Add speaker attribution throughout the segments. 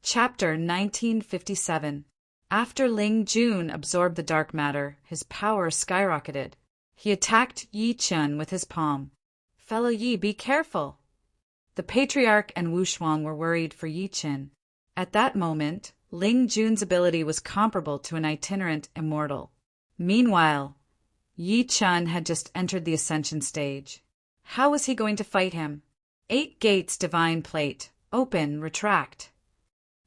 Speaker 1: Chapter 1957. After Ling Jun absorbed the dark matter, his power skyrocketed. He attacked Yi Chen with his palm. "Fellow Yi, be careful!" The Patriarch and Wu Shuang were worried for Yi Chen. At that moment, Ling Jun's ability was comparable to an itinerant immortal. Meanwhile, Yi Chen had just entered the ascension stage. How was he going to fight him? 8 gates divine plate. Open, retract.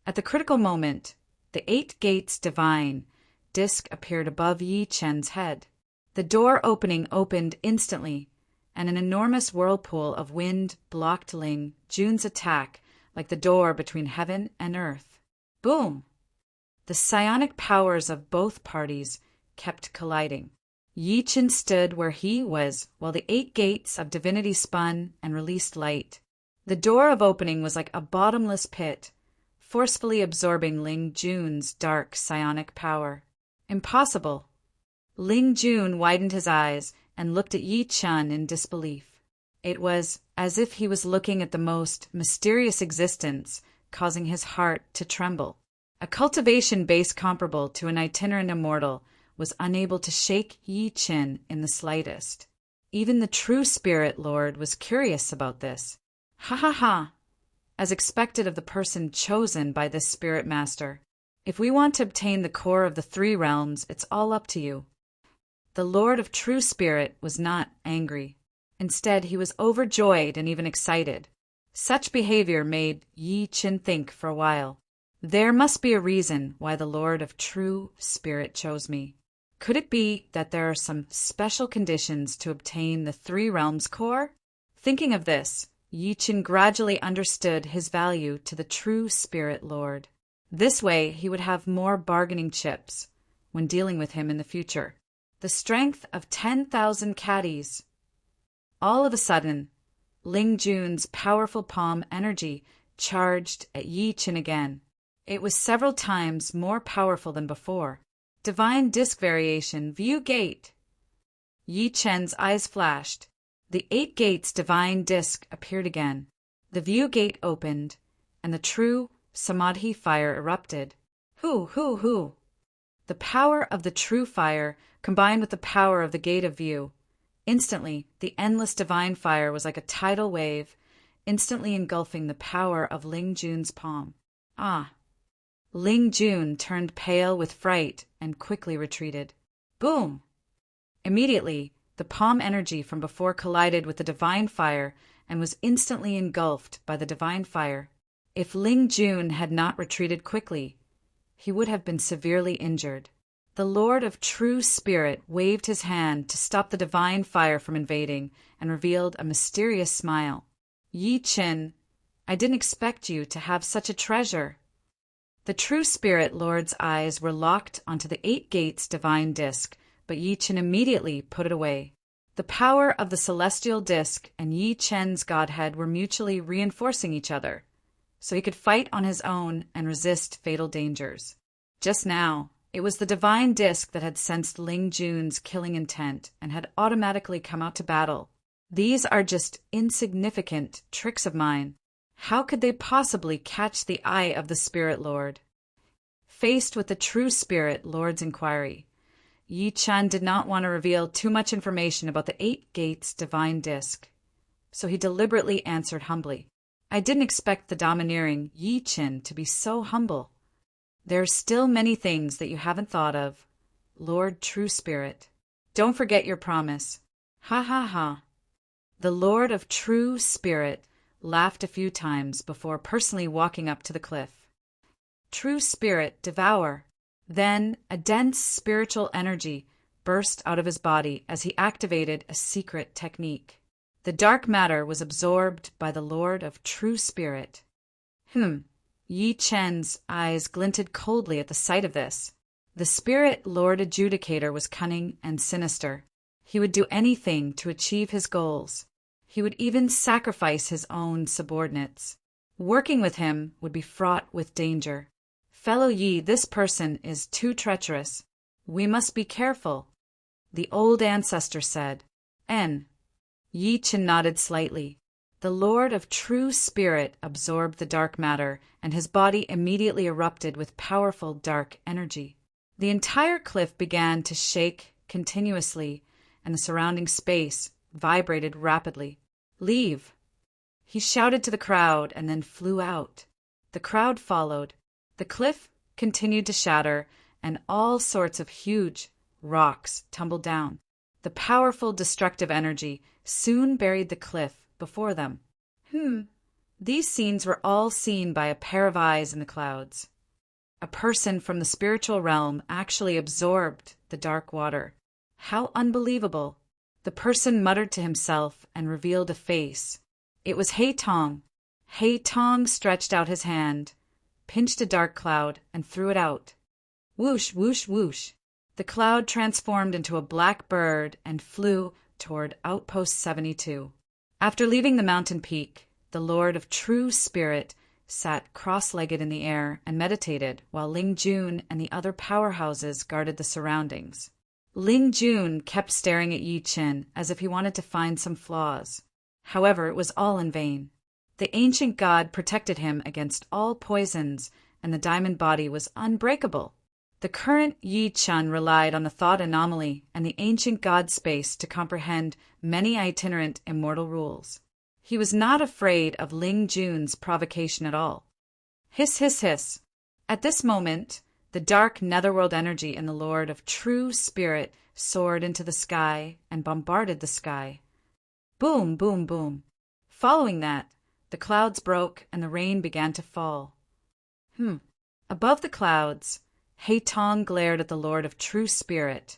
Speaker 1: At the critical moment, the 8 gates divine disc appeared above Yi Chen's head. The door opened instantly, and an enormous whirlpool of wind blocked Ling Jun's attack like the door between heaven and earth. Boom! The psionic powers of both parties kept colliding. Yi Chen stood where he was while the 8 gates of divinity spun and released light. The door of opening was like a bottomless pit, forcefully absorbing Ling Jun's dark psionic power. Impossible! Ling Jun widened his eyes and looked at Yi Chen in disbelief. It was as if he was looking at the most mysterious existence, causing his heart to tremble. A cultivation base comparable to an itinerant immortal was unable to shake Yi Chen in the slightest. Even the true Spirit Lord was curious about this. Ha ha ha! As expected of the person chosen by this Spirit Master. If we want to obtain the core of the 3 realms, it's all up to you. The Lord of True Spirit was not angry. Instead, he was overjoyed and even excited. Such behavior made Yi Chen think for a while. There must be a reason why the Lord of True Spirit chose me. Could it be that there are some special conditions to obtain the 3 realms core? Thinking of this, Yi Chen gradually understood his value to the True Spirit Lord. This way, he would have more bargaining chips when dealing with him in the future. The strength of 10,000 caddies. All of a sudden, Ling Jun's powerful palm energy charged at Yi Chen again. It was several times more powerful than before. Divine disc variation, view gate. Yi Chen's eyes flashed. The 8 gates divine disc appeared again. The view gate opened, and the true Samadhi fire erupted. Hoo! The power of the true fire combined with the power of the gate of view. Instantly, the endless divine fire was like a tidal wave, instantly engulfing the power of Ling Jun's palm. Ah! Ling Jun turned pale with fright and quickly retreated. Boom! Immediately, the palm energy from before collided with the divine fire and was instantly engulfed by the divine fire. If Ling Jun had not retreated quickly, he would have been severely injured. The Lord of True Spirit waved his hand to stop the divine fire from invading and revealed a mysterious smile. Yi Chen, I didn't expect you to have such a treasure. The True Spirit Lord's eyes were locked onto the 8 gates divine disc, but Yi Chen immediately put it away. The power of the celestial disc and Yi Chen's godhead were mutually reinforcing each other, so he could fight on his own and resist fatal dangers. Just now, it was the divine disc that had sensed Ling Jun's killing intent and had automatically come out to battle. These are just insignificant tricks of mine. How could they possibly catch the eye of the Spirit Lord? Faced with the True Spirit Lord's inquiry, Yi Chen did not want to reveal too much information about the 8 gates divine disc, so he deliberately answered humbly. I didn't expect the domineering Yi Chen to be so humble. There are still many things that you haven't thought of, Lord True Spirit. Don't forget your promise. Ha ha ha. The Lord of True Spirit laughed a few times before personally walking up to the cliff. True Spirit, devour. Then a dense spiritual energy burst out of his body as he activated a secret technique. The dark matter was absorbed by the Lord of True Spirit. Yi Chen's eyes glinted coldly at the sight of this. The Spirit Lord Adjudicator was cunning and sinister. He would do anything to achieve his goals. He would even sacrifice his own subordinates. Working with him would be fraught with danger. Fellow Yi, this person is too treacherous. We must be careful, the old ancestor said. Yi Chen nodded slightly. The Lord of True Spirit absorbed the dark matter, and his body immediately erupted with powerful dark energy. The entire cliff began to shake continuously, and the surrounding space vibrated rapidly. "Leave!" He shouted to the crowd and then flew out. The crowd followed. The cliff continued to shatter, and all sorts of huge rocks tumbled down. The powerful destructive energy soon buried the cliff before them. These scenes were all seen by a pair of eyes in the clouds. A person from the spiritual realm actually absorbed the dark water. How unbelievable! The person muttered to himself and revealed a face. It was Hei Tong. Hei Tong stretched out his hand, pinched a dark cloud, and threw it out. Whoosh, whoosh, whoosh. The cloud transformed into a black bird and flew toward Outpost 72. After leaving the mountain peak, the Lord of True Spirit sat cross-legged in the air and meditated while Ling Jun and the other powerhouses guarded the surroundings. Ling Jun kept staring at Yi Qin as if he wanted to find some flaws. However, it was all in vain. The ancient god protected him against all poisons, and the diamond body was unbreakable. The current Yi Qin relied on the thought anomaly and the ancient god space to comprehend many itinerant immortal rules. He was not afraid of Ling Jun's provocation at all. Hiss, hiss, hiss. At this moment, the dark netherworld energy in the Lord of True Spirit soared into the sky and bombarded the sky. Boom, boom, boom. Following that, the clouds broke and the rain began to fall. Above the clouds, Hei Tong glared at the Lord of True Spirit,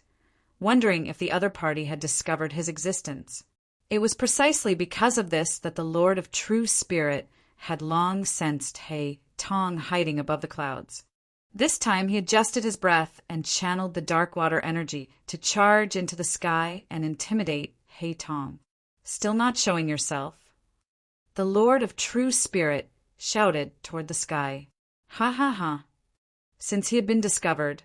Speaker 1: wondering if the other party had discovered his existence. It was precisely because of this that the Lord of True Spirit had long sensed Hei Tong hiding above the clouds. This time he adjusted his breath and channeled the dark water energy to charge into the sky and intimidate Hei Tong. "Still not showing yourself?" The Lord of True Spirit shouted toward the sky. Ha ha ha. Since he had been discovered,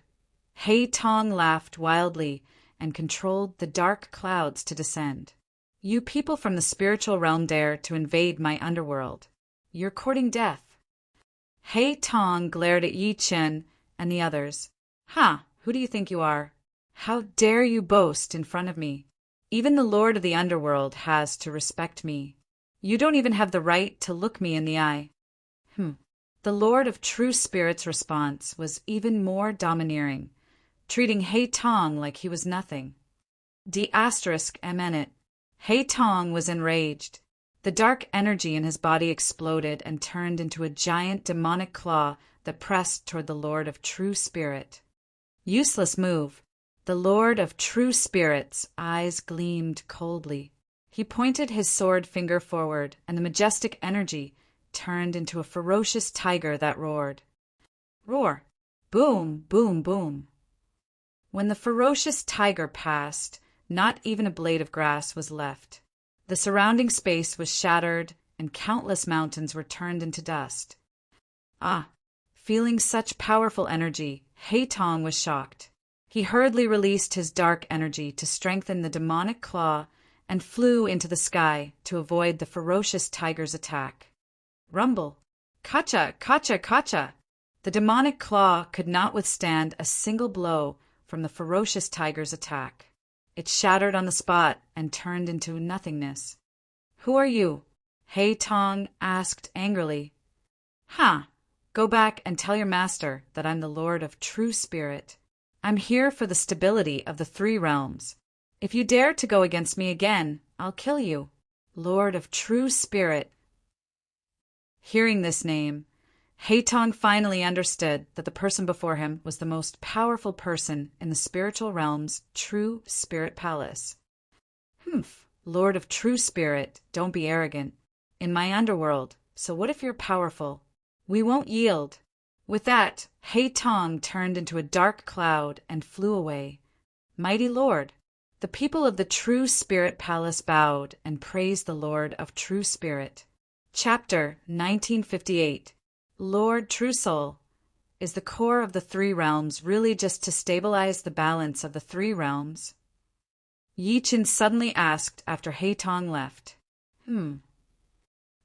Speaker 1: Hei Tong laughed wildly and controlled the dark clouds to descend. "You people from the spiritual realm dare to invade my underworld. You're courting death." Hei Tong glared at Yi Qin and the others. Who do you think you are? How dare you boast in front of me? Even the Lord of the Underworld has to respect me. You don't even have the right to look me in the eye. The Lord of True Spirit's response was even more domineering, treating Hei Tong like he was nothing. D***MN. Hei Tong was enraged. The dark energy in his body exploded and turned into a giant demonic claw that pressed toward the Lord of True Spirit. Useless move. The Lord of True Spirit's eyes gleamed coldly. He pointed his sword finger forward, and the majestic energy turned into a ferocious tiger that roared. Roar! Boom, boom, boom. When the ferocious tiger passed, not even a blade of grass was left. The surrounding space was shattered, and countless mountains were turned into dust. Feeling such powerful energy, Hei Tong was shocked. He hurriedly released his dark energy to strengthen the demonic claw and flew into the sky to avoid the ferocious tiger's attack. Rumble! Kacha! Kacha! Kacha! The demonic claw could not withstand a single blow from the ferocious tiger's attack. It shattered on the spot and turned into nothingness. "Who are you?" Hei Tong asked angrily. Go back and tell your master that I'm the Lord of True Spirit. I'm here for the stability of the three realms. If you dare to go against me again, I'll kill you. Lord of True Spirit. Hearing this name, Hei Tong finally understood that the person before him was the most powerful person in the spiritual realm's True Spirit Palace. Lord of True Spirit, don't be arrogant. In my underworld, so what if you're powerful? We won't yield. With that, Hei Tong turned into a dark cloud and flew away. Mighty Lord! The people of the True Spirit Palace bowed and praised the Lord of True Spirit. Chapter 1958. Lord True Soul. Is the core of the three realms really just to stabilize the balance of the three realms? Yi Qin suddenly asked after Hei Tong left.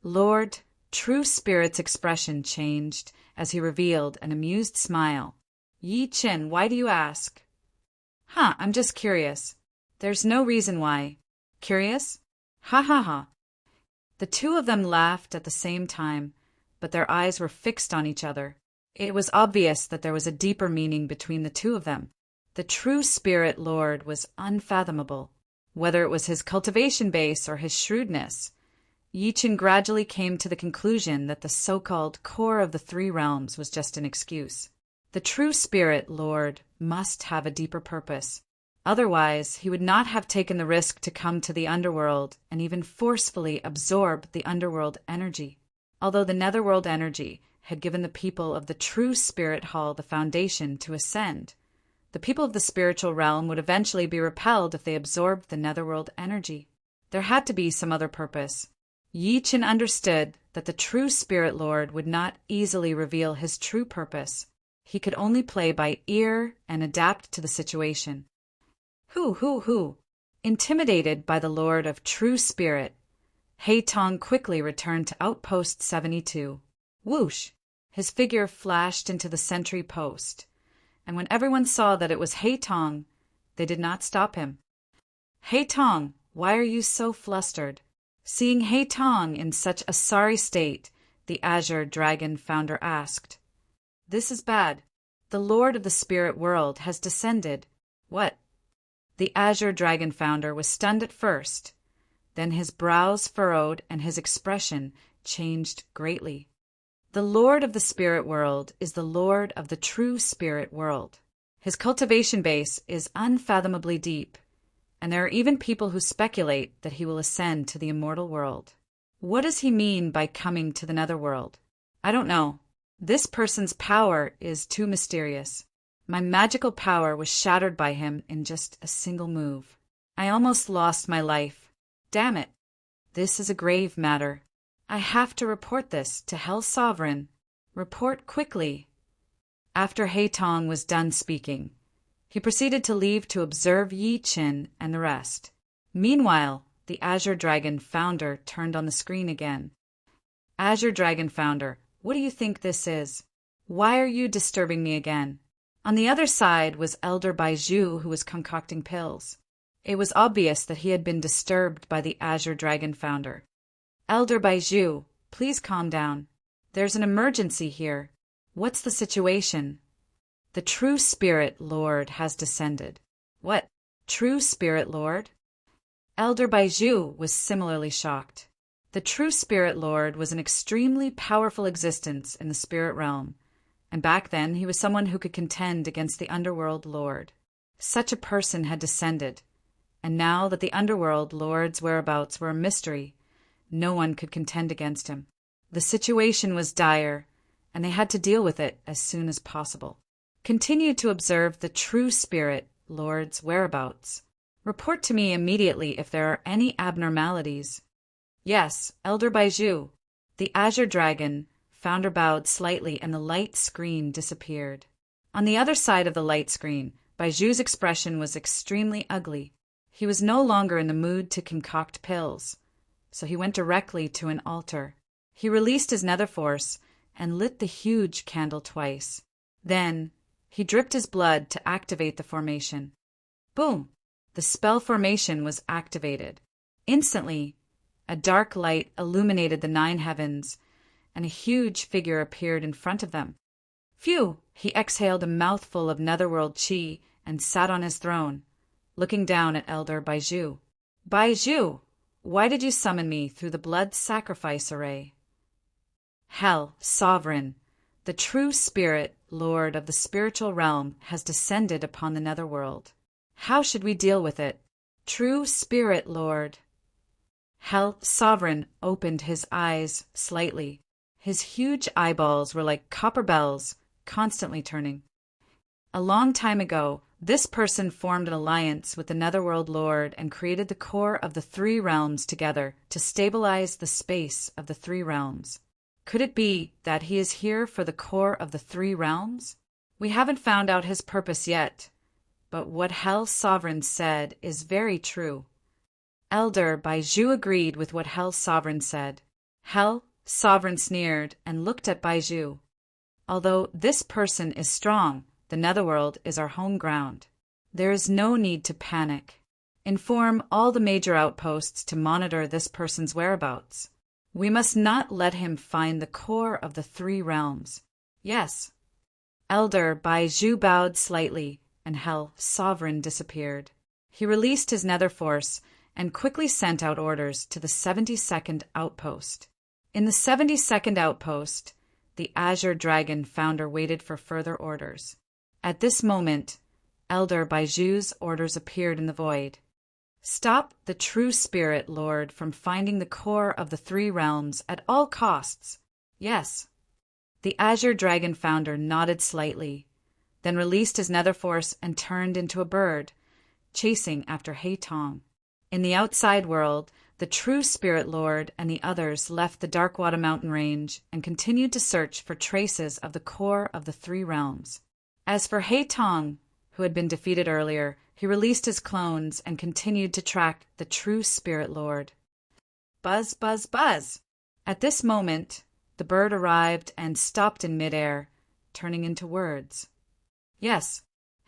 Speaker 1: Lord, True Spirit's expression changed as he revealed an amused smile. Yi Chen, why do you ask? I'm just curious. There's no reason why. Curious? Ha ha ha. The two of them laughed at the same time, but their eyes were fixed on each other. It was obvious that there was a deeper meaning between the two of them. The True Spirit Lord was unfathomable. Whether it was his cultivation base or his shrewdness, Yi Chen gradually came to the conclusion that the so-called core of the three realms was just an excuse. The True Spirit Lord must have a deeper purpose. Otherwise, he would not have taken the risk to come to the underworld and even forcefully absorb the underworld energy. Although the netherworld energy had given the people of the True Spirit Hall the foundation to ascend, the people of the spiritual realm would eventually be repelled if they absorbed the netherworld energy. There had to be some other purpose. Yi Chen understood that the True Spirit Lord would not easily reveal his true purpose. He could only play by ear and adapt to the situation. Hoo. Intimidated by the Lord of True Spirit, Hei Tong quickly returned to Outpost 72. Whoosh! His figure flashed into the sentry post, and when everyone saw that it was Hei Tong, they did not stop him. Hei Tong, why are you so flustered? Seeing Hei Tong in such a sorry state, the Azure Dragon founder asked. This is bad. The Lord of the Spirit World has descended. What? The Azure Dragon founder was stunned at first. Then his brows furrowed and his expression changed greatly. The Lord of the Spirit World is the Lord of the True Spirit World. His cultivation base is unfathomably deep, and there are even people who speculate that he will ascend to the immortal world. What does he mean by coming to the netherworld? I don't know. This person's power is too mysterious. My magical power was shattered by him in just a single move. I almost lost my life. Damn it. This is a grave matter. I have to report this to Hell's Sovereign. Report quickly. After Hei Tong was done speaking, he proceeded to leave to observe Yi Chen and the rest. Meanwhile, the Azure Dragon founder turned on the screen again. Azure Dragon founder, what do you think this is? Why are you disturbing me again? On the other side was Elder Baizhu, who was concocting pills. It was obvious that he had been disturbed by the Azure Dragon founder. Elder Baizhu, please calm down. There's an emergency here. What's the situation? The True Spirit Lord has descended. What? True Spirit Lord? Elder Baizhu was similarly shocked. The True Spirit Lord was an extremely powerful existence in the spirit realm, and back then he was someone who could contend against the Underworld Lord. Such a person had descended, and now that the Underworld Lord's whereabouts were a mystery, no one could contend against him. The situation was dire, and they had to deal with it as soon as possible. Continue to observe the True Spirit Lord's whereabouts. Report to me immediately if there are any abnormalities. Yes, Elder Baizhu. The Azure Dragon founder bowed slightly and the light screen disappeared. On the other side of the light screen, Baizhu's expression was extremely ugly. He was no longer in the mood to concoct pills, so he went directly to an altar. He released his nether force and lit the huge candle twice. Then, he dripped his blood to activate the formation. Boom! The spell formation was activated. Instantly, a dark light illuminated the 9 heavens, and a huge figure appeared in front of them. Phew! He exhaled a mouthful of netherworld chi and sat on his throne, looking down at Elder Baizhu. Baizhu, why did you summon me through the blood sacrifice array? Hell, Sovereign, the True Spirit Lord of the spiritual realm has descended upon the netherworld. How should we deal with it? True Spirit Lord. Hell Sovereign opened his eyes slightly. His huge eyeballs were like copper bells, constantly turning. A long time ago, this person formed an alliance with the Netherworld Lord and created the core of the 3 realms together to stabilize the space of the 3 realms. Could it be that he is here for the core of the 3 realms? We haven't found out his purpose yet, but what Hell's Sovereign said is very true. Elder Baizhu agreed with what Hell's Sovereign said. Hell, Sovereign sneered and looked at Baiju. Although this person is strong, the netherworld is our home ground. There is no need to panic. Inform all the major outposts to monitor this person's whereabouts. We must not let him find the core of the three realms. Yes. Elder Baiju bowed slightly, and Hell, Sovereign disappeared. He released his nether force and quickly sent out orders to the 72nd outpost. In the 72nd outpost, the Azure Dragon founder waited for further orders. At this moment, Elder Baiju's orders appeared in the void. Stop the true spirit lord from finding the core of the three realms at all costs. Yes. The Azure Dragon founder nodded slightly, then released his nether force and turned into a bird, chasing after Haitong. In the outside world, the true spirit lord and the others left the Darkwater mountain range and continued to search for traces of the core of the three realms. As for Haitong, who had been defeated earlier, he released his clones and continued to track the true spirit lord. Buzz, buzz, buzz! At this moment, the bird arrived and stopped in midair, turning into words. Yes,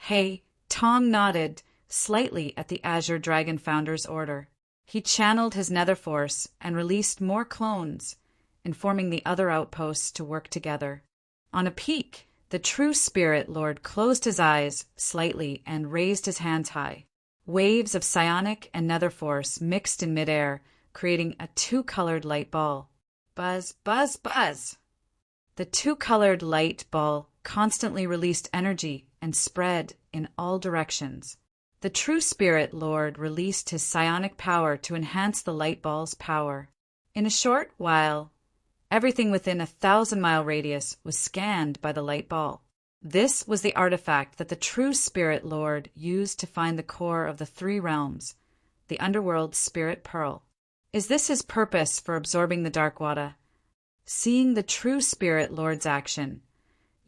Speaker 1: Haitong nodded slightly at the Azure Dragon founder's order. He channeled his nether force and released more clones, informing the other outposts to work together. On a peak, the true spirit lord closed his eyes slightly and raised his hands high. Waves of psionic and nether force mixed in midair, creating a two-colored light ball. Buzz, buzz, buzz! The two-colored light ball constantly released energy and spread in all directions. The true spirit lord released his psionic power to enhance the light ball's power. In a short while, everything within a 1,000-mile radius was scanned by the light ball. This was the artifact that the true spirit lord used to find the core of the three realms, the underworld spirit pearl. Is this his purpose for absorbing the Darkwater? Seeing the true spirit lord's action,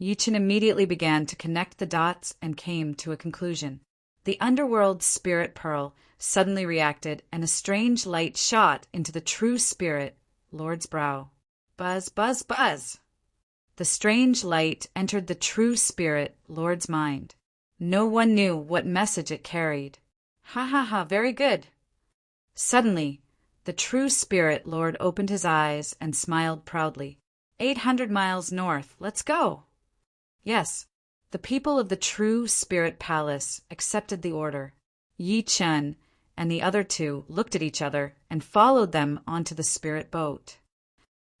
Speaker 1: Yichen immediately began to connect the dots and came to a conclusion. The underworld spirit pearl suddenly reacted, and a strange light shot into the true spirit lord's brow. Buzz, buzz, buzz! The strange light entered the true spirit lord's mind. No one knew what message it carried. Ha ha ha, very good. Suddenly, the true spirit lord opened his eyes and smiled proudly. 800 miles north, let's go. Yes. The people of the true spirit palace accepted the order. Yi Chen and the other two looked at each other and followed them onto the spirit boat.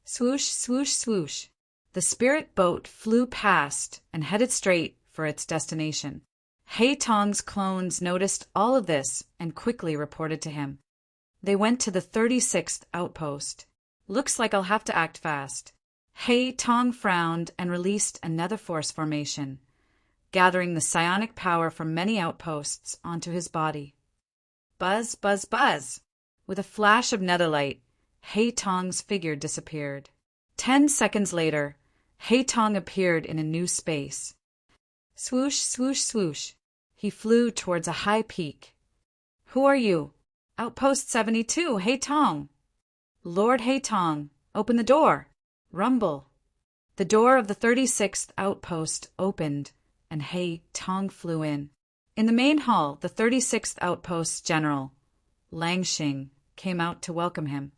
Speaker 1: Swoosh, swoosh, swoosh. The spirit boat flew past and headed straight for its destination. Haitong's clones noticed all of this and quickly reported to him. They went to the 36th outpost. Looks like I'll have to act fast. Haitong frowned and released a nether force formation, gathering the psionic power from many outposts onto his body. Buzz, buzz, buzz! With a flash of netherlight, Haitong's figure disappeared. 10 seconds later, Haitong appeared in a new space. Swoosh, swoosh, swoosh! He flew towards a high peak. Who are you? Outpost 72, Haitong! Lord Haitong, open the door! Rumble! The door of the 36th outpost opened, and Haitong flew in. In the main hall, the 36th outpost's general, Langxing, came out to welcome him.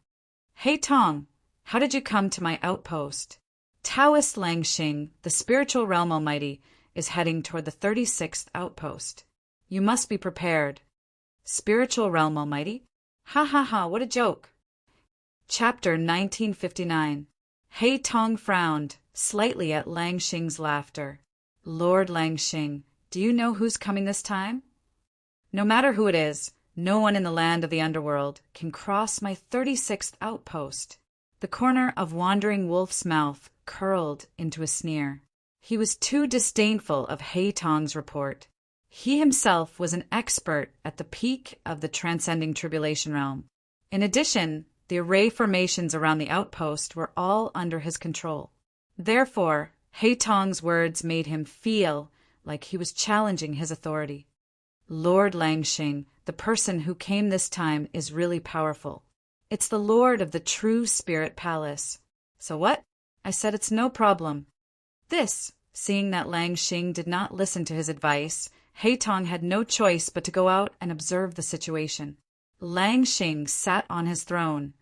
Speaker 1: Haitong, how did you come to my outpost? Taoist Langxing, the spiritual realm almighty, is heading toward the 36th outpost. You must be prepared. Spiritual realm almighty? Ha ha ha, what a joke. Chapter 1959. Haitong frowned slightly at Langxing's laughter. Lord Langxing, do you know who's coming this time? No matter who it is, no one in the land of the underworld can cross my 36th outpost. The corner of Wandering Wolf's mouth curled into a sneer. He was too disdainful of Haitong's report. He himself was an expert at the peak of the transcending tribulation realm. In addition, the array formations around the outpost were all under his control. Therefore, Haitong's words made him feel like he was challenging his authority. Lord Langxing, the person who came this time, is really powerful. It's the Lord of the True Spirit Palace. So what? I said it's no problem. Seeing that Lang Xing did not listen to his advice, Heitong had no choice but to go out and observe the situation. Lang Xing sat on his throne,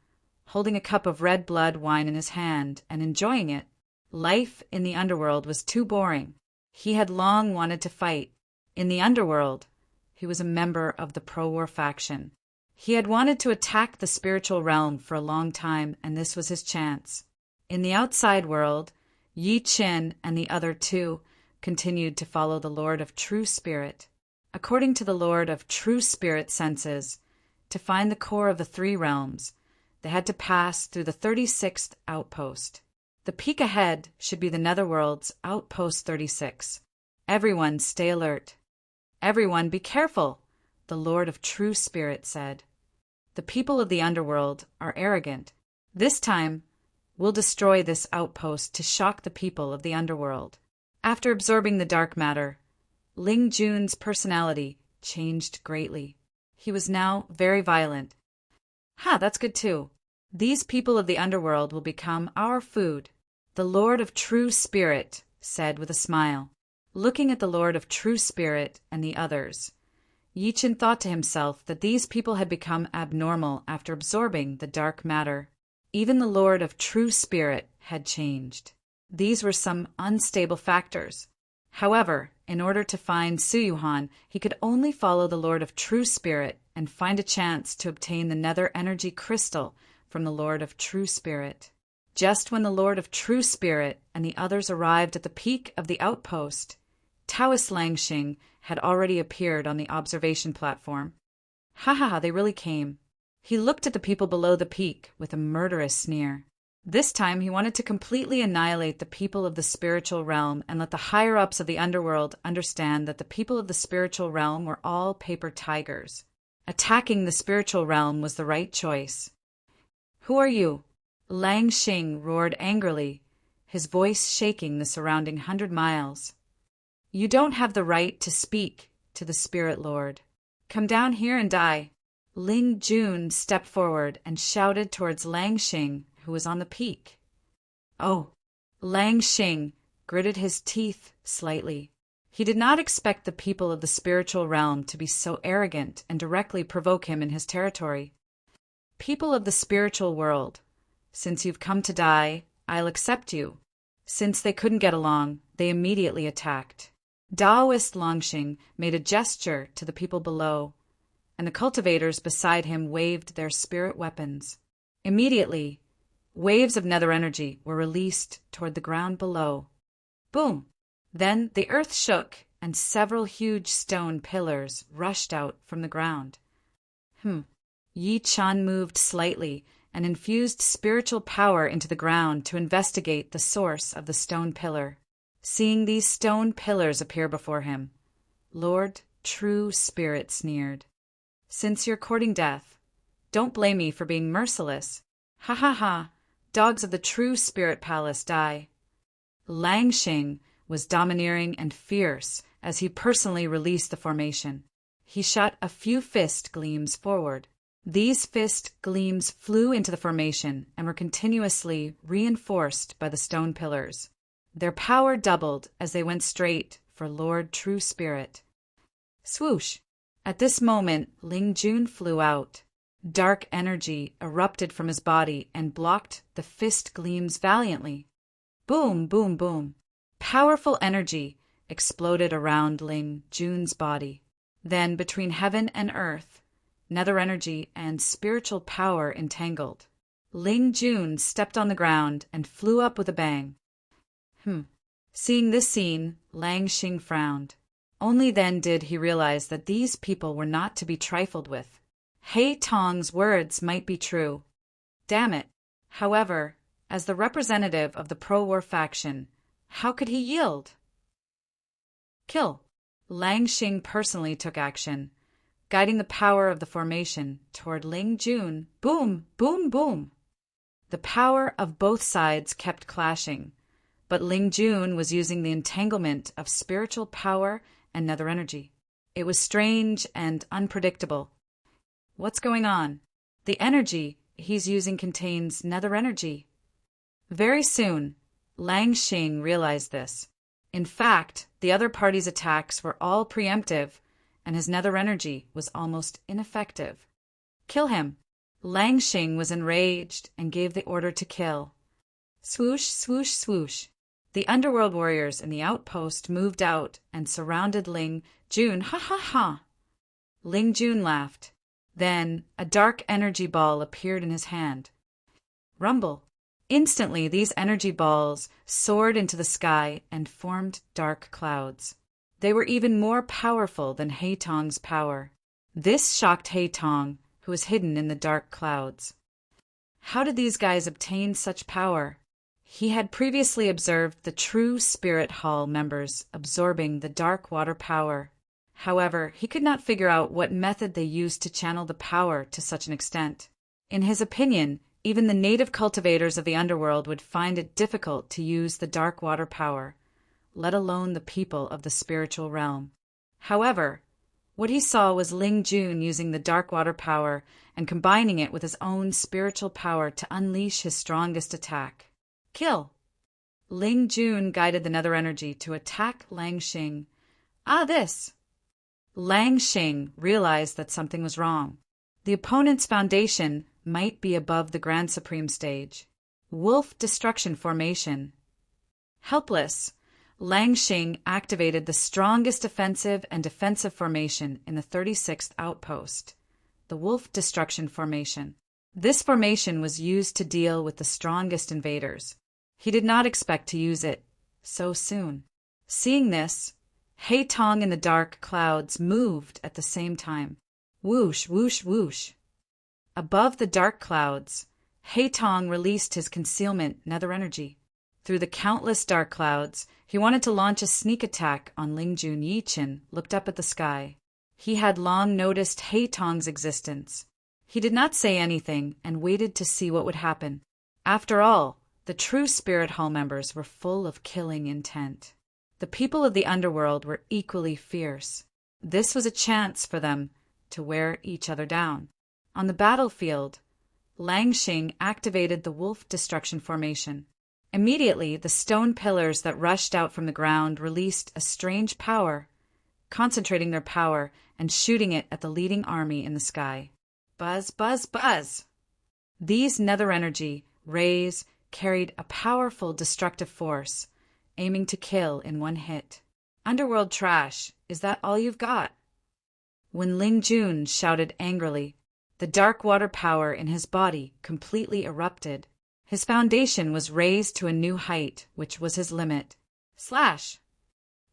Speaker 1: holding a cup of red blood wine in his hand and enjoying it. Life in the underworld was too boring. He had long wanted to fight. In the underworld, he was a member of the pro-war faction. He had wanted to attack the spiritual realm for a long time, and this was his chance. In the outside world, Yi Qin and the other two continued to follow the Lord of True Spirit. According to the Lord of True Spirit senses, to find the core of the three realms, they had to pass through the 36th outpost. The peak ahead should be the Netherworld's Outpost 36. Everyone stay alert. Everyone be careful, the Lord of True Spirit said. The people of the underworld are arrogant. This time, we'll destroy this outpost to shock the people of the underworld. After absorbing the dark matter, Ling Jun's personality changed greatly. He was now very violent. That's good too. These people of the underworld will become our food, the Lord of True Spirit said with a smile. Looking at the Lord of True Spirit and the others, Yi Qin thought to himself that these people had become abnormal after absorbing the dark matter. Even the Lord of True Spirit had changed. These were some unstable factors. However, in order to find Suyuhan, he could only follow the Lord of True Spirit and find a chance to obtain the nether energy crystal from the Lord of True Spirit. Just when the Lord of True Spirit and the others arrived at the peak of the outpost, Taoist Lang Xing had already appeared on the observation platform. They really came. He looked at the people below the peak with a murderous sneer. This time he wanted to completely annihilate the people of the spiritual realm and let the higher-ups of the underworld understand that the people of the spiritual realm were all paper tigers. Attacking the spiritual realm was the right choice. Who are you? Lang Xing roared angrily, his voice shaking the surrounding 100 miles. You don't have the right to speak to the Spirit Lord. Come down here and die. Ling Jun stepped forward and shouted towards Lang Xing, who was on the peak. Oh! Lang Xing gritted his teeth slightly. He did not expect the people of the spiritual realm to be so arrogant and directly provoke him in his territory. People of the spiritual world, since you've come to die, I'll accept you. Since they couldn't get along, they immediately attacked. Taoist Longxing made a gesture to the people below, and the cultivators beside him waved their spirit weapons. Immediately, waves of nether energy were released toward the ground below. Boom! Then the earth shook, and several huge stone pillars rushed out from the ground. Yi Chan moved slightly and infused spiritual power into the ground to investigate the source of the stone pillar. Seeing these stone pillars appear before him, Lord True Spirit sneered. Since you're courting death, don't blame me for being merciless. Dogs of the True Spirit Palace die. Lang Xing was domineering and fierce as he personally released the formation. He shot a few fist gleams forward. These fist gleams flew into the formation and were continuously reinforced by the stone pillars. Their power doubled as they went straight for Lord True Spirit. Swoosh! At this moment, Ling Jun flew out. Dark energy erupted from his body and blocked the fist gleams valiantly. Boom, boom, boom. Powerful energy exploded around Ling Jun's body. Then, between heaven and earth, nether energy and spiritual power entangled. Ling Jun stepped on the ground and flew up with a bang. Seeing this scene, Lang Xing frowned. Only then did he realize that these people were not to be trifled with. Heitong's words might be true. Damn it. However, as the representative of the pro-war faction, how could he yield? Kill. Lang Xing personally took action, guiding the power of the formation toward Ling Jun. Boom, boom, boom. The power of both sides kept clashing, but Ling Jun was using the entanglement of spiritual power and nether energy. It was strange and unpredictable. What's going on? The energy he's using contains nether energy. Very soon, Lang Xing realized this. In fact, the other party's attacks were all preemptive, and his nether energy was almost ineffective. Kill him! Lang Xing was enraged and gave the order to kill. Swoosh, swoosh, swoosh. The underworld warriors in the outpost moved out and surrounded Ling Jun. Ha ha ha! Ling Jun laughed. Then a dark energy ball appeared in his hand. Rumble. Instantly, these energy balls soared into the sky and formed dark clouds. They were even more powerful than Heitong's power. This shocked Heitong, who was hidden in the dark clouds. How did these guys obtain such power? He had previously observed the true Spirit Hall members absorbing the dark water power. However, he could not figure out what method they used to channel the power to such an extent. In his opinion, even the native cultivators of the underworld would find it difficult to use the dark water power, let alone the people of the spiritual realm. However, what he saw was Ling Jun using the dark water power and combining it with his own spiritual power to unleash his strongest attack. Kill! Ling Jun guided the nether energy to attack Lang Xing. This! Lang Xing realized that something was wrong. The opponent's foundation might be above the Grand Supreme stage. Wolf Destruction Formation. Helpless, Lang Xing activated the strongest offensive and defensive formation in the 36th outpost, the Wolf Destruction Formation. This formation was used to deal with the strongest invaders. He did not expect to use it so soon. Seeing this, Heitong in the dark clouds moved at the same time. Whoosh, whoosh, whoosh. Above the dark clouds, Heitong released his concealment nether energy. Through the countless dark clouds, he wanted to launch a sneak attack on Ling Jun. Yichen looked up at the sky. He had long noticed Heitong's existence. He did not say anything and waited to see what would happen. After all, the true Spirit Hall members were full of killing intent. The people of the underworld were equally fierce. This was a chance for them to wear each other down. On the battlefield, Lang Xing activated the Wolf Destruction Formation. Immediately, the stone pillars that rushed out from the ground released a strange power, concentrating their power and shooting it at the leading army in the sky. Buzz, buzz, buzz! These nether energy rays carried a powerful destructive force, aiming to kill in one hit. Underworld trash, is that all you've got? When Ling Jun shouted angrily, the dark water power in his body completely erupted. His foundation was raised to a new height, which was his limit. Slash!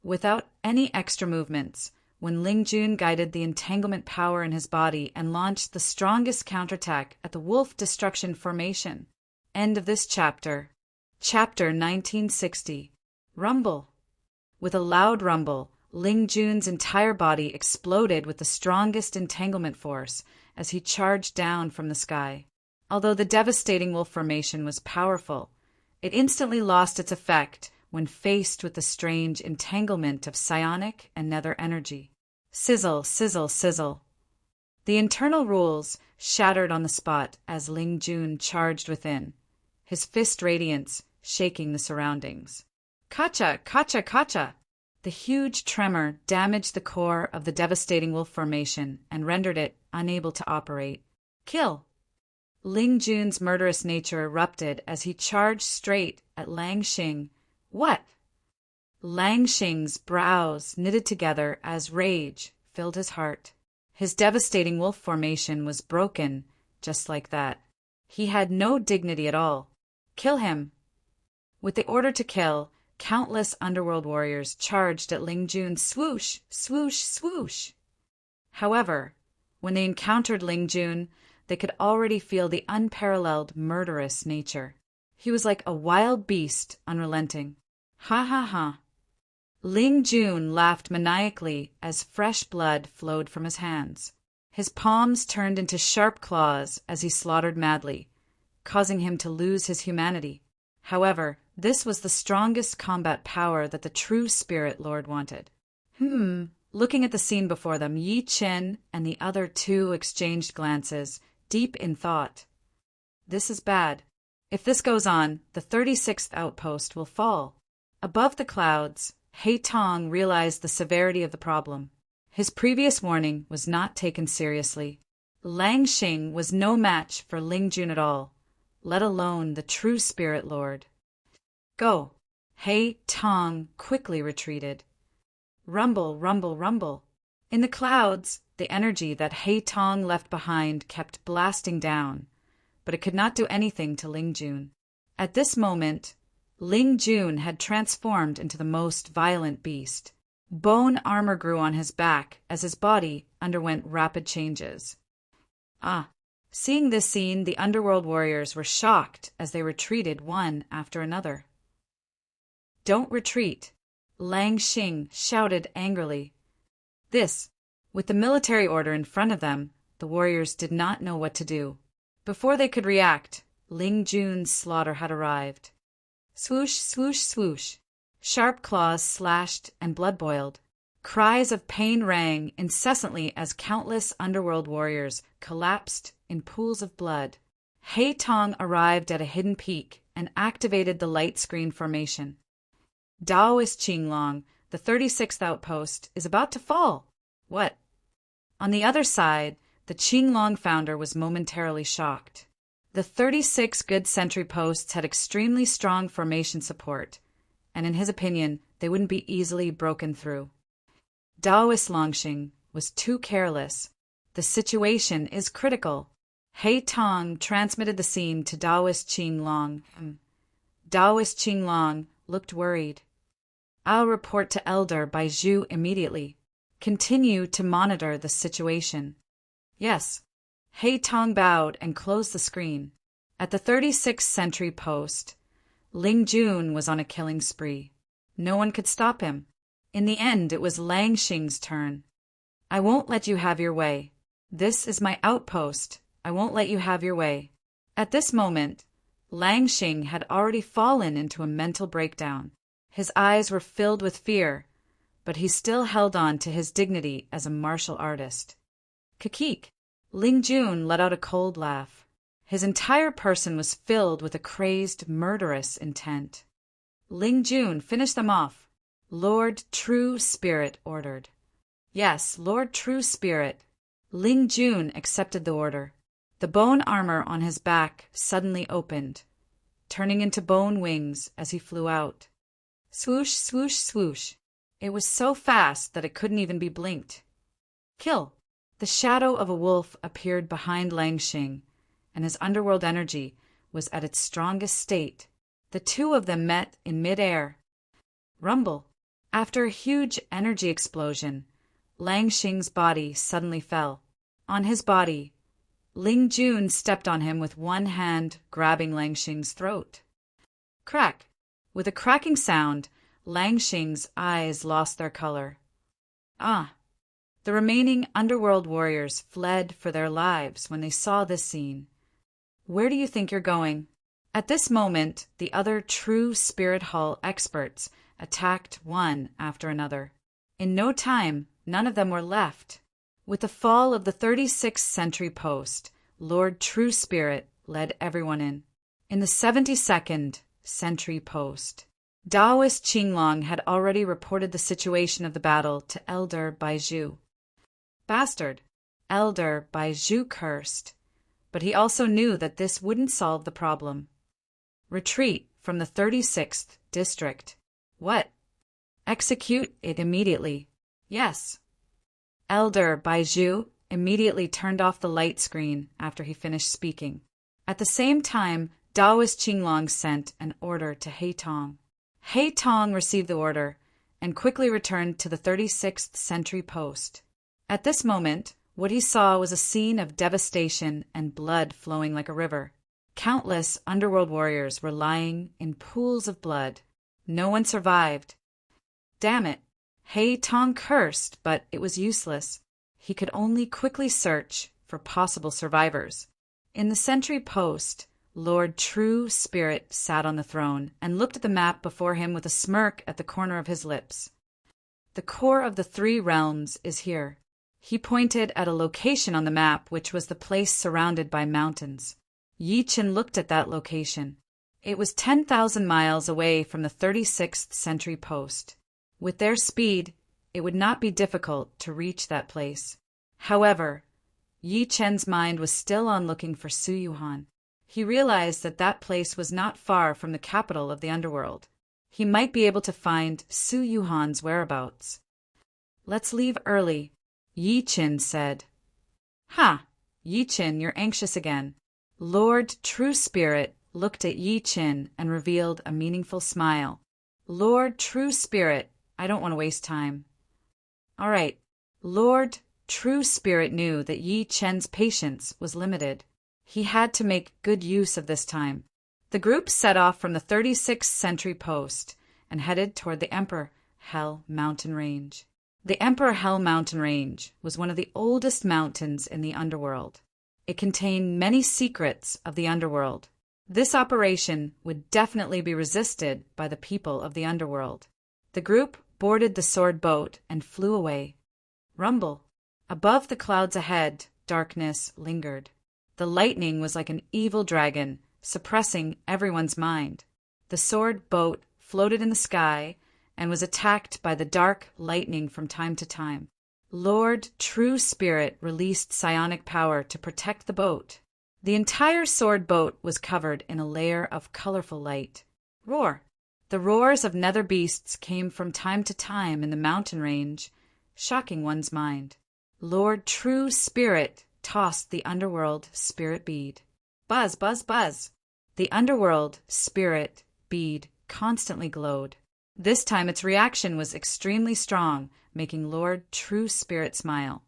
Speaker 1: Without any extra movements, when Ling Jun guided the entanglement power in his body and launched the strongest counterattack at the Wolf Destruction Formation. End of this chapter. Chapter 1960. Rumble. With a loud rumble, Ling Jun's entire body exploded with the strongest entanglement force as he charged down from the sky. Although the devastating wolf formation was powerful, it instantly lost its effect when faced with the strange entanglement of psionic and nether energy. Sizzle, sizzle, sizzle. The internal rules shattered on the spot as Ling Jun charged within, his fist radiance shaking the surroundings. Kacha, kacha, kacha! The huge tremor damaged the core of the devastating wolf formation and rendered it unable to operate. Kill! Ling Jun's murderous nature erupted as he charged straight at Lang Xing. What? Lang Xing's brows knitted together as rage filled his heart. His devastating wolf formation was broken just like that. He had no dignity at all. Kill him! With the order to kill, countless underworld warriors charged at Ling Jun. Swoosh, swoosh, swoosh! However, when they encountered Ling Jun, they could already feel the unparalleled murderous nature. He was like a wild beast, unrelenting. Ha ha ha! Ling Jun laughed maniacally as fresh blood flowed from his hands. His palms turned into sharp claws as he slaughtered madly, causing him to lose his humanity. However, this was the strongest combat power that the true Spirit Lord wanted. Looking at the scene before them, Yi Chen and the other two exchanged glances, deep in thought. This is bad. If this goes on, the 36th outpost will fall. Above the clouds, He Tong realized the severity of the problem. His previous warning was not taken seriously. Lang Xing was no match for Ling Jun at all, let alone the true Spirit Lord. Go! He Tong quickly retreated. Rumble, rumble, rumble. In the clouds, the energy that He Tong left behind kept blasting down, but it could not do anything to Ling Jun. At this moment, Ling Jun had transformed into the most violent beast. Bone armor grew on his back as his body underwent rapid changes. Seeing this scene, the underworld warriors were shocked as they retreated one after another. Don't retreat, Lang Xing shouted angrily. With the military order in front of them, the warriors did not know what to do. Before they could react, Ling Jun's slaughter had arrived. Swoosh, swoosh, swoosh. Sharp claws slashed and blood boiled. Cries of pain rang incessantly as countless underworld warriors collapsed in pools of blood. He Tong arrived at a hidden peak and activated the light screen formation. Daoist Qinglong, the 36th outpost, is about to fall. What? On the other side, the Qinglong founder was momentarily shocked. The 36 good sentry posts had extremely strong formation support, and in his opinion, they wouldn't be easily broken through. Daoist Longxing was too careless. The situation is critical. He Tong transmitted the scene to Daoist Qinglong. Daoist Qinglong looked worried. I'll report to Elder Baizhu immediately. Continue to monitor the situation. Yes. He Tong bowed and closed the screen. At the 36th sentry post, Ling Jun was on a killing spree. No one could stop him. In the end, it was Lang Xing's turn. I won't let you have your way. This is my outpost. I won't let you have your way. At this moment, Lang Xing had already fallen into a mental breakdown. His eyes were filled with fear, but he still held on to his dignity as a martial artist. Kakik! Ling Jun let out a cold laugh. His entire person was filled with a crazed, murderous intent. Ling Jun finished them off. Lord True Spirit ordered. Yes, Lord True Spirit. Ling Jun accepted the order. The bone armor on his back suddenly opened, turning into bone wings as he flew out. Swoosh, swoosh, swoosh. It was so fast that it couldn't even be blinked. Kill! The shadow of a wolf appeared behind Lang Xing, and his underworld energy was at its strongest state. The two of them met in midair. Rumble! After a huge energy explosion, Lang Xing's body suddenly fell. On his body, Ling Jun stepped on him with one hand grabbing Lang Xing's throat. Crack! With a cracking sound, Lang Xing's eyes lost their color. The remaining underworld warriors fled for their lives when they saw this scene. Where do you think you're going? At this moment, the other true Spirit Hall experts attacked one after another. In no time, none of them were left. With the fall of the 36th sentry post, Lord True Spirit led everyone in. In the 72nd sentry post, Daoist Qinglong had already reported the situation of the battle to Elder Baizhu. Bastard! Elder Baizhu cursed, but he also knew that this wouldn't solve the problem. Retreat from the 36th district. What? Execute it immediately. Yes. Elder Baizhu immediately turned off the light screen after he finished speaking. At the same time, Daoist Qinglong sent an order to He Tong. He Tong received the order and quickly returned to the 36th sentry post. At this moment, what he saw was a scene of devastation and blood flowing like a river. Countless underworld warriors were lying in pools of blood. No one survived. Damn it! He Tong cursed, but it was useless. He could only quickly search for possible survivors. In the sentry post, Lord True Spirit sat on the throne and looked at the map before him with a smirk at the corner of his lips. The core of the three realms is here. He pointed at a location on the map which was the place surrounded by mountains. Yi Chen looked at that location. It was 10,000 miles away from the 36th century post. With their speed, it would not be difficult to reach that place. However, Yi Chen's mind was still on looking for Su Yuhan. He realized that that place was not far from the capital of the underworld. He might be able to find Su Yuhan's whereabouts. "Let's leave early," Yi Chen said. "Ha! Yi Chen, you're anxious again." Lord True Spirit looked at Yi Chen and revealed a meaningful smile. "Lord True Spirit, I don't want to waste time." "All right." Lord True Spirit knew that Yi Chen's patience was limited. He had to make good use of this time. The group set off from the 36th century post and headed toward the Emperor Hell Mountain Range. The Emperor Hell Mountain Range was one of the oldest mountains in the underworld. It contained many secrets of the underworld. This operation would definitely be resisted by the people of the underworld. The group boarded the sword boat and flew away. Rumble. Above the clouds ahead, darkness lingered. The lightning was like an evil dragon, suppressing everyone's mind. The sword boat floated in the sky and was attacked by the dark lightning from time to time. Lord True Spirit released psionic power to protect the boat. The entire sword boat was covered in a layer of colorful light. Roar! The roars of nether beasts came from time to time in the mountain range, shocking one's mind. Lord True Spirit tossed the underworld spirit bead. Buzz, buzz, buzz! The underworld spirit bead constantly glowed. This time its reaction was extremely strong, making Lord True Spirit smile.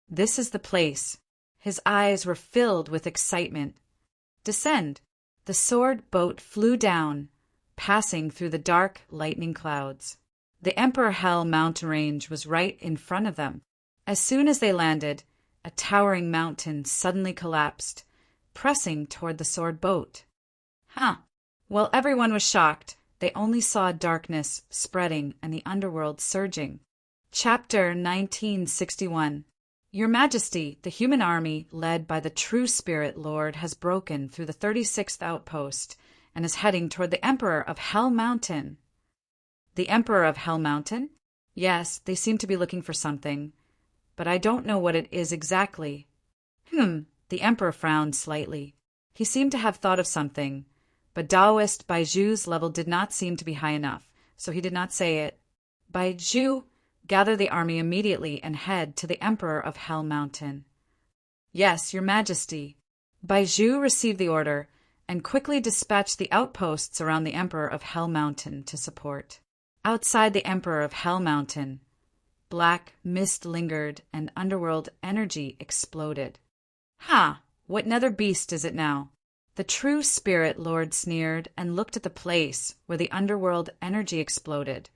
Speaker 1: "This is the place." His eyes were filled with excitement. "Descend." The sword boat flew down, passing through the dark lightning clouds. The Emperor Hell mountain range was right in front of them. As soon as they landed, a towering mountain suddenly collapsed, pressing toward the sword boat. While everyone was shocked, they only saw darkness spreading and the underworld surging. Chapter 1961. Your Majesty, the human army, led by the True Spirit Lord, has broken through the 36th outpost and is heading toward the Emperor of Hell Mountain. The Emperor of Hell Mountain? Yes, they seem to be looking for something, but I don't know what it is exactly. The Emperor frowned slightly. He seemed to have thought of something, but Taoist Baiju's level did not seem to be high enough, so he did not say it. "Baiju, gather the army immediately and head to the Emperor of Hell Mountain." "Yes, Your Majesty." Baiju received the order and quickly dispatched the outposts around the Emperor of Hell Mountain to support. Outside the Emperor of Hell Mountain, black mist lingered and underworld energy exploded. What nether beast is it now?" The True Spirit Lord sneered and looked at the place where the underworld energy exploded,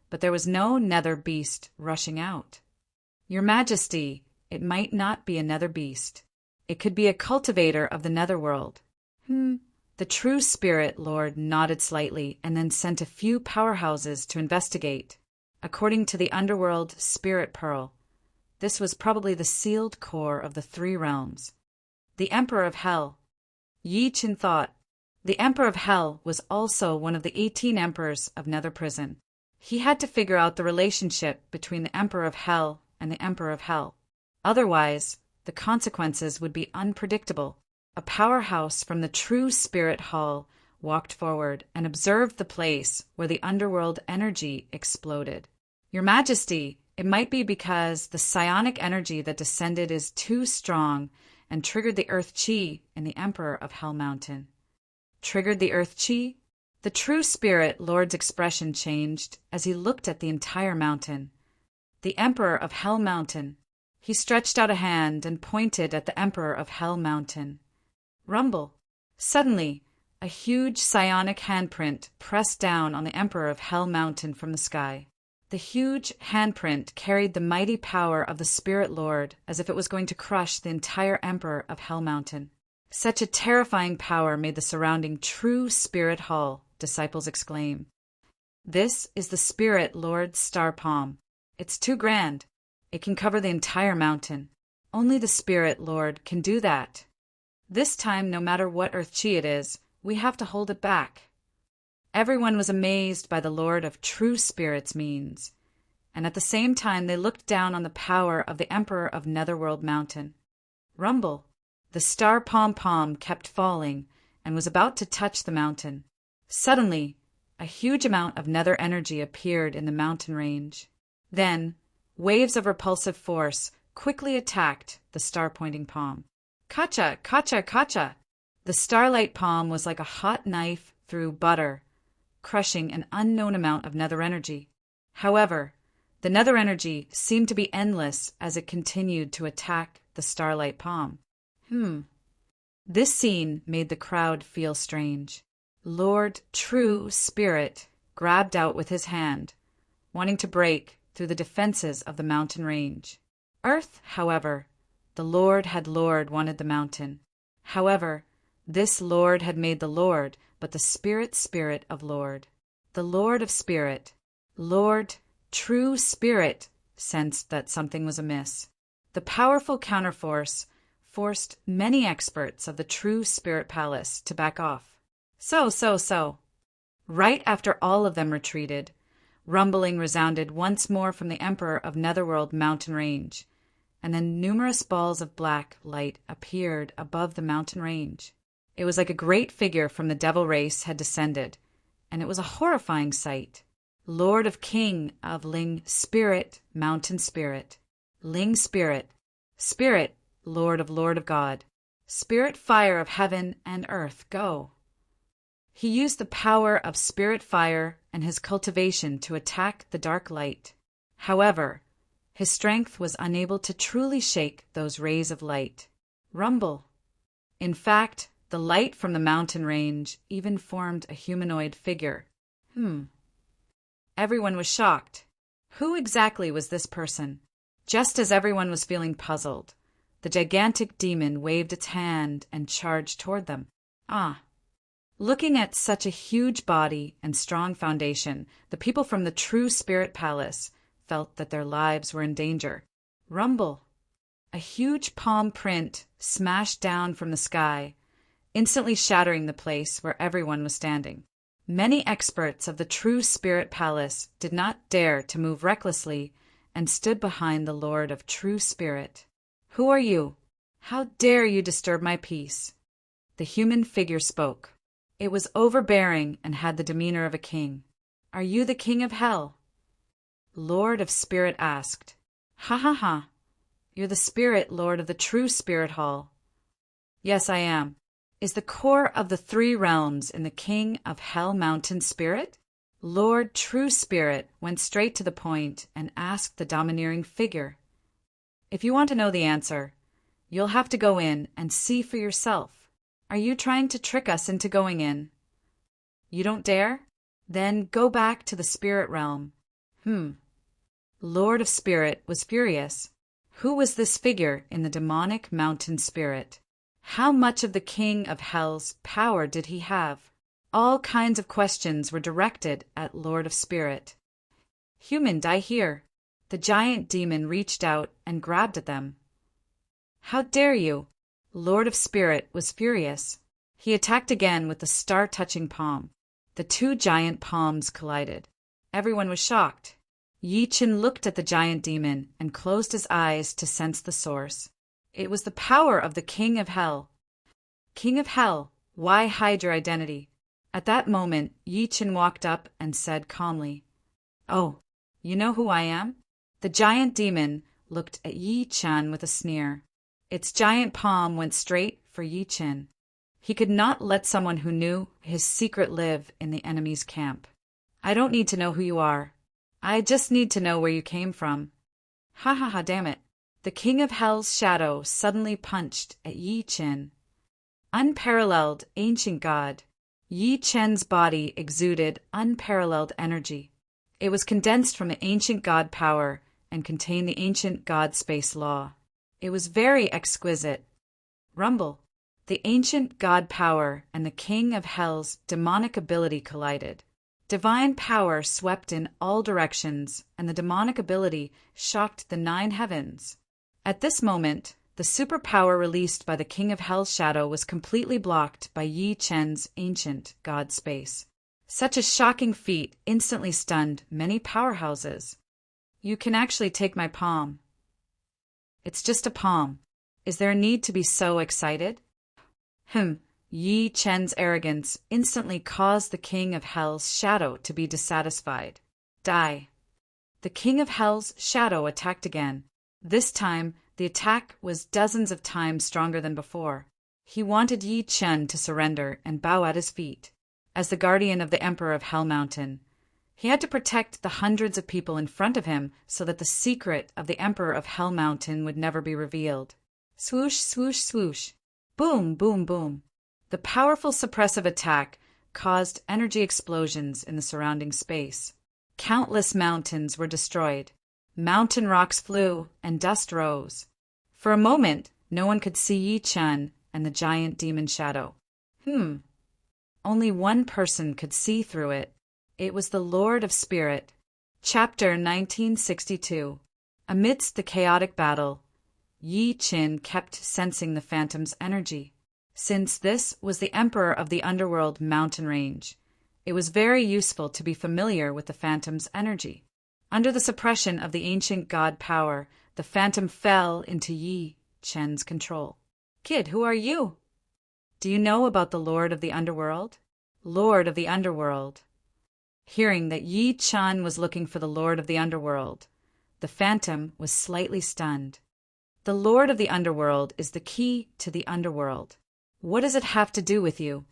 Speaker 1: but there was no nether beast rushing out. "Your Majesty, it might not be a nether beast. It could be a cultivator of the netherworld." The True Spirit Lord nodded slightly and then sent a few powerhouses to investigate. According to the underworld spirit pearl, this was probably the sealed core of the three realms. The Emperor of Hell. Yi Chen thought. The Emperor of Hell was also one of the 18 emperors of Nether Prison. He had to figure out the relationship between the Emperor of Hell and the Emperor of Hell. Otherwise, the consequences would be unpredictable. A powerhouse from the True Spirit Hall walked forward and observed the place where the underworld energy exploded. "Your Majesty, it might be because the psionic energy that descended is too strong and triggered the Earth Chi in the Emperor of Hell Mountain." Triggered the Earth Chi? The True Spirit Lord's expression changed as he looked at the entire mountain. The Emperor of Hell Mountain. He stretched out a hand and pointed at the Emperor of Hell Mountain. Rumble. Suddenly, a huge psionic handprint pressed down on the Emperor of Hell Mountain from the sky. The huge handprint carried the mighty power of the Spirit Lord as if it was going to crush the entire Emperor of Hell Mountain. Such a terrifying power made the surrounding True Spirit Hall, disciples exclaim. "This is the Spirit Lord's star palm. It's too grand. It can cover the entire mountain. Only the Spirit Lord can do that." This time, no matter what earth chi it is, we have to hold it back. Everyone was amazed by the Lord of True Spirit's means, and at the same time they looked down on the power of the Emperor of Netherworld Mountain. Rumble! The star pom-pom kept falling and was about to touch the mountain. Suddenly, a huge amount of nether energy appeared in the mountain range. Then, waves of repulsive force quickly attacked the star-pointing palm. Kacha! Kacha! Kacha! The starlight palm was like a hot knife through butter, crushing an unknown amount of nether energy. However, the nether energy seemed to be endless as it continued to attack the starlight palm. This scene made the crowd feel strange. Lord True Spirit grabbed out with his hand, wanting to break through the defenses of the mountain range. Earth, however, the Lord wanted the mountain. However, this Lord had made the Lord, but the Spirit of Lord. The Lord of Spirit, Lord True Spirit, sensed that something was amiss. The powerful counterforce forced many experts of the True Spirit Palace to back off. So. Right after all of them retreated, rumbling resounded once more from the Emperor of Netherworld Mountain Range, and then numerous balls of black light appeared above the mountain range. It was like a great figure from the devil race had descended, and it was a horrifying sight. Lord of King of Ling Spirit, Mountain Spirit. Ling Spirit. Spirit, Lord of God. Spirit fire of heaven and earth, go. He used the power of spirit fire and his cultivation to attack the dark light. However, his strength was unable to truly shake those rays of light. Rumble. In fact, the light from the mountain range even formed a humanoid figure. Everyone was shocked. Who exactly was this person? Just as everyone was feeling puzzled, the gigantic demon waved its hand and charged toward them. Looking at such a huge body and strong foundation, the people from the True Spirit Palace felt that their lives were in danger. Rumble! A huge palm print smashed down from the sky, instantly shattering the place where everyone was standing. Many experts of the True Spirit Palace did not dare to move recklessly and stood behind the Lord of True Spirit. Who are you? How dare you disturb my peace? The human figure spoke. It was overbearing and had the demeanor of a king. Are you the king of hell? Lord of Spirit asked. Ha. You're the spirit lord of the True Spirit Hall. Yes, I am. Is the core of the three realms in the King of Hell Mountain Spirit? Lord True Spirit went straight to the point and asked the domineering figure. If you want to know the answer, you'll have to go in and see for yourself. Are you trying to trick us into going in? You don't dare? Then go back to the spirit realm. Lord of Spirit was furious. Who was this figure in the demonic mountain spirit? How much of the King of Hell's power did he have? All kinds of questions were directed at Lord of Spirit. Human, die here. The giant demon reached out and grabbed at them. How dare you? Lord of Spirit was furious. He attacked again with the star-touching palm. The two giant palms collided. Everyone was shocked. Yi Chen looked at the giant demon and closed his eyes to sense the source. It was the power of the King of Hell. King of Hell, why hide your identity? At that moment, Yi Chen walked up and said calmly, Oh, you know who I am? The giant demon looked at Yi Chen with a sneer. Its giant palm went straight for Yi Chen. He could not let someone who knew his secret live in the enemy's camp. I don't need to know who you are. I just need to know where you came from. Ha, damn it. The King of Hell's shadow suddenly punched at Yi Chen. Unparalleled ancient god. Yi Chen's body exuded unparalleled energy. It was condensed from the ancient god power and contained the ancient god space law. It was very exquisite. Rumble. The ancient god power and the King of Hell's demonic ability collided. Divine power swept in all directions, and the demonic ability shocked the 9 heavens. At this moment, The superpower released by the King of Hell's shadow was completely blocked by Yi Chen's ancient god space. Such a shocking feat instantly stunned many powerhouses. You can actually take my palm. It's just a palm. Is there a need to be so excited? Yi Chen's arrogance instantly caused the King of Hell's shadow to be dissatisfied. Die. The King of Hell's shadow attacked again. This time, the attack was dozens of times stronger than before. He wanted Yi Chen to surrender and bow at his feet. As the guardian of the Emperor of Hell Mountain, he had to protect the hundreds of people in front of him so that the secret of the Emperor of Hell Mountain would never be revealed. Swoosh, swoosh, swoosh. Boom, boom, boom. The powerful suppressive attack caused energy explosions in the surrounding space. Countless mountains were destroyed. Mountain rocks flew, and dust rose. For a moment, no one could see Yi Chen and the giant demon shadow. Only one person could see through it. It was the Lord of Spirit. Chapter 1962. Amidst the chaotic battle, Yi Chen kept sensing the phantom's energy. Since this was the Emperor of the Underworld mountain range, it was very useful to be familiar with the phantom's energy. Under the suppression of the ancient god power, the phantom fell into Yi Chen's control. Kid, who are you? Do you know about the Lord of the Underworld? Lord of the Underworld. Hearing that Yi Chen was looking for the Lord of the Underworld, the phantom was slightly stunned. The Lord of the Underworld is the key to the Underworld. What does it have to do with you?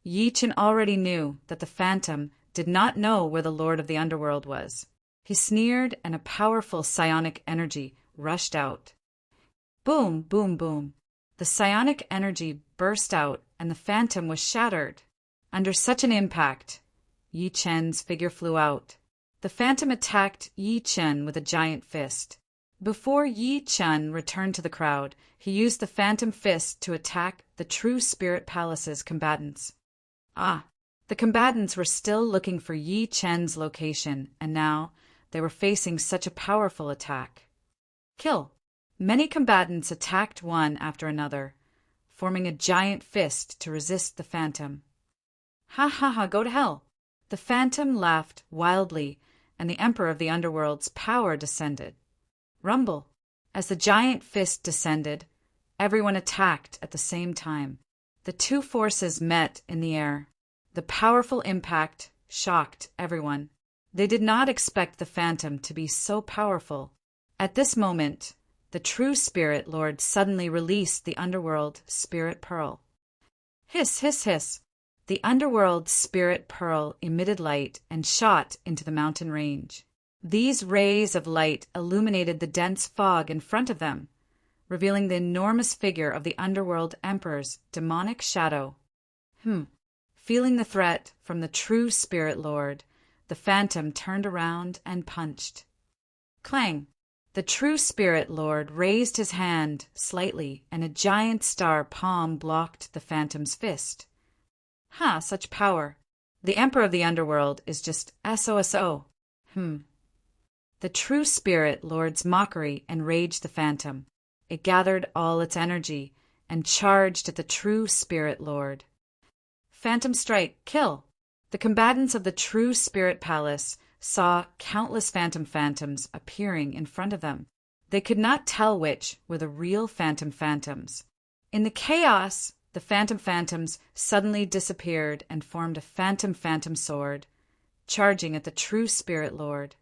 Speaker 1: Yi Chen already knew that the phantom did not know where the Lord of the Underworld was. He sneered, and a powerful psionic energy rushed out. Boom, boom, boom. The psionic energy burst out, and the phantom was shattered. Under such an impact, Yi Chen's figure flew out. The phantom attacked Yi Chen with a giant fist. Before Yi Chen returned to the crowd, he used the phantom fist to attack the True Spirit Palace's combatants. The combatants were still looking for Yi Chen's location, and now they were facing such a powerful attack. Kill. Many combatants attacked one after another, forming a giant fist to resist the phantom. Go to hell. The phantom laughed wildly, and the Emperor of the Underworld's power descended. Rumble. As the giant fist descended, everyone attacked at the same time. The two forces met in the air. The powerful impact shocked everyone. They did not expect the phantom to be so powerful. At this moment, the True Spirit Lord suddenly released the Underworld Spirit Pearl. Hiss, hiss, hiss. The Underworld Spirit Pearl emitted light and shot into the mountain range. These rays of light illuminated the dense fog in front of them, revealing the enormous figure of the Underworld Emperor's demonic shadow. Feeling the threat from the True Spirit Lord, the phantom turned around and punched. Clang! The True Spirit Lord raised his hand slightly, and a giant star palm blocked the phantom's fist. Such power. The Emperor of the Underworld is just SOSO. The True Spirit Lord's mockery enraged the phantom. It gathered all its energy and charged at the True Spirit Lord. Phantom strike, kill. The combatants of the True Spirit Palace saw countless phantoms appearing in front of them. They could not tell which were the real phantoms. In the chaos, the phantoms suddenly disappeared and formed a phantom sword, charging at the True Spirit Lord.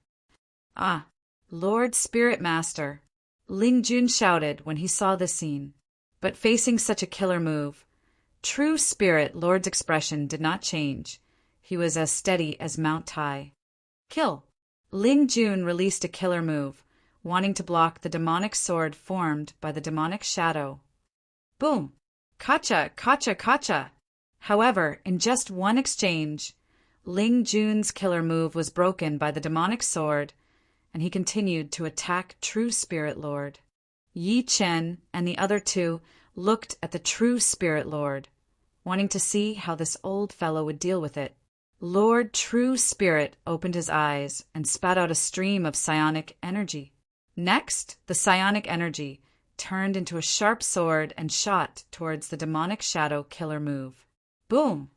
Speaker 1: Lord Spirit Master, Ling Jun shouted when he saw this scene. But facing such a killer move, True Spirit Lord's expression did not change. He was as steady as Mount Tai. Kill. Ling Jun released a killer move, wanting to block the demonic sword formed by the demonic shadow. Boom! Kacha, kacha, kacha! However, in just one exchange, Ling Jun's killer move was broken by the demonic sword, and he continued to attack True Spirit Lord. Yi Chen and the other two looked at the True Spirit Lord, wanting to see how this old fellow would deal with it. Lord True Spirit opened his eyes and spat out a stream of psionic energy. Next, the psionic energy turned into a sharp sword and shot towards the demonic shadow killer move. Boom!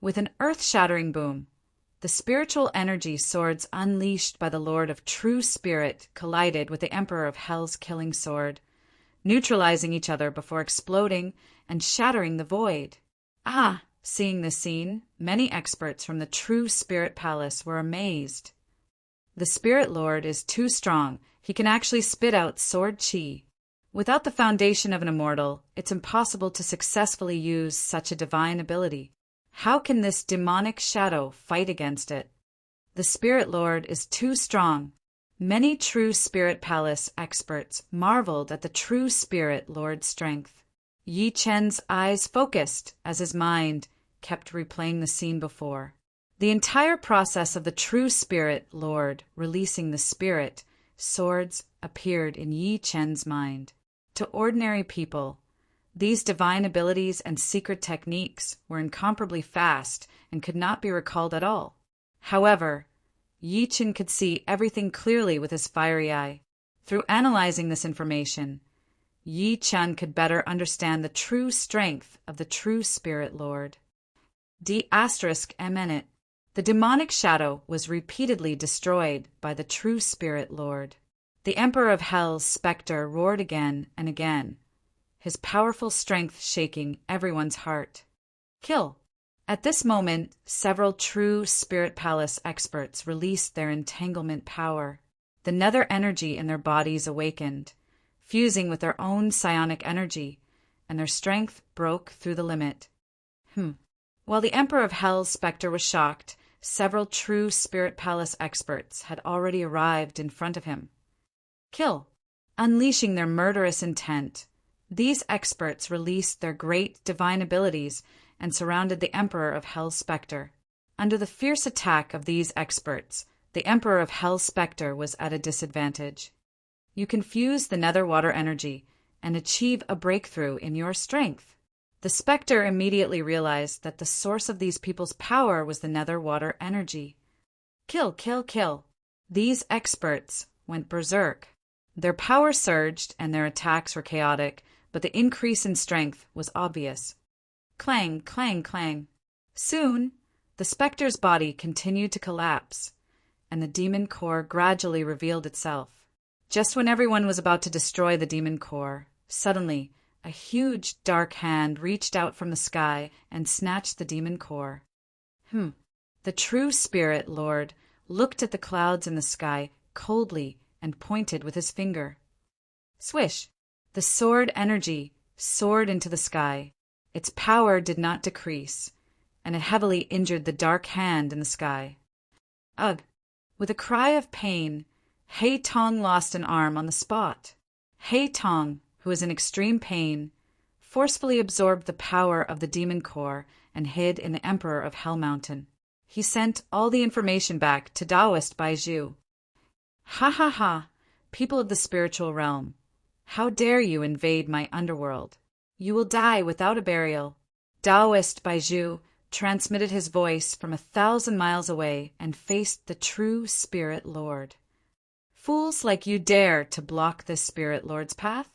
Speaker 1: With an earth-shattering boom, the spiritual energy swords unleashed by the Lord of True Spirit collided with the Emperor of Hell's killing sword, neutralizing each other before exploding and shattering the void. Seeing this scene, many experts from the True Spirit Palace were amazed. The Spirit Lord is too strong. He can actually spit out sword chi. Without the foundation of an immortal, it's impossible to successfully use such a divine ability. How can this demonic shadow fight against it? The Spirit Lord is too strong. Many True Spirit Palace experts marveled at the True Spirit Lord's strength. Yi Chen's eyes focused as his mind kept replaying the scene before. The entire process of the True Spirit Lord releasing the spirit swords appeared in Yi Chen's mind. To ordinary people, these divine abilities and secret techniques were incomparably fast and could not be recalled at all. However, Yi Chen could see everything clearly with his fiery eye. Through analyzing this information, Yi Chen could better understand the true strength of the True Spirit Lord. D***MN. The demonic shadow was repeatedly destroyed by the True Spirit Lord. The Emperor of Hell's specter roared again and again, his powerful strength shaking everyone's heart. Kill! At this moment, several True Spirit Palace experts released their entanglement power. The nether energy in their bodies awakened, fusing with their own psionic energy, and their strength broke through the limit. While the Emperor of Hell's specter was shocked, several True Spirit Palace experts had already arrived in front of him. Kill! Unleashing their murderous intent, these experts released their great divine abilities and surrounded the Emperor of Hell's specter. Under the fierce attack of these experts, the Emperor of Hell's specter was at a disadvantage. You can fuse the nether water energy and achieve a breakthrough in your strength. The specter immediately realized that the source of these people's power was the nether water energy. Kill, kill, kill. These experts went berserk. Their power surged and their attacks were chaotic, but the increase in strength was obvious. Clang, clang, clang. Soon, the specter's body continued to collapse, and the demon core gradually revealed itself. Just when everyone was about to destroy the demon core, suddenly, a huge dark hand reached out from the sky and snatched the demon core. The True Spirit Lord looked at the clouds in the sky coldly and pointed with his finger. Swish! The sword energy soared into the sky. Its power did not decrease, and it heavily injured the dark hand in the sky. Ugh! With a cry of pain, Hei Tong lost an arm on the spot. Hei Tong, who was in extreme pain, forcefully absorbed the power of the demon core and hid in the Emperor of Hell Mountain. He sent all the information back to Taoist Baizhu. Ha ha ha, people of the spiritual realm, how dare you invade my underworld? You will die without a burial. Taoist Baizhu transmitted his voice from 1,000 miles away and faced the True Spirit Lord. Fools like you dare to block this Spirit Lord's path?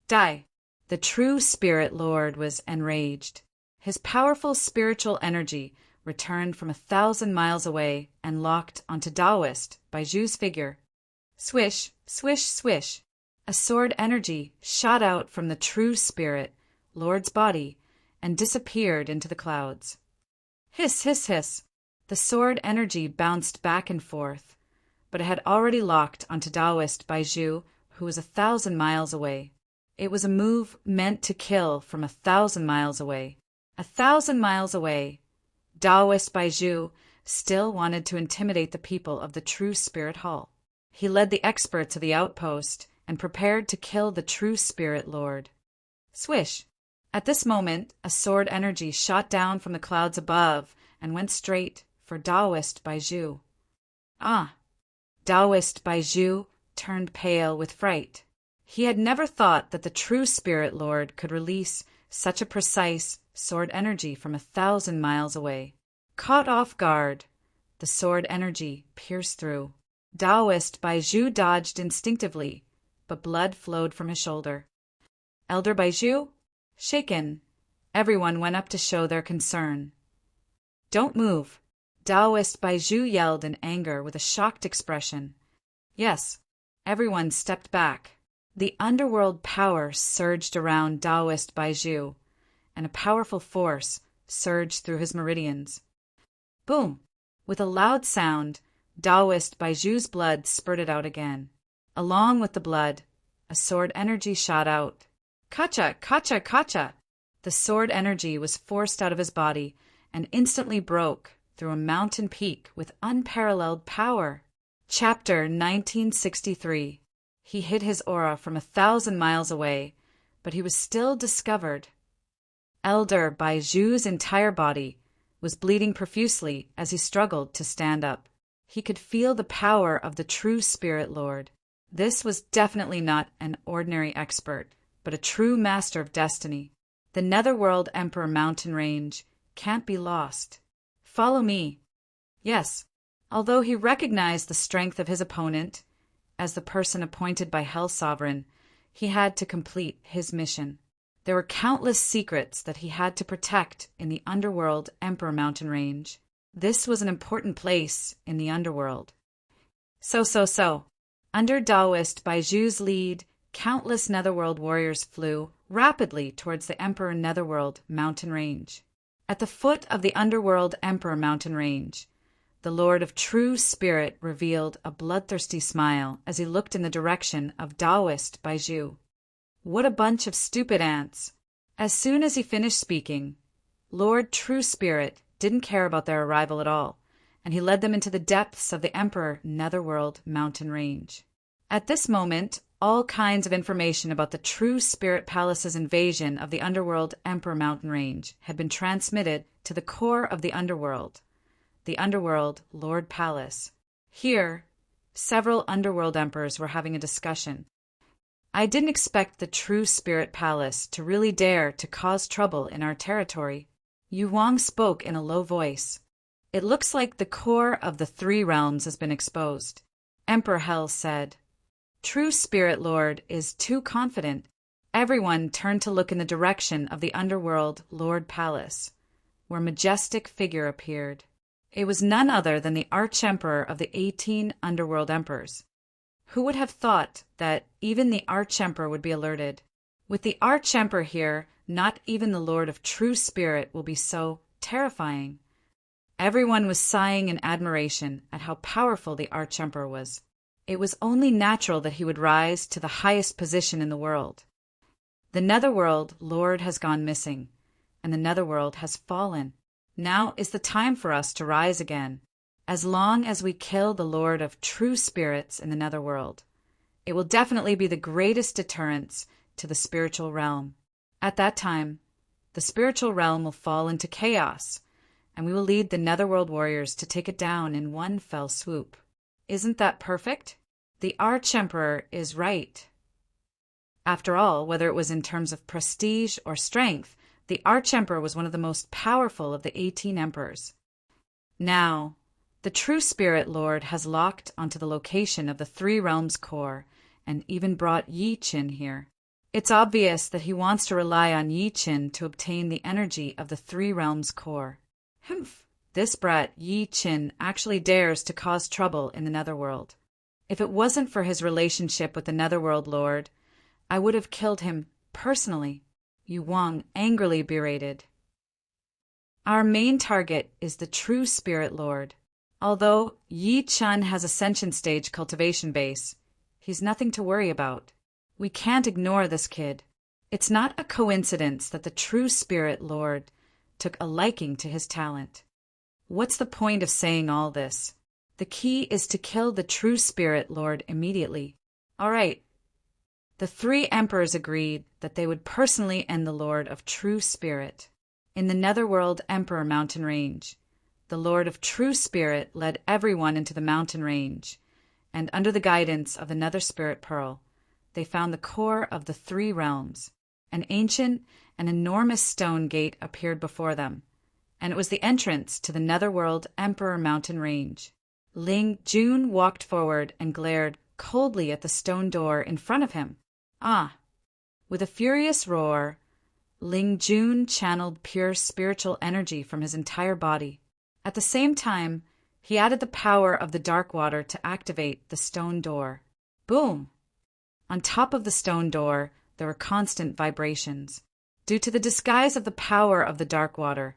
Speaker 1: Die! The True Spirit Lord was enraged. His powerful spiritual energy returned from 1,000 miles away and locked onto Taoist Baizhu's figure. Swish, swish, swish. A sword energy shot out from the True Spirit Lord's body and disappeared into the clouds. Hiss, hiss, hiss. The sword energy bounced back and forth, but it had already locked onto Taoist Baizhu, who was 1,000 miles away. It was a move meant to kill from 1,000 miles away. 1,000 miles away, Taoist Baizhu still wanted to intimidate the people of the True Spirit Hall. He led the experts of the outpost and prepared to kill the True Spirit Lord. Swish! At this moment, a sword energy shot down from the clouds above and went straight for Taoist Baizhu. Taoist Baizhu turned pale with fright. He had never thought that the True Spirit Lord could release such a precise sword energy from 1,000 miles away. Caught off guard, the sword energy pierced through. Taoist Baizhu dodged instinctively, but blood flowed from his shoulder. Elder Baiju? Shaken, everyone went up to show their concern. Don't move, Taoist Baiju yelled in anger with a shocked expression. Yes, everyone stepped back. The underworld power surged around Taoist Baiju, and a powerful force surged through his meridians. Boom! With a loud sound, Taoist Baiju's blood spurted out again. Along with the blood, a sword energy shot out. Kacha! Kacha! Kacha! The sword energy was forced out of his body and instantly broke through a mountain peak with unparalleled power. Chapter 1963. He hid his aura from 1,000 miles away, but he was still discovered. Elder Baiju's entire body was bleeding profusely as he struggled to stand up. He could feel the power of the true Spirit Lord. This was definitely not an ordinary expert, but a true master of destiny. The Netherworld Emperor mountain range can't be lost. Follow me. Yes, although he recognized the strength of his opponent, as the person appointed by Hell Sovereign, he had to complete his mission. There were countless secrets that he had to protect in the Underworld Emperor mountain range. This was an important place in the Underworld. So. Under Taoist Baiju's lead, countless Netherworld warriors flew rapidly towards the Emperor Netherworld mountain range. At the foot of the Underworld Emperor mountain range, the Lord of True Spirit revealed a bloodthirsty smile as he looked in the direction of Taoist Baiju. What a bunch of stupid ants! As soon as he finished speaking, Lord True Spirit didn't care about their arrival at all, and he led them into the depths of the Emperor Netherworld mountain range. At this moment, all kinds of information about the True Spirit Palace's invasion of the Underworld Emperor mountain range had been transmitted to the core of the Underworld, the Underworld Lord Palace. Here, several Underworld Emperors were having a discussion. I didn't expect the True Spirit Palace to really dare to cause trouble in our territory. Yu Wang spoke in a low voice. It looks like the core of the 3 realms has been exposed. Emperor Hell said. True Spirit Lord is too confident. Everyone turned to look in the direction of the Underworld Lord Palace, where a majestic figure appeared. It was none other than the Arch-Emperor of the 18 Underworld Emperors. Who would have thought that even the Arch-Emperor would be alerted? With the Arch-Emperor here, not even the Lord of True Spirit will be so terrifying. Everyone was sighing in admiration at how powerful the Arch-Emperor was. It was only natural that he would rise to the highest position in the world. The Netherworld Lord has gone missing, and the Netherworld has fallen. Now is the time for us to rise again. As long as we kill the Lord of True Spirits in the Netherworld, it will definitely be the greatest deterrence to the spiritual realm. At that time, the spiritual realm will fall into chaos, and we will lead the Netherworld warriors to take it down in one fell swoop. Isn't that perfect? The Arch-Emperor is right. After all, whether it was in terms of prestige or strength, the Arch-Emperor was one of the most powerful of the 18 emperors. Now, the True Spirit Lord has locked onto the location of the 3 realms core and even brought Yi Qin here. It's obvious that he wants to rely on Yi Qin to obtain the energy of the 3 realms core. Humph! This brat Yi Qin actually dares to cause trouble in the Netherworld. If it wasn't for his relationship with the Netherworld Lord, I would have killed him personally, Yu Wang angrily berated. Our main target is the True Spirit Lord. Although Yi Qin has Ascension Stage cultivation base, he's nothing to worry about. We can't ignore this kid. It's not a coincidence that the True Spirit Lord took a liking to his talent. What's the point of saying all this? The key is to kill the True Spirit Lord immediately. All right. The 3 emperors agreed that they would personally end the Lord of True Spirit. In the Netherworld Emperor mountain range, the Lord of True Spirit led everyone into the mountain range, and under the guidance of the Nether Spirit Pearl, they found the core of the 3 realms. An ancient and enormous stone gate appeared before them, and it was the entrance to the Netherworld Emperor mountain range. Ling Jun walked forward and glared coldly at the stone door in front of him. Ah, With a furious roar, Ling Jun channeled pure spiritual energy from his entire body. At the same time, he added the power of the dark water to activate the stone door. Boom! On top of the stone door, there were constant vibrations. Due to the disguise of the power of the dark water,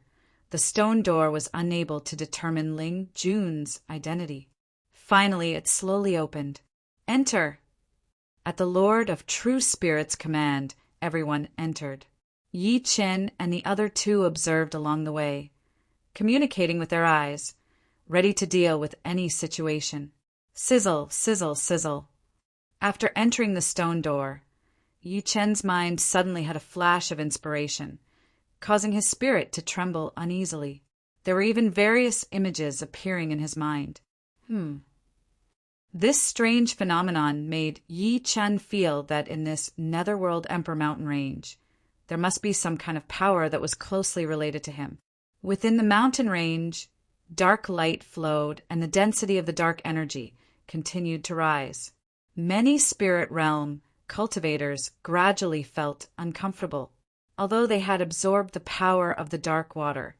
Speaker 1: the stone door was unable to determine Ling Jun's identity. Finally, it slowly opened. Enter! At the Lord of True Spirit's command, everyone entered. Yi Chen and the other two observed along the way, communicating with their eyes, ready to deal with any situation. Sizzle, sizzle, sizzle. After entering the stone door, Yi Chen's mind suddenly had a flash of inspiration, causing his spirit to tremble uneasily. There were even various images appearing in his mind. This strange phenomenon made Yi Chen feel that in this Netherworld Emperor mountain range, there must be some kind of power that was closely related to him. Within the mountain range, dark light flowed, and the density of the dark energy continued to rise. Many spirit realm cultivators gradually felt uncomfortable. Although they had absorbed the power of the dark water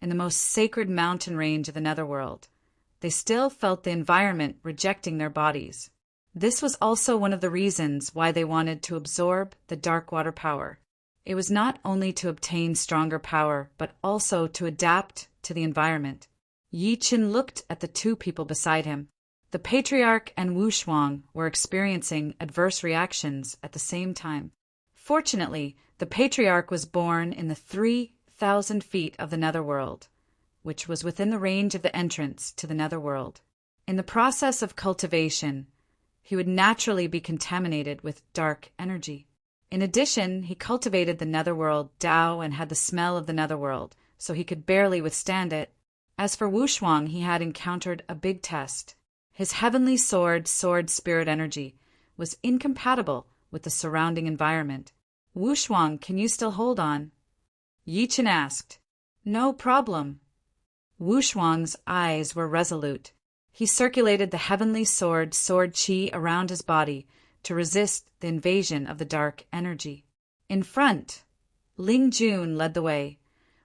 Speaker 1: in the most sacred mountain range of the Netherworld, they still felt the environment rejecting their bodies. This was also one of the reasons why they wanted to absorb the dark water power. It was not only to obtain stronger power, but also to adapt to the environment. Yi Chen looked at the two people beside him. The Patriarch and Wu Shuang were experiencing adverse reactions at the same time. Fortunately, the Patriarch was born in the 3,000 feet of the Netherworld, which was within the range of the entrance to the Netherworld. In the process of cultivation, he would naturally be contaminated with dark energy. In addition, he cultivated the Netherworld Tao and had the smell of the Netherworld, so he could barely withstand it. As for Wu Shuang, he had encountered a big test. His heavenly sword spirit energy was incompatible with the surrounding environment. Wu Shuang, can you still hold on? Yi Chen asked. No problem. Wu Shuang's eyes were resolute. He circulated the heavenly sword chi around his body to resist the invasion of the dark energy. In front, Ling Jun led the way,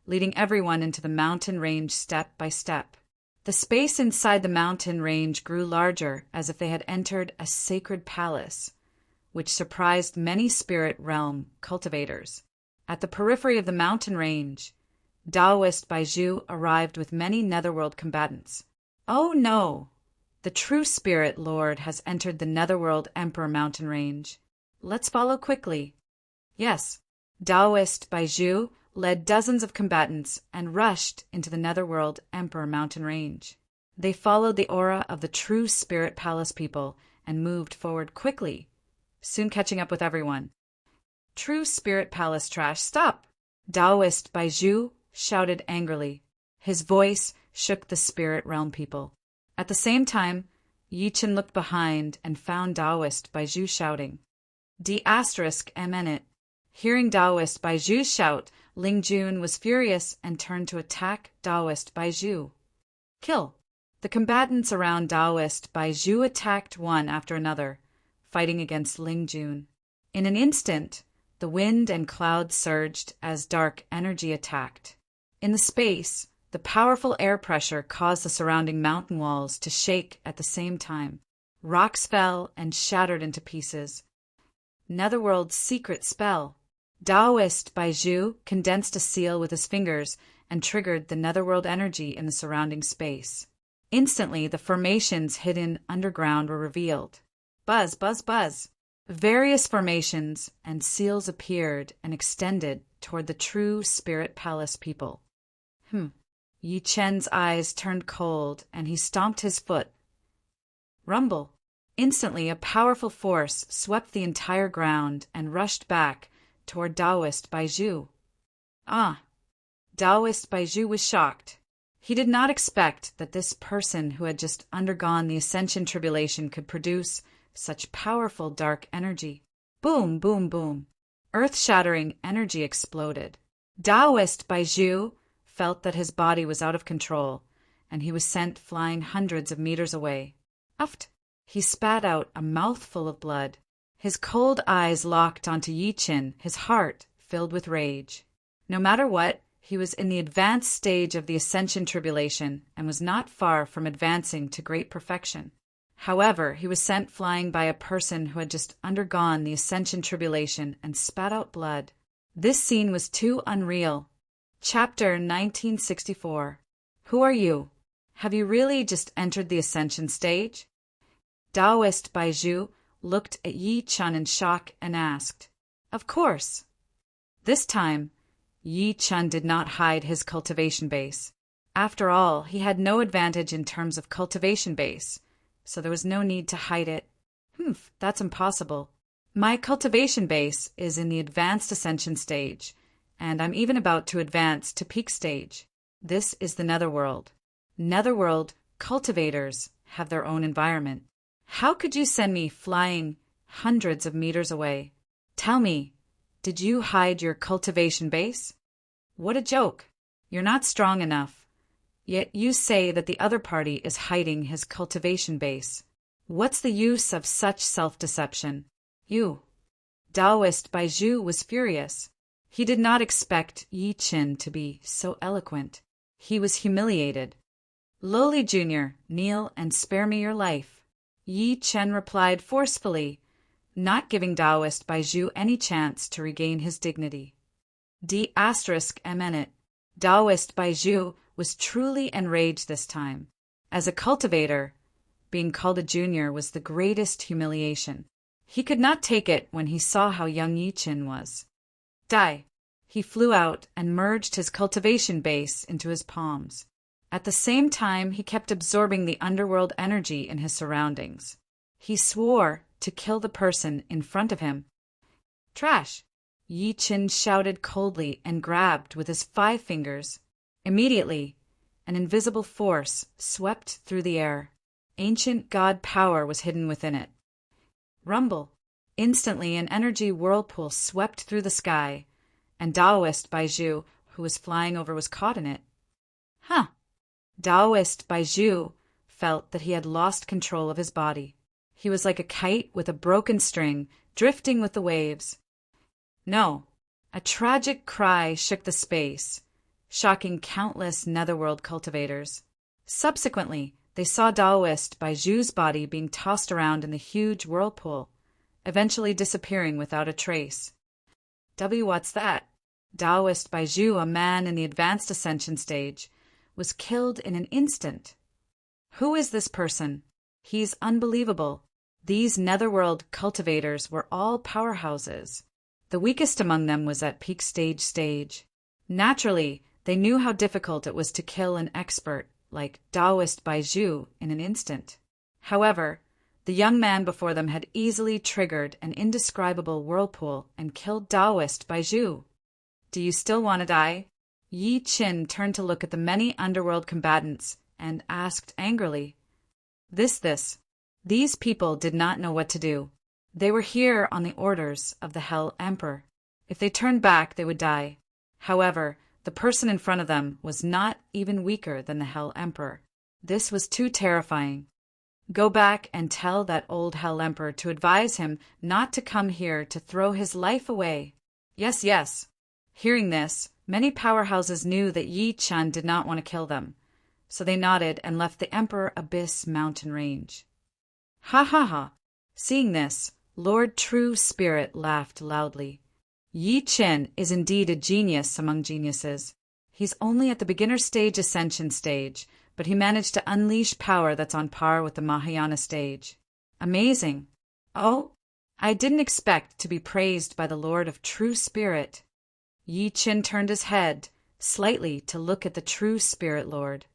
Speaker 1: leading everyone into the mountain range step by step. The space inside the mountain range grew larger, as if they had entered a sacred palace, which surprised many spirit realm cultivators. At the periphery of the mountain range, Taoist Baizhu arrived with many Netherworld combatants. Oh no! The true spirit lord has entered the Netherworld Emperor mountain range. Let's follow quickly. Yes, Taoist Baizhu led dozens of combatants and rushed into the Netherworld Emperor mountain range. They followed the aura of the true spirit palace people and moved forward quickly, soon catching up with everyone. True spirit palace trash, stop! Taoist Baizhu shouted angrily. His voice shook the spirit realm people. At the same time, Yi Chen looked behind and found Taoist Baizhu shouting. D***M. Hearing Taoist Baizhu's shout, Ling Jun was furious and turned to attack Taoist Baizhu. Kill! The combatants around Taoist Baizhu attacked one after another, fighting against Ling Jun. In an instant, the wind and clouds surged as dark energy attacked. In the space, the powerful air pressure caused the surrounding mountain walls to shake at the same time. Rocks fell and shattered into pieces. Netherworld's secret spell. Taoist Baizhu condensed a seal with his fingers and triggered the Netherworld energy in the surrounding space. Instantly, the formations hidden underground were revealed. Buzz, buzz, buzz. Various formations and seals appeared and extended toward the true spirit palace people. Yi Chen's eyes turned cold, and he stomped his foot. Rumble! Instantly, a powerful force swept the entire ground and rushed back toward Taoist Baizhu. Taoist Baizhu was shocked. He did not expect that this person who had just undergone the Ascension Tribulation could produce such powerful dark energy. Boom, boom, boom. Earth-shattering energy exploded. Taoist Baizhu felt that his body was out of control, and he was sent flying hundreds of meters away. Uft! He spat out a mouthful of blood. His cold eyes locked onto Yi Qin, his heart filled with rage. No matter what, he was in the advanced stage of the Ascension Tribulation and was not far from advancing to great perfection. However, he was sent flying by a person who had just undergone the Ascension Tribulation and spat out blood. This scene was too unreal. Chapter 1964. Who are you? Have you really just entered the Ascension stage? Taoist Baizhu looked at Yi Chun in shock and asked, Of course. This time, Yi Chun did not hide his cultivation base. After all, he had no advantage in terms of cultivation base, so there was no need to hide it. That's impossible. My cultivation base is in the advanced ascension stage, and I'm even about to advance to peak stage. This is the Netherworld. Netherworld cultivators have their own environment. How could you send me flying hundreds of meters away? Tell me, did you hide your cultivation base? What a joke. You're not strong enough. Yet you say that the other party is hiding his cultivation base. What's the use of such self-deception? You. Taoist Baizhu was furious. He did not expect Yi Qin to be so eloquent. He was humiliated. Lowly Jr., kneel and spare me your life. Yi Chen replied forcefully, not giving Taoist Baizhu any chance to regain his dignity. D****. Taoist Baizhu was truly enraged this time. As a cultivator, being called a junior was the greatest humiliation. He could not take it when he saw how young Yi Qin was. Die! He flew out and merged his cultivation base into his palms. At the same time, he kept absorbing the underworld energy in his surroundings. He swore to kill the person in front of him. Trash! Yi Qin shouted coldly and grabbed with his 5 fingers. Immediately, an invisible force swept through the air. Ancient god power was hidden within it. Rumble! Instantly, an energy whirlpool swept through the sky, and Taoist Baizhu, who was flying over, was caught in it. Taoist Baizhu felt that he had lost control of his body. He was like a kite with a broken string, drifting with the waves. No! A tragic cry shook the space, shocking countless netherworld cultivators. Subsequently, they saw Taoist Baizhu's body being tossed around in the huge whirlpool, eventually disappearing without a trace. What's that? Taoist Baizhu, a man in the advanced ascension stage, was killed in an instant. Who is this person? He's unbelievable. These netherworld cultivators were all powerhouses. The weakest among them was at peak stage. Naturally, they knew how difficult it was to kill an expert like Taoist Baizhu in an instant. However, the young man before them had easily triggered an indescribable whirlpool and killed Taoist Baizhu. Do you still want to die? Yi Qin turned to look at the many underworld combatants and asked angrily, These people did not know what to do. They were here on the orders of the Hell Emperor. If they turned back, they would die. However, the person in front of them was not even weaker than the Hell Emperor. This was too terrifying. Go back and tell that old Hell Emperor to advise him not to come here to throw his life away. Yes. Hearing this, many powerhouses knew that Yi Chun did not want to kill them, so they nodded and left the Emperor Abyss mountain range. Ha! Seeing this, Lord True Spirit laughed loudly. Yi Qin is indeed a genius among geniuses. He's only at the beginner stage ascension stage, but he managed to unleash power that's on par with the Mahayana stage. Amazing. Oh, I didn't expect to be praised by the Lord of True Spirit. Yi Qin turned his head slightly to look at the True Spirit Lord.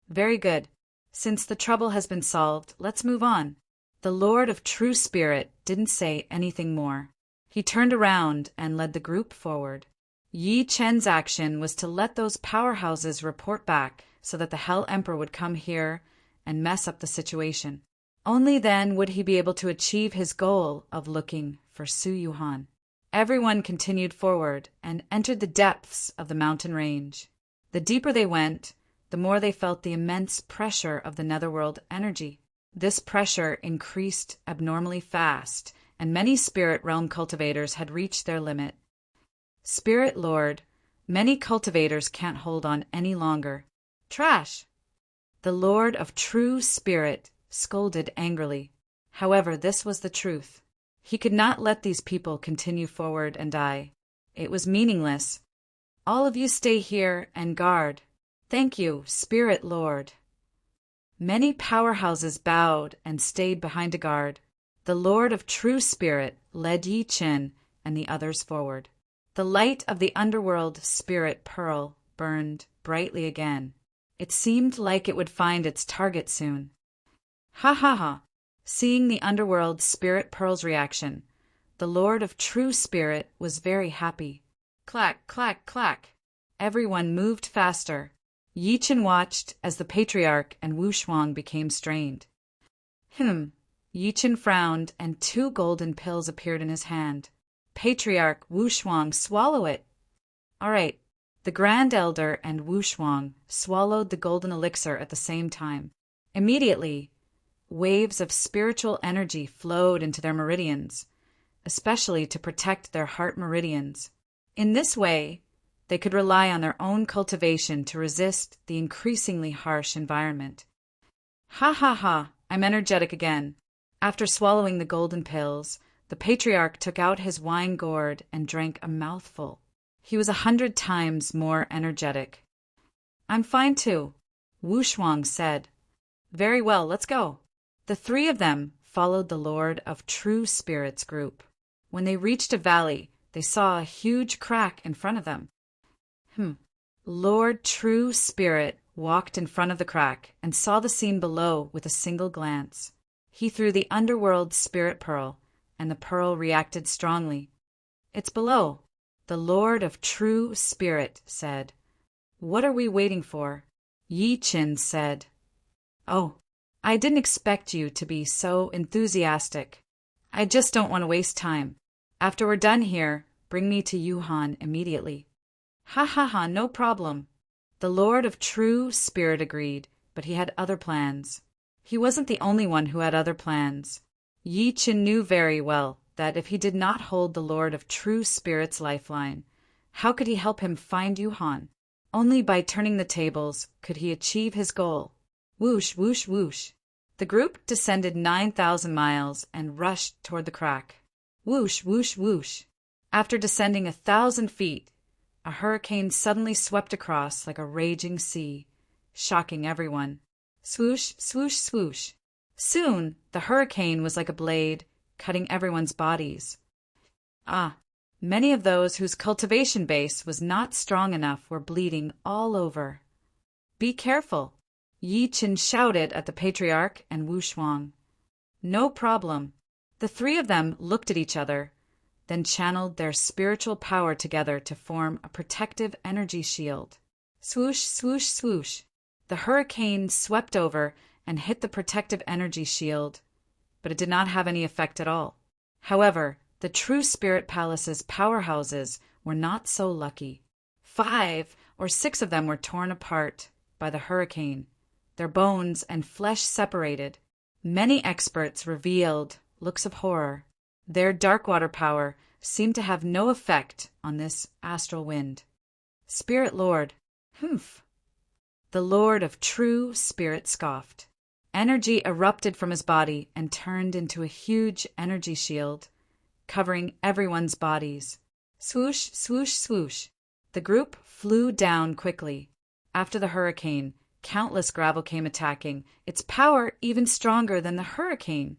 Speaker 1: Very good. Since the trouble has been solved, let's move on. The Lord of True Spirit didn't say anything more. He turned around and led the group forward. Yi Chen's action was to let those powerhouses report back so that the Hell Emperor would come here and mess up the situation. Only then would he be able to achieve his goal of looking for Su Yuhan. Everyone continued forward and entered the depths of the mountain range. The deeper they went, the more they felt the immense pressure of the netherworld energy. This pressure increased abnormally fast, and many spirit realm cultivators had reached their limit. Spirit Lord, many cultivators can't hold on any longer. Trash! The Lord of True Spirit scolded angrily. However, this was the truth. He could not let these people continue forward and die. It was meaningless. All of you stay here and guard. Thank you, Spirit Lord. Many powerhouses bowed and stayed behind to guard. The Lord of True Spirit led Yi Qin and the others forward. The light of the underworld spirit pearl burned brightly again. It seemed like it would find its target soon. Ha ha ha! Seeing the underworld spirit pearl's reaction, the Lord of True Spirit was very happy. Clack, clack, clack. Everyone moved faster. Yi Qin watched as the Patriarch and Wu Shuang became strained. Yi Qin frowned and 2 golden pills appeared in his hand. Patriarch Wu Shuang, swallow it. All right. The Grand Elder and Wu Shuang swallowed the golden elixir at the same time. Immediately, waves of spiritual energy flowed into their meridians, especially to protect their heart meridians. In this way, they could rely on their own cultivation to resist the increasingly harsh environment. Ha ha ha, I'm energetic again. After swallowing the golden pills, the Patriarch took out his wine gourd and drank a mouthful. He was 100 times more energetic. I'm fine too, Wu Shuang said. Very well, let's go. The 3 of them followed the Lord of True Spirit's group. When they reached a valley, they saw a huge crack in front of them. Lord True Spirit walked in front of the crack and saw the scene below with a single glance. He threw the underworld spirit pearl, and the pearl reacted strongly. It's below, the Lord of True Spirit said. What are we waiting for? Yi Qin said. Oh, I didn't expect you to be so enthusiastic. I just don't want to waste time. After we're done here, bring me to Yuhan immediately. Ha ha ha, no problem. The Lord of True Spirit agreed, but he had other plans. He wasn't the only one who had other plans. Yi Qin knew very well that if he did not hold the Lord of True Spirit's lifeline, how could he help him find Yuhan? Only by turning the tables could he achieve his goal. Whoosh, whoosh, whoosh. The group descended 9,000 miles and rushed toward the crack. Whoosh, whoosh, whoosh. After descending 1,000 feet, a hurricane suddenly swept across like a raging sea, shocking everyone. Swoosh, swoosh, swoosh. Soon, the hurricane was like a blade, cutting everyone's bodies. Many of those whose cultivation base was not strong enough were bleeding all over. Be careful, Yi Qin shouted at the Patriarch and Wu Shuang. No problem. The 3 of them looked at each other, then channeled their spiritual power together to form a protective energy shield. Swoosh, swoosh, swoosh. The hurricane swept over and hit the protective energy shield, but it did not have any effect at all. However, the True Spirit Palace's powerhouses were not so lucky. 5 or 6 of them were torn apart by the hurricane, their bones and flesh separated. Many experts revealed looks of horror. Their darkwater power seemed to have no effect on this astral wind. Spirit Lord, The Lord of True Spirit scoffed. Energy erupted from his body and turned into a huge energy shield, covering everyone's bodies. Swoosh, swoosh, swoosh. The group flew down quickly. After the hurricane, countless gravel came attacking, its power even stronger than the hurricane.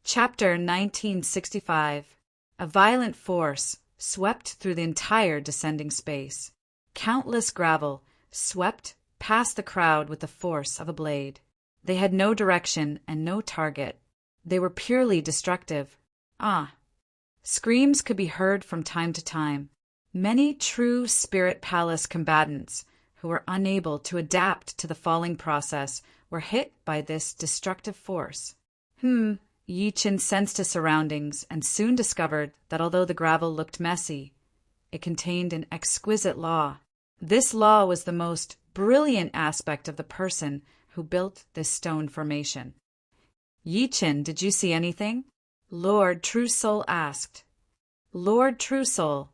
Speaker 1: Chapter 1965. A violent force swept through the entire descending space. Countless gravel swept past the crowd with the force of a blade. They had no direction and no target. They were purely destructive. Screams could be heard from time to time. Many True Spirit Palace combatants who were unable to adapt to the falling process were hit by this destructive force. Yi Qin sensed his surroundings and soon discovered that although the gravel looked messy, it contained an exquisite law. This law was the most brilliant aspect of the person who built this stone formation. Yi Qin, did you see anything? Lord True Soul asked. Lord True Soul,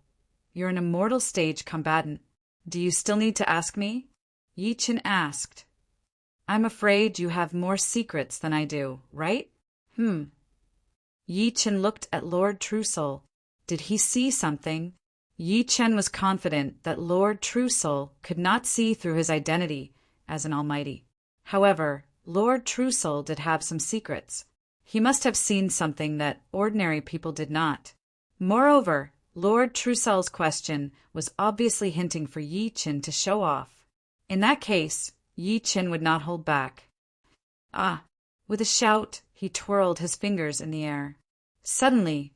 Speaker 1: you're an immortal stage combatant. Do you still need to ask me? Yi Chen asked. I'm afraid you have more secrets than I do, right? Yi Chen looked at Lord True Soul. Did he see something? Yi Chen was confident that Lord True Soul could not see through his identity as an almighty. However, Lord True Soul did have some secrets. He must have seen something that ordinary people did not. Moreover, Lord True Soul's question was obviously hinting for Yi Chen to show off. In that case, Yi Chen would not hold back. Ah! With a shout, he twirled his fingers in the air. Suddenly,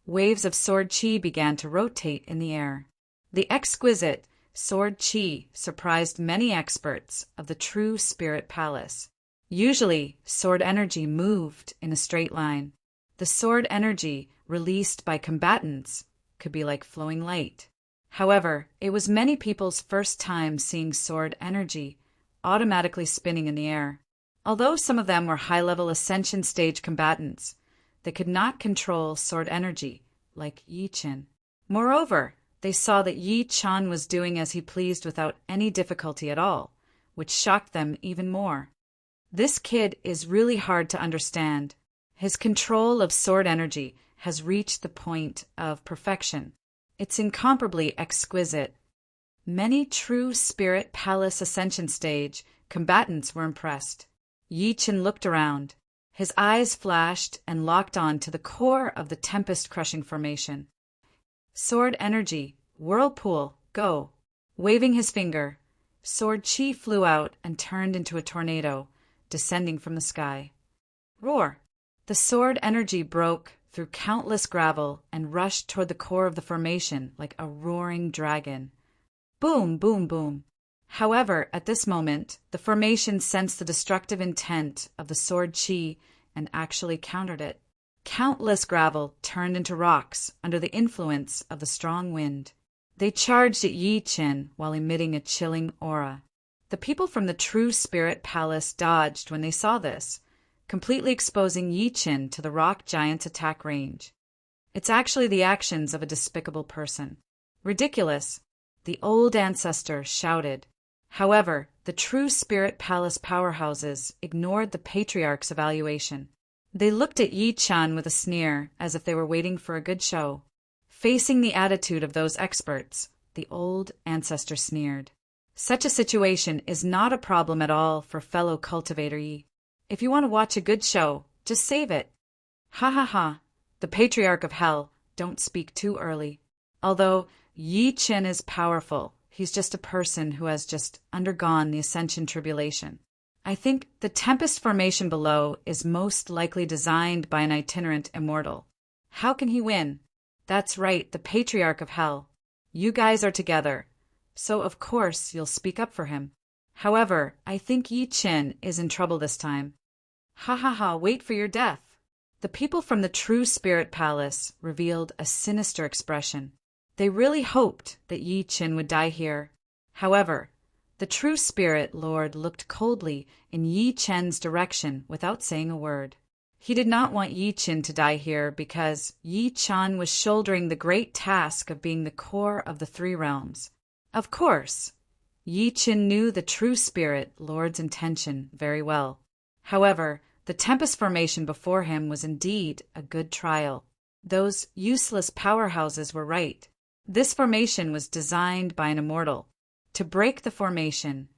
Speaker 1: waves of sword chi began to rotate in the air. The exquisite sword chi surprised many experts of the True Spirit Palace. Usually, sword energy moved in a straight line. The sword energy released by combatants could be like flowing light. However, it was many people's first time seeing sword energy automatically spinning in the air. Although some of them were high-level ascension stage combatants, they could not control sword energy like Yi Chen. Moreover, they saw that Yi Chen was doing as he pleased without any difficulty at all, which shocked them even more. This kid is really hard to understand. His control of sword energy has reached the point of perfection. It's incomparably exquisite. Many True Spirit Palace Ascension stage combatants were impressed. Yi Chen looked around. His eyes flashed and locked on to the core of the tempest-crushing formation. Sword energy, whirlpool, go. Waving his finger, sword chi flew out and turned into a tornado, descending from the sky. Roar! The sword energy broke through countless gravel and rushed toward the core of the formation like a roaring dragon. Boom, boom, boom. However, at this moment, the formation sensed the destructive intent of the sword chi and actually countered it. Countless gravel turned into rocks under the influence of the strong wind. They charged at Yi Chen while emitting a chilling aura. The people from the True Spirit Palace dodged when they saw this, completely exposing Yi Chen to the rock giant's attack range. It's actually the actions of a despicable person. Ridiculous, the old ancestor shouted. However, the True Spirit Palace powerhouses ignored the patriarch's evaluation. They looked at Yi Chen with a sneer, as if they were waiting for a good show. Facing the attitude of those experts, the old ancestor sneered. Such a situation is not a problem at all for fellow Cultivator Yi. If you want to watch a good show, just save it. Ha ha ha, the Patriarch of Hell, don't speak too early. Although Yi Chen is powerful, he's just a person who has just undergone the Ascension Tribulation. I think the Tempest formation below is most likely designed by an itinerant immortal. How can he win? That's right, the Patriarch of Hell. You guys are together, so of course you'll speak up for him. However, I think Yi Chen is in trouble this time. Ha ha ha, wait for your death. The people from the True Spirit Palace revealed a sinister expression. They really hoped that Yi Chen would die here. However, the True Spirit Lord looked coldly in Yi Chen's direction without saying a word. He did not want Yi Chen to die here because Yi Chen was shouldering the great task of being the core of the three realms. Of course, Yi Chen knew the True Spirit Lord's intention very well. However, the Tempest formation before him was indeed a good trial. Those useless powerhouses were right. This formation was designed by an immortal. To break the formation,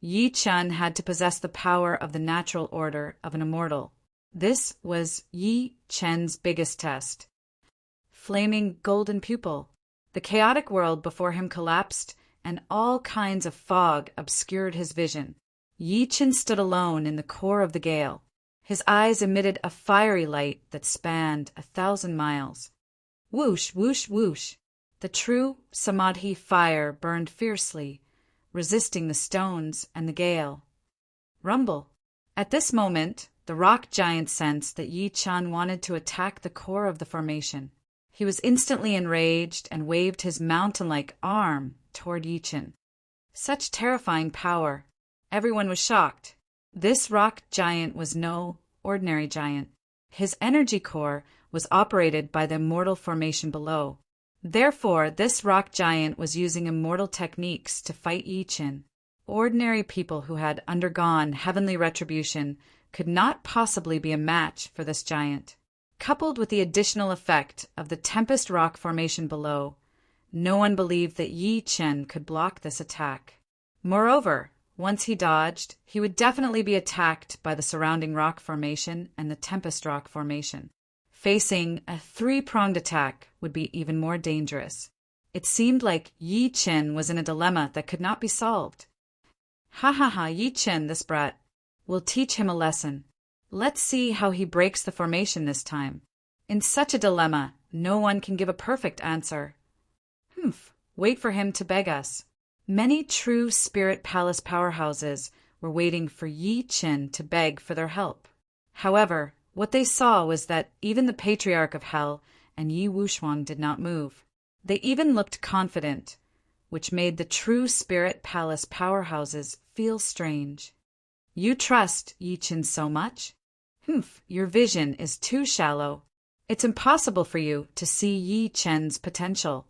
Speaker 1: Yi Chen had to possess the power of the natural order of an immortal. This was Yi Chen's biggest test. Flaming golden pupil. The chaotic world before him collapsed, and all kinds of fog obscured his vision. Yi Chen stood alone in the core of the gale. His eyes emitted a fiery light that spanned 1,000 miles. Whoosh, whoosh, whoosh. The true Samadhi fire burned fiercely, resisting the stones and the gale. Rumble. At this moment, the rock giant sensed that Yi Chen wanted to attack the core of the formation. He was instantly enraged and waved his mountain-like arm toward Yi Chen. Such terrifying power. Everyone was shocked. This rock giant was no ordinary giant. His energy core was operated by the immortal formation below. Therefore, this rock giant was using immortal techniques to fight Yi Qin. Ordinary people who had undergone heavenly retribution could not possibly be a match for this giant. Coupled with the additional effect of the tempest rock formation below, no one believed that Yi Qin could block this attack. Moreover, once he dodged, he would definitely be attacked by the surrounding rock formation and the tempest rock formation. Facing a three-pronged attack would be even more dangerous. It seemed like Yi Qin was in a dilemma that could not be solved. Ha ha ha, Yi Qin, this brat. We'll teach him a lesson. Let's see how he breaks the formation this time. In such a dilemma, no one can give a perfect answer. Wait for him to beg us. Many true Spirit Palace powerhouses were waiting for Yi Qin to beg for their help. However, what they saw was that even the Patriarch of Hell and Yi Wuxuang did not move. They even looked confident, which made the true Spirit Palace powerhouses feel strange. You trust Yi Qin so much? Your vision is too shallow. It's impossible for you to see Yi Qin's potential.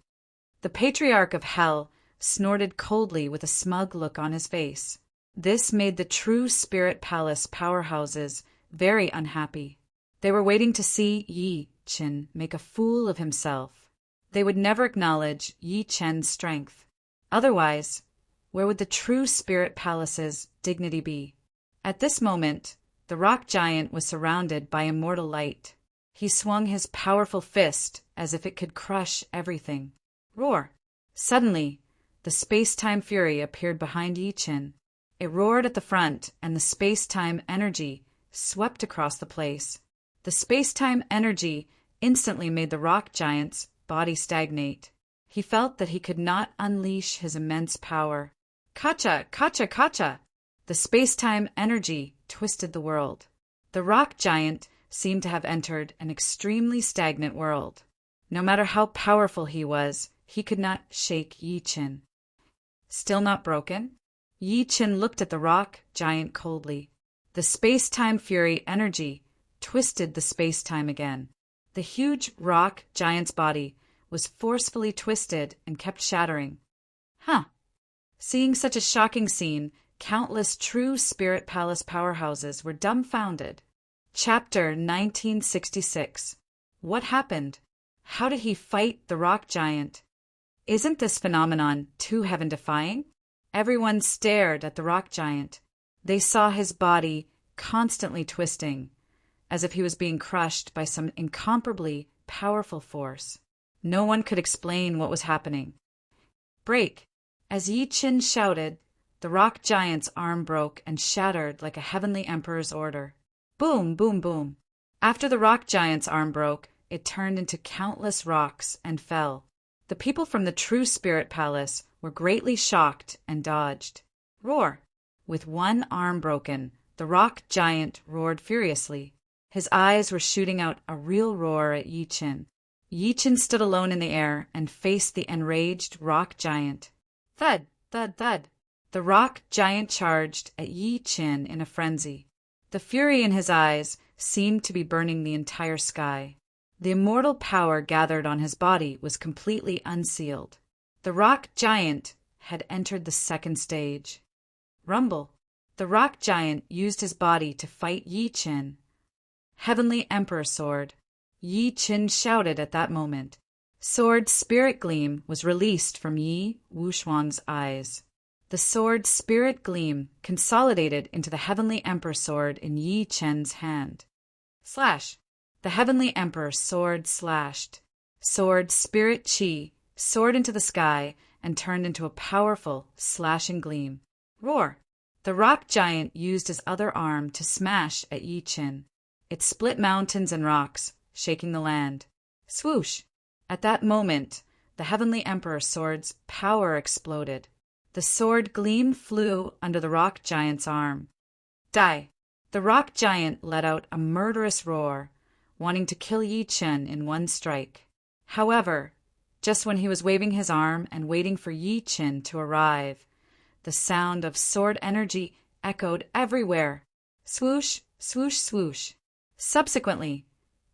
Speaker 1: The Patriarch of Hell snorted coldly with a smug look on his face. This made the true Spirit Palace powerhouses very unhappy. They were waiting to see Yi Qin make a fool of himself. They would never acknowledge Yi Qin's strength. Otherwise, where would the true Spirit Palace's dignity be? At this moment, the rock giant was surrounded by immortal light. He swung his powerful fist as if it could crush everything. Roar! Suddenly, the space-time fury appeared behind Yi Qin. It roared at the front, and the space-time energy swept across the place. The space-time energy instantly made the rock giant's body stagnate. He felt that he could not unleash his immense power. Kacha! Kacha! Kacha! The space-time energy twisted the world. The rock giant seemed to have entered an extremely stagnant world. No matter how powerful he was, he could not shake Yi Qin. Still not broken? Yi Qin looked at the rock giant coldly. The space-time fury energy twisted the space-time again. The huge rock giant's body was forcefully twisted and kept shattering. Seeing such a shocking scene, countless true Spirit Palace powerhouses were dumbfounded. Chapter 1966. What happened? How did he fight the rock giant? Isn't this phenomenon too heaven-defying? Everyone stared at the rock giant. They saw his body constantly twisting, as if he was being crushed by some incomparably powerful force. No one could explain what was happening. Break! As Yi Qin shouted, the rock giant's arm broke and shattered like a heavenly emperor's order. Boom, boom, boom. After the rock giant's arm broke, it turned into countless rocks and fell. The people from the true Spirit Palace were greatly shocked and dodged. Roar! With one arm broken, the rock giant roared furiously. His eyes were shooting out a real roar at Yi Qin. Yi Qin stood alone in the air and faced the enraged rock giant. Thud, thud, thud. The rock giant charged at Yi Qin in a frenzy. The fury in his eyes seemed to be burning the entire sky. The immortal power gathered on his body was completely unsealed. The rock giant had entered the second stage. Rumble. The rock giant used his body to fight Yi Qin. Heavenly Emperor Sword. Yi Qin shouted at that moment. Sword Spirit Gleam was released from Yi Wuxuang's eyes. The sword Spirit Gleam consolidated into the Heavenly Emperor Sword in Yi Qin's hand. Slash! The Heavenly Emperor Sword slashed. Sword Spirit Qi soared into the sky and turned into a powerful, slashing gleam. Roar! The rock giant used his other arm to smash at Yi Qin. It split mountains and rocks, shaking the land. Swoosh! At that moment, the Heavenly Emperor Sword's power exploded. The sword gleam flew under the rock giant's arm. Die! The rock giant let out a murderous roar, wanting to kill Yi Qin in one strike. However, just when he was waving his arm and waiting for Yi Qin to arrive, the sound of sword energy echoed everywhere. Swoosh, swoosh, swoosh. Subsequently,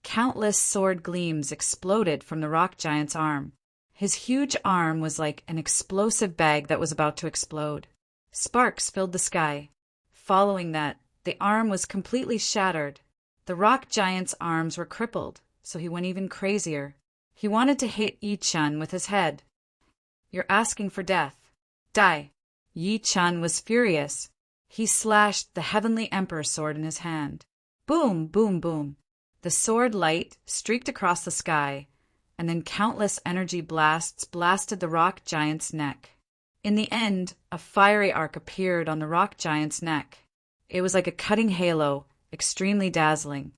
Speaker 1: Countless sword gleams exploded from the rock giant's arm. His huge arm was like an explosive bag that was about to explode. Sparks filled the sky. Following that, the arm was completely shattered. The rock giant's arms were crippled, so he went even crazier. He wanted to hit Yi-chan with his head. "You're asking for death. Die." Yi-chan was furious. He slashed the Heavenly Emperor's sword in his hand. Boom, boom, boom. The sword light streaked across the sky, and then countless energy blasts blasted the rock giant's neck. In the end, a fiery arc appeared on the rock giant's neck. It was like a cutting halo, extremely dazzling.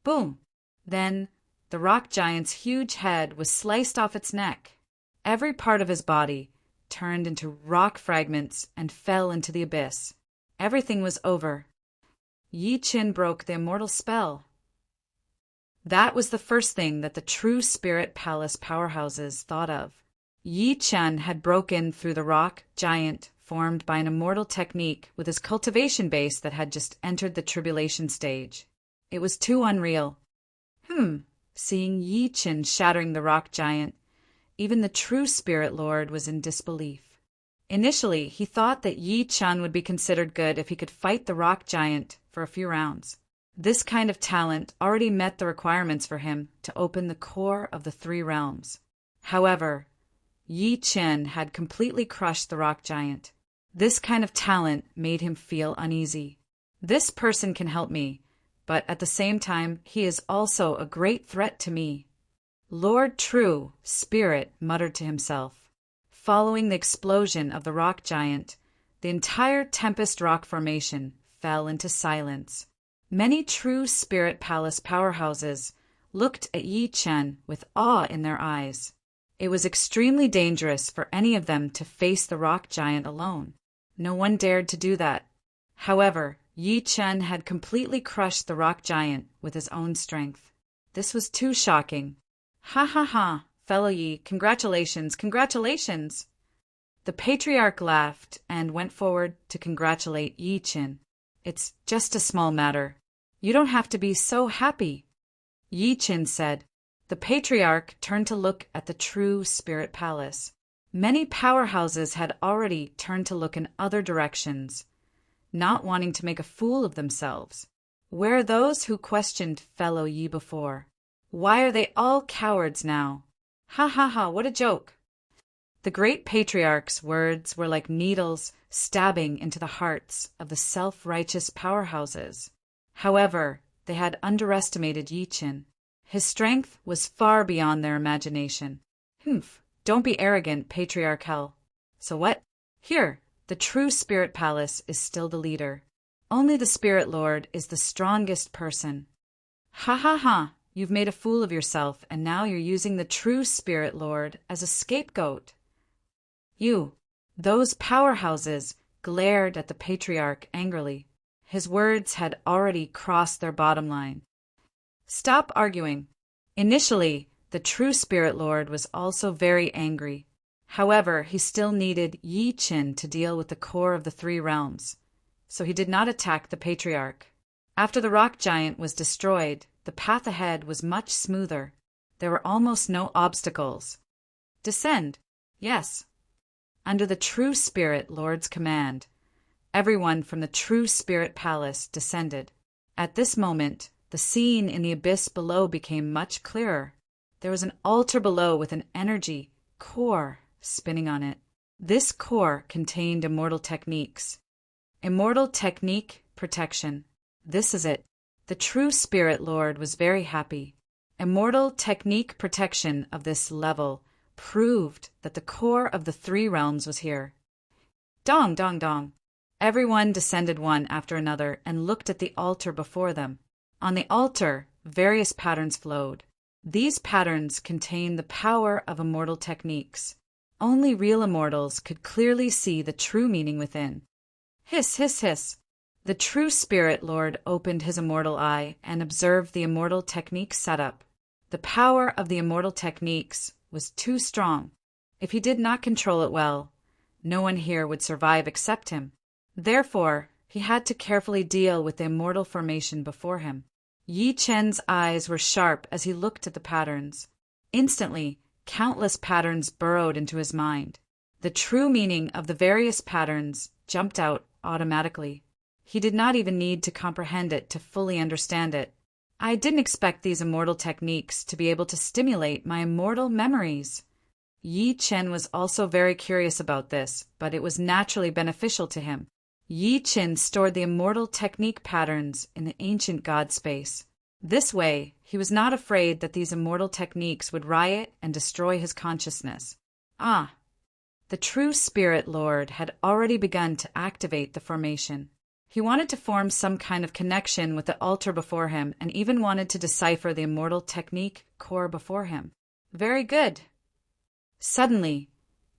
Speaker 1: Boom! Then, the rock giant's huge head was sliced off its neck. Every part of his body turned into rock fragments and fell into the abyss. Everything was over. Yi-chan broke the immortal spell. That was the first thing that the true Spirit Palace powerhouses thought of. Yi-chan had broken through the rock giant formed by an immortal technique with his cultivation base that had just entered the tribulation stage. It was too unreal. Seeing Yi-chan shattering the rock giant, even the true Spirit Lord was in disbelief. Initially, he thought that Yi-chan would be considered good if he could fight the rock giant for a few rounds. This kind of talent already met the requirements for him to open the core of the three realms. However, Yi-chan had completely crushed the rock giant. This kind of talent made him feel uneasy. This person can help me, but at the same time, he is also a great threat to me. Lord True Spirit muttered to himself. Following the explosion of the rock giant, the entire Tempest Rock Formation fell into silence. Many true Spirit Palace powerhouses looked at Yi-chan with awe in their eyes. It was extremely dangerous for any of them to face the rock giant alone. No one dared to do that. However, Yi-chan had completely crushed the rock giant with his own strength. This was too shocking. Ha ha ha, fellow Yi, congratulations, congratulations! The patriarch laughed and went forward to congratulate Yi-chan. It's just a small matter. You don't have to be so happy, Yi-chan said. The patriarch turned to look at the true Spirit Palace. Many powerhouses had already turned to look in other directions, not wanting to make a fool of themselves. Where are those who questioned fellow Yi before? Why are they all cowards now? Ha ha ha, what a joke! The great patriarch's words were like needles stabbing into the hearts of the self-righteous powerhouses. However, they had underestimated Yi-chan. His strength was far beyond their imagination. Don't be arrogant, Patriarch Hell. So what? Here, the true Spirit Palace is still the leader. Only the Spirit Lord is the strongest person. Ha ha ha, you've made a fool of yourself, and now you're using the true Spirit Lord as a scapegoat. Those powerhouses glared at the Patriarch angrily. His words had already crossed their bottom line. Stop arguing. Initially, the true Spirit Lord was also very angry. However, he still needed Yi-chan to deal with the core of the three realms, so he did not attack the Patriarch. After the rock giant was destroyed, the path ahead was much smoother. There were almost no obstacles. Descend. Yes. Under the true Spirit Lord's command, everyone from the true Spirit Palace descended. At this moment, the scene in the abyss below became much clearer. There was an altar below with an energy core spinning on it. This core contained immortal techniques. Immortal technique protection. This is it. The true Spirit Lord was very happy. Immortal technique protection of this level proved that the core of the three realms was here. Dong, dong, dong. Everyone descended one after another and looked at the altar before them. On the altar, various patterns flowed. These patterns contained the power of immortal techniques. Only real immortals could clearly see the true meaning within. Hiss, hiss, hiss. The true Spirit Lord opened his immortal eye and observed the immortal technique setup. The power of the immortal techniques was too strong. If he did not control it well, no one here would survive except him. Therefore, he had to carefully deal with the immortal formation before him. Yi Chen's eyes were sharp as he looked at the patterns. Instantly, countless patterns burrowed into his mind. The true meaning of the various patterns jumped out automatically. He did not even need to comprehend it to fully understand it. I didn't expect these immortal techniques to be able to stimulate my immortal memories. Yi Chen was also very curious about this, but it was naturally beneficial to him. Yi Chen stored the immortal technique patterns in the ancient God space. This way, he was not afraid that these immortal techniques would riot and destroy his consciousness. The true Spirit Lord had already begun to activate the formation. He wanted to form some kind of connection with the altar before him and even wanted to decipher the immortal technique core before him. Very good. Suddenly,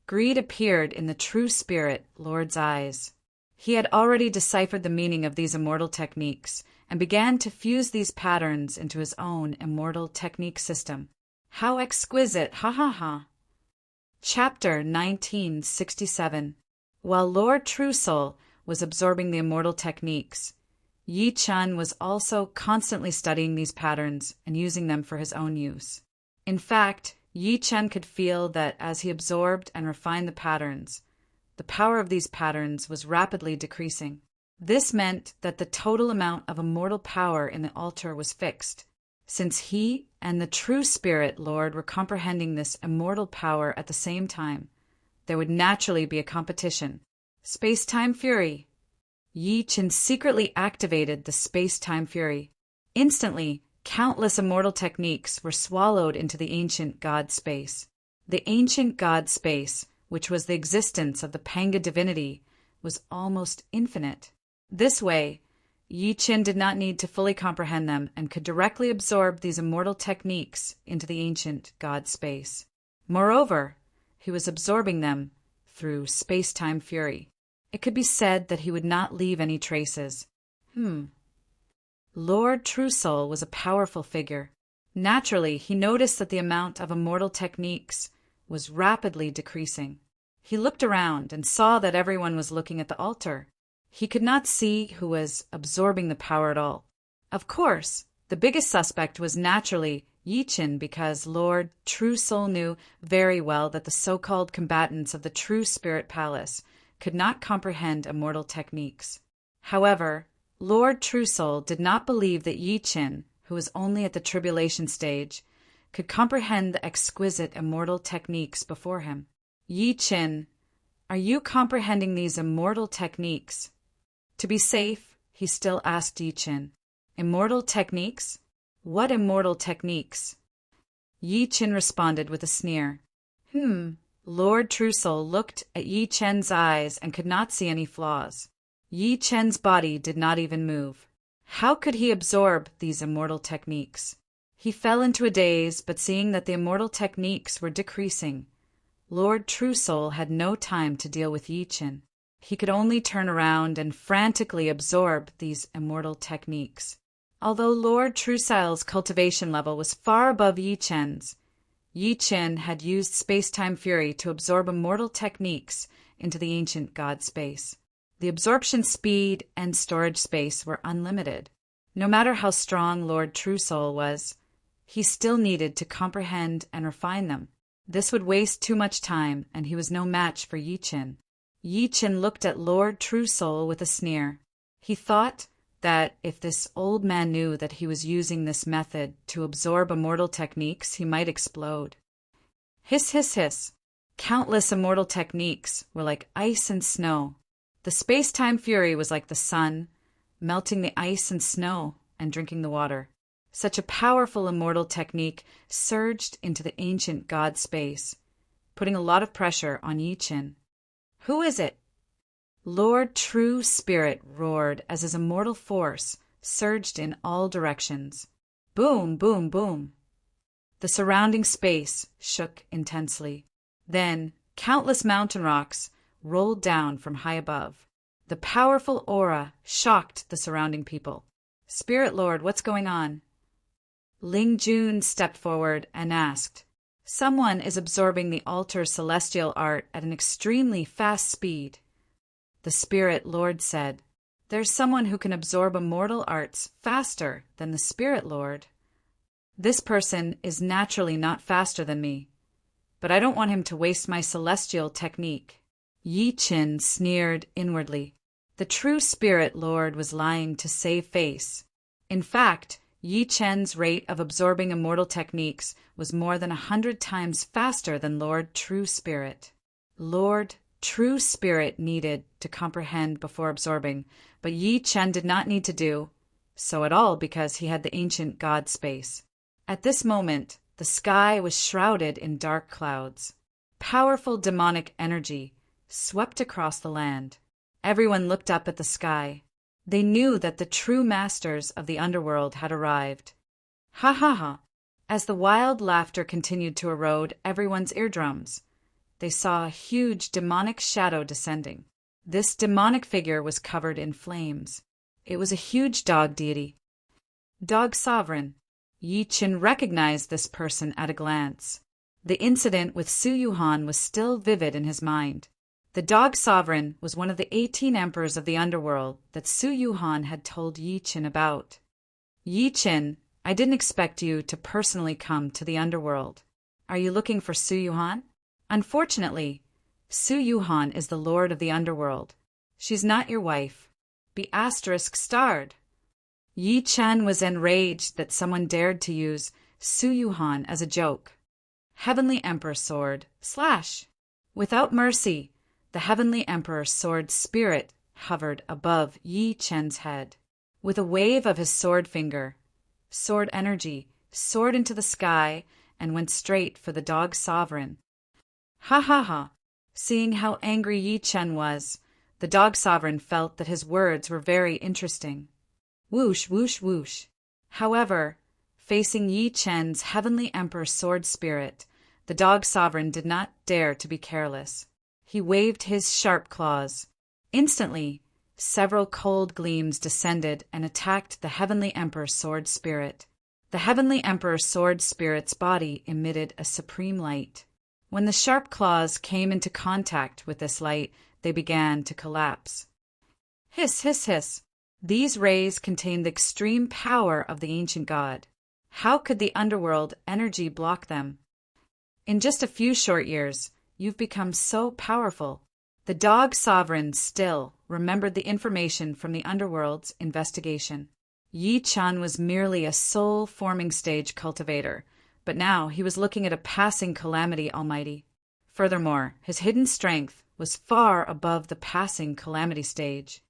Speaker 1: greed appeared in the true Spirit Lord's eyes. He had already deciphered the meaning of these immortal techniques and began to fuse these patterns into his own immortal technique system. How exquisite! Ha ha ha! Chapter 1967. While Lord True Soul was absorbing the immortal techniques, Yi Chen was also constantly studying these patterns and using them for his own use. In fact, Yi Chen could feel that as he absorbed and refined the patterns, the power of these patterns was rapidly decreasing. This meant that the total amount of immortal power in the altar was fixed. Since he and the true Spirit Lord were comprehending this immortal power at the same time, there would naturally be a competition. Space-Time Fury. Yi Chen secretly activated the Space-Time Fury. Instantly, countless immortal techniques were swallowed into the ancient God space. The ancient God space, which was the existence of the Panga divinity, was almost infinite. This way, Yi Chen did not need to fully comprehend them and could directly absorb these immortal techniques into the ancient God space. Moreover, he was absorbing them through Space-Time Fury. It could be said that he would not leave any traces. Lord True Soul was a powerful figure. Naturally, he noticed that the amount of immortal techniques was rapidly decreasing. He looked around and saw that everyone was looking at the altar. He could not see who was absorbing the power at all. Of course, the biggest suspect was naturally Yi Chen because Lord True Soul knew very well that the so-called combatants of the True Spirit Palace could not comprehend immortal techniques. However, Lord True Soul did not believe that Yi Chen, who was only at the tribulation stage, could comprehend the exquisite immortal techniques before him. Yi Chen, are you comprehending these immortal techniques? To be safe, he still asked Yi Chen. Immortal techniques? What immortal techniques? Yi Chen responded with a sneer. Lord True Soul looked at Yi Chen's eyes and could not see any flaws. Yi Chen's body did not even move. How could he absorb these immortal techniques? He fell into a daze, but seeing that the immortal techniques were decreasing, Lord True Soul had no time to deal with Yi Chen. He could only turn around and frantically absorb these immortal techniques. Although Lord True Soul's cultivation level was far above Yi Chen's, Yi Chen had used Space-Time Fury to absorb immortal techniques into the ancient God space. The absorption speed and storage space were unlimited. No matter how strong Lord True Soul was, he still needed to comprehend and refine them. This would waste too much time, and he was no match for Yi Chen. Yi Chen looked at Lord True Soul with a sneer. He thought that if this old man knew that he was using this method to absorb immortal techniques, he might explode. Hiss, hiss, hiss. Countless immortal techniques were like ice and snow. The Space-Time Fury was like the sun, melting the ice and snow and drinking the water. Such a powerful immortal technique surged into the ancient God space, putting a lot of pressure on Yi Chen. Who is it? Lord True Spirit roared as his immortal force surged in all directions. Boom, boom, boom. The surrounding space shook intensely. Then, countless mountain rocks rolled down from high above. The powerful aura shocked the surrounding people. Spirit Lord, what's going on? Ling Jun stepped forward and asked, Someone is absorbing the altar's celestial art at an extremely fast speed. The Spirit Lord said, There's someone who can absorb immortal arts faster than the Spirit Lord. This person is naturally not faster than me, but I don't want him to waste my celestial technique. Yi Qin sneered inwardly. The true Spirit Lord was lying to save face. In fact, Yi Chen's rate of absorbing immortal techniques was more than 100 times faster than Lord True Spirit. Lord True Spirit needed to comprehend before absorbing, but Yi Chen did not need to do so at all because he had the ancient God space. At this moment, the sky was shrouded in dark clouds. Powerful demonic energy swept across the land. Everyone looked up at the sky. They knew that the true masters of the underworld had arrived. Ha ha ha! As the wild laughter continued to erode everyone's eardrums, they saw a huge demonic shadow descending. This demonic figure was covered in flames. It was a huge dog deity. Dog Sovereign. Yi Qin recognized this person at a glance. The incident with Su Yuhan was still vivid in his mind. The Dog Sovereign was one of the 18 emperors of the underworld that Su Yuhan had told Yi Qin about. Yi Qin, I didn't expect you to personally come to the underworld. Are you looking for Su Yuhan? Unfortunately, Su Yuhan is the lord of the underworld. She's not your wife. Be ****. Yi Chen was enraged that someone dared to use Su Yuhan as a joke. Heavenly Emperor Sword, /. Without mercy, the Heavenly Emperor Sword Spirit hovered above Yi Chen's head. With a wave of his sword finger, sword energy soared into the sky and went straight for the Dog Sovereign. Ha ha ha! Seeing how angry Yi Chen was, the Dog Sovereign felt that his words were very interesting. Whoosh, whoosh, whoosh. However, facing Yi Chen's Heavenly Emperor Sword Spirit, the Dog Sovereign did not dare to be careless. He waved his sharp claws. Instantly, several cold gleams descended and attacked the Heavenly Emperor Sword Spirit. The Heavenly Emperor Sword Spirit's body emitted a supreme light. When the sharp claws came into contact with this light, they began to collapse. Hiss, hiss, hiss. These rays contained the extreme power of the ancient god. How could the underworld energy block them? In just a few short years, you've become so powerful. The Dog Sovereign still remembered the information from the underworld's investigation. Yi Chen was merely a soul-forming stage cultivator, but now he was looking at a passing calamity almighty. Furthermore, his hidden strength was far above the passing calamity stage.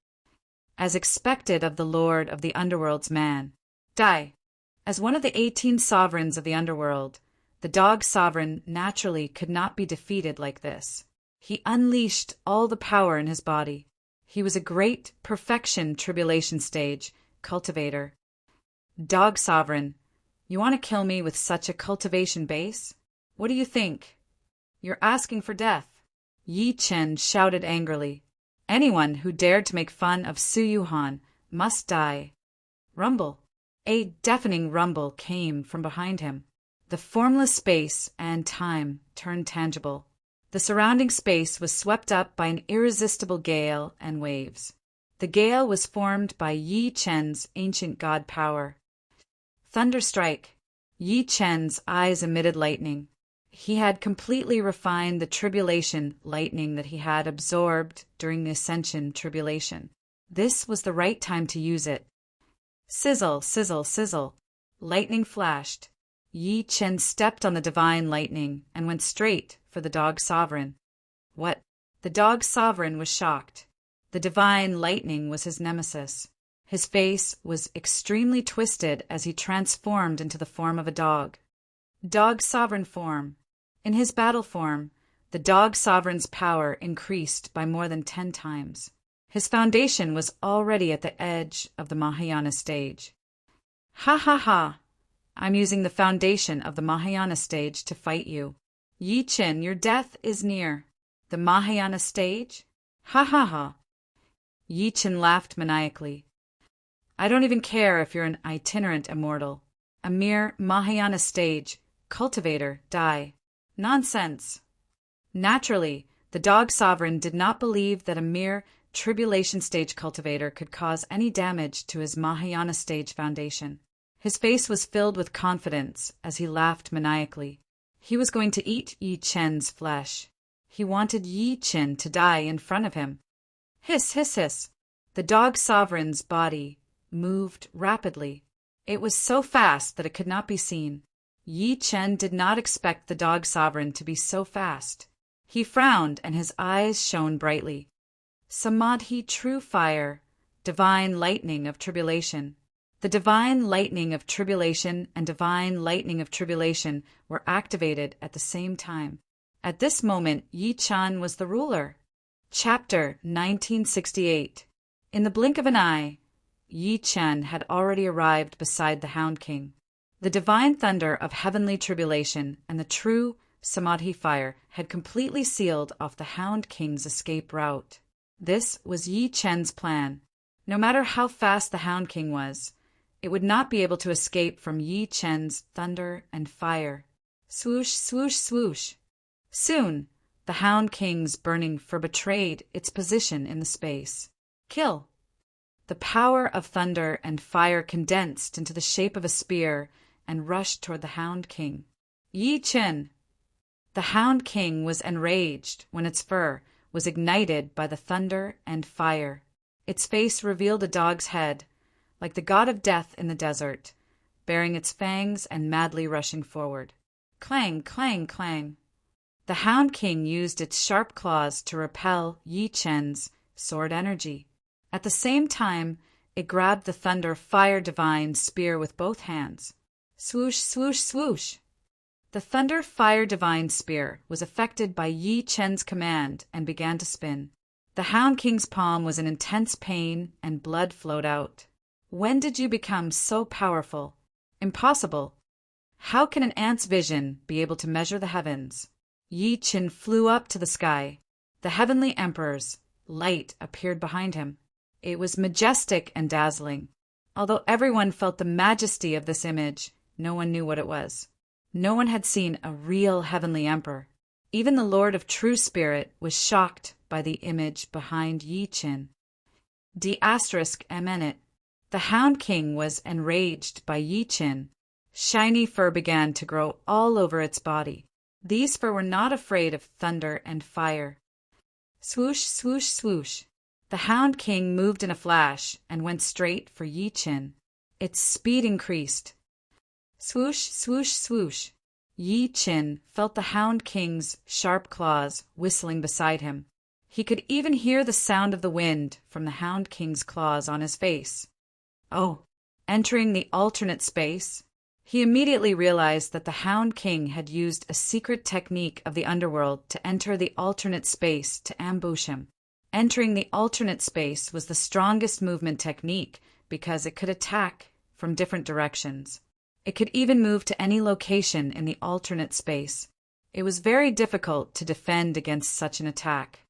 Speaker 1: As expected of the Lord of the Underworld's man, Dai. As one of the 18 sovereigns of the underworld, the Dog Sovereign naturally could not be defeated like this. He unleashed all the power in his body. He was a great perfection tribulation stage cultivator. Dog Sovereign, you want to kill me with such a cultivation base? What do you think? You're asking for death. Yi Chen shouted angrily. Anyone who dared to make fun of Su Yuhan must die. Rumble. A deafening rumble came from behind him. The formless space and time turned tangible. The surrounding space was swept up by an irresistible gale and waves. The gale was formed by Yi Chen's ancient god power. Thunderstrike. Yi Chen's eyes emitted lightning. He had completely refined the tribulation lightning that he had absorbed during the Ascension tribulation. This was the right time to use it. Sizzle, sizzle, sizzle. Lightning flashed. Yi Chen stepped on the divine lightning and went straight for the Dog Sovereign. What? The Dog Sovereign was shocked. The divine lightning was his nemesis. His face was extremely twisted as he transformed into the form of a dog. Dog Sovereign form. In his battle form, the Dog Sovereign's power increased by more than 10 times. His foundation was already at the edge of the Mahayana stage. Ha ha ha! I'm using the foundation of the Mahayana stage to fight you. Yi Chen, your death is near. The Mahayana stage? Ha ha ha! Yi Chen laughed maniacally. I don't even care if you're an itinerant immortal. A mere Mahayana stage, cultivator, die. Nonsense. Naturally, the Dog Sovereign did not believe that a mere tribulation stage cultivator could cause any damage to his Mahayana stage foundation. His face was filled with confidence as he laughed maniacally. He was going to eat Yi Chen's flesh. He wanted Yi Chen to die in front of him. Hiss, hiss, hiss. The dog sovereign's body moved rapidly. It was so fast that it could not be seen. Yi Chen did not expect the dog sovereign to be so fast. He frowned and his eyes shone brightly. Samadhi, true fire, divine lightning of tribulation. The divine lightning of tribulation and divine lightning of tribulation were activated at the same time. At this moment, Yi Chen was the ruler. Chapter 1968. In the blink of an eye, Yi Chen had already arrived beside the Hound King. The divine thunder of heavenly tribulation and the true Samadhi fire had completely sealed off the Hound King's escape route. This was Yi Chen's plan. No matter how fast the Hound King was, it would not be able to escape from Yi Chen's thunder and fire. Swoosh, swoosh, swoosh. Soon, the Hound King's burning fur betrayed its position in the space. Kill. The power of thunder and fire condensed into the shape of a spear and rushed toward the Hound King. Yi Chen. The Hound King was enraged when its fur was ignited by the thunder and fire. Its face revealed a dog's head, like the god of death in the desert, baring its fangs and madly rushing forward. Clang, clang, clang. The Hound King used its sharp claws to repel Yi Chen's sword energy. At the same time, it grabbed the thunder fire divine spear with both hands. Swoosh, swoosh, swoosh. The thunder fire divine spear was affected by Yi Chen's command and began to spin. The Hound King's palm was in intense pain and blood flowed out. When did you become so powerful? Impossible. How can an ant's vision be able to measure the heavens? Yi Chen flew up to the sky. The heavenly emperor's light appeared behind him. It was majestic and dazzling. Although everyone felt the majesty of this image, no one knew what it was. No one had seen a real heavenly emperor. Even the Lord of True Spirit was shocked by the image behind Yi Chen. D***MN. The Hound King was enraged by Yi Chen. Shiny fur began to grow all over its body. These fur were not afraid of thunder and fire. Swoosh, swoosh, swoosh. The Hound King moved in a flash and went straight for Yi Chen. Its speed increased. Swoosh, swoosh, swoosh. Yi Chen felt the Hound King's sharp claws whistling beside him. He could even hear the sound of the wind from the Hound King's claws on his face. Oh, entering the alternate space? He immediately realized that the Hound King had used a secret technique of the underworld to enter the alternate space to ambush him. Entering the alternate space was the strongest movement technique because it could attack from different directions. It could even move to any location in the alternate space. It was very difficult to defend against such an attack.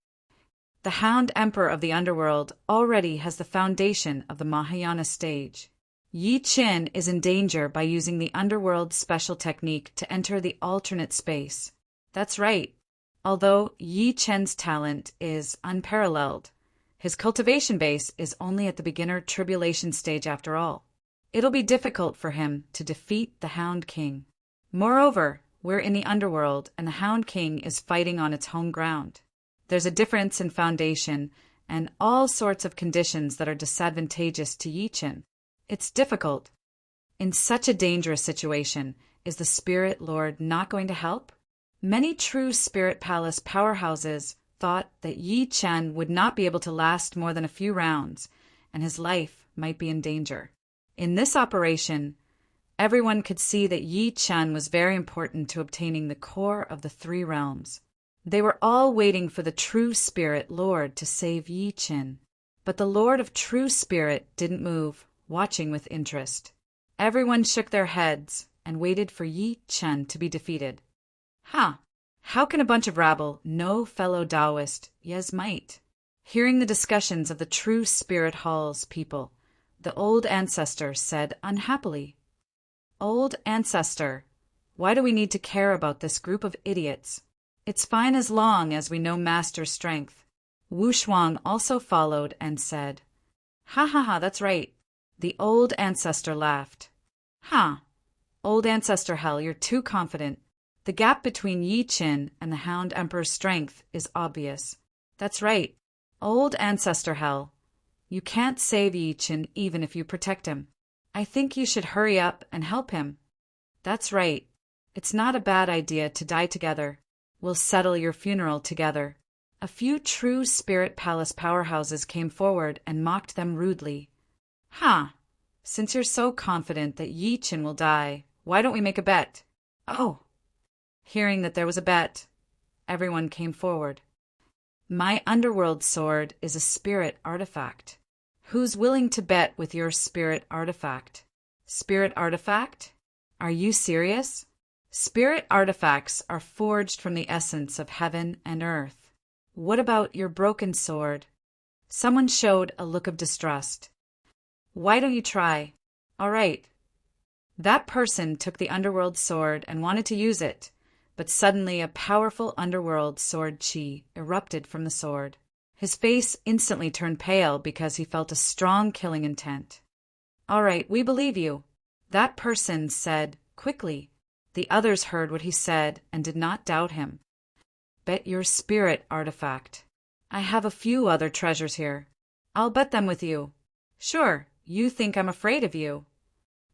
Speaker 1: The Hound Emperor of the Underworld already has the foundation of the Mahayana stage. Yi Chen is in danger by using the Underworld's special technique to enter the alternate space. That's right. Although Yi Chen's talent is unparalleled, his cultivation base is only at the beginner tribulation stage after all. It'll be difficult for him to defeat the Hound King. Moreover, we're in the underworld and the Hound King is fighting on its home ground. There's a difference in foundation and all sorts of conditions that are disadvantageous to Yi Chen. It's difficult. In such a dangerous situation, is the Spirit Lord not going to help? Many true Spirit Palace powerhouses thought that Yi Chen would not be able to last more than a few rounds, and his life might be in danger. In this operation, everyone could see that Yi Chen was very important to obtaining the core of the three realms. They were all waiting for the true Spirit Lord to save Yi Chen. But the Lord of True Spirit didn't move, watching with interest. Everyone shook their heads and waited for Yi Chen to be defeated. How can a bunch of rabble know fellow Taoist? Yes, might. Hearing the discussions of the True Spirit Hall's people, the old ancestor said unhappily, "Old ancestor, why do we need to care about this group of idiots? It's fine as long as we know Master's strength. Wu Shuang also followed and said, "Ha ha ha, that's right." The old ancestor laughed. "Ha! Old ancestor Hell, you're too confident. The gap between Yi Qin and the Hound Emperor's strength is obvious." "That's right. Old ancestor Hell. You can't save Yi Qin even if you protect him. I think you should hurry up and help him." "That's right. It's not a bad idea to die together. We'll settle your funeral together." A few true Spirit Palace powerhouses came forward and mocked them rudely. "Ha! Since you're so confident that Yi Qin will die, why don't we make a bet?" "Oh!" Hearing that there was a bet, everyone came forward. "My underworld sword is a spirit artifact. Who's willing to bet with your spirit artifact?" "Spirit artifact? Are you serious?" "Spirit artifacts are forged from the essence of heaven and earth." "What about your broken sword?" Someone showed a look of distrust. "Why don't you try?" "All right." That person took the underworld sword and wanted to use it, but suddenly a powerful underworld sword chi erupted from the sword. His face instantly turned pale because he felt a strong killing intent. "All right, we believe you," that person said quickly. The others heard what he said and did not doubt him. "Bet your spirit artifact. I have a few other treasures here. I'll bet them with you." "Sure, you think I'm afraid of you."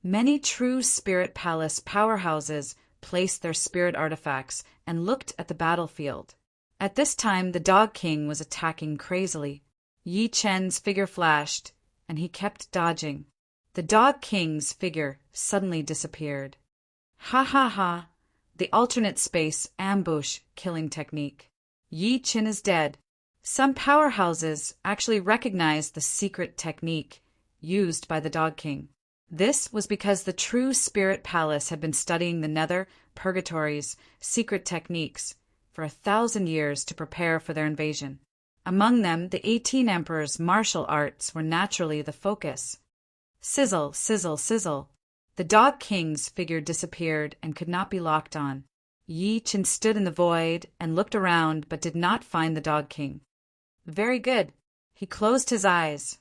Speaker 1: Many true Spirit Palace powerhouses placed their spirit artifacts and looked at the battlefield. At this time, the Dog King was attacking crazily. Yi Chen's figure flashed, and he kept dodging. The Dog King's figure suddenly disappeared. Ha ha ha! The alternate space ambush killing technique. Yi Chen is dead. Some powerhouses actually recognized the secret technique used by the Dog King. This was because the true Spirit Palace had been studying the Nether Purgatory's secret techniques for 1,000 years to prepare for their invasion. Among them, the 18 Emperor's martial arts were naturally the focus. Sizzle, sizzle, sizzle. The Dog King's figure disappeared and could not be locked on. Yi Chen stood in the void and looked around but did not find the Dog King. Very good. He closed his eyes.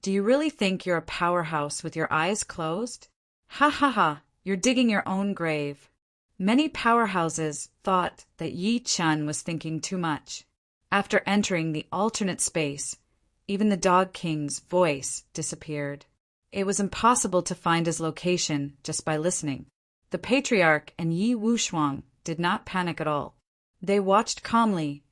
Speaker 1: "Do you really think you're a powerhouse with your eyes closed?" "Ha ha ha, you're digging your own grave." Many powerhouses thought that Yi Chen was thinking too much. After entering the alternate space, even the Dog King's voice disappeared. It was impossible to find his location just by listening. The Patriarch and Yi Wushuang did not panic at all. They watched calmly,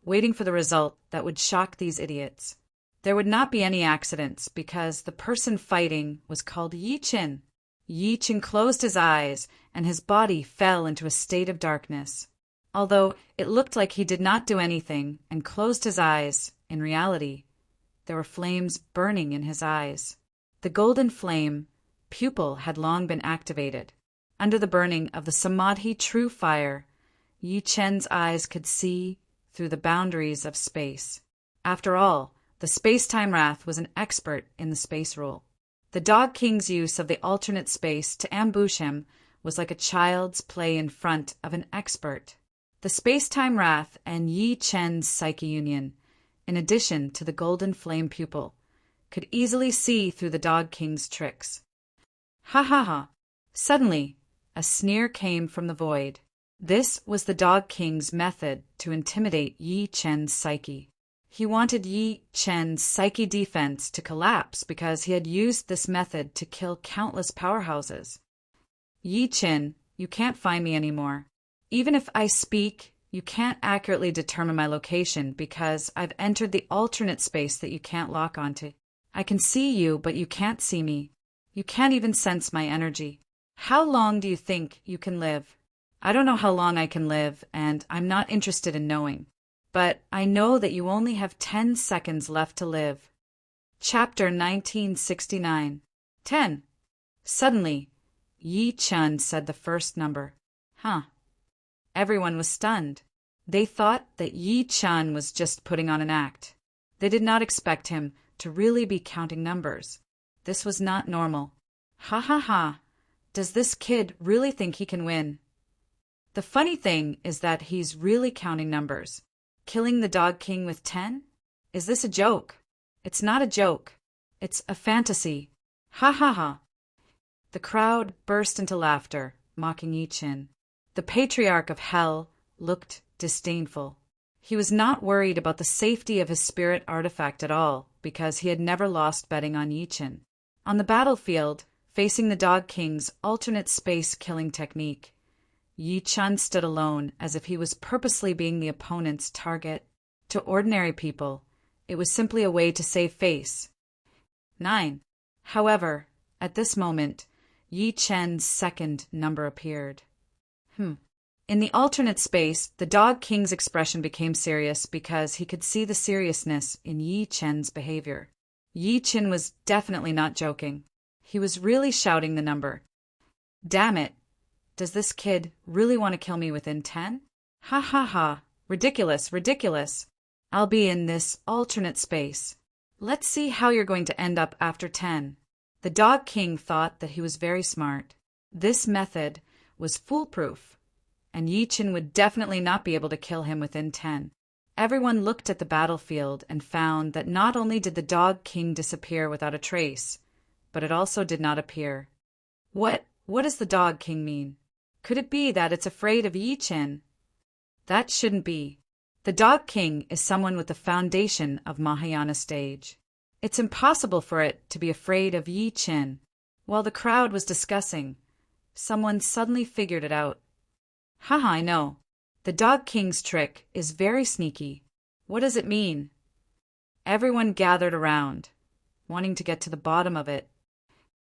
Speaker 1: waiting for the result that would shock these idiots. There would not be any accidents because the person fighting was called Yi Chen. Yi Chen closed his eyes and his body fell into a state of darkness. Although it looked like he did not do anything and closed his eyes, in reality, there were flames burning in his eyes. The golden flame pupil had long been activated. Under the burning of the Samadhi true fire, Yi Chen's eyes could see through the boundaries of space. After all, the space-time wrath was an expert in the space rule. The Dog King's use of the alternate space to ambush him was like a child's play in front of an expert. The space-time wrath and Yi Chen's psyche union, in addition to the golden flame pupil, could easily see through the Dog King's tricks. Ha ha ha! Suddenly, a sneer came from the void. This was the Dog King's method to intimidate Yi Chen's psyche. He wanted Yi Chen's psyche defense to collapse because he had used this method to kill countless powerhouses. "Yi Chen, you can't find me anymore. Even if I speak, you can't accurately determine my location because I've entered the alternate space that you can't lock onto. I can see you, but you can't see me. You can't even sense my energy. How long do you think you can live?" "I don't know how long I can live, and I'm not interested in knowing. But I know that you only have 10 seconds left to live." Chapter 1969. 10. Suddenly, Yi Chen said the first number. Huh. Everyone was stunned. They thought that Yi Chen was just putting on an act. They did not expect him to really be counting numbers. This was not normal. Ha ha ha. Does this kid really think he can win? The funny thing is that he's really counting numbers. Killing the Dog King with 10? Is this a joke? It's not a joke. It's a fantasy. Ha ha ha. The crowd burst into laughter, mocking Yi Qin. The Patriarch of Hell looked disdainful. He was not worried about the safety of his spirit artifact at all, because he had never lost betting on Yi Qin. On the battlefield, facing the Dog King's alternate space killing technique, Yi Qin stood alone as if he was purposely being the opponent's target. To ordinary people, it was simply a way to save face. 9. However, at this moment, Yi Qin's second number appeared. In the alternate space, the Dog King's expression became serious because he could see the seriousness in Yi Qin's behavior. Yi Qin was definitely not joking. He was really shouting the number. Damn it! Does this kid really want to kill me within 10? Ha ha ha! Ridiculous, ridiculous! I'll be in this alternate space. Let's see how you're going to end up after 10. The Dog King thought that he was very smart. This method was foolproof, and Yi Qin would definitely not be able to kill him within 10. Everyone looked at the battlefield and found that not only did the Dog King disappear without a trace, but it also did not appear. What does the Dog King mean? Could it be that it's afraid of Yi Qin? That shouldn't be. The Dog King is someone with the foundation of Mahayana stage. It's impossible for it to be afraid of Yi Qin. While the crowd was discussing, someone suddenly figured it out. Haha, I know. The Dog King's trick is very sneaky. What does it mean? Everyone gathered around, wanting to get to the bottom of it.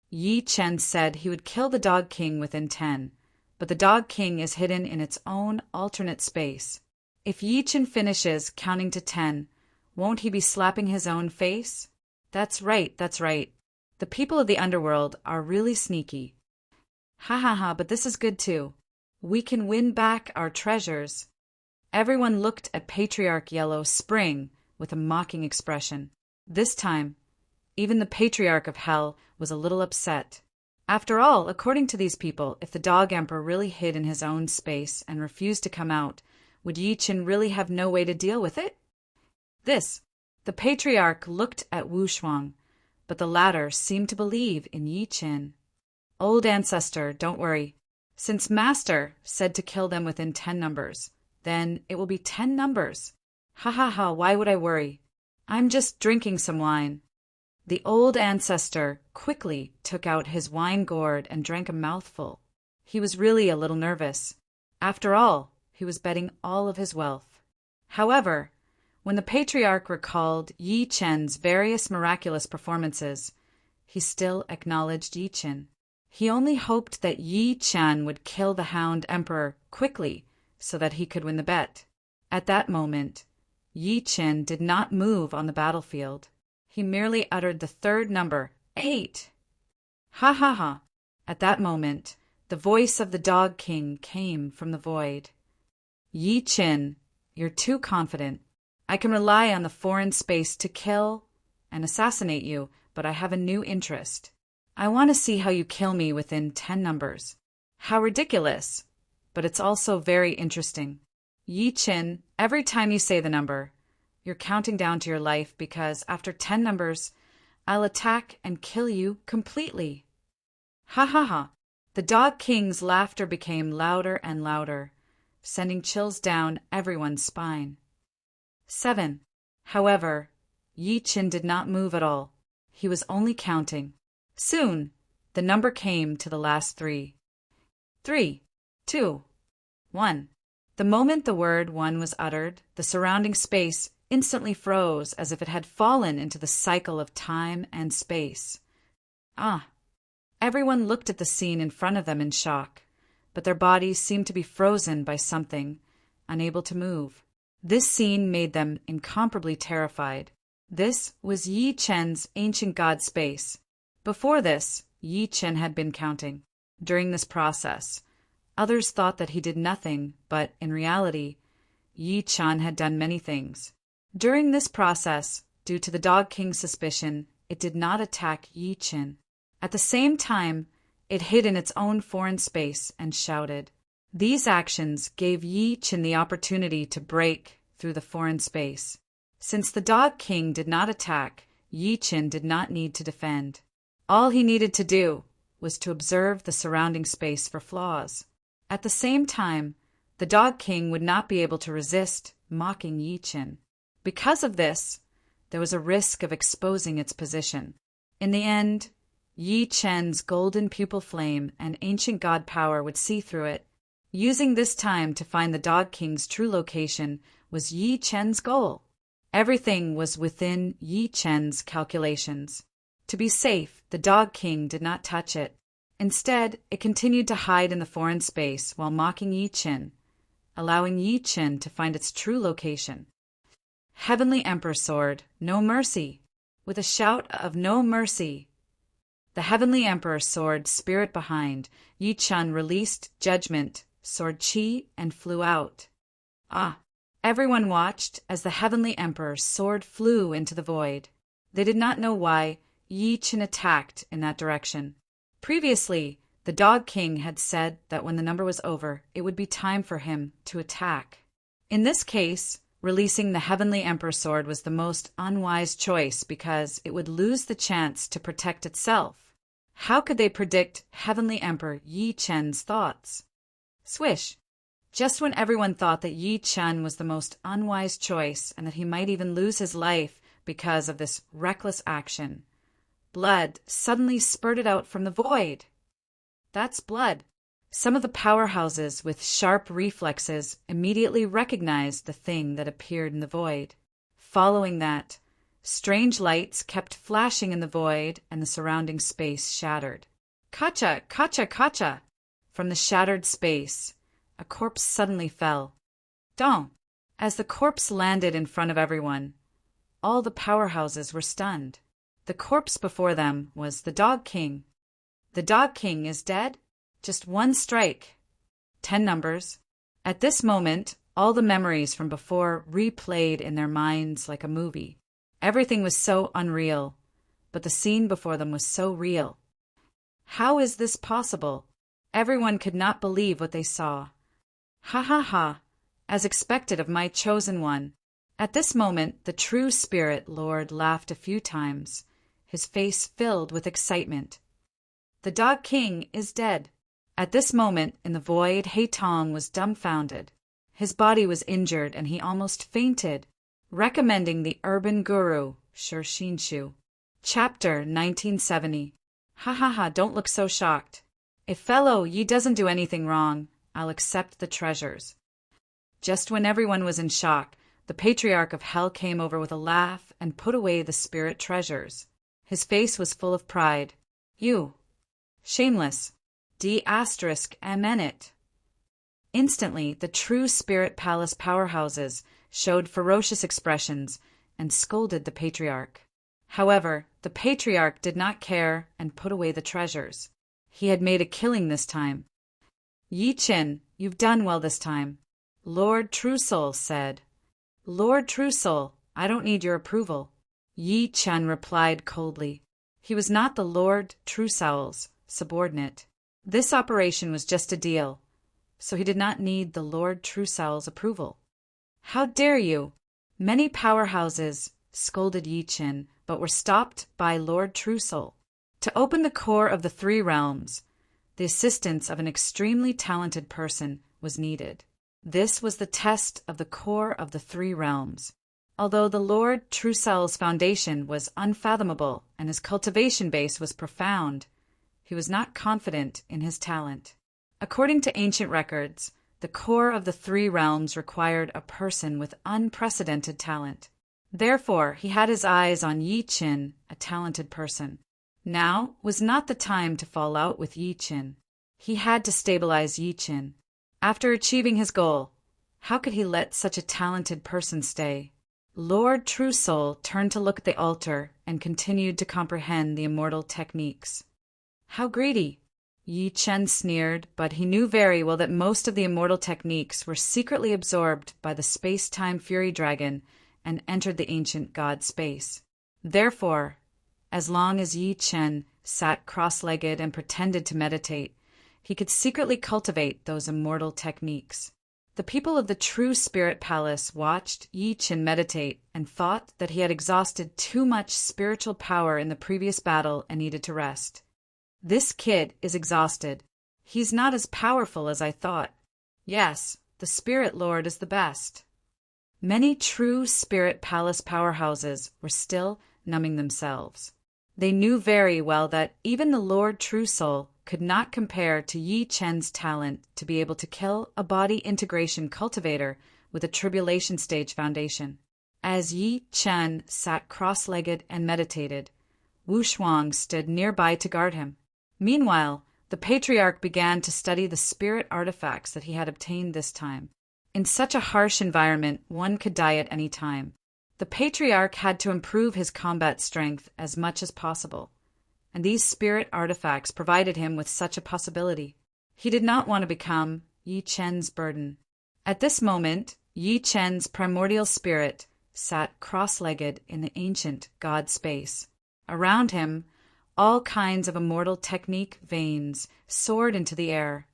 Speaker 1: Yi Qin said he would kill the Dog King within 10, but the Dog King is hidden in its own alternate space. If Yi Qin finishes counting to 10, won't he be slapping his own face? That's right, that's right. The people of the underworld are really sneaky. Ha ha ha, but this is good too. We can win back our treasures. Everyone looked at Patriarch Yellow Spring with a mocking expression. This time, even the Patriarch of Hell was a little upset. After all, according to these people, if the Dog Emperor really hid in his own space and refused to come out, would Yi Qin really have no way to deal with it? The Patriarch looked at Wu Shuang, but the latter seemed to believe in Yi Qin. Old ancestor, don't worry. Since Master said to kill them within 10 numbers, then it will be 10 numbers. Ha ha ha, why would I worry? I'm just drinking some wine. The old ancestor quickly took out his wine gourd and drank a mouthful. He was really a little nervous. After all, he was betting all of his wealth. However, when the Patriarch recalled Yi Qin's various miraculous performances, he still acknowledged Yi Qin. He only hoped that Yi Qin would kill the Hound Emperor quickly so that he could win the bet. At that moment, Yi Qin did not move on the battlefield. He merely uttered the third number, 8. Ha ha ha. At that moment, the voice of the Dog King came from the void. Yi Qin, you're too confident. I can rely on the foreign space to kill and assassinate you, but I have a new interest. I want to see how you kill me within 10 numbers. How ridiculous! But it's also very interesting. Yi Qin, every time you say the number, you're counting down to your life because after 10 numbers, I'll attack and kill you completely. Ha ha ha! The Dog King's laughter became louder and louder, sending chills down everyone's spine. 7. However, Yi Qin did not move at all. He was only counting. Soon, the number came to the last 3. 3, 2, 1. The moment the word 1 was uttered, the surrounding space instantly froze as if it had fallen into the cycle of time and space. Everyone looked at the scene in front of them in shock, but their bodies seemed to be frozen by something, unable to move. This scene made them incomparably terrified. This was Yi Qin's ancient god space. Before this, Yi Qin had been counting. During this process, others thought that he did nothing, but in reality, Yi Qin had done many things. During this process, due to the Dog King's suspicion, it did not attack Yi Qin. At the same time, it hid in its own foreign space and shouted. These actions gave Yi Qin the opportunity to break through the foreign space. Since the Dog King did not attack, Yi Qin did not need to defend. All he needed to do was to observe the surrounding space for flaws. At the same time, the Dog King would not be able to resist mocking Yi Qin. Because of this, there was a risk of exposing its position. In the end, Yi Qin's golden pupil flame and ancient god power would see through it. Using this time to find the Dog King's true location was Yi Qin's goal. Everything was within Yi Qin's calculations. To be safe, the Dog King did not touch it. Instead, it continued to hide in the foreign space while mocking Yi Qin, allowing Yi Qin to find its true location. Heavenly Emperor Sword, no mercy! With a shout of no mercy, the Heavenly Emperor Sword spirit behind, Yi Qin released judgment, sword chi, and flew out. Everyone watched as the Heavenly Emperor's sword flew into the void. They did not know why Yi Qin attacked in that direction. Previously, the Dog King had said that when the number was over, it would be time for him to attack. In this case, releasing the Heavenly Emperor Sword was the most unwise choice because it would lose the chance to protect itself. How could they predict Heavenly Emperor Yi Qin's thoughts? Swish! Just when everyone thought that Yi Qin was the most unwise choice and that he might even lose his life because of this reckless action, blood suddenly spurted out from the void. That's blood. Some of the powerhouses with sharp reflexes immediately recognized the thing that appeared in the void. Following that, strange lights kept flashing in the void and the surrounding space shattered. Kacha! Kacha! Kacha! From the shattered space, a corpse suddenly fell. Dong! As the corpse landed in front of everyone, all the powerhouses were stunned. The corpse before them was the Dog King. The Dog King is dead? Just one strike. 10 numbers. At this moment, all the memories from before replayed in their minds like a movie. Everything was so unreal, but the scene before them was so real. How is this possible? Everyone could not believe what they saw. Ha ha ha, as expected of my chosen one. At this moment, the true Spirit Lord laughed a few times, his face filled with excitement. The Dog King is dead. At this moment, in the void, Heitong was dumbfounded. His body was injured and he almost fainted, recommending the urban guru, Shi Shinshu. Chapter 1970. Ha ha ha, don't look so shocked. If fellow Yi doesn't do anything wrong, I'll accept the treasures. Just when everyone was in shock, the Patriarch of Hell came over with a laugh and put away the spirit treasures. His face was full of pride. You. Shameless. D*****. Instantly, the true Spirit Palace powerhouses showed ferocious expressions and scolded the Patriarch. However, the Patriarch did not care and put away the treasures. He had made a killing this time. Yi Qin, you've done well this time. Lord True Soul said. Lord True Soul, I don't need your approval. Yi Qin replied coldly. He was not the Lord True Soul's subordinate. This operation was just a deal, so he did not need the Lord True Soul's approval. How dare you? Many powerhouses scolded Yi Qin, but were stopped by Lord True Soul. To open the core of the 3 realms, the assistance of an extremely talented person was needed. This was the test of the core of the 3 realms. Although the Lord True Soul's foundation was unfathomable and his cultivation base was profound, he was not confident in his talent. According to ancient records, the core of the 3 realms required a person with unprecedented talent. Therefore, he had his eyes on Yi Qin, a talented person. Now was not the time to fall out with Yi Qin. He had to stabilize Yi Qin. After achieving his goal, how could he let such a talented person stay? Lord True Soul turned to look at the altar and continued to comprehend the immortal techniques. How greedy! Yi Qin sneered, but he knew very well that most of the immortal techniques were secretly absorbed by the space-time fury dragon and entered the ancient god space. Therefore, as long as Yi Qin sat cross-legged and pretended to meditate, he could secretly cultivate those immortal techniques. The people of the True Spirit Palace watched Yi Chen meditate and thought that he had exhausted too much spiritual power in the previous battle and needed to rest. This kid is exhausted. He's not as powerful as I thought. Yes, the Spirit Lord is the best. Many True Spirit Palace powerhouses were still numbing themselves. They knew very well that even the Lord True Soul could not compare to Yi Chen's talent to be able to kill a body integration cultivator with a tribulation stage foundation. As Yi Chen sat cross-legged and meditated, Wu Shuang stood nearby to guard him. Meanwhile, the patriarch began to study the spirit artifacts that he had obtained this time. In such a harsh environment, one could die at any time. The patriarch had to improve his combat strength as much as possible, and these spirit artifacts provided him with such a possibility. He did not want to become Yi Chen's burden. At this moment, Yi Chen's primordial spirit sat cross-legged in the ancient god space. Around him, all kinds of immortal technique veins soared into the air,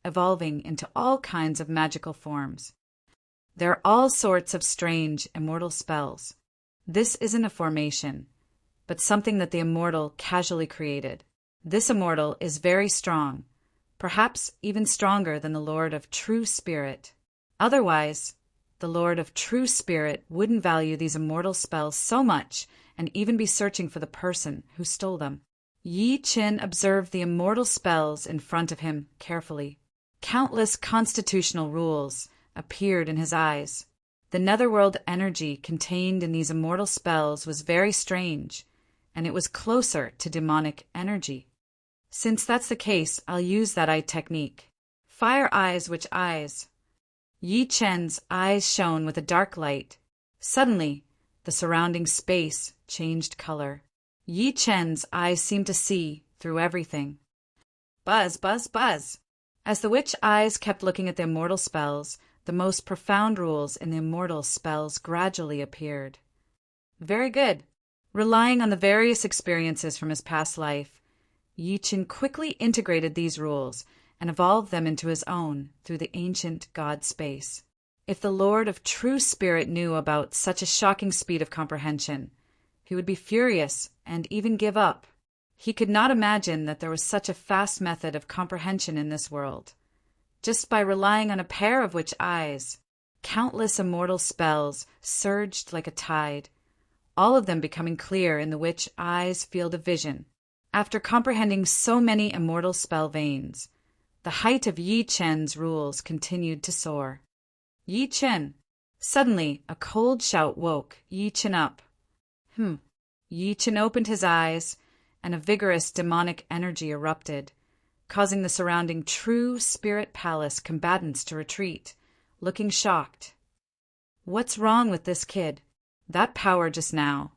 Speaker 1: evolving into all kinds of magical forms. There are all sorts of strange immortal spells. This isn't a formation, but something that the immortal casually created. This immortal is very strong, perhaps even stronger than the Lord of True Spirit. Otherwise, the Lord of True Spirit wouldn't value these immortal spells so much and even be searching for the person who stole them. Yi Chen observed the immortal spells in front of him carefully. Countless constitutional rules appeared in his eyes. The netherworld energy contained in these immortal spells was very strange, and it was closer to demonic energy. Since that's the case, I'll use that eye technique. Fire eyes, which eyes? Yi Chen's eyes shone with a dark light. Suddenly, the surrounding space changed color. Yi Chen's eyes seemed to see through everything. Buzz, buzz, buzz. As the witch eyes kept looking at the immortal spells, the most profound rules in the immortal spells gradually appeared. Very good. Relying on the various experiences from his past life, Yi Chen quickly integrated these rules and evolved them into his own through the ancient god space. If the Lord of True Spirit knew about such a shocking speed of comprehension, he would be furious and even give up. He could not imagine that there was such a fast method of comprehension in this world. Just by relying on a pair of witch eyes, countless immortal spells surged like a tide, all of them becoming clear in the witch eye's field of vision. After comprehending so many immortal spell veins, the height of Yi Chen's rules continued to soar. Yi Chen! Suddenly, a cold shout woke Yi Chen up. Yi Chen opened his eyes, and a vigorous demonic energy erupted, causing the surrounding True Spirit Palace combatants to retreat, looking shocked. What's wrong with this kid? That power just now.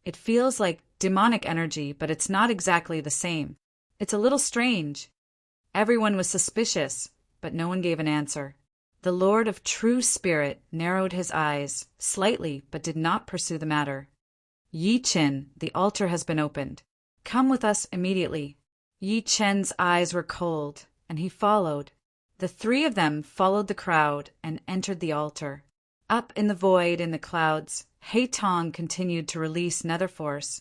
Speaker 1: It feels like demonic energy, but it's not exactly the same. It's a little strange. Everyone was suspicious, but no one gave an answer. The Lord of True Spirit narrowed his eyes slightly, but did not pursue the matter. Yi Chen, the altar has been opened. Come with us immediately. Yi Chen's eyes were cold, and he followed. The three of them followed the crowd and entered the altar. Up in the void in the clouds, Hei Tong continued to release nether force,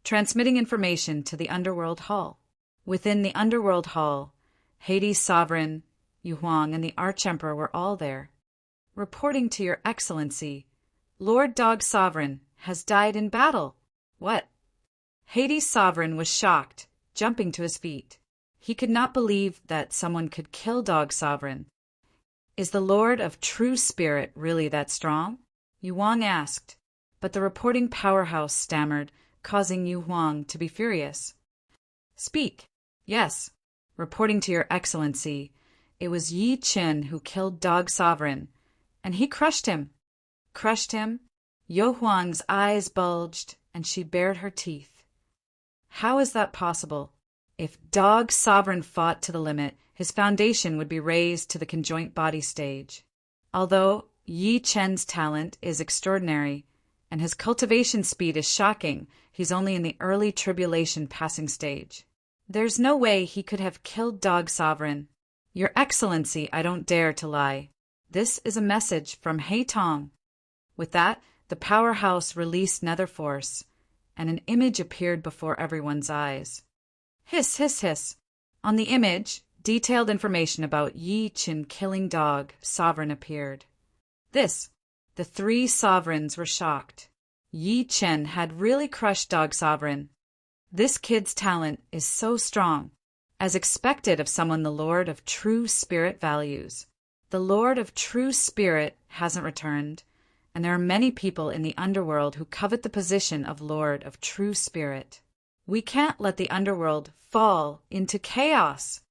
Speaker 1: transmitting information to the underworld hall. Within the underworld hall, Hades' sovereign, Yu Huang, and the Archemperor were all there. Reporting to your excellency, Lord Dog Sovereign has died in battle. What? Hades' sovereign was shocked, jumping to his feet. He could not believe that someone could kill Dog Sovereign. Is the Lord of True Spirit really that strong? Yu Huang asked, but the reporting powerhouse stammered, causing Yu Huang to be furious. Speak. Yes. Reporting to your excellency, it was Yi Chen who killed Dog Sovereign, and he crushed him. Crushed him? Yu Huang's eyes bulged, and she bared her teeth. How is that possible? If Dog Sovereign fought to the limit, his foundation would be raised to the conjoint body stage. Although Yi Chen's talent is extraordinary, and his cultivation speed is shocking, he's only in the early tribulation passing stage. There's no way he could have killed Dog Sovereign. Your Excellency, I don't dare to lie. This is a message from Hey Tong. With that, the powerhouse released nether force, and an image appeared before everyone's eyes. Hiss, hiss, hiss. On the image, detailed information about Yi Chen killing dog sovereign appeared. The three sovereigns were shocked. Yi Chen had really crushed dog sovereign. This kid's talent is so strong, as expected of someone the Lord of True Spirit values. The Lord of True Spirit hasn't returned, and there are many people in the underworld who covet the position of Lord of True Spirit. We can't let the underworld fall into chaos.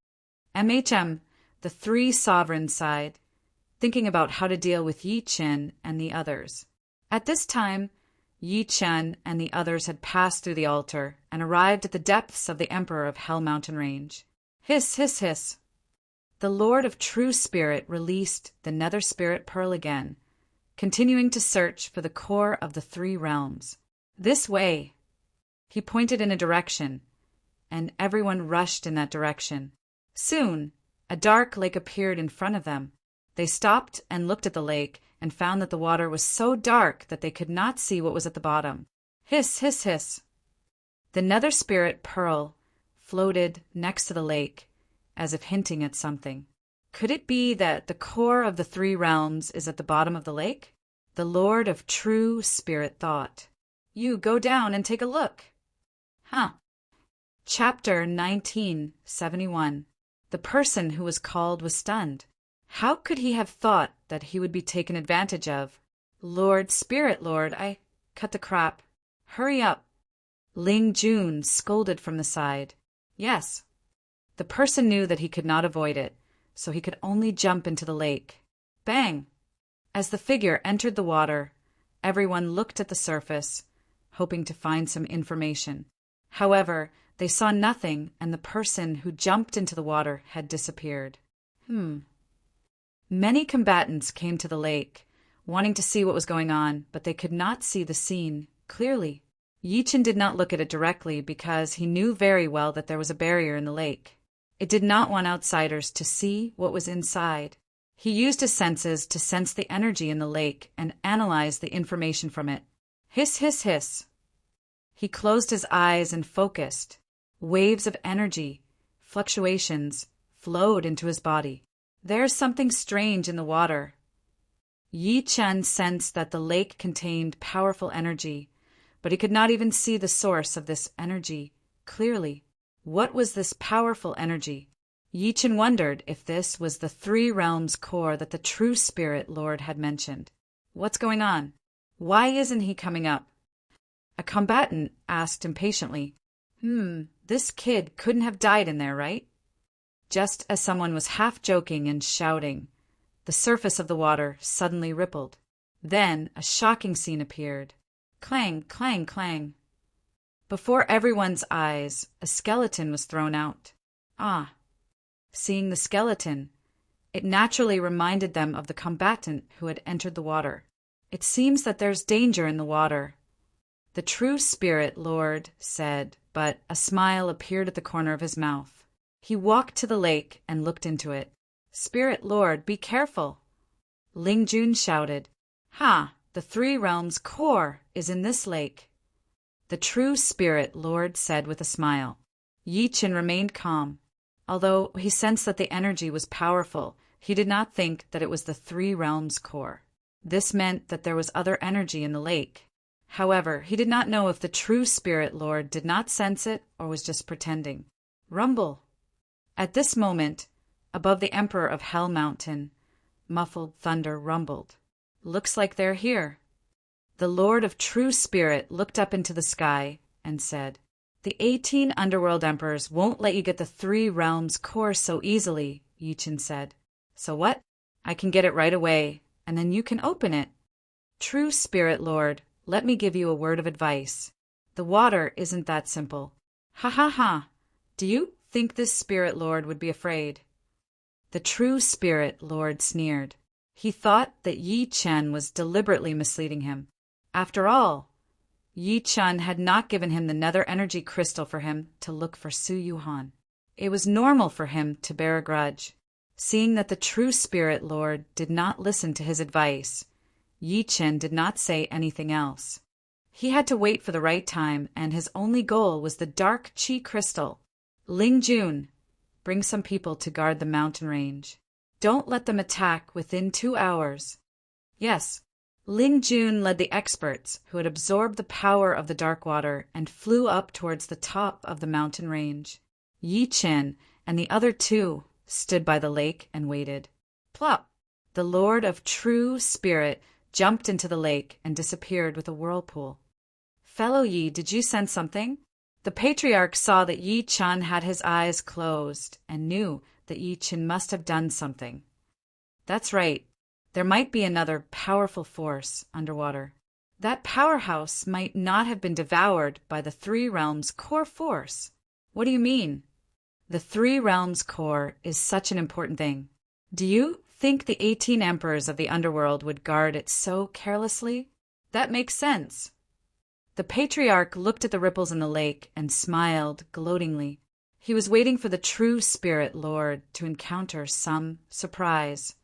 Speaker 1: MHM, the three sovereigns sighed, thinking about how to deal with Yi Chen and the others. At this time, Yi Chen and the others had passed through the altar and arrived at the depths of the Emperor of Hell Mountain Range. Hiss, hiss, hiss. The Lord of True Spirit released the Nether Spirit Pearl again, continuing to search for the core of the three realms. This way. He pointed in a direction, and everyone rushed in that direction. Soon, a dark lake appeared in front of them. They stopped and looked at the lake and found that the water was so dark that they could not see what was at the bottom. Hiss, hiss, hiss. The Nether Spirit Pearl floated next to the lake, as if hinting at something. Could it be that the core of the three realms is at the bottom of the lake? The Lord of True Spirit thought. You go down and take a look. Chapter 1971. The person who was called was stunned. How could he have thought that he would be taken advantage of? Lord, Spirit Lord, I cut the crap. Hurry up. Ling Jun scolded from the side. Yes. The person knew that he could not avoid it, so he could only jump into the lake. Bang! As the figure entered the water, everyone looked at the surface, hoping to find some information. However, they saw nothing, and the person who jumped into the water had disappeared. Many combatants came to the lake, wanting to see what was going on, but they could not see the scene clearly. Yi Chen did not look at it directly because he knew very well that there was a barrier in the lake. It did not want outsiders to see what was inside. He used his senses to sense the energy in the lake and analyze the information from it. Hiss, hiss, hiss. He closed his eyes and focused. Waves of energy, fluctuations, flowed into his body. There's something strange in the water. Yi Chen sensed that the lake contained powerful energy, but he could not even see the source of this energy clearly. What was this powerful energy? Yi Chen wondered if this was the three realms core that the True Spirit Lord had mentioned. What's going on? Why isn't he coming up? A combatant asked impatiently. This kid couldn't have died in there, right? Just as someone was half joking and shouting, the surface of the water suddenly rippled. Then a shocking scene appeared. Clang, clang, clang. Before everyone's eyes, a skeleton was thrown out. Seeing the skeleton, it naturally reminded them of the combatant who had entered the water. It seems that there's danger in the water. The True Spirit Lord said, but a smile appeared at the corner of his mouth. He walked to the lake and looked into it. Spirit Lord, be careful. Ling Jun shouted. The three realms core is in this lake. The True Spirit Lord said with a smile. Yi Chen remained calm. Although he sensed that the energy was powerful, he did not think that it was the three realms core. This meant that there was other energy in the lake. However, he did not know if the True Spirit Lord did not sense it or was just pretending. Rumble. At this moment, above the Emperor of Hell Mountain, muffled thunder rumbled. Looks like they're here. The Lord of True Spirit looked up into the sky and said, The 18 underworld emperors won't let you get the three realms core so easily, Yi Chen said. So what? I can get it right away, and then you can open it. True Spirit Lord, let me give you a word of advice. The water isn't that simple. Ha ha ha. Do you think this Spirit Lord would be afraid? The True Spirit Lord sneered. He thought that Yi Chen was deliberately misleading him. After all, Yi Chen had not given him the nether energy crystal for him to look for Su Yuhan. It was normal for him to bear a grudge. Seeing that the true Spirit Lord did not listen to his advice, Yi Chen did not say anything else. He had to wait for the right time, and his only goal was the dark Qi crystal. Ling Jun, bring some people to guard the mountain range. Don't let them attack within 2 hours. Yes. Ling Jun led the experts who had absorbed the power of the dark water and flew up towards the top of the mountain range. Yi Chen and the other two stood by the lake and waited. Plop! The Lord of True Spirit jumped into the lake and disappeared with a whirlpool. Fellow Yi, did you sense something? The patriarch saw that Yi Chen had his eyes closed and knew that Yi Chen must have done something. That's right. There might be another powerful force underwater. That powerhouse might not have been devoured by the Three Realms core force. What do you mean? The Three Realms core is such an important thing. Do you think the 18 emperors of the underworld would guard it so carelessly? That makes sense. The patriarch looked at the ripples in the lake and smiled gloatingly. He was waiting for the true Spirit Lord to encounter some surprise.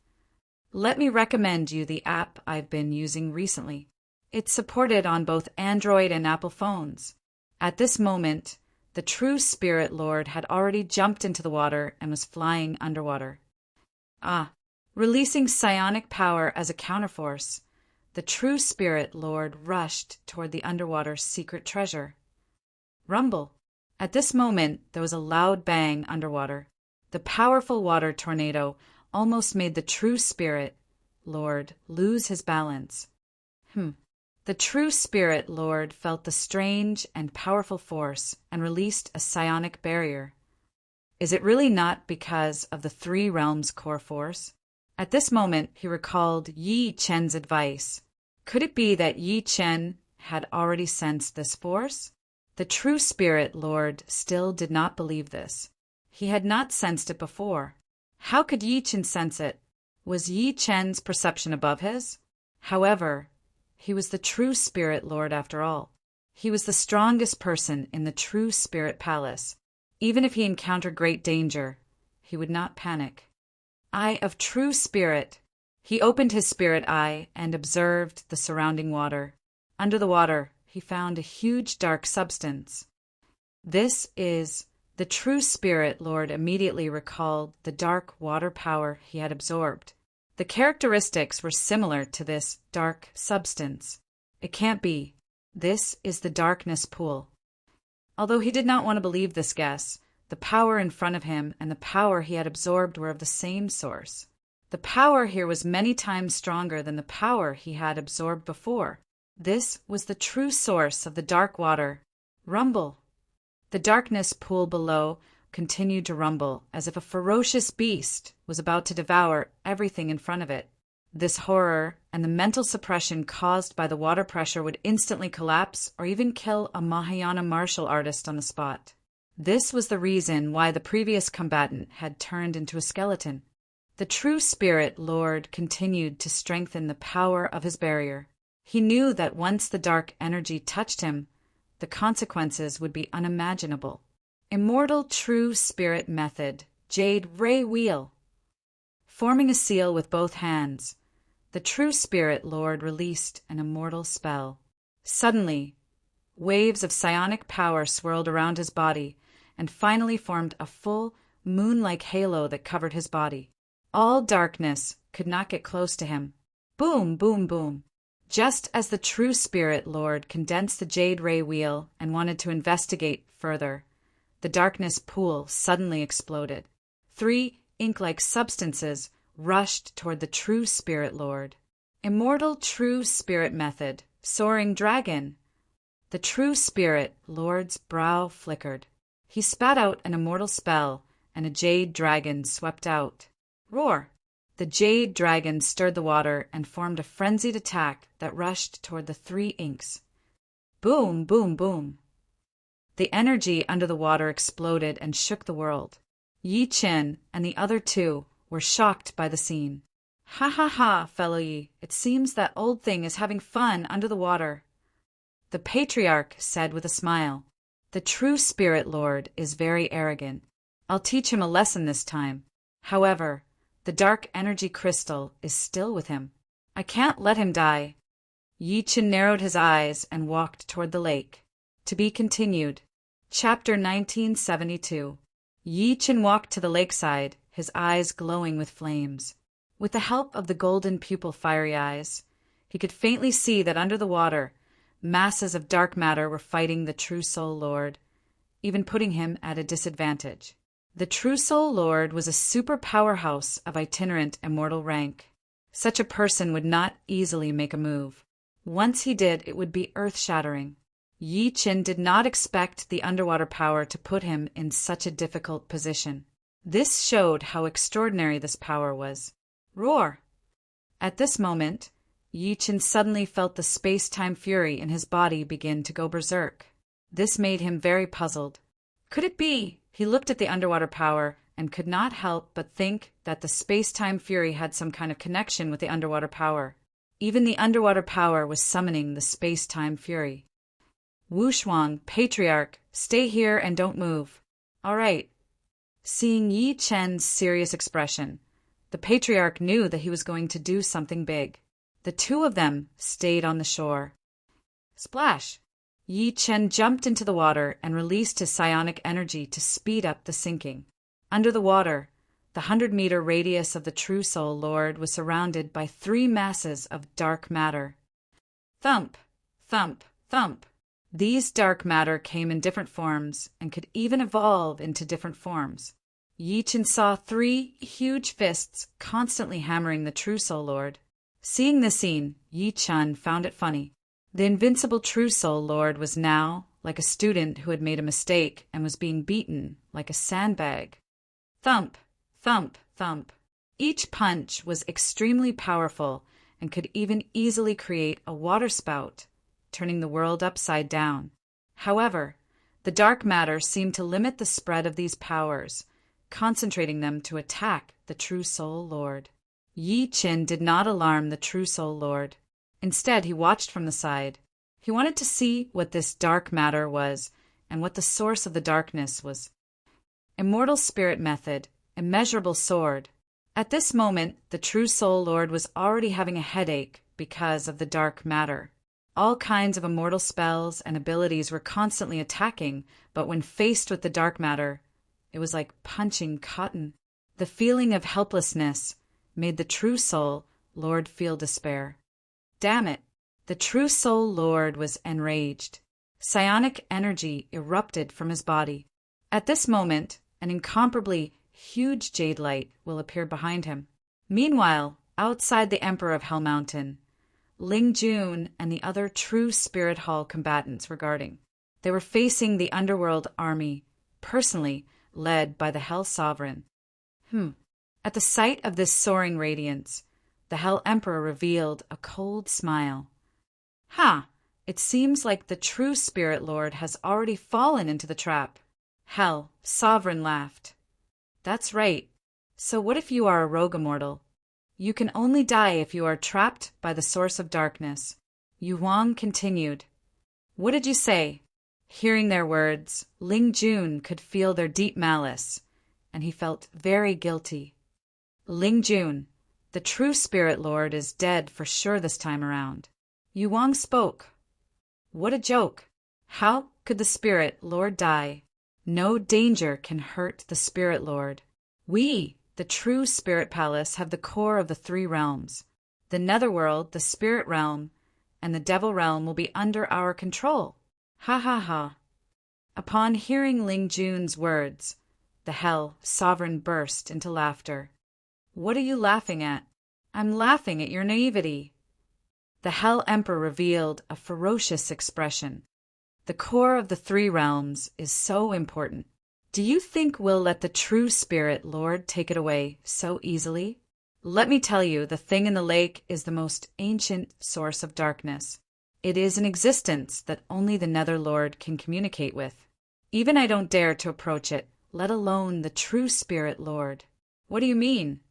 Speaker 1: Let me recommend you the app I've been using recently. It's supported on both Android and Apple phones. At this moment, the true Spirit Lord had already jumped into the water and was flying underwater. Releasing psionic power as a counterforce, the true Spirit Lord rushed toward the underwater secret treasure. Rumble. At this moment, there was a loud bang underwater. The powerful water tornado almost made the true Spirit Lord lose his balance. The true Spirit Lord felt the strange and powerful force and released a psionic barrier. Is it really not because of the Three Realms core force? At this moment, he recalled Yi Chen's advice. Could it be that Yi Chen had already sensed this force? The true Spirit Lord still did not believe this. He had not sensed it before. How could Yi Chen sense it? Was Yi Chen's perception above his? However, he was the true Spirit Lord after all. He was the strongest person in the true Spirit Palace. Even if he encountered great danger, he would not panic. Eye of True Spirit. He opened his spirit eye and observed the surrounding water. Under the water, he found a huge dark substance. This is the true Spirit Lord immediately recalled the dark water power he had absorbed. The characteristics were similar to this dark substance. It can't be. This is the darkness pool. Although he did not want to believe this guess, the power in front of him and the power he had absorbed were of the same source. The power here was many times stronger than the power he had absorbed before. This was the true source of the dark water. Rumble. The darkness pool below continued to rumble as if a ferocious beast was about to devour everything in front of it. This horror and the mental suppression caused by the water pressure would instantly collapse or even kill a Mahayana martial artist on the spot. This was the reason why the previous combatant had turned into a skeleton. The true Spirit Lord continued to strengthen the power of his barrier. He knew that once the dark energy touched him, the consequences would be unimaginable. Immortal True Spirit Method, Jade Ray Wheel. Forming a seal with both hands, the True Spirit Lord released an immortal spell. Suddenly, waves of psionic power swirled around his body and finally formed a full, moon-like halo that covered his body. All darkness could not get close to him. Boom, boom, boom. Just as the True Spirit Lord condensed the Jade Ray Wheel and wanted to investigate further, the darkness pool suddenly exploded. 3 ink-like substances rushed toward the True Spirit Lord. Immortal True Spirit Method, Soaring Dragon. The True Spirit Lord's brow flickered. He spat out an immortal spell, and a jade dragon swept out. Roar! The jade dragon stirred the water and formed a frenzied attack that rushed toward the 3 inks. Boom, boom, boom. The energy under the water exploded and shook the world. Yi Chen and the other 2 were shocked by the scene. Ha ha ha, fellow Yi, it seems that old thing is having fun under the water. The patriarch said with a smile, The True Spirit Lord is very arrogant. I'll teach him a lesson this time. However, The dark energy crystal is still with him. I can't let him die. Yi Chen narrowed his eyes and walked toward the lake. To be continued. Chapter 1972. Yi Chen walked to the lakeside, his eyes glowing with flames. With the help of the golden pupil fiery eyes, he could faintly see that under the water, masses of dark matter were fighting the True Soul Lord, even putting him at a disadvantage. The True Soul Lord was a super powerhouse of itinerant immortal rank. Such a person would not easily make a move. Once he did, it would be earth-shattering. Yi Chen did not expect the underwater power to put him in such a difficult position. This showed how extraordinary this power was. Roar! At this moment, Yi Chen suddenly felt the space-time fury in his body begin to go berserk. This made him very puzzled. Could it be? He looked at the underwater power and could not help but think that the space-time fury had some kind of connection with the underwater power. Even the underwater power was summoning the space-time fury. Wu Shuang, Patriarch, stay here and don't move. All right. Seeing Yi Chen's serious expression, the Patriarch knew that he was going to do something big. The two of them stayed on the shore. Splash! Yi Chen jumped into the water and released his psionic energy to speed up the sinking. Under the water, the 100-meter radius of the True Soul Lord was surrounded by 3 masses of dark matter. Thump! Thump! Thump! These dark matter came in different forms and could even evolve into different forms. Yi Chen saw 3 huge fists constantly hammering the True Soul Lord. Seeing this scene, Yi Chen found it funny. The invincible True Soul Lord was now like a student who had made a mistake and was being beaten like a sandbag. Thump! Thump! Thump! Each punch was extremely powerful and could even easily create a waterspout, turning the world upside down. However, the dark matter seemed to limit the spread of these powers, concentrating them to attack the True Soul Lord. Yi Chen did not alarm the True Soul Lord. Instead, he watched from the side. He wanted to see what this dark matter was and what the source of the darkness was. Immortal Spirit Method, Immeasurable Sword. At this moment, the True Soul Lord was already having a headache because of the dark matter. All kinds of immortal spells and abilities were constantly attacking, but when faced with the dark matter, it was like punching cotton. The feeling of helplessness made the True Soul Lord feel despair. Damn it! The True Soul Lord was enraged. Psionic energy erupted from his body. At this moment, an incomparably huge jade light will appear behind him. Meanwhile, outside the Emperor of Hell Mountain, Ling Jun and the other True Spirit Hall combatants were guarding. They were facing the underworld army, personally led by the Hell Sovereign. At the sight of this soaring radiance, the Hell Emperor revealed a cold smile. Ha! It seems like the True Spirit Lord has already fallen into the trap. Hell Sovereign laughed. That's right. So what if you are a rogue immortal? You can only die if you are trapped by the source of darkness. Yu Huang continued. What did you say? Hearing their words, Ling Jun could feel their deep malice, and he felt very guilty. Ling Jun, the True Spirit Lord is dead for sure this time around. Yu Huang spoke. What a joke! How could the Spirit Lord die? No danger can hurt the Spirit Lord. We, the True Spirit Palace, have the core of the 3 realms. The Netherworld, the Spirit Realm, and the Devil Realm will be under our control. Ha ha ha. Upon hearing Ling Jun's words, the Hell Sovereign burst into laughter. What are you laughing at? I'm laughing at your naivety. The Hell Emperor revealed a ferocious expression. The core of the 3 realms is so important. Do you think we'll let the True Spirit Lord take it away so easily? Let me tell you, the thing in the lake is the most ancient source of darkness. It is an existence that only the Nether Lord can communicate with. Even I don't dare to approach it, let alone the True Spirit Lord. What do you mean?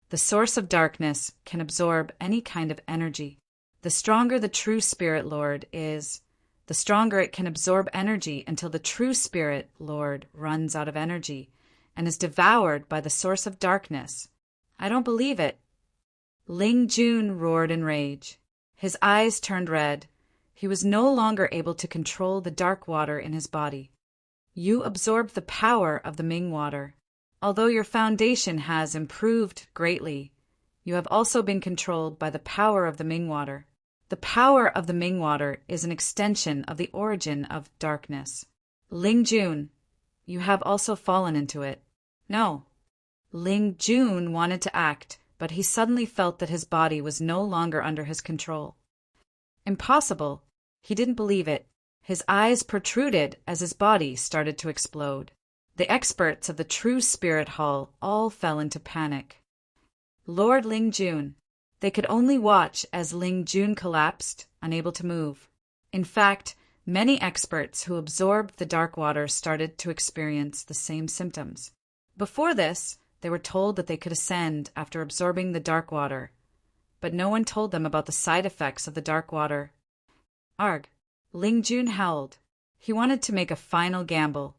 Speaker 1: The source of darkness can absorb any kind of energy. The stronger the True Spirit Lord is, the stronger it can absorb energy until the True Spirit Lord runs out of energy and is devoured by the source of darkness. I don't believe it. Ling Jun roared in rage. His eyes turned red. He was no longer able to control the dark water in his body. You absorbed the power of the Ming water. Although your foundation has improved greatly, you have also been controlled by the power of the Ming water. The power of the Ming water is an extension of the origin of darkness. Ling Jun, you have also fallen into it. No. Ling Jun wanted to act, but he suddenly felt that his body was no longer under his control. Impossible. He didn't believe it. His eyes protruded as his body started to explode. The experts of the True Spirit Hall all fell into panic. Lord Ling Jun. They could only watch as Ling Jun collapsed, unable to move. In fact, many experts who absorbed the dark water started to experience the same symptoms. Before this, they were told that they could ascend after absorbing the dark water, but no one told them about the side effects of the dark water. Arg! Ling Jun howled. He wanted to make a final gamble.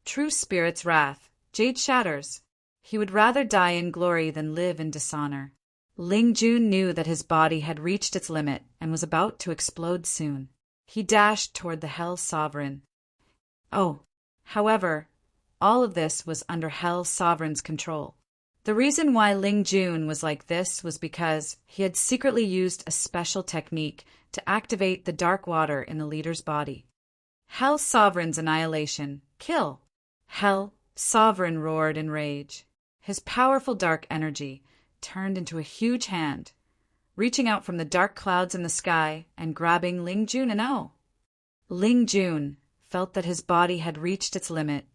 Speaker 1: True Spirit's wrath. Jade shatters. He would rather die in glory than live in dishonor. Ling Jun knew that his body had reached its limit and was about to explode soon. He dashed toward the Hell Sovereign. Oh, however, all of this was under Hell Sovereign's control. The reason why Ling Jun was like this was because he had secretly used a special technique to activate the dark water in the leader's body. Hell Sovereign's annihilation. Kill! Hell Sovereign roared in rage. His powerful dark energy turned into a huge hand, reaching out from the dark clouds in the sky and grabbing Ling Jun and O. Ling Jun felt that his body had reached its limit,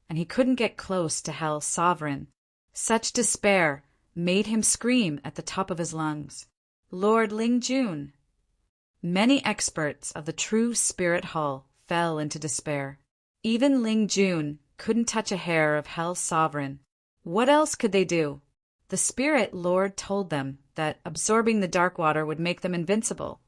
Speaker 1: and he couldn't get close to Hell Sovereign. Such despair made him scream at the top of his lungs. Lord Ling Jun. Many experts of the True Spirit Hall fell into despair. Even Ling Jun couldn't touch a hair of Hell Sovereign. What else could they do? The Spirit Lord told them that absorbing the dark water would make them invincible,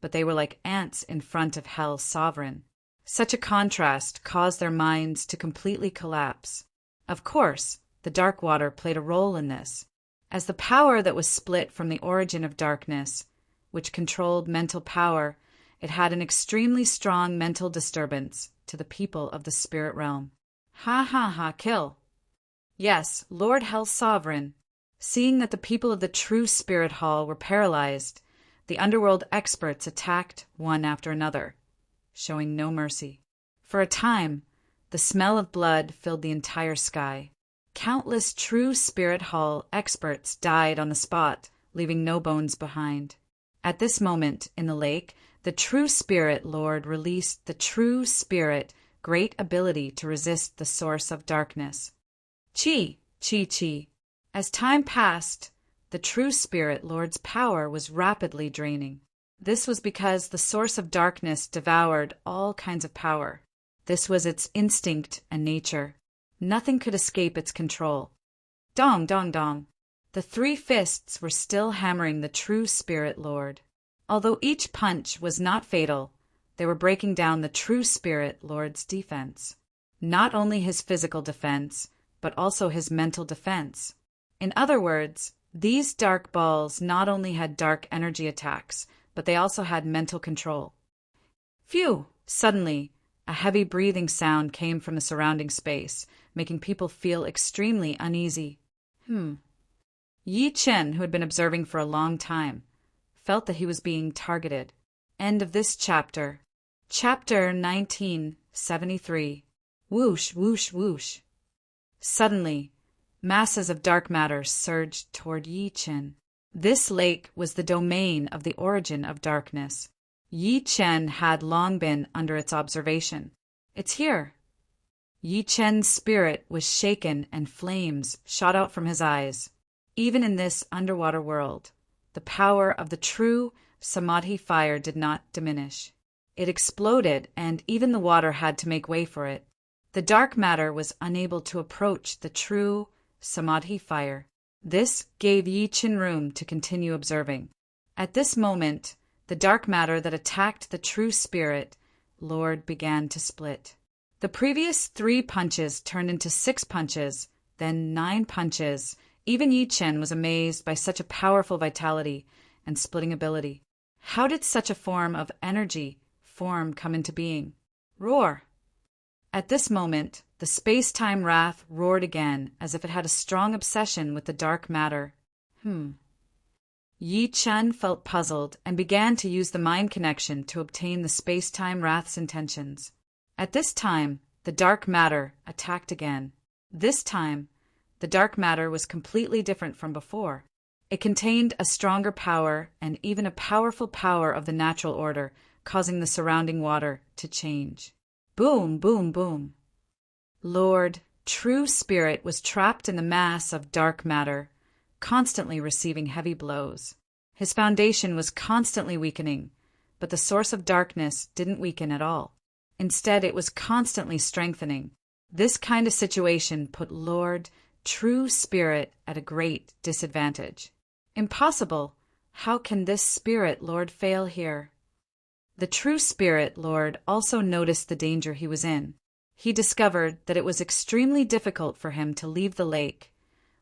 Speaker 1: but they were like ants in front of Hell Sovereign. Such a contrast caused their minds to completely collapse. Of course, the dark water played a role in this. As the power that was split from the origin of darkness, which controlled mental power, it had an extremely strong mental disturbance to the people of the spirit realm. Ha ha ha, kill! Yes, Lord Hell Sovereign. Seeing that the people of the True Spirit Hall were paralyzed, the underworld experts attacked one after another, showing no mercy. For a time, the smell of blood filled the entire sky. Countless True Spirit Hall experts died on the spot, leaving no bones behind. At this moment, in the lake, the True Spirit Lord released the True Spirit great ability to resist the source of darkness. Chi, chi, chi. As time passed, the True Spirit Lord's power was rapidly draining. This was because the source of darkness devoured all kinds of power. This was its instinct and nature. Nothing could escape its control. Dong, dong, dong. The three fists were still hammering the True Spirit Lord. Although each punch was not fatal, they were breaking down the True Spirit Lord's defense. Not only his physical defense, but also his mental defense. In other words, these dark balls not only had dark energy attacks, but they also had mental control. Phew! Suddenly, a heavy breathing sound came from the surrounding space, making people feel extremely uneasy. Yi Chen, who had been observing for a long time, felt that he was being targeted. End of this chapter. Chapter 1973. Whoosh, whoosh, whoosh. Suddenly, masses of dark matter surged toward Yi Chen. This lake was the domain of the origin of darkness. Yi Chen had long been under its observation. It's here. Yi Chen's spirit was shaken and flames shot out from his eyes. Even in this underwater world, the power of the true Samadhi fire did not diminish. It exploded, and even the water had to make way for it. The dark matter was unable to approach the true Samadhi fire. This gave Yi Chen room to continue observing. At this moment, the dark matter that attacked the True Spirit Lord began to split. The previous 3 punches turned into 6 punches, then 9 punches, Even Yi Chen was amazed by such a powerful vitality and splitting ability. How did such a form of energy form come into being? Roar! At this moment, the space-time wrath roared again, as if it had a strong obsession with the dark matter. Yi Chen felt puzzled and began to use the mind connection to obtain the space-time wrath's intentions. At this time, the dark matter attacked again. This time, the dark matter was completely different from before. It contained a stronger power and even a powerful power of the natural order, causing the surrounding water to change. Boom, boom, boom. Lord, True Spirit was trapped in the mass of dark matter, constantly receiving heavy blows. His foundation was constantly weakening, but the source of darkness didn't weaken at all. Instead, it was constantly strengthening. This kind of situation put Lord, True Spirit at a great disadvantage. Impossible! How can this Spirit Lord fail here? The True Spirit Lord also noticed the danger he was in. He discovered that it was extremely difficult for him to leave the lake,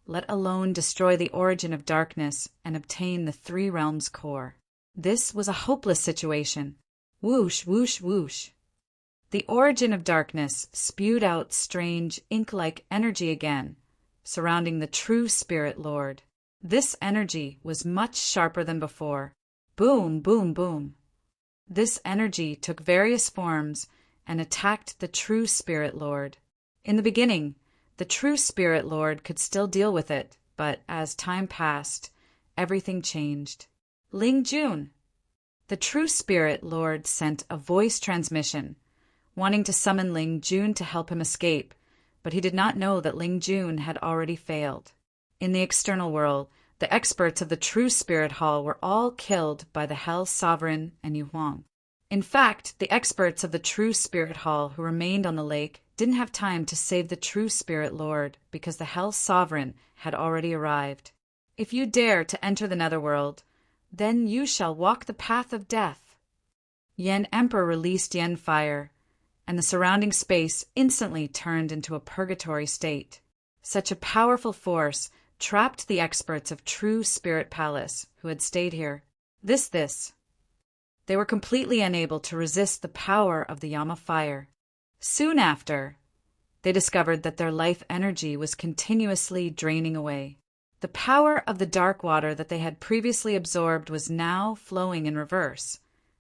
Speaker 1: let alone destroy the origin of darkness and obtain the three realms core. This was a hopeless situation. Whoosh, whoosh, whoosh. The origin of darkness spewed out strange, ink-like energy again, surrounding the True Spirit Lord. This energy was much sharper than before. Boom, boom, boom. This energy took various forms and attacked the True Spirit Lord. In the beginning, the True Spirit Lord could still deal with it, but as time passed, everything changed. Ling Jun. The True Spirit Lord sent a voice transmission, wanting to summon Ling Jun to help him escape, but he did not know that Ling Jun had already failed. In the external world, the experts of the True Spirit Hall were all killed by the Hell Sovereign and Yu Huang. In fact, the experts of the True Spirit Hall who remained on the lake didn't have time to save the True Spirit Lord because the Hell Sovereign had already arrived. If you dare to enter the Netherworld, then you shall walk the path of death. Yen Emperor released Yen Fire, and the surrounding space instantly turned into a purgatory state. Such a powerful force trapped the experts of True Spirit Palace who had stayed here. They were completely unable to resist the power of the Yama fire. Soon after, they discovered that their life energy was continuously draining away. The power of the dark water that they had previously absorbed was now flowing in reverse,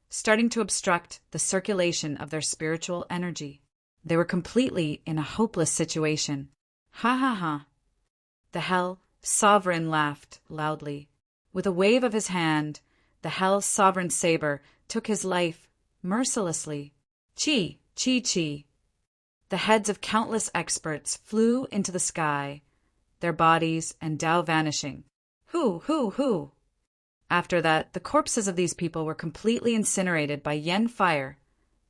Speaker 1: starting to obstruct the circulation of their spiritual energy. They were completely in a hopeless situation. Ha ha ha. The Hell Sovereign laughed loudly. With a wave of his hand, the Hell Sovereign saber took his life mercilessly. Chi, chi, chi. The heads of countless experts flew into the sky, their bodies and Tao vanishing. Hoo. After that, the corpses of these people were completely incinerated by Yen Fire,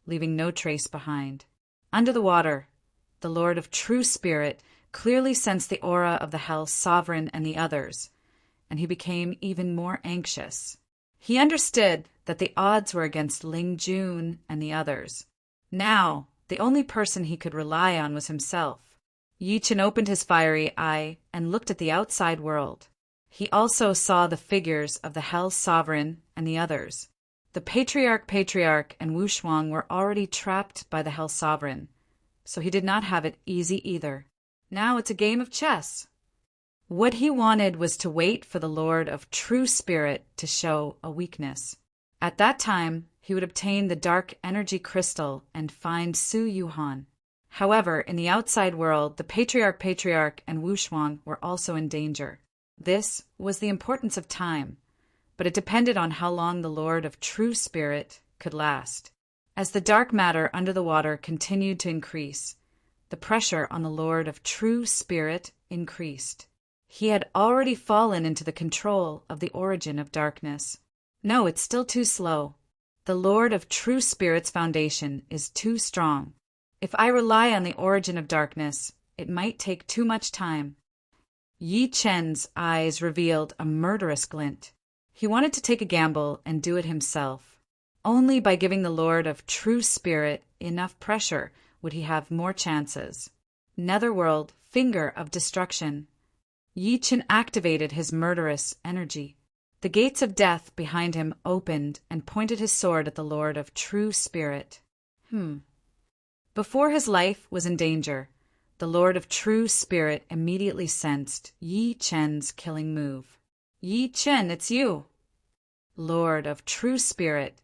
Speaker 1: leaving no trace behind. Under the water, the Lord of True Spirit clearly sensed the aura of the Hell Sovereign and the others, and he became even more anxious. He understood that the odds were against Ling Jun and the others. Now, the only person he could rely on was himself. Yi Chen opened his fiery eye and looked at the outside world. He also saw the figures of the Hell Sovereign and the others. The Patriarch, and Wu Shuang were already trapped by the Hell Sovereign, so he did not have it easy either. Now it's a game of chess. What he wanted was to wait for the Lord of True Spirit to show a weakness. At that time, he would obtain the dark energy crystal and find Su Yuhan. However, in the outside world, the Patriarch, and Wu Shuang were also in danger. This was the importance of time, but it depended on how long the Lord of True Spirit could last. As the dark matter under the water continued to increase, the pressure on the Lord of True Spirit increased. He had already fallen into the control of the origin of darkness. No, it's still too slow. The Lord of True Spirit's foundation is too strong. If I rely on the origin of darkness, it might take too much time. Yi Chen's eyes revealed a murderous glint. He wanted to take a gamble and do it himself. Only by giving the Lord of True Spirit enough pressure would he have more chances. Netherworld, Finger of Destruction. Yi Chen activated his murderous energy. The gates of death behind him opened and pointed his sword at the Lord of True Spirit. Before his life was in danger, the Lord of True Spirit immediately sensed Yi Chen's killing move. Yi Chen, it's you! Lord of True Spirit,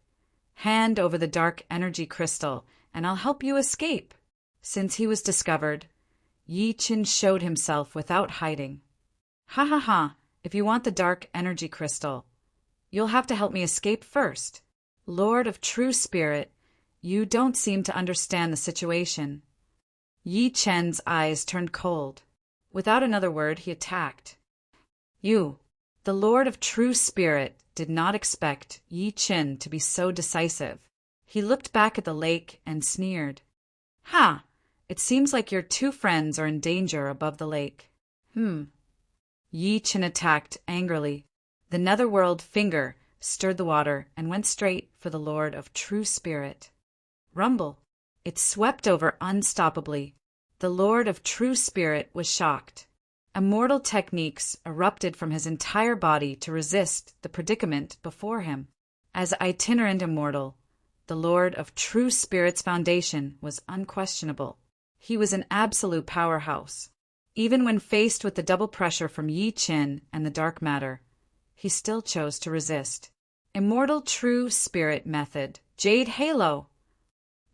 Speaker 1: hand over the dark energy crystal, and I'll help you escape. Since he was discovered, Yi Chen showed himself without hiding. Ha ha ha, if you want the dark energy crystal, you'll have to help me escape first. Lord of True Spirit, you don't seem to understand the situation. Yi Chen's eyes turned cold. Without another word, he attacked. You, the Lord of True Spirit, did not expect Yi Chen to be so decisive. He looked back at the lake and sneered. Ha! It seems like your two friends are in danger above the lake. Yi Chen attacked angrily. The netherworld finger stirred the water and went straight for the Lord of True Spirit. Rumble! It swept over unstoppably. The Lord of True Spirit was shocked. Immortal techniques erupted from his entire body to resist the predicament before him. As itinerant immortal, the Lord of True Spirit's foundation was unquestionable. He was an absolute powerhouse. Even when faced with the double pressure from Yi Chen and the dark matter, he still chose to resist. Immortal True Spirit method, Jade Halo.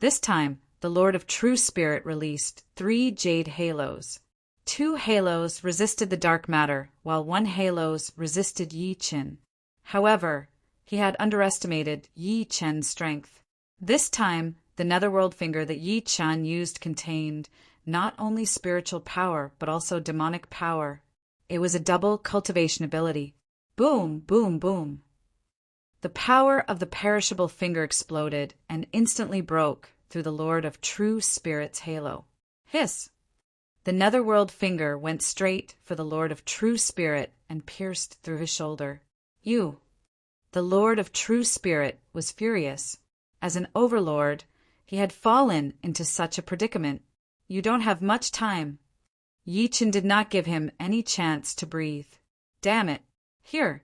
Speaker 1: This time, the Lord of True Spirit released 3 Jade Halos. 2 halos resisted the dark matter, while 1 halos resisted Yi Chen. However, he had underestimated Yi Chen's strength. This time, the netherworld finger that Yi Chen used contained not only spiritual power, but also demonic power. It was a double cultivation ability. Boom, boom, boom. The power of the perishable finger exploded and instantly broke through the Lord of True Spirit's halo. Hiss! The netherworld finger went straight for the Lord of True Spirit and pierced through his shoulder. You! The Lord of True Spirit was furious. As an overlord, he had fallen into such a predicament. You don't have much time. Yi Chen did not give him any chance to breathe. Damn it! Here!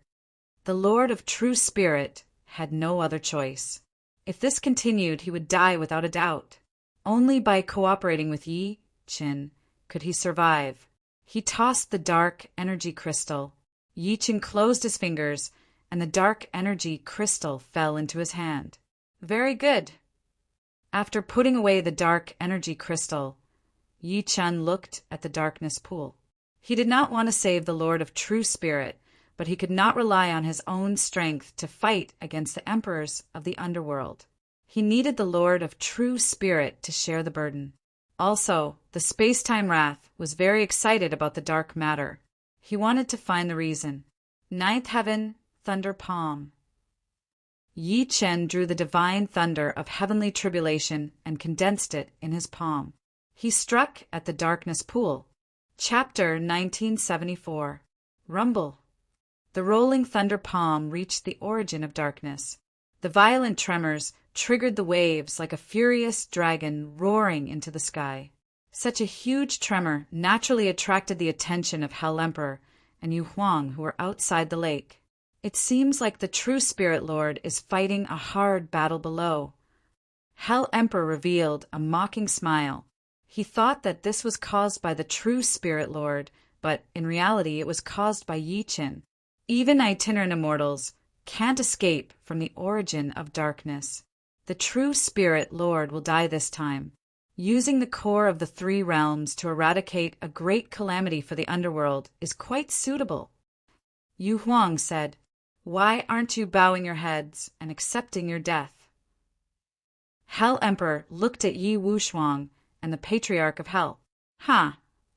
Speaker 1: The Lord of True Spirit had no other choice. If this continued, he would die without a doubt. Only by cooperating with Yi Chen could he survive. He tossed the dark energy crystal. Yi Chen closed his fingers, and the dark energy crystal fell into his hand. Very good. After putting away the dark energy crystal, Yi Chen looked at the darkness pool. He did not want to save the Lord of True Spirit, but he could not rely on his own strength to fight against the emperors of the underworld. He needed the Lord of True Spirit to share the burden. Also, the space-time wrath was very excited about the dark matter. He wanted to find the reason. Ninth Heaven, Thunder Palm. Yi Chen drew the divine thunder of heavenly tribulation and condensed it in his palm. He struck at the darkness pool. Chapter 1974. Rumble. The rolling thunder palm reached the origin of darkness. The violent tremors triggered the waves like a furious dragon roaring into the sky. Such a huge tremor naturally attracted the attention of Hell Emperor and Yu Huang, who were outside the lake. It seems like the True Spirit Lord is fighting a hard battle below. Hell Emperor revealed a mocking smile. He thought that this was caused by the True Spirit Lord, but in reality it was caused by Yi Chen. Even itinerant immortals can't escape from the origin of darkness. The True Spirit Lord will die this time, using the core of the 3 realms to eradicate a great calamity for the underworld is quite suitable. Yu Huang said, "Why aren't you bowing your heads and accepting your death?" Hell Emperor looked at Yi Wuxuang and the Patriarch of Hell.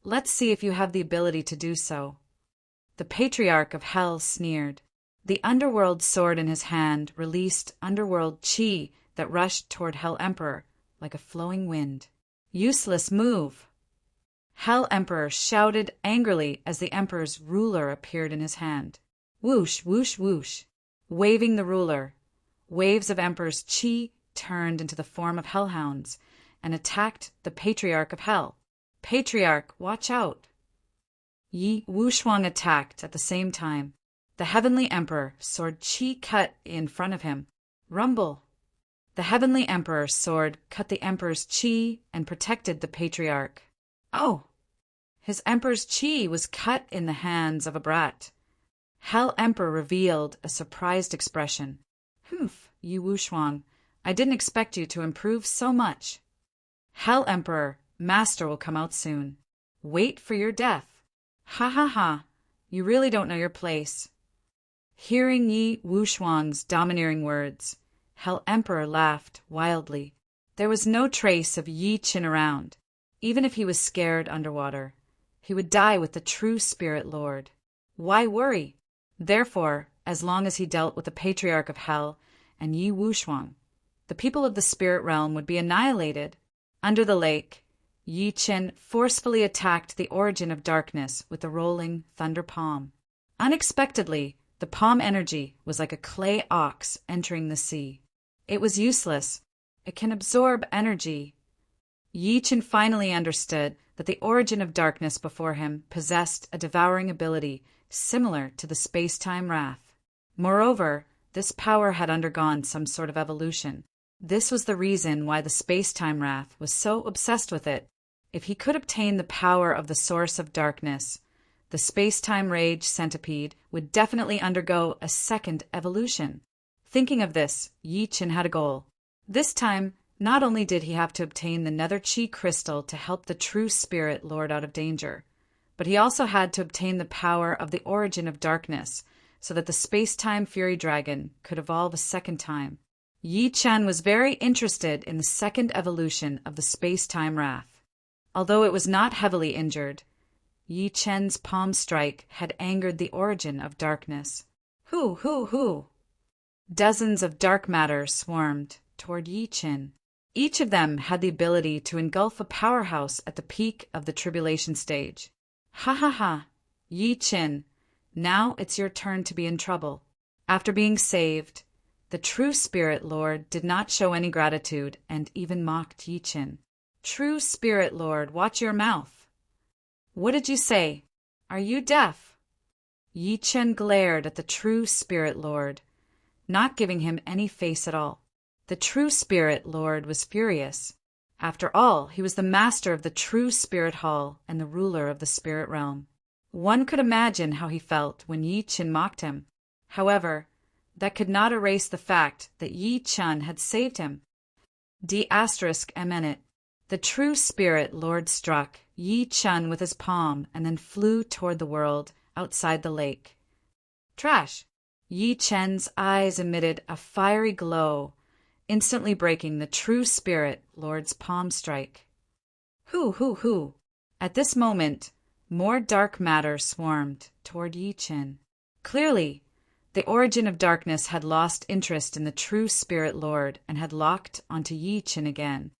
Speaker 1: Let's see if you have the ability to do so. The Patriarch of Hell sneered. The underworld sword in his hand released underworld chi that rushed toward Hell Emperor like a flowing wind. Useless move! Hell Emperor shouted angrily as the Emperor's ruler appeared in his hand. Whoosh, whoosh, whoosh. Waving the ruler, waves of Emperor's chi turned into the form of hellhounds and attacked the Patriarch of Hell. Patriarch, watch out! Yi Wuxuang attacked at the same time. The Heavenly Emperor, sword Qi cut in front of him. Rumble! The Heavenly Emperor's sword cut the Emperor's Qi and protected the Patriarch. Oh! His Emperor's Qi was cut in the hands of a brat. Hell Emperor revealed a surprised expression. Humph, Yi Wuxuang, I didn't expect you to improve so much. Hell Emperor, Master will come out soon. Wait for your death. Ha ha ha, you really don't know your place. Hearing Yi Wuxuang's domineering words, Hell Emperor laughed wildly. There was no trace of Yi Qin around. Even if he was scared underwater, he would die with the true Spirit Lord. Why worry? Therefore, as long as he dealt with the Patriarch of Hell and Yi Wuxuang, the people of the spirit realm would be annihilated. Under the lake, Yi Qin forcefully attacked the origin of darkness with the rolling thunder palm. Unexpectedly, the palm energy was like a clay ox entering the sea. It was useless. It can absorb energy. Yi Qin finally understood that the origin of darkness before him possessed a devouring ability similar to the space-time wrath. Moreover, this power had undergone some sort of evolution. This was the reason why the space-time wrath was so obsessed with it. If he could obtain the power of the source of darkness, the space-time rage centipede would definitely undergo a second evolution. Thinking of this, Yi Qin had a goal. This time, not only did he have to obtain the Nether Chi crystal to help the true Spirit Lord out of danger, but he also had to obtain the power of the origin of darkness so that the space-time Fury Dragon could evolve a second time. Yi Qin was very interested in the second evolution of the space-time wrath. Although it was not heavily injured, Yi Qin's palm strike had angered the origin of darkness. Hoo! Dozens of dark matter swarmed toward Yi Qin. Each of them had the ability to engulf a powerhouse at the peak of the tribulation stage. Ha ha ha! Yi Qin, now it's your turn to be in trouble. After being saved, the true Spirit Lord did not show any gratitude and even mocked Yi Qin. True Spirit Lord, watch your mouth. What did you say? Are you deaf? Yi Qin glared at the true Spirit Lord, not giving him any face at all. The true Spirit Lord was furious. After all, he was the master of the true Spirit Hall and the ruler of the spirit realm. One could imagine how he felt when Yi Qin mocked him. However, that could not erase the fact that Yi Qin had saved him. D****. The true Spirit Lord struck Yi Qin with his palm and then flew toward the world outside the lake. Trash! Yi Qin's eyes emitted a fiery glow, instantly breaking the true Spirit Lord's palm strike. Hoo! At this moment, more dark matter swarmed toward Yi Qin. Clearly, the origin of darkness had lost interest in the true Spirit Lord and had locked onto Yi Qin again.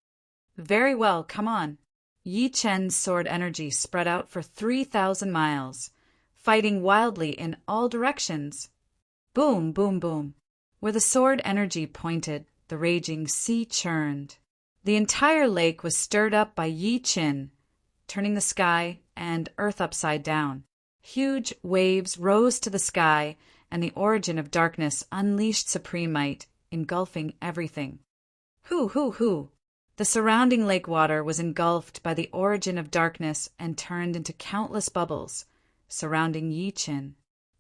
Speaker 1: Very well, come on. Yi Qin's sword energy spread out for 3,000 miles, fighting wildly in all directions. Boom, boom, boom. Where the sword energy pointed, the raging sea churned. The entire lake was stirred up by Yi Qin, turning the sky and earth upside down. Huge waves rose to the sky, and the origin of darkness unleashed supreme might, engulfing everything. Hoo! The surrounding lake water was engulfed by the origin of darkness and turned into countless bubbles, surrounding Yi Qin.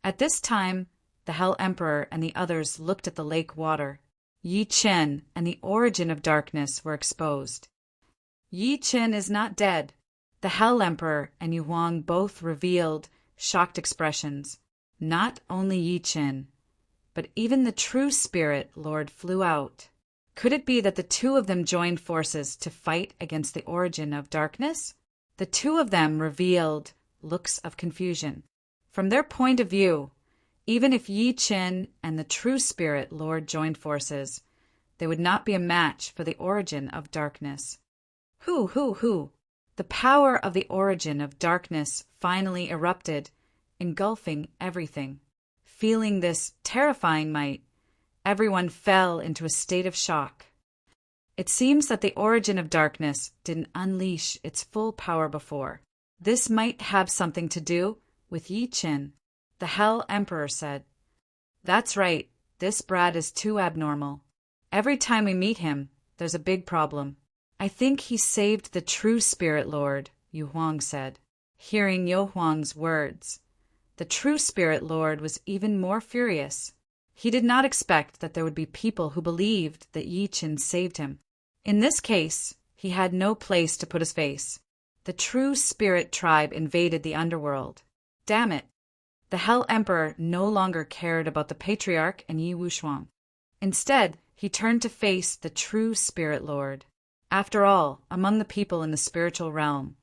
Speaker 1: At this time, the Hell Emperor and the others looked at the lake water. Yi Qin and the origin of darkness were exposed. Yi Qin is not dead. The Hell Emperor and Yu Huang both revealed shocked expressions. Not only Yi Qin, but even the true Spirit Lord flew out. Could it be that the two of them joined forces to fight against the origin of darkness? The two of them revealed looks of confusion. From their point of view, even if Yi Qin and the true Spirit Lord joined forces, they would not be a match for the origin of darkness. Hoo! The power of the origin of darkness finally erupted, engulfing everything. Feeling this terrifying might, everyone fell into a state of shock. It seems that the origin of darkness didn't unleash its full power before. This might have something to do with Yi Qin. The Hell Emperor said, "That's right, this brat is too abnormal. Every time we meet him, there's a big problem." "I think he saved the true Spirit Lord," Yu Huang said. Hearing Yu Huang's words, the true Spirit Lord was even more furious. He did not expect that there would be people who believed that Yi Qin saved him. In this case, he had no place to put his face. The true spirit tribe invaded the underworld. Damn it! The Hell Emperor no longer cared about the Patriarch and Yi Wuxuang. Instead, he turned to face the true Spirit Lord. After all, among the people in the spiritual realm,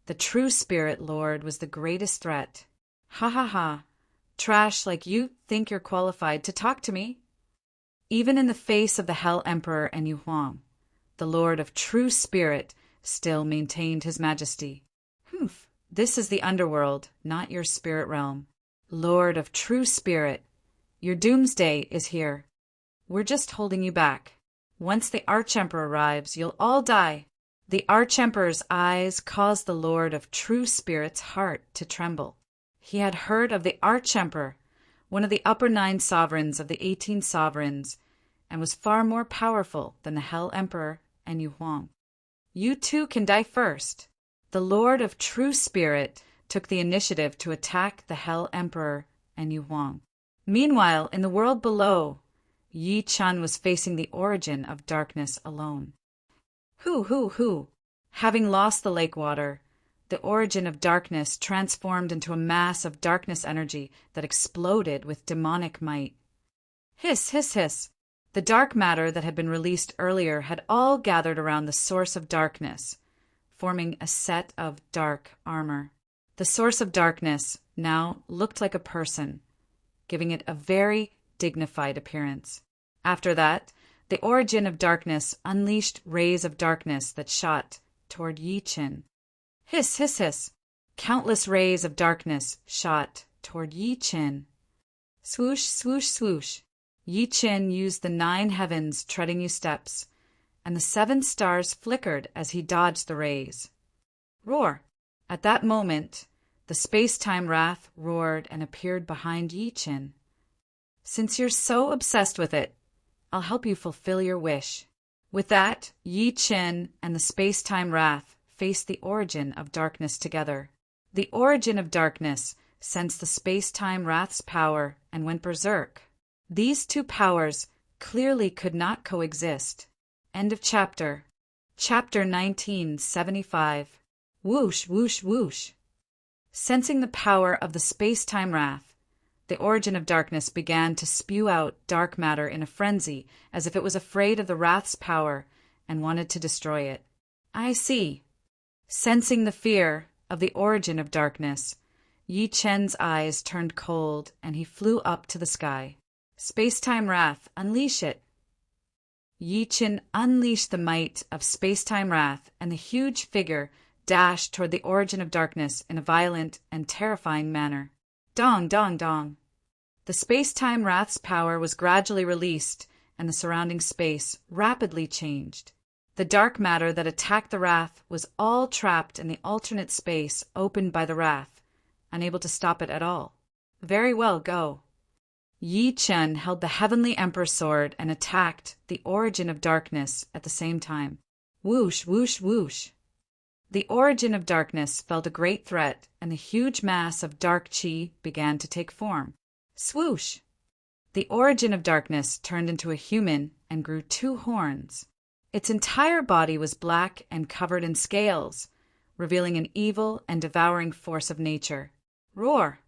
Speaker 1: the true Spirit Lord was the greatest threat. Ha ha ha! Trash like you think you're qualified to talk to me? Even in the face of the Hell Emperor and Yu Huang, the Lord of True Spirit still maintained his majesty. "Humph! This is the underworld, not your spirit realm. Lord of True Spirit, your doomsday is here. We're just holding you back. Once the Archemperor arrives, you'll all die." The Archemperor's eyes caused the Lord of True Spirit's heart to tremble. He had heard of the Archemperor, one of the upper 9 sovereigns of the 18 sovereigns, and was far more powerful than the Hell Emperor and Yu Huang. "You two can die first." The Lord of True Spirit took the initiative to attack the Hell Emperor and Yu Huang. Meanwhile, in the world below, Yi Chun was facing the origin of darkness alone. Hoo! Having lost the lake water, the origin of darkness transformed into a mass of darkness energy that exploded with demonic might. Hiss, hiss, hiss! The dark matter that had been released earlier had all gathered around the source of darkness, forming a set of dark armor. The source of darkness now looked like a person, giving it a very dignified appearance. After that, the origin of darkness unleashed rays of darkness that shot toward Yi Qin. Hiss, hiss, hiss! Countless rays of darkness shot toward Yi Qin. Swoosh, swoosh, swoosh! Yi Qin used the 9 heavens treading you steps, and the 7 stars flickered as he dodged the rays. Roar! At that moment, the space-time wrath roared and appeared behind Yi Qin. "Since you're so obsessed with it, I'll help you fulfill your wish." With that, Yi Qin and the space-time wrath faced the origin of darkness together. The origin of darkness sensed the space-time wrath's power and went berserk. These two powers clearly could not coexist. End of chapter. Chapter 1975. Whoosh, whoosh, whoosh. Sensing the power of the space-time wrath, the origin of darkness began to spew out dark matter in a frenzy, as if it was afraid of the wrath's power and wanted to destroy it. I see. Sensing the fear of the origin of darkness, Yi Chen's eyes turned cold and he flew up to the sky. Space-time wrath, unleash it. Yi Chen unleashed the might of space-time wrath, and the huge figure dashed toward the origin of darkness in a violent and terrifying manner. Dong, dong, dong. The space-time wrath's power was gradually released, and the surrounding space rapidly changed. The dark matter that attacked the wrath was all trapped in the alternate space opened by the wrath, unable to stop it at all. Very well, go. Yi Chen held the Heavenly Emperor sword and attacked the origin of darkness at the same time. Whoosh, whoosh, whoosh. The origin of darkness felt a great threat, and the huge mass of dark chi began to take form. Swoosh! The origin of darkness turned into a human and grew 2 horns. Its entire body was black and covered in scales, revealing an evil and devouring force of nature. Roar!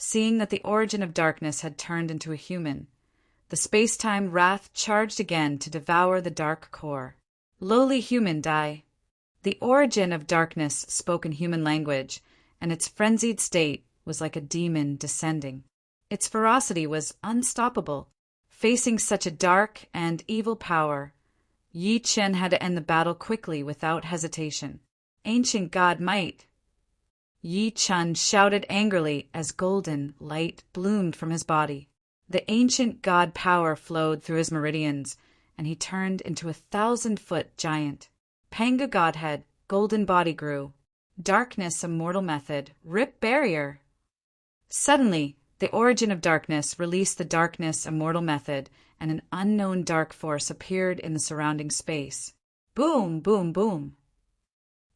Speaker 1: Seeing that the origin of darkness had turned into a human, the space-time wrath charged again to devour the dark core. Lowly human, die! The origin of darkness spoke in human language, and its frenzied state was like a demon descending. Its ferocity was unstoppable. Facing such a dark and evil power, Yi Chen had to end the battle quickly without hesitation. Ancient God might! Yi Chen shouted angrily as golden light bloomed from his body. The ancient god power flowed through his meridians, and he turned into a 1,000-foot giant. Panga Godhead, golden body grew. Darkness, immortal method, rip barrier. Suddenly, the origin of darkness released the darkness immortal method, and an unknown dark force appeared in the surrounding space. Boom, boom, boom.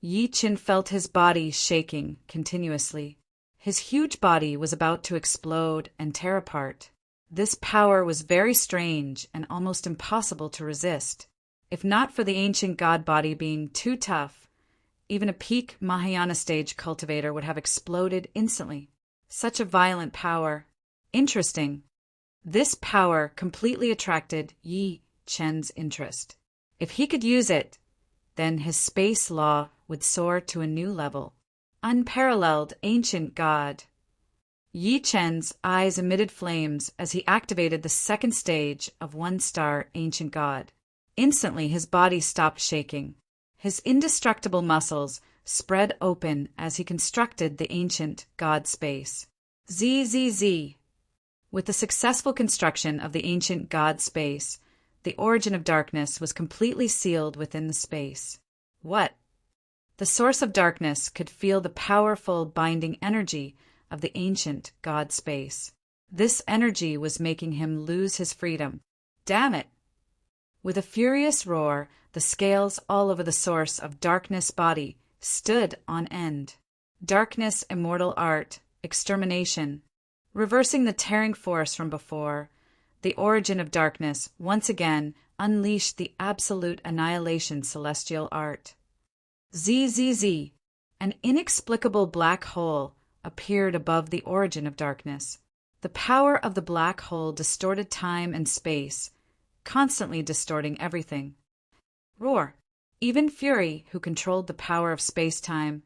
Speaker 1: Yi Qin felt his body shaking continuously. His huge body was about to explode and tear apart. This power was very strange and almost impossible to resist. If not for the ancient god body being too tough, even a peak Mahayana stage cultivator would have exploded instantly. Such a violent power. Interesting. This power completely attracted Yi Chen's interest. If he could use it, then his space law would soar to a new level. Unparalleled ancient god. Yi Chen's eyes emitted flames as he activated the second stage of one-star ancient god. Instantly his body stopped shaking. His indestructible muscles spread open as he constructed the ancient god space. ZZZ. With the successful construction of the ancient god space, the origin of darkness was completely sealed within the space. What? The source of darkness could feel the powerful binding energy of the ancient god space. This energy was making him lose his freedom. Damn it! With a furious roar, the scales all over the source of darkness body stood on end. Darkness immortal art, extermination. Reversing the tearing force from before, the origin of darkness once again unleashed the absolute annihilation celestial art. ZZZ. An inexplicable black hole appeared above the origin of darkness. The power of the black hole distorted time and space, constantly distorting everything. Roar. Even Fury, who controlled the power of space-time,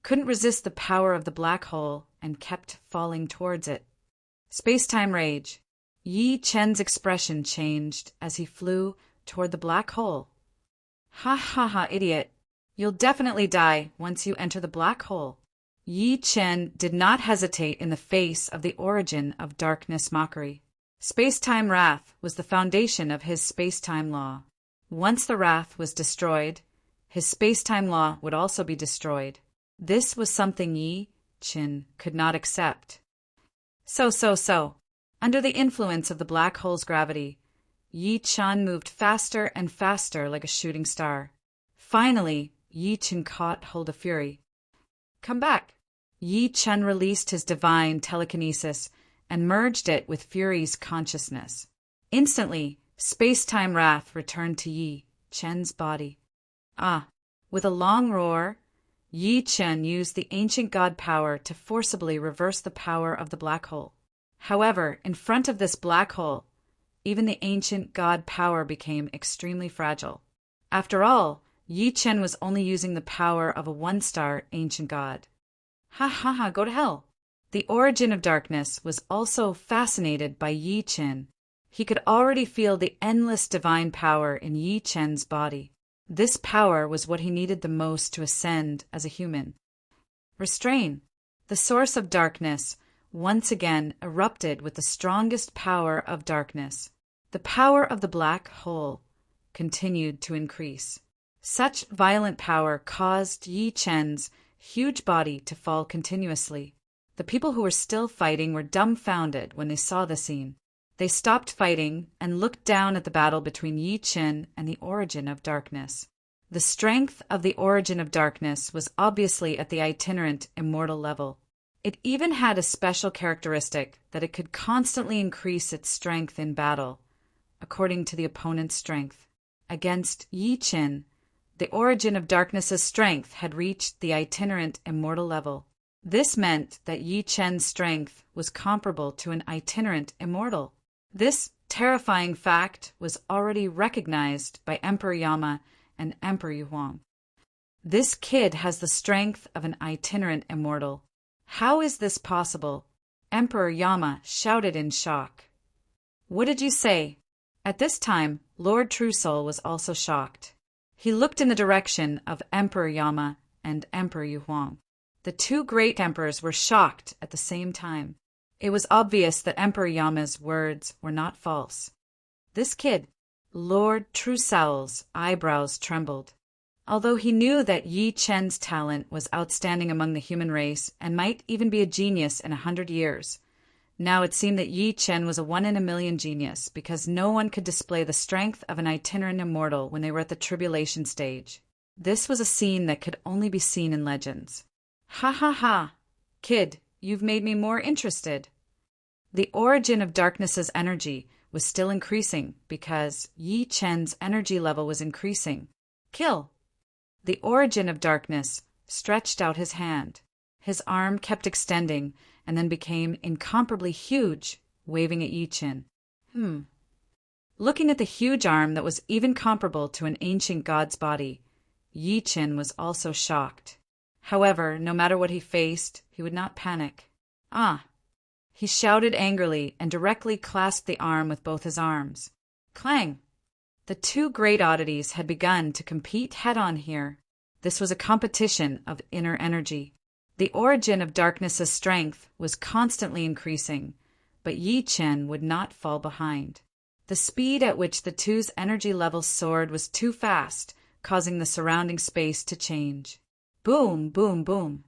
Speaker 1: couldn't resist the power of the black hole and kept falling towards it. Space-time rage. Yi Chen's expression changed as he flew toward the black hole. Ha ha ha, idiot. You'll definitely die once you enter the black hole. Yi Chen did not hesitate in the face of the origin of darkness mockery. Space-time wrath was the foundation of his space-time law. Once the wrath was destroyed, his space-time law would also be destroyed. This was something Yi Chen could not accept. So. Under the influence of the black hole's gravity, Yi Chen moved faster and faster like a shooting star. Finally, Yi Chen caught hold of Fury. Come back. Yi Chen released his divine telekinesis and merged it with Fury's consciousness. Instantly, space-time wrath returned to Yi Chen's body. With a long roar, Yi Chen used the ancient god power to forcibly reverse the power of the black hole. However, in front of this black hole, even the ancient god power became extremely fragile. After all, Yi Chen was only using the power of a one-star ancient god. Ha ha ha, go to hell. The origin of darkness was also fascinated by Yi Chen. He could already feel the endless divine power in Yi Chen's body. This power was what he needed the most to ascend as a human. Restrain. The source of darkness once again erupted with the strongest power of darkness. The power of the black hole continued to increase. Such violent power caused Yi Chen's huge body to fall continuously. The people who were still fighting were dumbfounded when they saw the scene. They stopped fighting and looked down at the battle between Yi Chen and the origin of darkness. The strength of the origin of darkness was obviously at the itinerant immortal level. It even had a special characteristic that it could constantly increase its strength in battle, according to the opponent's strength. Against Yi Chen, the origin of darkness's strength had reached the itinerant immortal level. This meant that Yi Chen's strength was comparable to an itinerant immortal. This terrifying fact was already recognized by Emperor Yama and Emperor Yuhuang. This kid has the strength of an itinerant immortal. How is this possible? Emperor Yama shouted in shock. What did you say? At this time, Lord True Soul was also shocked. He looked in the direction of Emperor Yama and Emperor Yuhuang. The two great emperors were shocked at the same time. It was obvious that Emperor Yama's words were not false. This kid, Lord True Soul's eyebrows trembled. Although he knew that Yi Chen's talent was outstanding among the human race and might even be a genius in 100 years, now it seemed that Yi Chen was a one-in-a-million genius because no one could display the strength of an itinerant immortal when they were at the tribulation stage. This was a scene that could only be seen in legends. Ha ha ha! Kid, you've made me more interested. The origin of darkness's energy was still increasing because Yi Chen's energy level was increasing. Kill! The origin of darkness stretched out his hand. His arm kept extending and then became incomparably huge, waving at Yi Chen. Looking at the huge arm that was even comparable to an ancient god's body, Yi Chen was also shocked. However, no matter what he faced, he would not panic. He shouted angrily and directly clasped the arm with both his arms. Clang! The two great oddities had begun to compete head-on here. This was a competition of inner energy. The origin of darkness's strength was constantly increasing, but Yi Chen would not fall behind. The speed at which the two's energy levels soared was too fast, causing the surrounding space to change. Boom, boom, boom.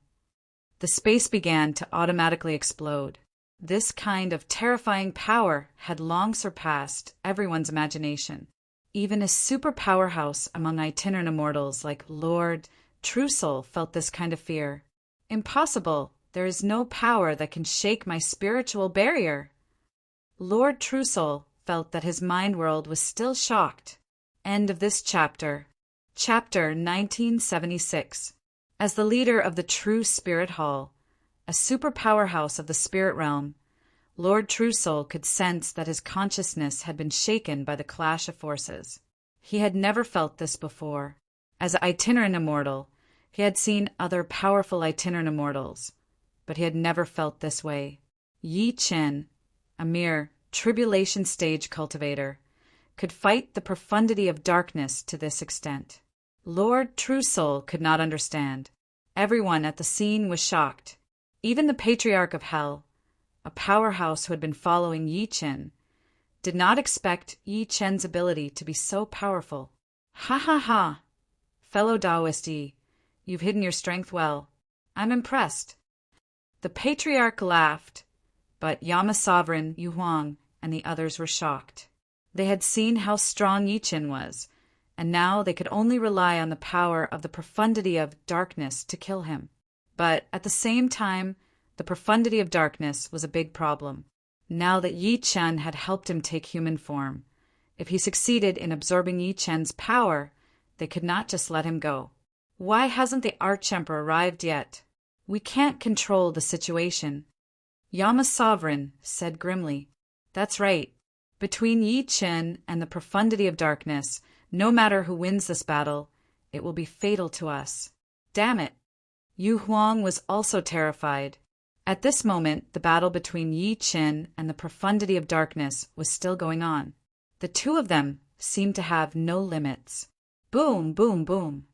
Speaker 1: The space began to automatically explode. This kind of terrifying power had long surpassed everyone's imagination. Even a super powerhouse among itinerant immortals like Lord Truesoul felt this kind of fear. Impossible! There is no power that can shake my spiritual barrier. Lord Truesoul felt that his mind world was still shocked. End of this chapter. Chapter 1976. As the leader of the True Spirit Hall, a super powerhouse of the spirit realm, Lord Truesoul could sense that his consciousness had been shaken by the clash of forces. He had never felt this before. As an itinerant immortal, he had seen other powerful itinerant immortals, but he had never felt this way. Yi Chen, a mere tribulation stage cultivator, could fight the profundity of darkness to this extent. Lord Truesoul could not understand. Everyone at the scene was shocked. Even the Patriarch of Hell, a powerhouse who had been following Yi Chen, did not expect Yi Chen's ability to be so powerful. Ha ha ha! Fellow Taoist Yi, you've hidden your strength well. I'm impressed. The Patriarch laughed, but Yama Sovereign, Yu Huang, and the others were shocked. They had seen how strong Yi Chen was, and now they could only rely on the power of the profundity of darkness to kill him. But at the same time, the profundity of darkness was a big problem. Now that Yi Chen had helped him take human form, if he succeeded in absorbing Yi Chen's power, they could not just let him go. Why hasn't the Archemperor arrived yet? We can't control the situation. Yama Sovereign said grimly. That's right. Between Yi Chen and the profundity of darkness, no matter who wins this battle, it will be fatal to us. Damn it! Yu Huang was also terrified. At this moment, the battle between Yi Chen and the profundity of darkness was still going on. The two of them seemed to have no limits. Boom, boom, boom.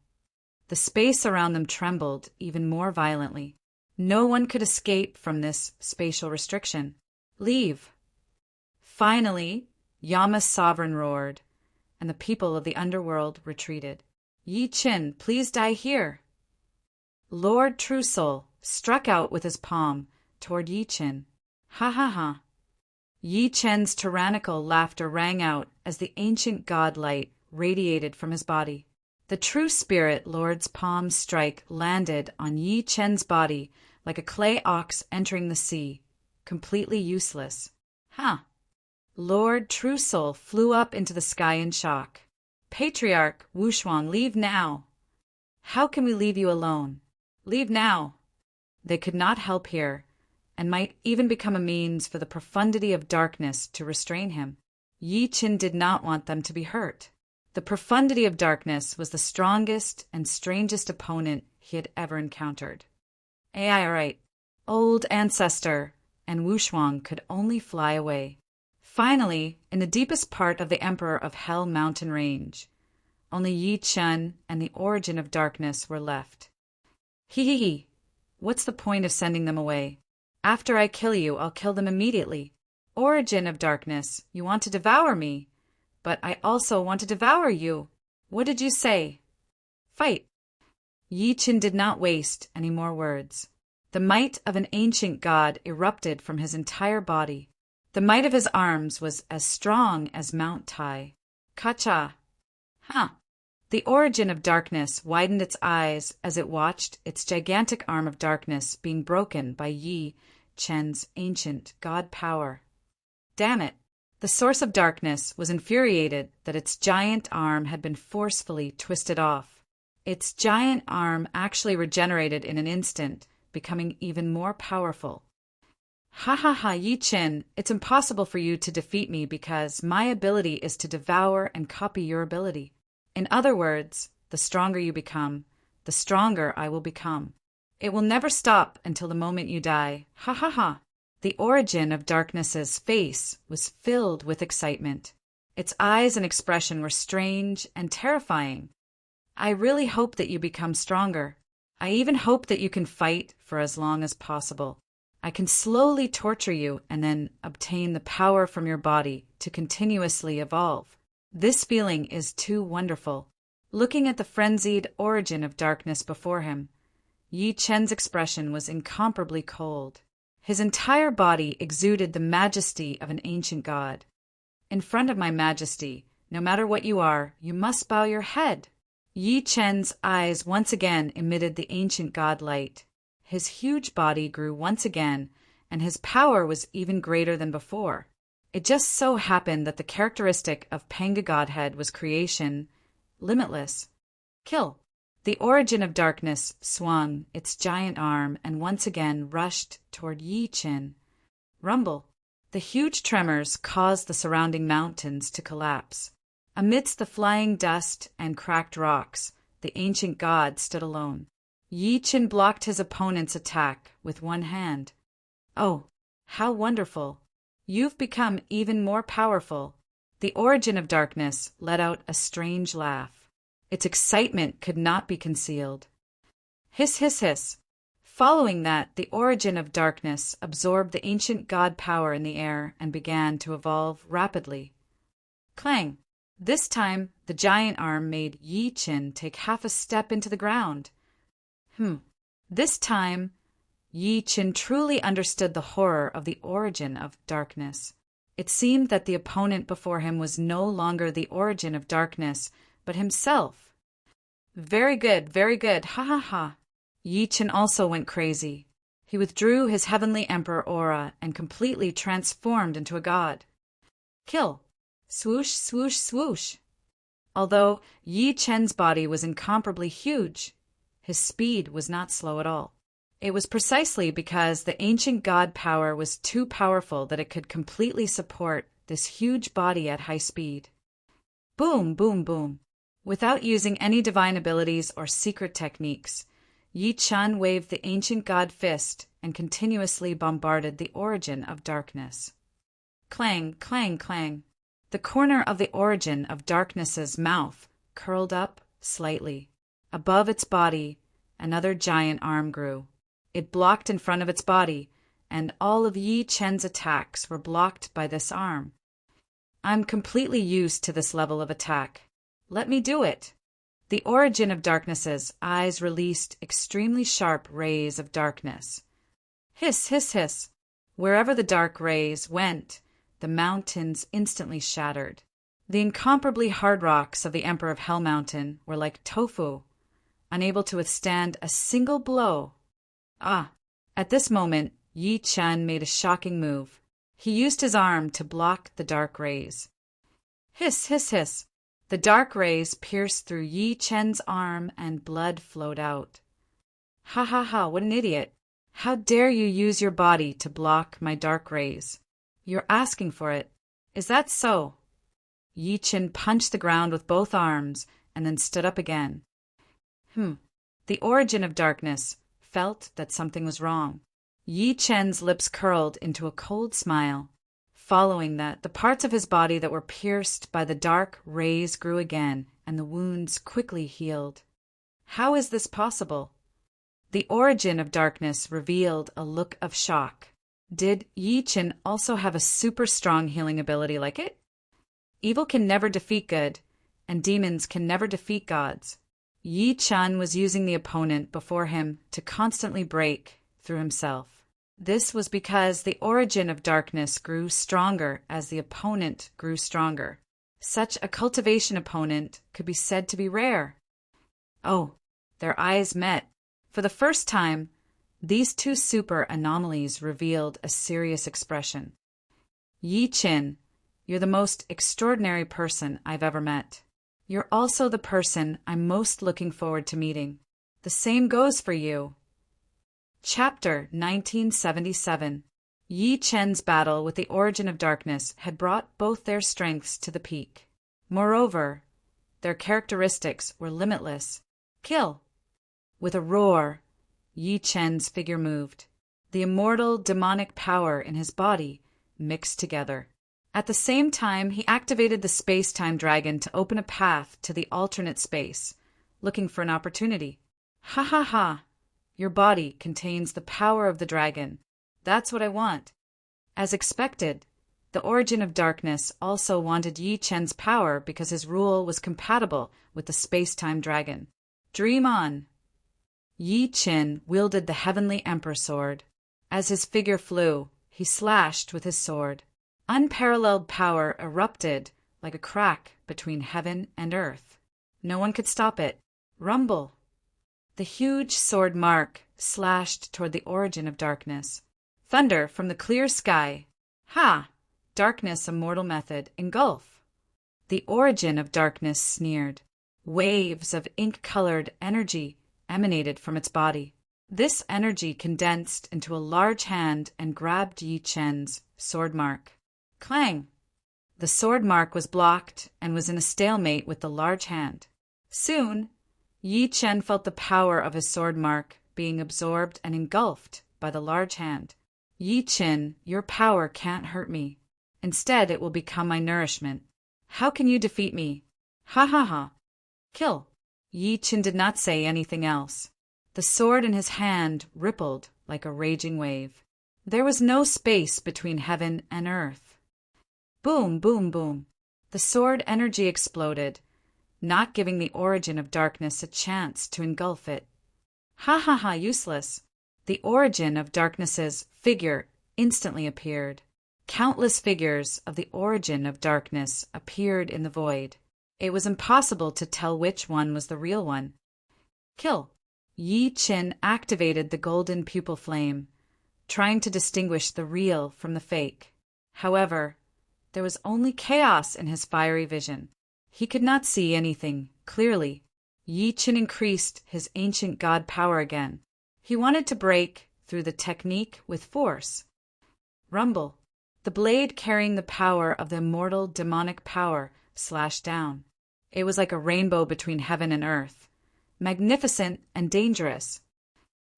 Speaker 1: The space around them trembled even more violently. No one could escape from this spatial restriction. Leave. Finally, Yama's sovereign roared, and the people of the underworld retreated. Yi Chen, please die here. Lord Truesoul struck out with his palm toward Yi Chen. Ha ha ha. Yi Chen's tyrannical laughter rang out as the ancient god light radiated from his body. The true spirit lord's palm strike landed on Yi Chen's body like a clay ox entering the sea, completely useless. Lord Truesoul flew up into the sky in shock. Patriarch Wushuang, leave now. How can we leave you alone? Leave now. They could not help here, and might even become a means for the profundity of darkness to restrain him. Yi Chen did not want them to be hurt. The profundity of darkness was the strongest and strangest opponent he had ever encountered. All right. Old ancestor, and Wushuang could only fly away. Finally, in the deepest part of the Emperor of Hell mountain range, only Yi Chen and the origin of darkness were left. Hee. What's the point of sending them away? After I kill you, I'll kill them immediately. Origin of darkness, you want to devour me, but I also want to devour you. What did you say? Fight! Yi Chen did not waste any more words. The might of an ancient god erupted from his entire body. The might of his arms was as strong as Mount Tai. Ka-cha! Huh! The origin of darkness widened its eyes as it watched its gigantic arm of darkness being broken by Yi Chen's ancient god power. Damn it! The source of darkness was infuriated that its giant arm had been forcefully twisted off. Its giant arm actually regenerated in an instant, becoming even more powerful. Ha ha ha, Yi Chen, it's impossible for you to defeat me because my ability is to devour and copy your ability. In other words, the stronger you become, the stronger I will become. It will never stop until the moment you die. Ha ha ha. The origin of darkness's face was filled with excitement. Its eyes and expression were strange and terrifying. I really hope that you become stronger. I even hope that you can fight for as long as possible. I can slowly torture you and then obtain the power from your body to continuously evolve. This feeling is too wonderful. Looking at the frenzied origin of darkness before him, Yi Chen's expression was incomparably cold. His entire body exuded the majesty of an ancient god. In front of my majesty, no matter what you are, you must bow your head. Yi Chen's eyes once again emitted the ancient god light. His huge body grew once again, and his power was even greater than before. It just so happened that the characteristic of Panga Godhead was creation, limitless. Kill. The origin of darkness swung its giant arm and once again rushed toward Yi Chen. Rumble. The huge tremors caused the surrounding mountains to collapse. Amidst the flying dust and cracked rocks, the ancient god stood alone. Yi Chen blocked his opponent's attack with one hand. Oh, how wonderful! You've become even more powerful. The origin of darkness let out a strange laugh. Its excitement could not be concealed. Hiss, hiss, hiss. Following that, the origin of darkness absorbed the ancient god power in the air and began to evolve rapidly. Clang! This time, the giant arm made Yi Chen take half a step into the ground. This time, Yi Chen truly understood the horror of the origin of darkness. It seemed that the opponent before him was no longer the origin of darkness, but himself. Very good, ha ha ha. Yi Chen also went crazy. He withdrew his heavenly emperor aura and completely transformed into a god. Kill. Swoosh, swoosh, swoosh. Although Yi Chen's body was incomparably huge, his speed was not slow at all. It was precisely because the ancient god power was too powerful that it could completely support this huge body at high speed. Boom, boom, boom. Without using any divine abilities or secret techniques, Yi Chen waved the ancient god fist and continuously bombarded the origin of darkness. Clang, clang, clang. The corner of the origin of darkness's mouth curled up slightly. Above its body, another giant arm grew. It blocked in front of its body, and all of Yi Chen's attacks were blocked by this arm. I'm completely used to this level of attack. Let me do it. The origin of darkness's eyes released extremely sharp rays of darkness. Hiss, hiss, hiss. Wherever the dark rays went, the mountains instantly shattered. The incomparably hard rocks of the Emperor of Hell Mountain were like tofu, unable to withstand a single blow. At this moment, Yi Chen made a shocking move. He used his arm to block the dark rays. Hiss, hiss, hiss. The dark rays pierced through Yi Chen's arm and blood flowed out. Ha ha ha, what an idiot. How dare you use your body to block my dark rays? You're asking for it. Is that so? Yi Chen punched the ground with both arms and then stood up again. The origin of darkness felt that something was wrong. Yi Chen's lips curled into a cold smile. Following that, the parts of his body that were pierced by the dark rays grew again, and the wounds quickly healed. How is this possible? The origin of darkness revealed a look of shock. Did Yi Chen also have a super strong healing ability like it? Evil can never defeat good, and demons can never defeat gods. Yi Chun was using the opponent before him to constantly break through himself. This was because the origin of darkness grew stronger as the opponent grew stronger. Such a cultivation opponent could be said to be rare. Oh, their eyes met. For the first time, these two super anomalies revealed a serious expression. Yi Chin, you're the most extraordinary person I've ever met. You're also the person I'm most looking forward to meeting. The same goes for you. Chapter 1977. Yi Chen's battle with the origin of darkness had brought both their strengths to the peak. Moreover, their characteristics were limitless. Kill! With a roar, Yi Chen's figure moved. The immortal demonic power in his body mixed together. At the same time, he activated the space-time dragon to open a path to the alternate space, looking for an opportunity. Ha ha ha! Your body contains the power of the dragon. That's what I want. As expected, the origin of darkness also wanted Yi Chen's power because his rule was compatible with the space-time dragon. Dream on! Yi Chen wielded the heavenly emperor sword. As his figure flew, he slashed with his sword. Unparalleled power erupted like a crack between heaven and earth. No one could stop it. Rumble! The huge sword mark slashed toward the origin of darkness. Thunder from the clear sky. Ha! Darkness a mortal method. Engulf! The origin of darkness sneered. Waves of ink-colored energy emanated from its body. This energy condensed into a large hand and grabbed Yi Chen's sword mark. Clang! The sword mark was blocked and was in a stalemate with the large hand. Soon, Yi Chen felt the power of his sword mark being absorbed and engulfed by the large hand. Yi Chen, your power can't hurt me. Instead, it will become my nourishment. How can you defeat me? Ha ha ha! Kill! Yi Chen did not say anything else. The sword in his hand rippled like a raging wave. There was no space between heaven and earth. Boom, boom, boom. The sword energy exploded, not giving the origin of darkness a chance to engulf it. Ha ha ha, useless. The origin of darkness's figure instantly appeared. Countless figures of the origin of darkness appeared in the void. It was impossible to tell which one was the real one. Kill! Yi Chen activated the golden pupil flame, trying to distinguish the real from the fake. However, there was only chaos in his fiery vision. He could not see anything clearly. Yi Chen increased his ancient god power again. He wanted to break through the technique with force. Rumble! The blade carrying the power of the immortal demonic power slashed down. It was like a rainbow between heaven and earth, magnificent and dangerous.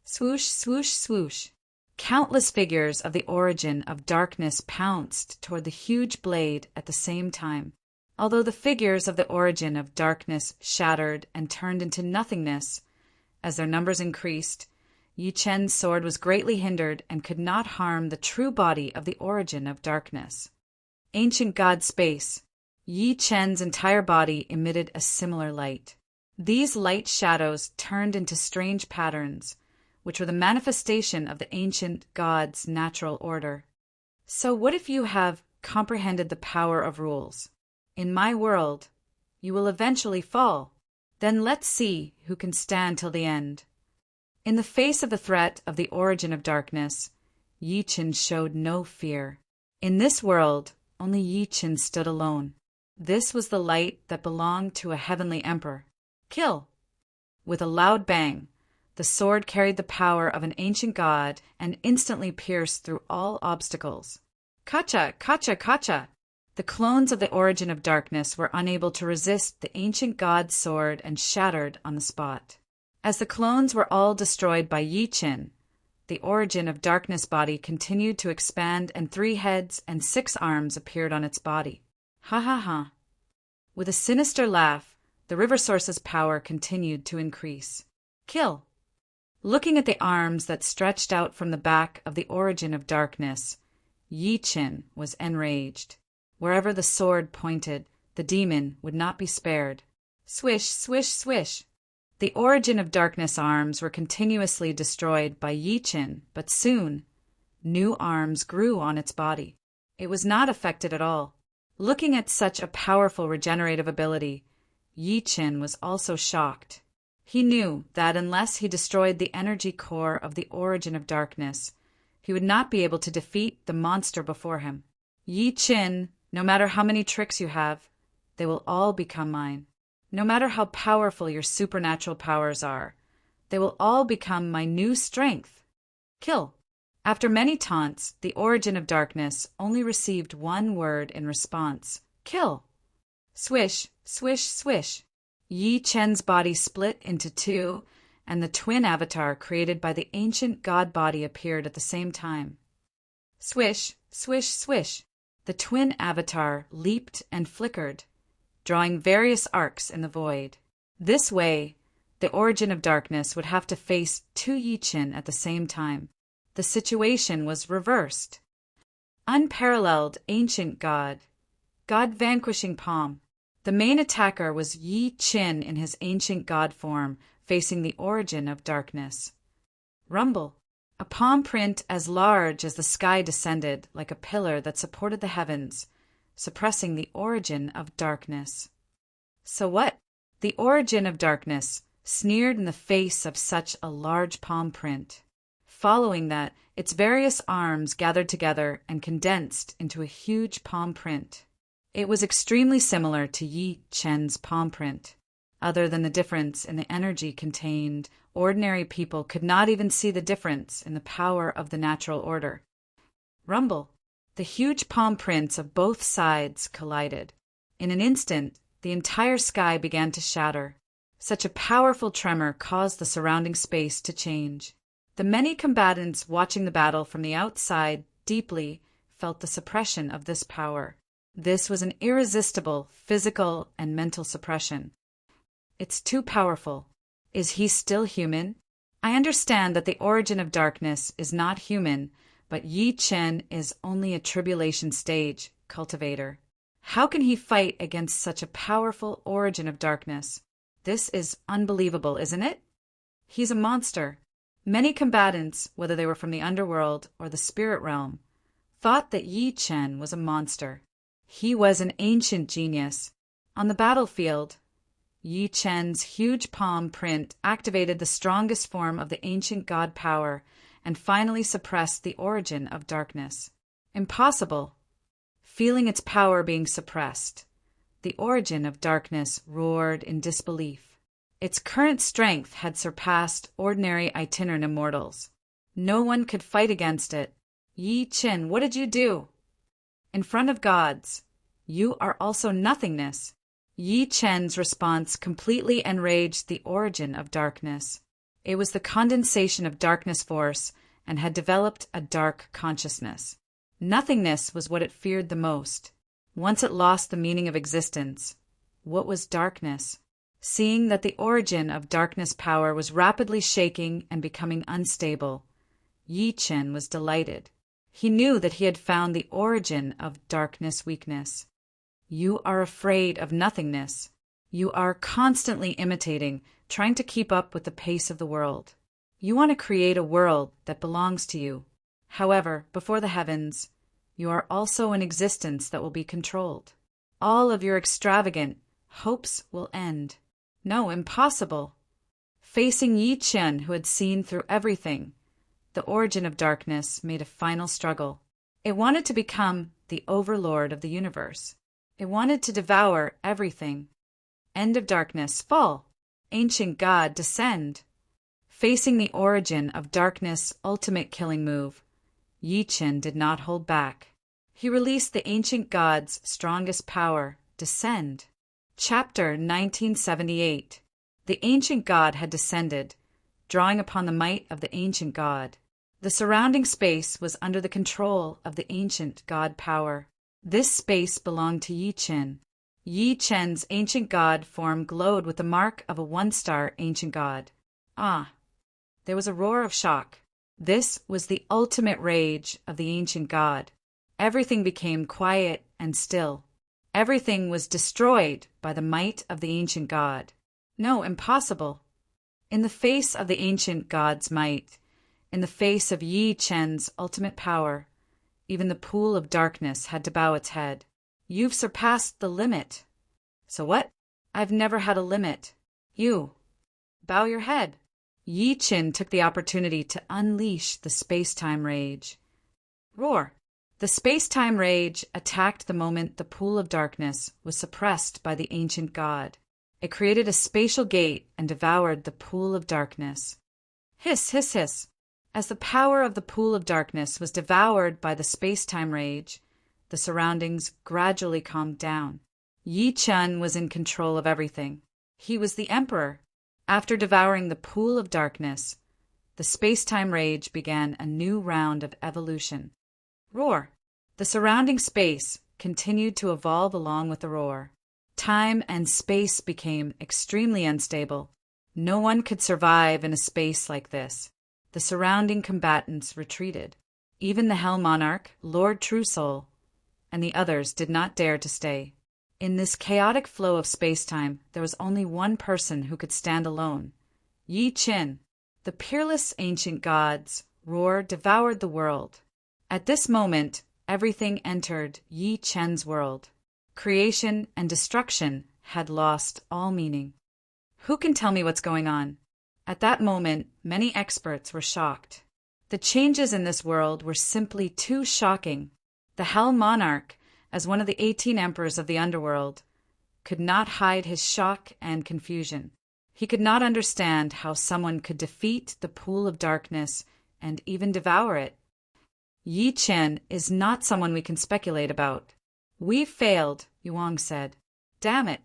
Speaker 1: Swoosh, swoosh, swoosh. Countless figures of the origin of darkness pounced toward the huge blade at the same time. Although the figures of the origin of darkness shattered and turned into nothingness, as their numbers increased, Yi Chen's sword was greatly hindered and could not harm the true body of the origin of darkness. Ancient God Space. Yi Chen's entire body emitted a similar light. These light shadows turned into strange patterns, which were the manifestation of the ancient God's natural order. So what if you have comprehended the power of rules? In my world, you will eventually fall. Then let's see who can stand till the end. In the face of the threat of the origin of darkness, Yi Chen showed no fear. In this world, only Yi Chen stood alone. This was the light that belonged to a heavenly emperor. Kill! With a loud bang, the sword carried the power of an ancient god and instantly pierced through all obstacles. Kacha! Kacha! Kacha! The clones of the origin of darkness were unable to resist the ancient god's sword and shattered on the spot. As the clones were all destroyed by Yi Chen, the origin of darkness body continued to expand and 3 heads and 6 arms appeared on its body. Ha ha ha. With a sinister laugh, the river source's power continued to increase. Kill! Looking at the arms that stretched out from the back of the origin of darkness, Yi Chen was enraged. Wherever the sword pointed, the demon would not be spared. Swish, swish, swish. The Origin of Darkness arms were continuously destroyed by Yi Qin, but soon, new arms grew on its body. It was not affected at all. Looking at such a powerful regenerative ability, Yi Qin was also shocked. He knew that unless he destroyed the energy core of the Origin of Darkness, he would not be able to defeat the monster before him. Yi Qin, no matter how many tricks you have, they will all become mine. No matter how powerful your supernatural powers are, they will all become my new strength. Kill. After many taunts, the Origin of Darkness only received one word in response. Kill. Swish, swish, swish. Yi Qin's body split into two, and the twin avatar created by the ancient god body appeared at the same time. Swish, swish, swish. The twin avatar leaped and flickered, drawing various arcs in the void. This way, the Origin of Darkness would have to face two Yi Qin at the same time. The situation was reversed. Unparalleled ancient god. God vanquishing palm. The main attacker was Yi Qin in his ancient god form, facing the Origin of Darkness. Rumble. A palm print as large as the sky descended like a pillar that supported the heavens, suppressing the Origin of Darkness. So what? The Origin of Darkness sneered in the face of such a large palm print. Following that, its various arms gathered together and condensed into a huge palm print. It was extremely similar to Yi Qin's palm print. Other than the difference in the energy contained, ordinary people could not even see the difference in the power of the natural order. Rumble. The huge palm prints of both sides collided. In an instant, the entire sky began to shatter. Such a powerful tremor caused the surrounding space to change. The many combatants watching the battle from the outside deeply felt the suppression of this power. This was an irresistible physical and mental suppression. It's too powerful. Is he still human? I understand that the Origin of Darkness is not human, but Yi Qin is only a tribulation stage, Cultivator. How can he fight against such a powerful Origin of Darkness? This is unbelievable, isn't it? He's a monster. Many combatants, whether they were from the underworld or the spirit realm, thought that Yi Qin was a monster. He was an ancient genius. On the battlefield, Yi Qin's huge palm print activated the strongest form of the ancient god power and finally suppressed the Origin of Darkness. Impossible. Feeling its power being suppressed, the Origin of Darkness roared in disbelief. Its current strength had surpassed ordinary itinerant mortals. No one could fight against it. Yi Qin, what did you do? In front of gods, you are also nothingness. Yi Qin's response completely enraged the Origin of Darkness. It was the condensation of darkness force and had developed a dark consciousness. Nothingness was what it feared the most. Once it lost the meaning of existence, what was darkness? Seeing that the Origin of Darkness power was rapidly shaking and becoming unstable, Yi Qin was delighted. He knew that he had found the Origin of Darkness weakness. You are afraid of nothingness. You are constantly imitating, trying to keep up with the pace of the world. You want to create a world that belongs to you. However, before the heavens, you are also an existence that will be controlled. All of your extravagant hopes will end. No, impossible. Facing Yi Qin, who had seen through everything, the Origin of Darkness made a final struggle. It wanted to become the overlord of the universe. It wanted to devour everything. End of Darkness, fall. Ancient God, descend. Facing the Origin of Darkness' ultimate killing move, Yi Qin did not hold back. He released the ancient god's strongest power, descend. Chapter 1978. The ancient god had descended, drawing upon the might of the ancient god. The surrounding space was under the control of the ancient god power. This space belonged to Yi Qin. Yi Qin's ancient god form glowed with the mark of a one-star ancient god. Ah! There was a roar of shock. This was the ultimate rage of the ancient god. Everything became quiet and still. Everything was destroyed by the might of the ancient god. No, impossible. In the face of the ancient god's might, in the face of Yi Chen's ultimate power, even the pool of darkness had to bow its head. You've surpassed the limit. So what? I've never had a limit. You. Bow your head. Yi Chen took the opportunity to unleash the space-time rage. Roar. The space-time rage attacked the moment the pool of darkness was suppressed by the ancient god. It created a spatial gate and devoured the pool of darkness. Hiss, hiss, hiss. As the power of the pool of darkness was devoured by the space-time rage, the surroundings gradually calmed down. Yi Chen was in control of everything. He was the emperor. After devouring the pool of darkness, the space-time rage began a new round of evolution. Roar. The surrounding space continued to evolve along with the roar. Time and space became extremely unstable. No one could survive in a space like this. The surrounding combatants retreated. Even the Hell Monarch, Lord True Soul, and the others did not dare to stay. In this chaotic flow of space-time, there was only one person who could stand alone. Yi Chen. The peerless ancient god's roar devoured the world. At this moment, everything entered Yi Chen's world. Creation and destruction had lost all meaning. Who can tell me what's going on? At that moment, many experts were shocked. The changes in this world were simply too shocking. The Hell Monarch, as one of the 18 emperors of the underworld, could not hide his shock and confusion. He could not understand how someone could defeat the pool of darkness and even devour it. Yi Chen is not someone we can speculate about. We've failed, Yuang said. Damn it.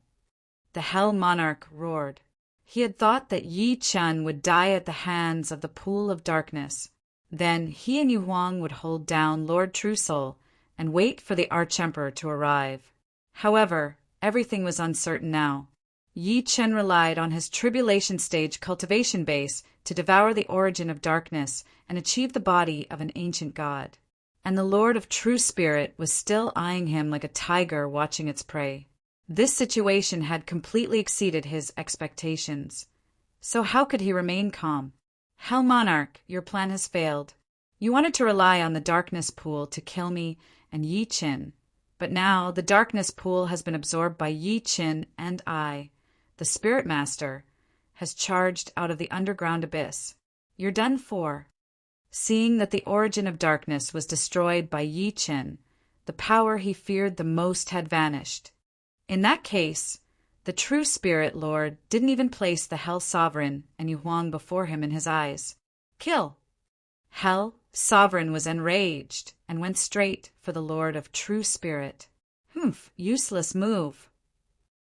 Speaker 1: The Hell Monarch roared. He had thought that Yi Chen would die at the hands of the pool of darkness. Then he and Yuang would hold down Lord True Soul and wait for the Arch-Emperor to arrive. However, everything was uncertain now. Yi Chen relied on his tribulation stage cultivation base to devour the origin of darkness and achieve the body of an ancient god. And the Lord of True Spirit was still eyeing him like a tiger watching its prey. This situation had completely exceeded his expectations. So how could he remain calm? Hell Monarch, your plan has failed. You wanted to rely on the darkness pool to kill me and Yi Chen. But now the darkness pool has been absorbed by Yi Chen, and I, the Spirit Master, has charged out of the underground abyss. You're done for. Seeing that the origin of darkness was destroyed by Yi Chen, the power he feared the most had vanished. In that case, the true Spirit Lord didn't even place the Hell Sovereign and Yuhuang before him in his eyes. Kill! Hell Sovereign was enraged and went straight for the Lord of True Spirit. Useless move.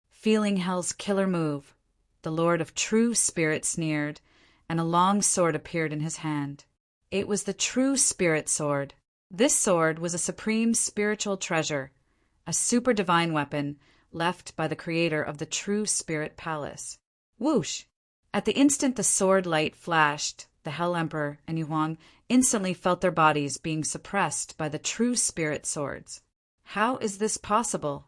Speaker 1: Feeling Hell's killer move, the Lord of True Spirit sneered, and a long sword appeared in his hand. It was the True Spirit sword. This sword was a supreme spiritual treasure, a super divine weapon left by the creator of the True Spirit Palace. Whoosh! At the instant the sword light flashed, the Hell Emperor and Yuhuang instantly felt their bodies being suppressed by the True Spirit swords. How is this possible?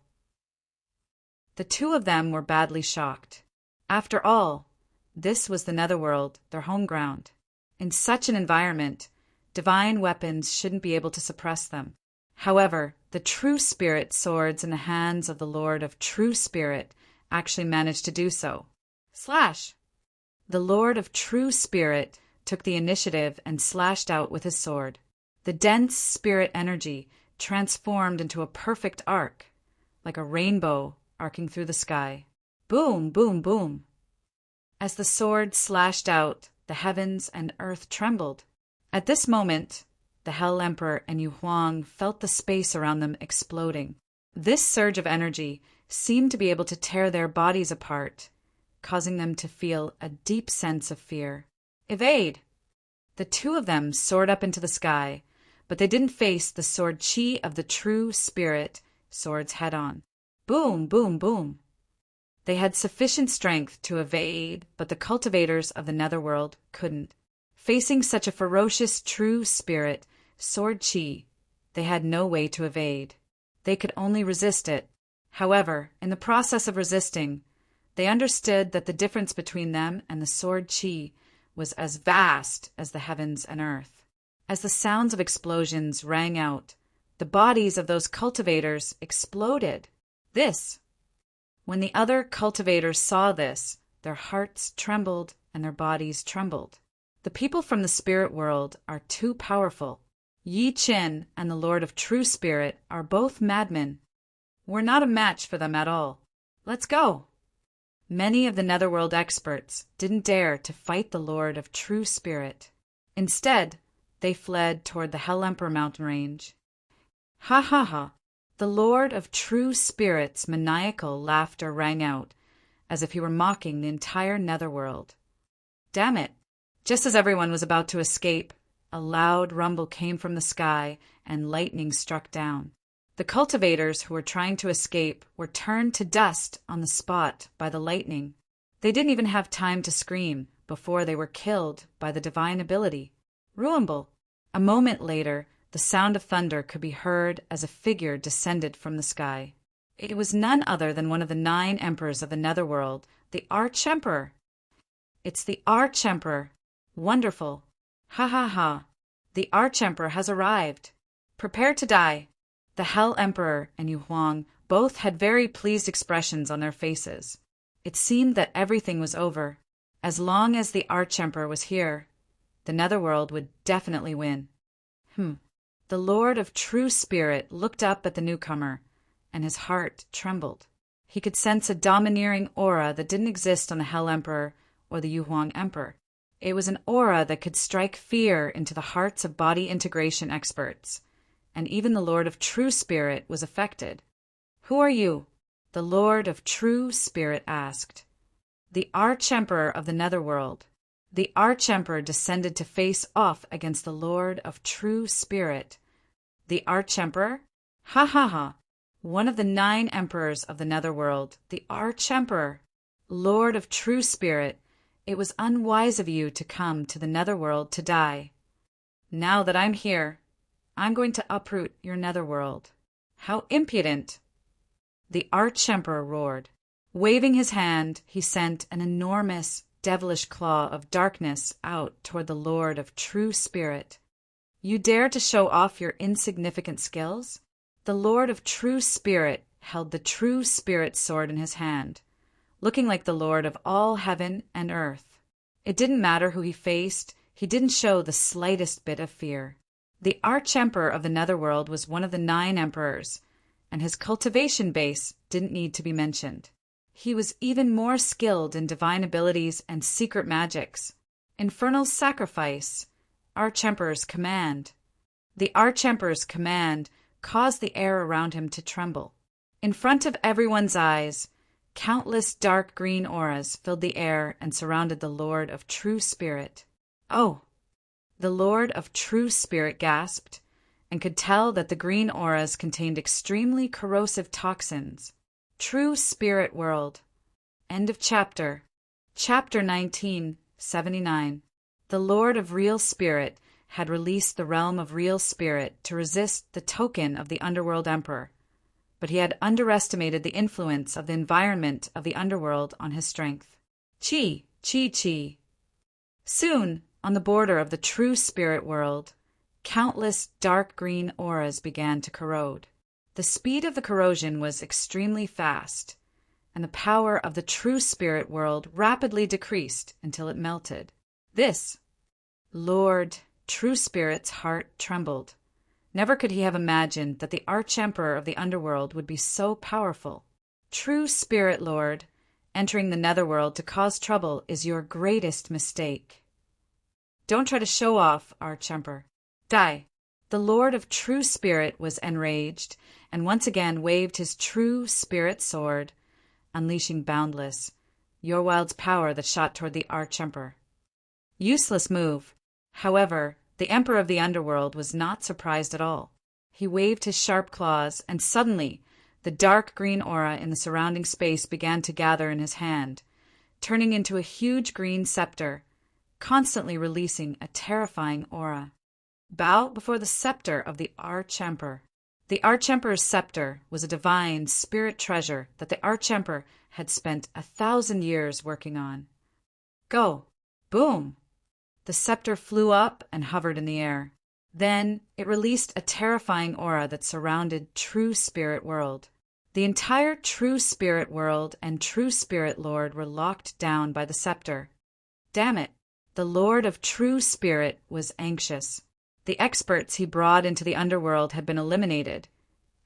Speaker 1: The two of them were badly shocked. After all, this was the Netherworld, their home ground. In such an environment, divine weapons shouldn't be able to suppress them. However, the True Spirit swords in the hands of the Lord of True Spirit actually managed to do so. Slash! The Lord of True Spirit took the initiative and slashed out with his sword. The dense spirit energy transformed into a perfect arc, like a rainbow arcing through the sky. Boom, boom, boom. As the sword slashed out, the heavens and earth trembled. At this moment, the Hell Emperor and Yuhuang felt the space around them exploding. This surge of energy seemed to be able to tear their bodies apart, causing them to feel a deep sense of fear. Evade! The two of them soared up into the sky, but they didn't face the sword chi of the True Spirit swords head-on. Boom, boom, boom. They had sufficient strength to evade, but the cultivators of the Netherworld couldn't. Facing such a ferocious True Spirit sword chi, they had no way to evade. They could only resist it. However, in the process of resisting, They understood that the difference between them and the sword Qi was as vast as the heavens and earth. As the sounds of explosions rang out, the bodies of those cultivators exploded. When the other cultivators saw this, their hearts trembled and their bodies trembled. The people from the spirit world are too powerful. Yi Qin and the Lord of True Spirit are both madmen. We're not a match for them at all. Let's go. Many of the Netherworld experts didn't dare to fight the Lord of True Spirit. Instead, they fled toward the Hell Emperor mountain range. Ha ha ha! The Lord of True Spirit's maniacal laughter rang out, as if he were mocking the entire Netherworld. Damn it! Just as everyone was about to escape, a loud rumble came from the sky and lightning struck down. The cultivators who were trying to escape were turned to dust on the spot by the lightning. They didn't even have time to scream before they were killed by the divine ability. Ruumble! A moment later, the sound of thunder could be heard as a figure descended from the sky. It was none other than one of the 9 emperors of the Netherworld, the Arch-Emperor. It's the Arch-Emperor. Wonderful. Ha ha ha. The Arch-Emperor has arrived. Prepare to die. The Hell Emperor and Yu Huang both had very pleased expressions on their faces. It seemed that everything was over. As long as the Arch-Emperor was here, the Netherworld would definitely win. The Lord of True Spirit looked up at the newcomer, and his heart trembled. He could sense a domineering aura that didn't exist on the Hell Emperor or the Yu Huang Emperor. It was an aura that could strike fear into the hearts of body integration experts, and even the Lord of True Spirit was affected. Who are you? The Lord of True Spirit asked. The Arch-Emperor of the Netherworld. The Arch-Emperor descended to face off against the Lord of True Spirit. The Arch-Emperor? Ha ha ha! One of the 9 emperors of the Netherworld, the Arch-Emperor. Lord of True Spirit, it was unwise of you to come to the Netherworld to die. Now that I'm here, I'm going to uproot your Netherworld. How impudent! The Arch-Emperor roared. Waving his hand, he sent an enormous, devilish claw of darkness out toward the Lord of True Spirit. You dare to show off your insignificant skills? The Lord of True Spirit held the True Spirit sword in his hand, looking like the Lord of all heaven and earth. It didn't matter who he faced, he didn't show the slightest bit of fear. The Arch-Emperor of the Netherworld was one of the 9 emperors, and his cultivation base didn't need to be mentioned. He was even more skilled in divine abilities and secret magics. Infernal Sacrifice, Arch-Emperor's command. The Arch-Emperor's command caused the air around him to tremble. In front of everyone's eyes, countless dark green auras filled the air and surrounded the Lord of True Spirit. Oh! The Lord of True Spirit gasped, and could tell that the green auras contained extremely corrosive toxins. True Spirit World. End of chapter. Chapter 1979. The Lord of Real Spirit had released the realm of real spirit to resist the token of the Underworld Emperor, but he had underestimated the influence of the environment of the Underworld on his strength. Chi, chi, chi. Soon, on the border of the True Spirit World, countless dark green auras began to corrode. The speed of the corrosion was extremely fast, and the power of the True Spirit World rapidly decreased until it melted. Lord True Spirit's heart trembled. Never could he have imagined that the Arch-Emperor of the Underworld would be so powerful. True Spirit Lord, entering the Netherworld to cause trouble is your greatest mistake. Don't try to show off, Arch-Emperor. Die. The Lord of True Spirit was enraged, and once again waved his True Spirit sword, unleashing boundless, Your-Wild's power that shot toward the Arch-Emperor. Useless move. However, the Emperor of the Underworld was not surprised at all. He waved his sharp claws, and suddenly the dark green aura in the surrounding space began to gather in his hand, turning into a huge green scepter, constantly releasing a terrifying aura. Bow before the scepter of the Arch-Emperor. The Archemperor's scepter was a divine spirit treasure that the Archemperor had spent 1,000 years working on. Go! Boom! The scepter flew up and hovered in the air. Then it released a terrifying aura that surrounded True Spirit World. The entire True Spirit World and True Spirit Lord were locked down by the scepter. Damn it! The Lord of True Spirit was anxious. The experts he brought into the underworld had been eliminated,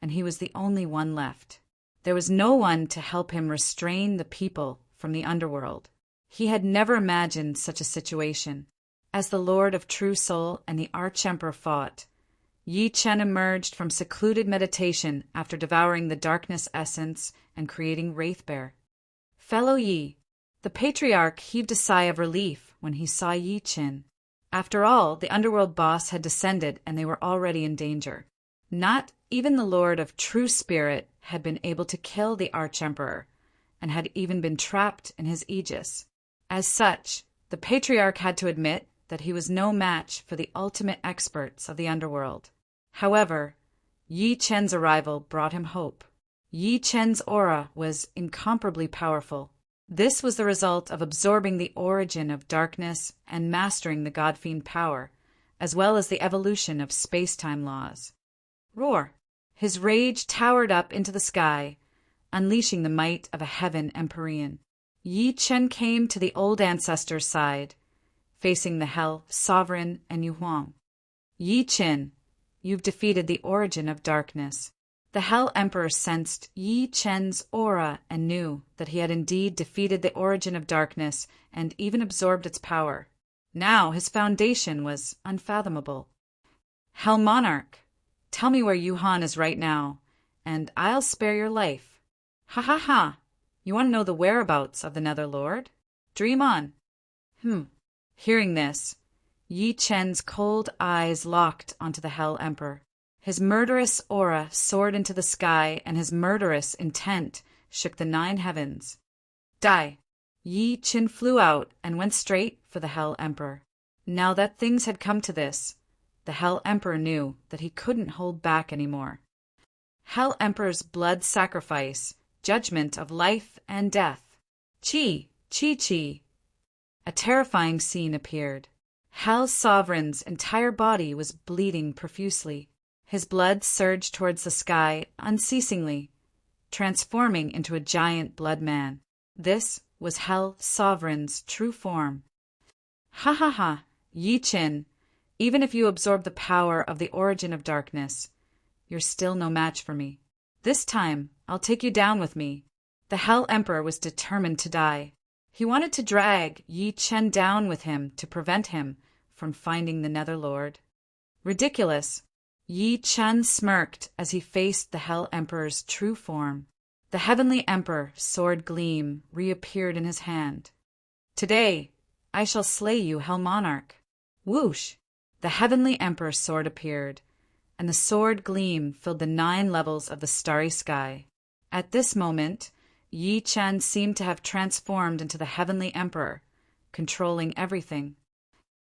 Speaker 1: and he was the only one left. There was no one to help him restrain the people from the underworld. He had never imagined such a situation. As the Lord of True Soul and the Archemperor fought, Yi Chen emerged from secluded meditation after devouring the darkness essence and creating Wraithbear. Fellow Yi, the Patriarch heaved a sigh of relief when he saw Yi Chen. After all, the underworld boss had descended and they were already in danger. Not even the Lord of True Spirit had been able to kill the Archemperor, and had even been trapped in his aegis. As such, the Patriarch had to admit that he was no match for the ultimate experts of the underworld. However, Yi Chen's arrival brought him hope. Yi Chen's aura was incomparably powerful. This was the result of absorbing the origin of darkness and mastering the God-Fiend power, as well as the evolution of space-time laws. Roar! His rage towered up into the sky, unleashing the might of a heaven Empyrean. Yi Chen came to the old ancestor's side, facing the Hell Sovereign and Yu Huang. Yi Chen, you've defeated the origin of darkness. The Hell Emperor sensed Yi Chen's aura and knew that he had indeed defeated the origin of darkness and even absorbed its power. Now his foundation was unfathomable. Hell Monarch, tell me where Yuhan is right now, and I'll spare your life. Ha ha ha! You want to know the whereabouts of the Nether Lord? Dream on. Hearing this, Yi Chen's cold eyes locked onto the Hell Emperor. His murderous aura soared into the sky, and his murderous intent shook the 9 heavens. Die! Yi Chen flew out and went straight for the Hell Emperor. Now that things had come to this, the Hell Emperor knew that he couldn't hold back anymore. Hell Emperor's blood sacrifice, judgment of life and death. Chi! Chi Chi! A terrifying scene appeared. Hell Sovereign's entire body was bleeding profusely. His blood surged towards the sky unceasingly, transforming into a giant blood man. This was Hell Sovereign's true form. Ha ha ha, Yi Chen, even if you absorb the power of the origin of darkness, you're still no match for me. This time, I'll take you down with me. The Hell Emperor was determined to die. He wanted to drag Yi Chen down with him to prevent him from finding the Nether Lord. Ridiculous. Yi Chen smirked as he faced the Hell Emperor's true form. The Heavenly Emperor, sword gleam, reappeared in his hand. Today, I shall slay you, Hell Monarch. Whoosh! The Heavenly Emperor's sword appeared, and the sword gleam filled the 9 levels of the starry sky. At this moment, Yi Chen seemed to have transformed into the Heavenly Emperor, controlling everything.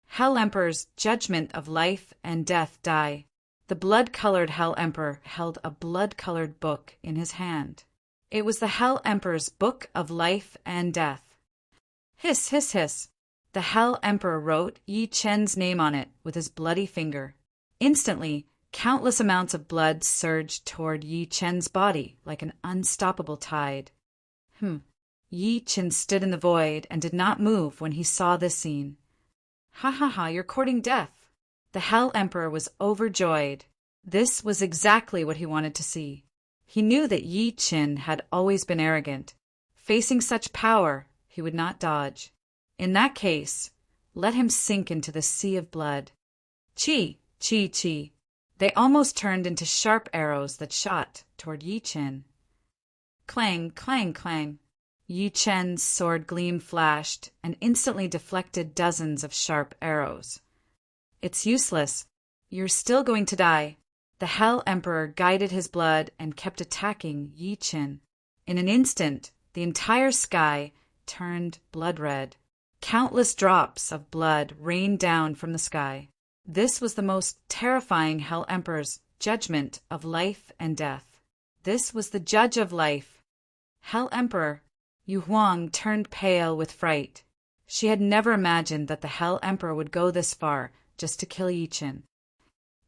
Speaker 1: Hell Emperor's judgment of life and death die. The blood-colored Hell Emperor held a blood-colored book in his hand. It was the Hell Emperor's Book of Life and Death. Hiss, hiss, hiss. The Hell Emperor wrote Yi Chen's name on it with his bloody finger. Instantly, countless amounts of blood surged toward Yi Chen's body like an unstoppable tide. Yi Chen stood in the void and did not move when he saw this scene. Ha ha ha, you're courting death. The Hell Emperor was overjoyed. This was exactly what he wanted to see. He knew that Yi Chen had always been arrogant. Facing such power, he would not dodge. In that case, let him sink into the sea of blood. Chi, chi, chi. They almost turned into sharp arrows that shot toward Yi Chen. Clang, clang, clang. Yi Chen's sword gleam flashed and instantly deflected dozens of sharp arrows. It's useless. You're still going to die. The Hell Emperor guided his blood and kept attacking Yi Chen. In an instant, the entire sky turned blood red. Countless drops of blood rained down from the sky. This was the most terrifying Hell Emperor's judgment of life and death. This was the judge of life. Hell Emperor. Yu Huang turned pale with fright. She had never imagined that the Hell Emperor would go this far just to kill Yi Qin.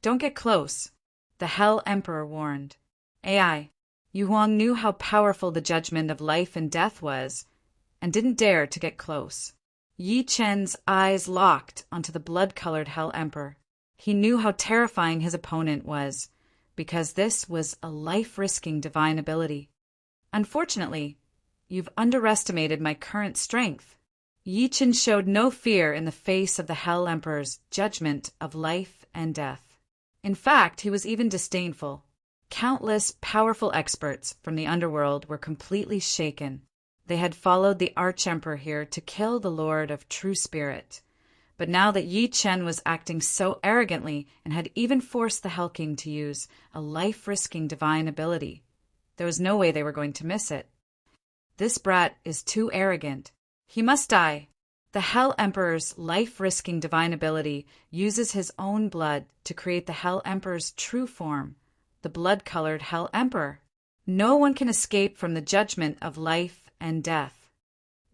Speaker 1: Don't get close, the Hell Emperor warned. AI. Yu Huang knew how powerful the judgment of life and death was, and didn't dare to get close. Yi Qin's eyes locked onto the blood-colored Hell Emperor. He knew how terrifying his opponent was, because this was a life-risking divine ability. Unfortunately, you've underestimated my current strength. Yi Qin showed no fear in the face of the Hell Emperor's judgment of life and death. In fact, he was even disdainful. Countless powerful experts from the underworld were completely shaken. They had followed the Arch-Emperor here to kill the Lord of True Spirit. But now that Yi Qin was acting so arrogantly and had even forced the Hell King to use a life-risking divine ability, there was no way they were going to miss it. This brat is too arrogant. He must die. The Hell Emperor's life-risking divine ability uses his own blood to create the Hell Emperor's true form, the blood-colored Hell Emperor. No one can escape from the judgment of life and death.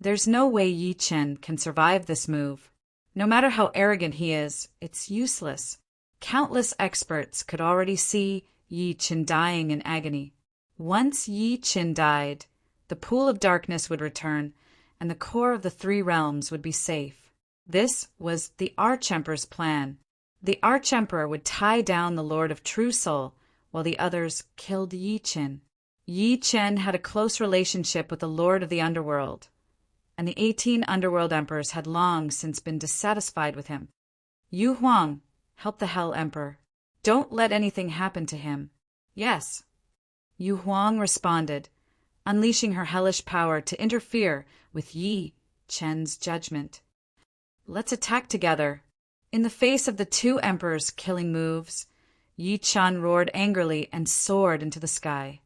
Speaker 1: There's no way Yi Qin can survive this move. No matter how arrogant he is, it's useless. Countless experts could already see Yi Qin dying in agony. Once Yi Qin died, the pool of darkness would return, and the core of the three realms would be safe. This was the Arch-Emperor's plan. The Arch-Emperor would tie down the Lord of True Soul, while the others killed Yi Qin. Yi Qin had a close relationship with the Lord of the Underworld, and the 18 Underworld Emperors had long since been dissatisfied with him. Yu Huang, help the Hell Emperor. Don't let anything happen to him. Yes. Yu Huang responded, unleashing her hellish power to interfere with Yi Qin's judgment. Let's attack together. In the face of the two emperors' killing moves, Yi Qin roared angrily and soared into the sky.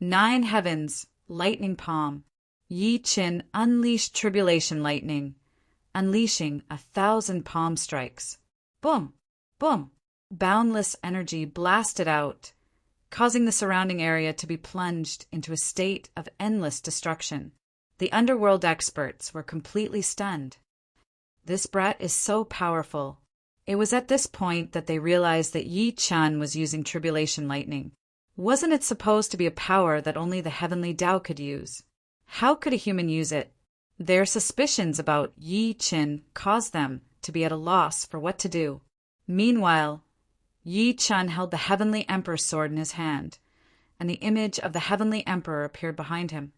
Speaker 1: 9 heavens, lightning palm. Yi Qin unleashed tribulation lightning, unleashing 1,000 palm strikes. Boom! Boom! Boundless energy blasted out, causing the surrounding area to be plunged into a state of endless destruction. The underworld experts were completely stunned. This brat is so powerful. It was at this point that they realized that Yi Qin was using tribulation lightning. Wasn't it supposed to be a power that only the heavenly Tao could use? How could a human use it? Their suspicions about Yi Qin caused them to be at a loss for what to do. Meanwhile, Yi Qin held the Heavenly Emperor's sword in his hand, and the image of the Heavenly Emperor appeared behind him.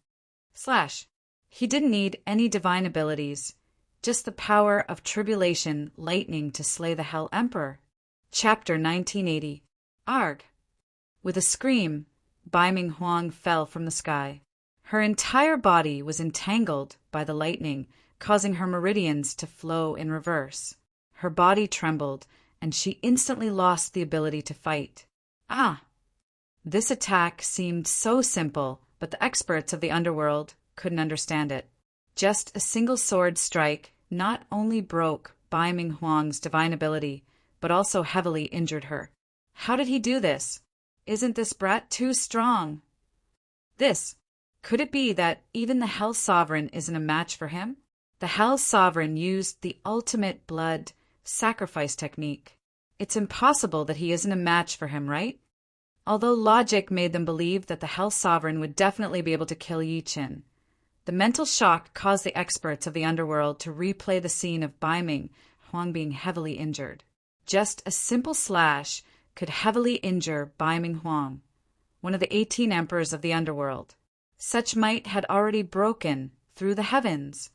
Speaker 1: He didn't need any divine abilities, just the power of tribulation lightning to slay the Hell Emperor. Chapter 1980. Arg! With a scream, Bai Ming Huang fell from the sky. Her entire body was entangled by the lightning, causing her meridians to flow in reverse. Her body trembled, and she instantly lost the ability to fight. This attack seemed so simple, but the experts of the underworld couldn't understand it. Just a single sword strike not only broke Bai Ming Huang's divine ability, but also heavily injured her. How did he do this? Isn't this brat too strong? Could it be that even the Hell Sovereign isn't a match for him? The Hell Sovereign used the ultimate blood sacrifice technique. It's impossible that he isn't a match for him, right? Although logic made them believe that the Hell Sovereign would definitely be able to kill Yi Qin, the mental shock caused the experts of the underworld to replay the scene of Bai Ming Huang being heavily injured. Just a simple slash could heavily injure Bai Ming Huang, one of the 18 emperors of the underworld. Such might had already broken through the heavens.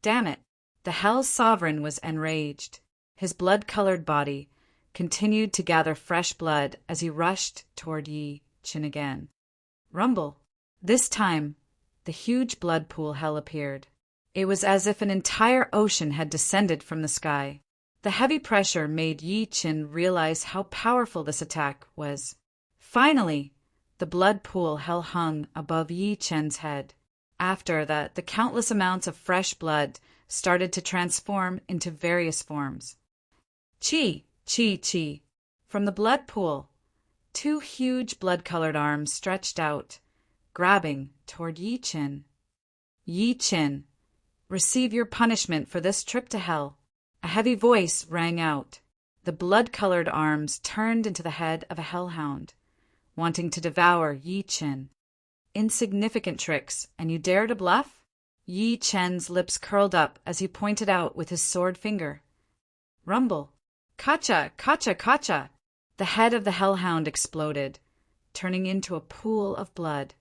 Speaker 1: Damn it! The Hell Sovereign was enraged. His blood-colored body continued to gather fresh blood as he rushed toward Yi Qin again. Rumble! This time, the huge blood pool hell appeared. It was as if an entire ocean had descended from the sky. The heavy pressure made Yi Qin realize how powerful this attack was. Finally, the blood pool hell hung above Yi Qin's head. After that, the countless amounts of fresh blood started to transform into various forms. Chi, chi, chi. From the blood pool, Two huge blood-colored arms stretched out, grabbing toward Yi Qin. Yi Qin, receive your punishment for this trip to hell. A heavy voice rang out. The blood-colored arms turned into the head of a hellhound, wanting to devour Yi Qin. Insignificant tricks, and you dare to bluff? Yi Chen's lips curled up as he pointed out with his sword finger. Rumble. Kacha, kacha, kacha. The head of the hellhound exploded, turning into a pool of blood.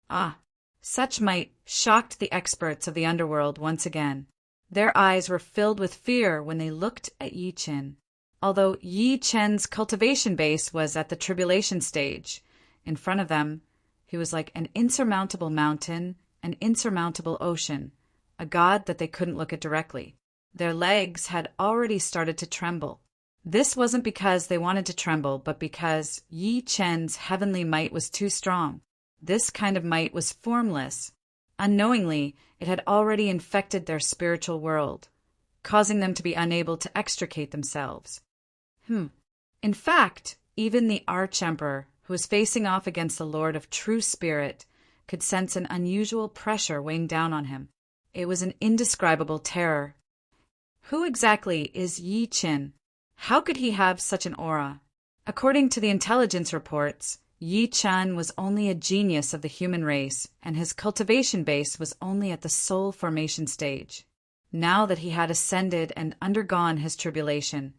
Speaker 1: Ah, such might shocked the experts of the underworld once again. Their eyes were filled with fear when they looked at Yi Qin. Although Yi Chen's cultivation base was at the tribulation stage, in front of them, he was like an insurmountable mountain, an insurmountable ocean, a god that they couldn't look at directly. Their legs had already started to tremble. This wasn't because they wanted to tremble, but because Yi Chen's heavenly might was too strong. This kind of might was formless. Unknowingly, it had already infected their spiritual world, causing them to be unable to extricate themselves. In fact, even the Arch-Emperor, who was facing off against the Lord of True Spirit, could sense an unusual pressure weighing down on him. It was an indescribable terror. Who exactly is Yi Qin? How could he have such an aura? According to the intelligence reports, Yi Qin was only a genius of the human race, and his cultivation base was only at the soul formation stage. Now that he had ascended and undergone his tribulation,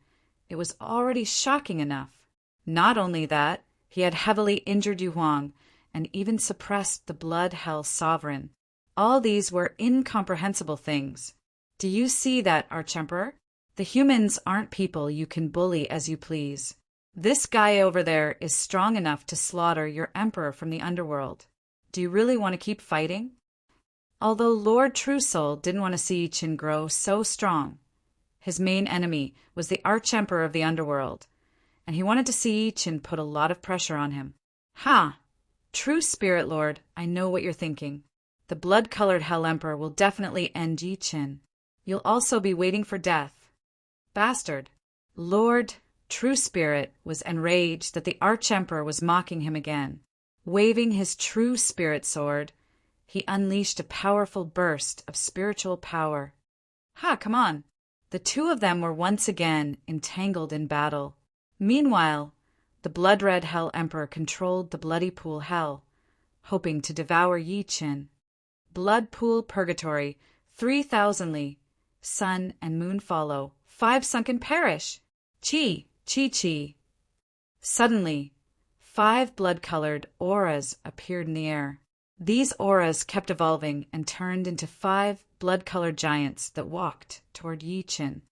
Speaker 1: it was already shocking enough. Not only that, he had heavily injured Yu Huang and even suppressed the Blood Hell Sovereign. All these were incomprehensible things. Do you see that, Arch-Emperor? The humans aren't people you can bully as you please. This guy over there is strong enough to slaughter your emperor from the underworld. Do you really want to keep fighting? Although Lord Truesoul didn't want to see Yi Qin grow so strong, his main enemy was the Arch-Emperor of the underworld, and he wanted to see Yi Qin put a lot of pressure on him. Ha! True Spirit Lord, I know what you're thinking. The blood-colored Hell Emperor will definitely end Yi Qin. You'll also be waiting for death. Bastard. Lord True Spirit was enraged that the Arch-Emperor was mocking him again. Waving his True Spirit sword, he unleashed a powerful burst of spiritual power. Ha, come on. The two of them were once again entangled in battle. Meanwhile, the blood-red Hell Emperor controlled the bloody pool hell, hoping to devour Yi Qin. Blood pool purgatory, 3,000 li. Sun and moon follow. 5 sunken perish. Chi, chi, chi. Suddenly, 5 blood-colored auras appeared in the air. These auras kept evolving and turned into 5 blood-colored giants that walked toward Yi Qin.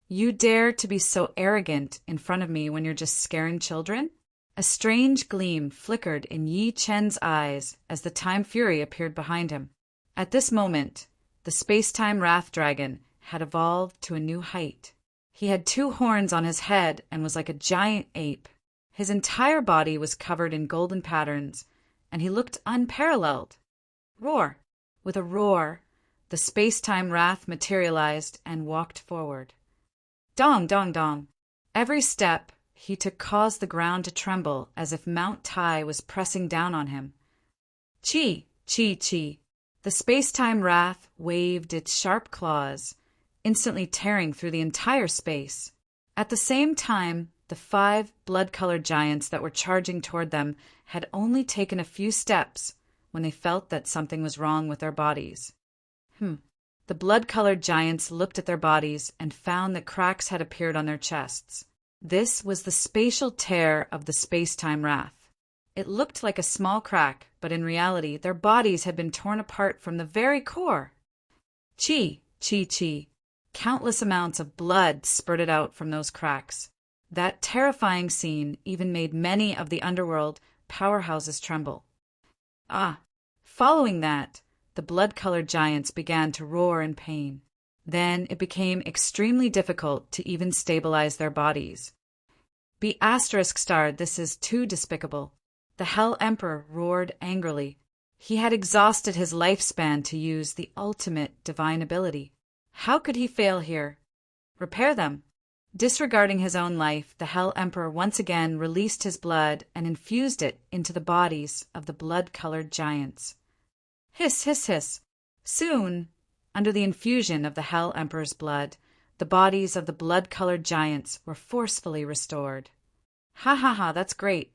Speaker 1: You dare to be so arrogant in front of me when you're just scaring children? A strange gleam flickered in Yi Chen's eyes as the Time Fury appeared behind him. At this moment, the space-time Wrath Dragon had evolved to a new height. He had 2 horns on his head and was like a giant ape. His entire body was covered in golden patterns, and he looked unparalleled. Roar! With a roar, the space-time Wrath materialized and walked forward. Dong, dong, dong. Every step he took caused the ground to tremble as if Mount Tai was pressing down on him. Chi, chi, chi. The space-time Wrath waved its sharp claws, instantly tearing through the entire space. At the same time, the 5 blood-colored giants that were charging toward them had only taken a few steps when they felt that something was wrong with their bodies. The blood-colored giants looked at their bodies and found that cracks had appeared on their chests. This was the spatial tear of the space-time Wrath. It looked like a small crack, but in reality, their bodies had been torn apart from the very core. Chi, chi, chi. Countless amounts of blood spurted out from those cracks. That terrifying scene even made many of the underworld powerhouses tremble. Following that, the blood-colored giants began to roar in pain. Then it became extremely difficult to even stabilize their bodies. Be asterisk starred, this is too despicable. The Hell Emperor roared angrily. He had exhausted his lifespan to use the ultimate divine ability. How could he fail here? Repair them. Disregarding his own life, the Hell Emperor once again released his blood and infused it into the bodies of the blood-colored giants. Hiss, hiss, hiss. Soon, under the infusion of the Hell Emperor's blood, the bodies of the blood-colored giants were forcefully restored. Ha ha ha, that's great.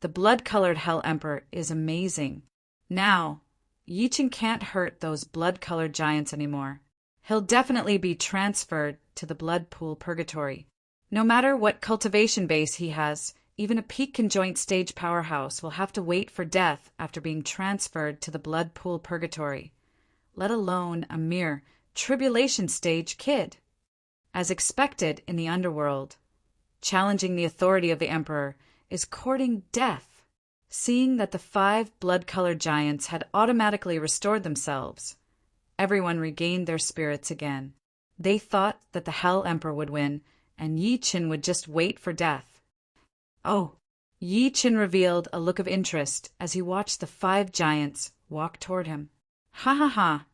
Speaker 1: The blood-colored Hell Emperor is amazing. Now, Yichen can't hurt those blood-colored giants anymore. He'll definitely be transferred to the blood pool purgatory. No matter what cultivation base he has, even a peak conjoint stage powerhouse will have to wait for death after being transferred to the blood pool purgatory, let alone a mere tribulation stage kid. As expected in the underworld, challenging the authority of the Emperor is courting death. Seeing that the 5 blood-colored giants had automatically restored themselves, everyone regained their spirits again. They thought that the Hell Emperor would win, and Yichen would just wait for death. Oh, Yichen revealed a look of interest as he watched the 5 giants walk toward him. Ha ha ha,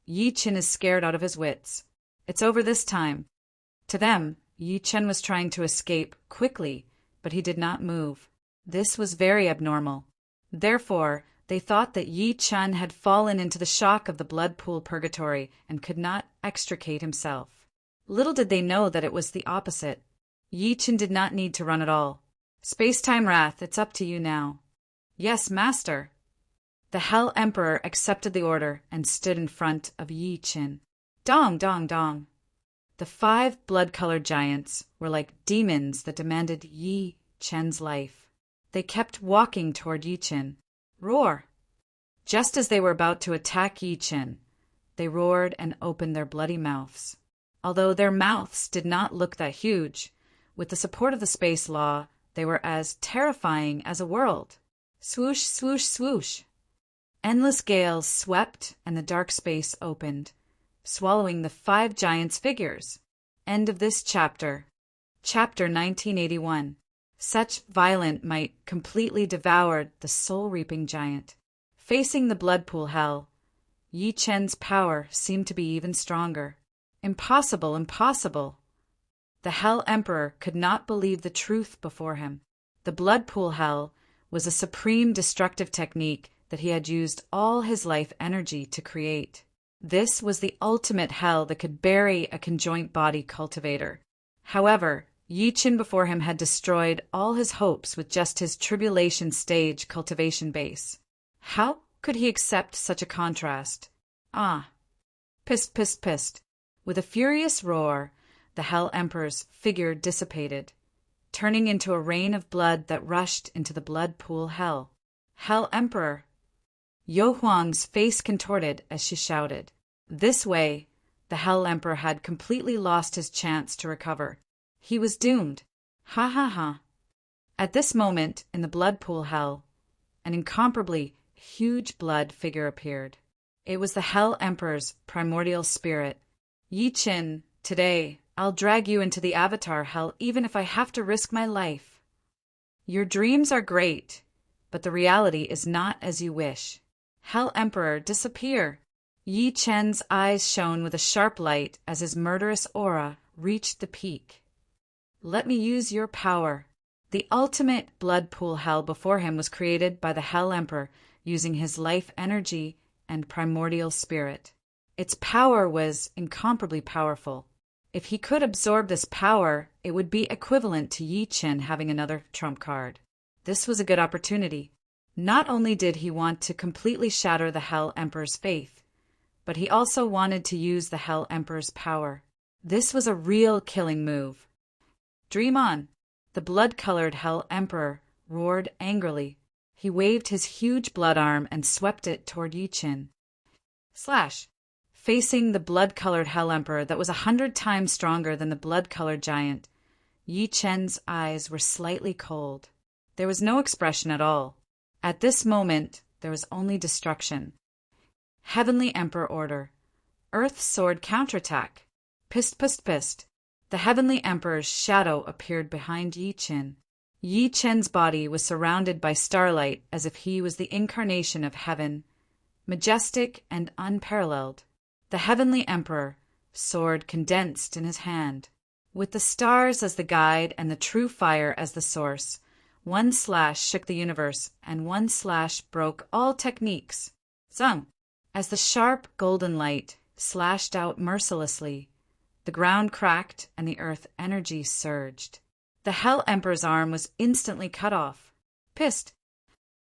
Speaker 1: Yichen is scared out of his wits. It's over this time. To them, Yichen was trying to escape quickly, but he did not move. This was very abnormal. Therefore, they thought that Yichen had fallen into the shock of the blood pool purgatory and could not extricate himself. Little did they know that it was the opposite. Yichen did not need to run at all. Space-time Wrath, it's up to you now. Yes, Master. The Hell Emperor accepted the order and stood in front of Yichen. Dong, dong, dong. The 5 blood-colored giants were like demons that demanded Yichen's life. They kept walking toward Yichen. Roar! Just as they were about to attack Yichen, they roared and opened their bloody mouths. Although their mouths did not look that huge, with the support of the space law, they were as terrifying as a world. Swoosh, swoosh, swoosh. Endless gales swept and the dark space opened, swallowing the 5 giants' figures. End of this chapter. Chapter 1981. Such violent might completely devoured the soul-reaping giant. Facing the blood pool hell, Yichen's power seemed to be even stronger. Impossible, impossible. The Hell Emperor could not believe the truth before him. The blood pool hell was a supreme destructive technique that he had used all his life energy to create. This was the ultimate hell that could bury a conjoint body cultivator. However, Yichen before him had destroyed all his hopes with just his tribulation stage cultivation base. How could he accept such a contrast? Ah! Pissed, pissed, pissed. With a furious roar, the Hell Emperor's figure dissipated, turning into a rain of blood that rushed into the blood pool hell. Hell Emperor! Yo Huang's face contorted as she shouted. This way, the Hell Emperor had completely lost his chance to recover. He was doomed. Ha ha ha. At this moment, in the blood pool hell, an incomparably huge blood figure appeared. It was the Hell Emperor's primordial spirit. Yichen, today, I'll drag you into the avatar hell even if I have to risk my life. Your dreams are great, but the reality is not as you wish. Hell Emperor, disappear. Yichen's eyes shone with a sharp light as his murderous aura reached the peak. Let me use your power. The ultimate blood pool hell before him was created by the Hell Emperor using his life energy and primordial spirit. Its power was incomparably powerful. If he could absorb this power, it would be equivalent to Yichen having another trump card. This was a good opportunity. Not only did he want to completely shatter the Hell Emperor's faith, but he also wanted to use the Hell Emperor's power. This was a real killing move. Dream on! The blood-colored Hell Emperor roared angrily. He waved his huge blood arm and swept it toward Yichen. Slash! Facing the blood-colored Hell Emperor that was 100 times stronger than the blood-colored giant, Yichen's eyes were slightly cold. There was no expression at all. At this moment, there was only destruction. Heavenly Emperor order. Earth sword counterattack. Pissed, pissed, pissed. The Heavenly Emperor's shadow appeared behind Yichen. Yichen's body was surrounded by starlight as if he was the incarnation of heaven, majestic and unparalleled. The Heavenly Emperor, sword condensed in his hand. With the stars as the guide and the true fire as the source, one slash shook the universe, and one slash broke all techniques. Zung! As the sharp golden light slashed out mercilessly, the ground cracked and the earth energy surged. The Hell Emperor's arm was instantly cut off. Pissed.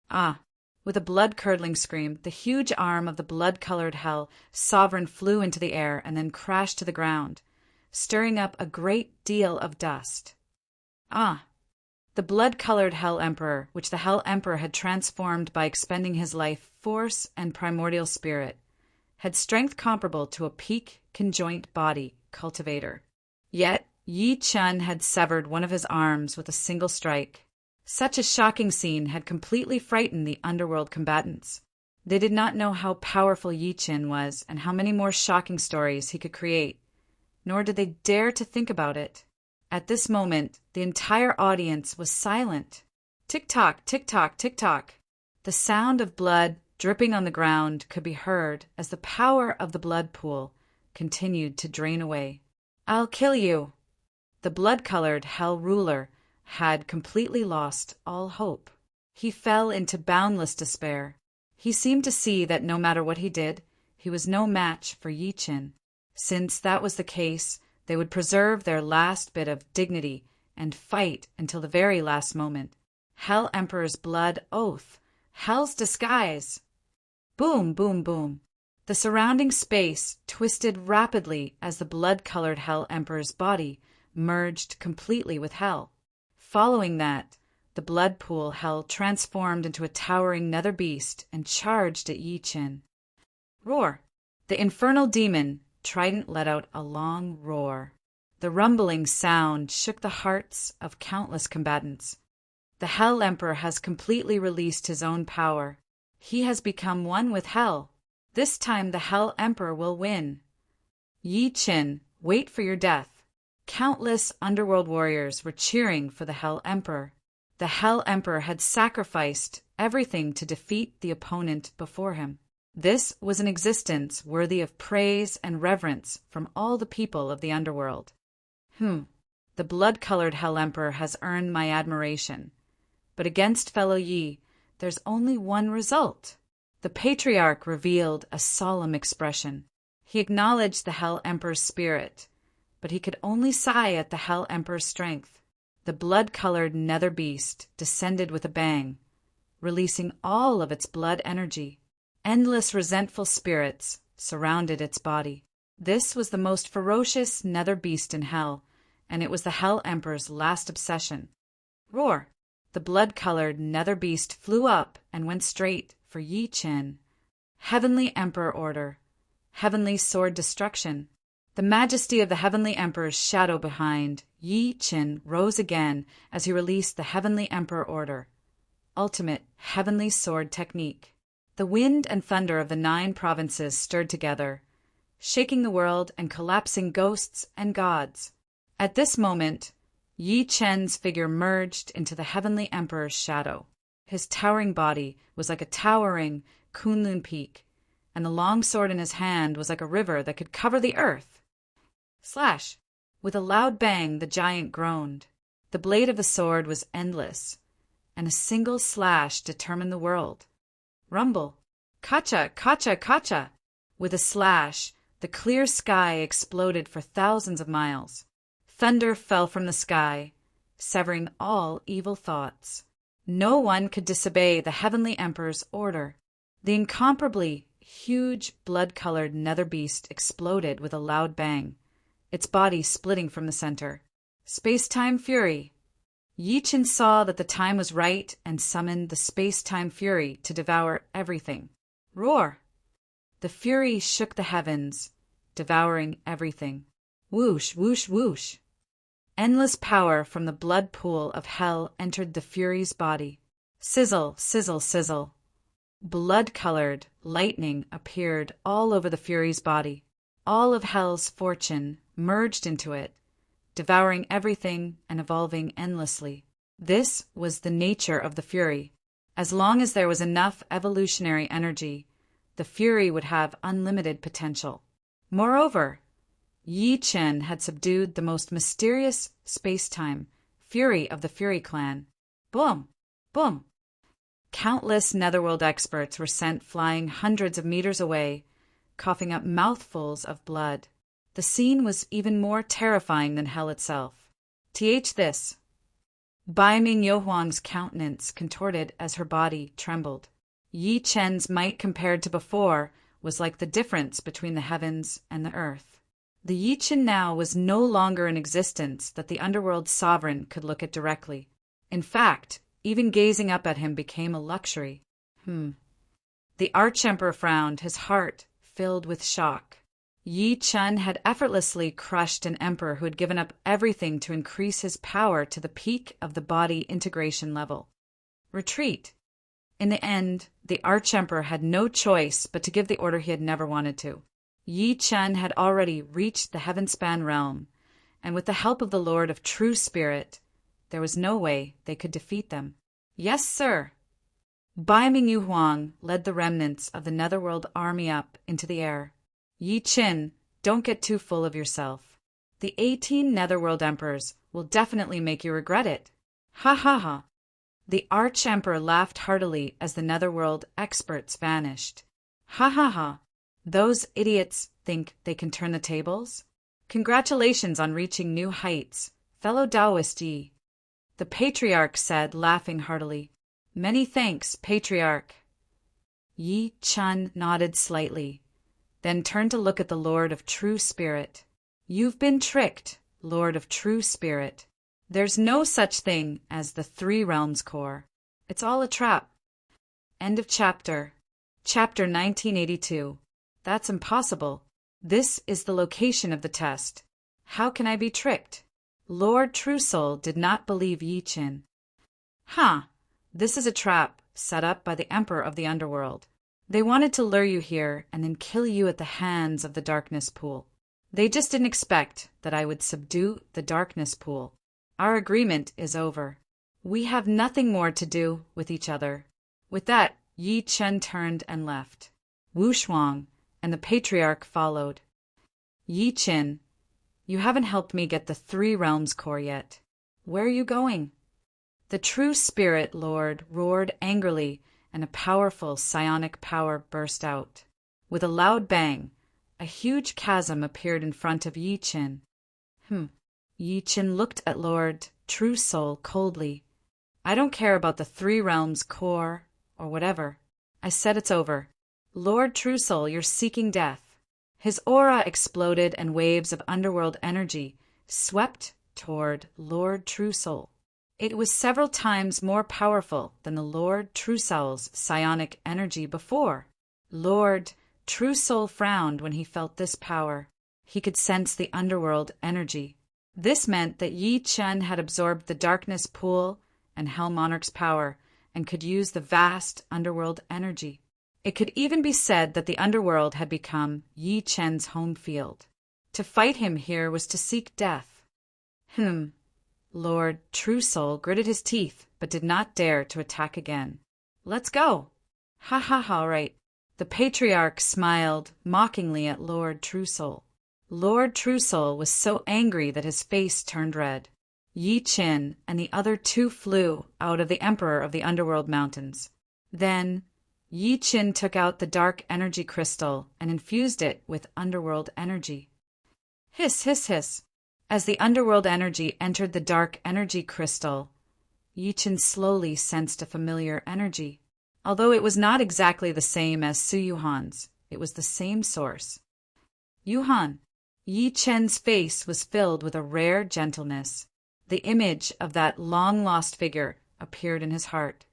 Speaker 1: Ah! With a blood-curdling scream, the huge arm of the blood-colored Hell Sovereign flew into the air and then crashed to the ground, stirring up a great deal of dust. Ah! The blood-colored Hell Emperor, which the Hell Emperor had transformed by expending his life force and primordial spirit, had strength comparable to a peak conjoint body cultivator. Yet Yi Chun had severed one of his arms with a single strike. Such a shocking scene had completely frightened the underworld combatants. They did not know how powerful Yi Chun was and how many more shocking stories he could create, nor did they dare to think about it. At this moment, the entire audience was silent. Tick-tock, tick-tock, tick-tock. The sound of blood dripping on the ground could be heard as the power of the blood pool continued to drain away. "I'll kill you." The blood-colored Hell Ruler had completely lost all hope. He fell into boundless despair. He seemed to see that no matter what he did, he was no match for Yi Chun. Since that was the case, they would preserve their last bit of dignity and fight until the very last moment. Hell Emperor's blood oath. Hell's disguise. Boom, boom, boom. The surrounding space twisted rapidly as the blood-colored Hell Emperor's body merged completely with Hell. Following that, the blood pool Hell transformed into a towering nether beast and charged at Yi Chun. Roar! The infernal demon, Trident, let out a long roar. The rumbling sound shook the hearts of countless combatants. The Hell Emperor has completely released his own power. He has become one with Hell. This time the Hell Emperor will win. Yi Chun, wait for your death. Countless underworld warriors were cheering for the Hell Emperor. The Hell Emperor had sacrificed everything to defeat the opponent before him. This was an existence worthy of praise and reverence from all the people of the underworld. The blood-colored Hell Emperor has earned my admiration. But against fellow Yi, there's only one result. The Patriarch revealed a solemn expression. He acknowledged the Hell Emperor's spirit, but he could only sigh at the Hell Emperor's strength. The blood-colored nether beast descended with a bang, releasing all of its blood energy. Endless resentful spirits surrounded its body. This was the most ferocious nether beast in Hell, and it was the Hell Emperor's last obsession. Roar! The blood-colored nether beast flew up and went straight for Yi Chun. Heavenly Emperor order. Heavenly sword destruction. The majesty of the Heavenly Emperor's shadow behind Yi Chun rose again as he released the Heavenly Emperor order. Ultimate Heavenly Sword technique. The wind and thunder of the 9 provinces stirred together, shaking the world and collapsing ghosts and gods. At this moment, Yi Chun's figure merged into the Heavenly Emperor's shadow. His towering body was like a towering Kunlun peak, and the long sword in his hand was like a river that could cover the earth. Slash! With a loud bang, the giant groaned. The blade of the sword was endless, and a single slash determined the world. Rumble! Kacha! Kacha! Kacha! With a slash, the clear sky exploded for thousands of miles. Thunder fell from the sky, severing all evil thoughts. No one could disobey the Heavenly Emperor's order. The incomparably huge blood-colored nether beast exploded with a loud bang, its body splitting from the center. Space-time fury. Yi Chun saw that the time was right and summoned the space-time fury to devour everything. Roar! The fury shook the heavens, devouring everything. Whoosh, whoosh, whoosh. Endless power from the blood pool of Hell entered the fury's body. Sizzle, sizzle, sizzle. Blood-colored lightning appeared all over the fury's body. All of Hell's fortune merged into it, devouring everything and evolving endlessly. This was the nature of the fury. As long as there was enough evolutionary energy, the fury would have unlimited potential. Moreover, Yi Chen had subdued the most mysterious space-time fury of the Fury clan. Boom! Boom! Countless Netherworld experts were sent flying hundreds of meters away, coughing up mouthfuls of blood. The scene was even more terrifying than hell itself. This. Bai Ming Yohuang's countenance contorted as her body trembled. Yi Chen's might compared to before was like the difference between the heavens and the earth. The Yi Chen now was no longer an existence that the underworld sovereign could look at directly. In fact, even gazing up at him became a luxury. The Archemperor frowned, his heart filled with shock. Yi Chen had effortlessly crushed an emperor who had given up everything to increase his power to the peak of the body integration level. Retreat. In the end, the Archemperor had no choice but to give the order he had never wanted to. Yi Chen had already reached the Heavenspan realm, and with the help of the Lord of True Spirit, there was no way they could defeat them. Yes, sir. Bai Mingyu Huang led the remnants of the Netherworld army up into the air. Yi Chen, don't get too full of yourself. The 18 Netherworld Emperors will definitely make you regret it. Ha ha ha. The Arch-Emperor laughed heartily as the Netherworld experts vanished. Ha ha ha. Those idiots think they can turn the tables? Congratulations on reaching new heights, fellow Taoist Yi. The Patriarch said, laughing heartily. Many thanks, Patriarch. Yi Chen nodded slightly, then turned to look at the Lord of True Spirit. You've been tricked, Lord of True Spirit. There's no such thing as the Three Realms Core. It's all a trap. End of chapter. Chapter 1982. That's impossible. This is the location of the test. How can I be tricked? Lord True Soul did not believe Yi Chen. This is a trap set up by the Emperor of the Underworld. They wanted to lure you here and then kill you at the hands of the Darkness Pool. They just didn't expect that I would subdue the Darkness Pool. Our agreement is over. We have nothing more to do with each other. With that, Yi Chen turned and left. Wu Shuang and the Patriarch followed. Yi Chen, you haven't helped me get the Three Realms Core yet. Where are you going? The True Spirit Lord roared angrily, and a powerful psionic power burst out. With a loud bang, a huge chasm appeared in front of Yi Chen. Yi Chen looked at Lord True Soul coldly. I don't care about the Three Realms Core or whatever. I said it's over. Lord True Soul, you're seeking death. His aura exploded and waves of underworld energy swept toward Lord True Soul. It was several times more powerful than the Lord True Soul's psionic energy before. Lord True Soul frowned when he felt this power. He could sense the underworld energy. This meant that Yi Chen had absorbed the Darkness Pool and Hell Monarch's power and could use the vast underworld energy. It could even be said that the underworld had become Yi Chen's home field. To fight him here was to seek death. Lord True Soul gritted his teeth but did not dare to attack again. Let's go. Ha ha ha, right. The Patriarch smiled mockingly at Lord True Soul. Lord True Soul was so angry that his face turned red. Yi Chen and the other two flew out of the Emperor of the Underworld Mountains. Then Yi Chen took out the dark energy crystal and infused it with underworld energy. Hiss, hiss, hiss. As the underworld energy entered the dark energy crystal, Yi Chen slowly sensed a familiar energy. Although it was not exactly the same as Su Yuhan's, it was the same source. Yuhan. Yi Chen's face was filled with a rare gentleness. The image of that long-lost figure appeared in his heart.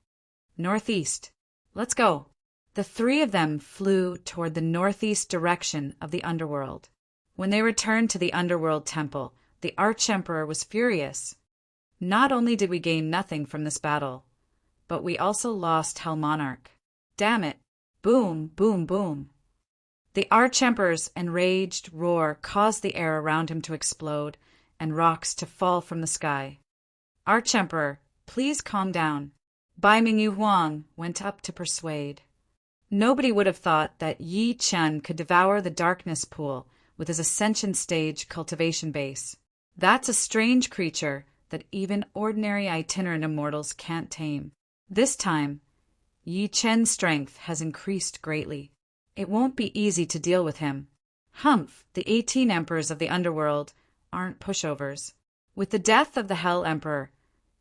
Speaker 1: Northeast. Let's go. The three of them flew toward the northeast direction of the underworld. When they returned to the underworld temple, the Archemperor was furious. Not only did we gain nothing from this battle, but we also lost Hell Monarch. Damn it. Boom, boom, boom. The Archemperor's enraged roar caused the air around him to explode and rocks to fall from the sky. Archemperor, please calm down. Bai Mingyu Huang went up to persuade. Nobody would have thought that Yi Chen could devour the Darkness Pool with his ascension stage cultivation base. That's a strange creature that even ordinary itinerant immortals can't tame. This time, Yi Chen's strength has increased greatly. It won't be easy to deal with him. Humph, the 18 emperors of the underworld aren't pushovers. With the death of the Hell Emperor,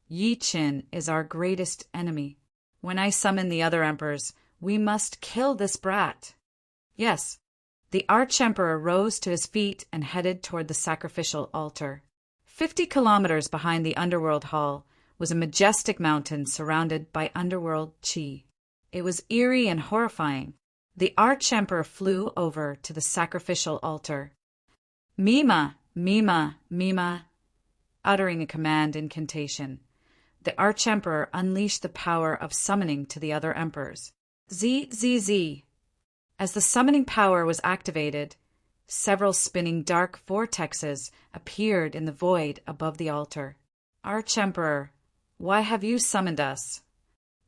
Speaker 1: Yi Chen is our greatest enemy. When I summon the other emperors, we must kill this brat. Yes. The Arch-Emperor rose to his feet and headed toward the sacrificial altar. 50 kilometers behind the Underworld Hall was a majestic mountain surrounded by underworld qi. It was eerie and horrifying. The Arch-Emperor flew over to the sacrificial altar. Mima, Mima, Mima, uttering a command incantation. The Arch-Emperor unleashed the power of summoning to the other emperors. Z, Z, Z. As the summoning power was activated, several spinning dark vortexes appeared in the void above the altar. Arch-Emperor, why have you summoned us?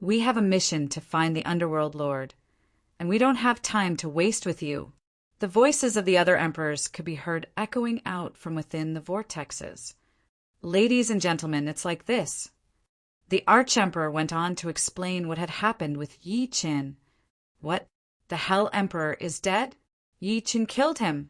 Speaker 1: We have a mission to find the Underworld Lord, and we don't have time to waste with you. The voices of the other emperors could be heard echoing out from within the vortexes. Ladies and gentlemen, it's like this. The Arch-Emperor went on to explain what had happened with Yi Chen. What? The Hell Emperor is dead? Yi Chen killed him.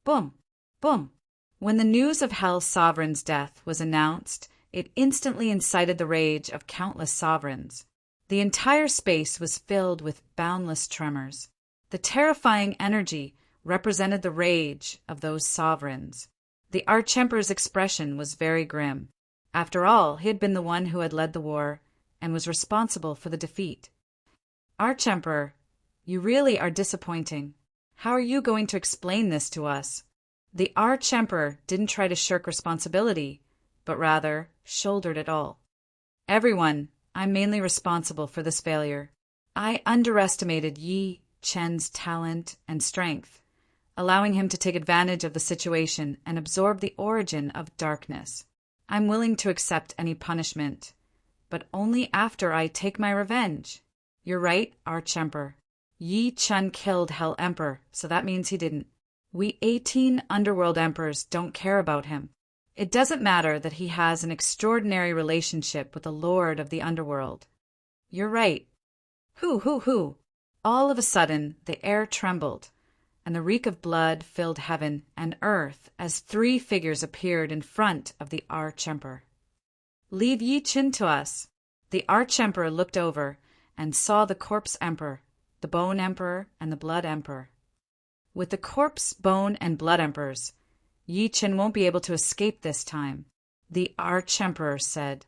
Speaker 1: Boom, boom. When the news of Hell's sovereign's death was announced, it instantly incited the rage of countless sovereigns. The entire space was filled with boundless tremors. The terrifying energy represented the rage of those sovereigns. The Arch-Emperor's expression was very grim. After all, he had been the one who had led the war and was responsible for the defeat. Arch-Emperor, you really are disappointing. How are you going to explain this to us? The Arch-Emperor didn't try to shirk responsibility, but rather shouldered it all. Everyone, I'm mainly responsible for this failure. I underestimated Yi Chen's talent and strength, allowing him to take advantage of the situation and absorb the origin of darkness. I'm willing to accept any punishment, but only after I take my revenge. You're right, Arch-Emperor. Yi Chen killed Hell Emperor, so that means he didn't. We 18 Underworld Emperors don't care about him. It doesn't matter that he has an extraordinary relationship with the Lord of the Underworld. You're right. Hoo. All of a sudden, the air trembled, and the reek of blood filled heaven and earth as 3 figures appeared in front of the Arch-Emperor. Leave Yi Chen to us. The Arch-Emperor looked over and saw the Corpse Emperor, the Bone Emperor, and the Blood Emperor. With the Corpse, Bone, and Blood Emperors, Yi Chen won't be able to escape this time, the Arch-Emperor said.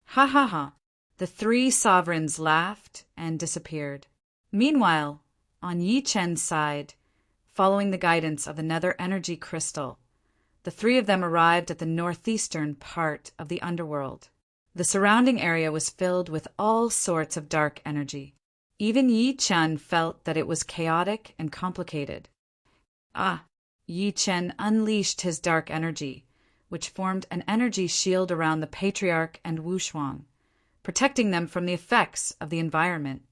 Speaker 1: Ha ha ha. The 3 sovereigns laughed and disappeared. Meanwhile, on Yi Chen's side, following the guidance of the Nether Energy Crystal, the 3 of them arrived at the northeastern part of the underworld. The surrounding area was filled with all sorts of dark energy. Even Yi Chen felt that it was chaotic and complicated. Yi Chen unleashed his dark energy, which formed an energy shield around the Patriarch and Wushuang, protecting them from the effects of the environment.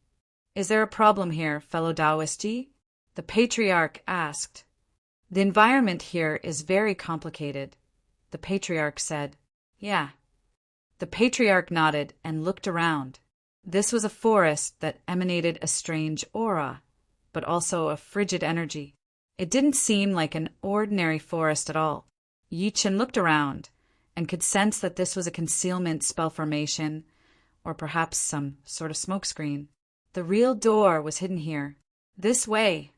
Speaker 1: Is there a problem here, fellow Taoist Ji? The Patriarch asked. The environment here is very complicated, the Patriarch said. Yeah. The Patriarch nodded and looked around. This was a forest that emanated a strange aura, but also a frigid energy. It didn't seem like an ordinary forest at all. Yi Chen looked around and could sense that this was a concealment spell formation, or perhaps some sort of smokescreen. The real door was hidden here. This way.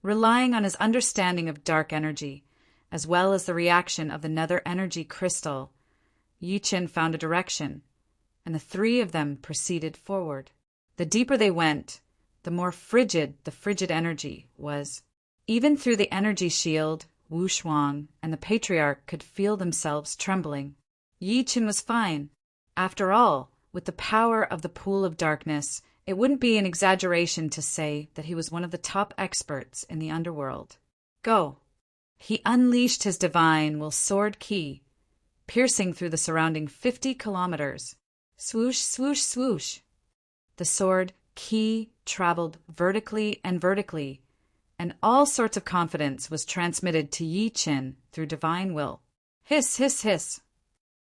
Speaker 1: Relying on his understanding of dark energy, as well as the reaction of the Nether Energy Crystal, Yi Chen found a direction, and the 3 of them proceeded forward. The deeper they went, the more frigid the frigid energy was. Even through the energy shield, Wushuang and the Patriarch could feel themselves trembling. Yi Chen was fine. After all, with the power of the Pool of Darkness, it wouldn't be an exaggeration to say that he was one of the top experts in the underworld. Go. He unleashed his divine will sword ki, piercing through the surrounding 50 kilometers. Swoosh, swoosh, swoosh. The sword ki traveled vertically, and all sorts of confidence was transmitted to Yi Qin through divine will. Hiss, hiss, hiss.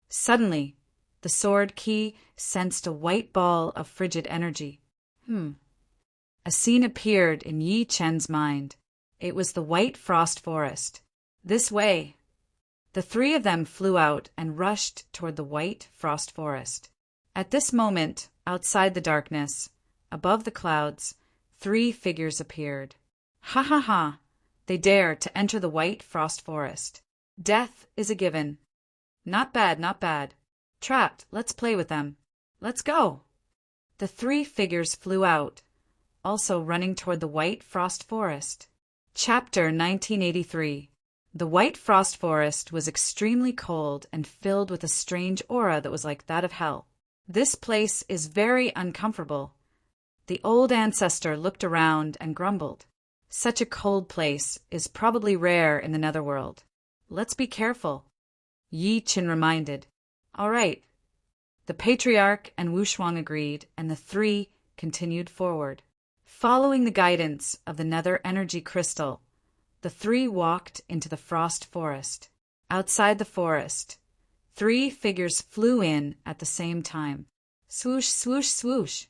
Speaker 1: Suddenly, the sword key sensed a white ball of frigid energy. A scene appeared in Yi Chen's mind. It was the White Frost Forest. This way. The three of them flew out and rushed toward the White Frost Forest. At this moment, outside the darkness, above the clouds, three figures appeared. Ha ha ha! They dare to enter the White Frost Forest. Death is a given. Not bad, not bad. Trapped, let's play with them. Let's go! The three figures flew out, also running toward the White Frost Forest. Chapter 1983. The White Frost Forest was extremely cold and filled with a strange aura that was like that of hell. This place is very uncomfortable. The old ancestor looked around and grumbled. Such a cold place is probably rare in the netherworld. Let's be careful. Yi Qin reminded. All right. The patriarch and Wushuang agreed, and the three continued forward. Following the guidance of the nether energy crystal, the three walked into the frost forest. Outside the forest, three figures flew in at the same time. Swoosh, swoosh, swoosh.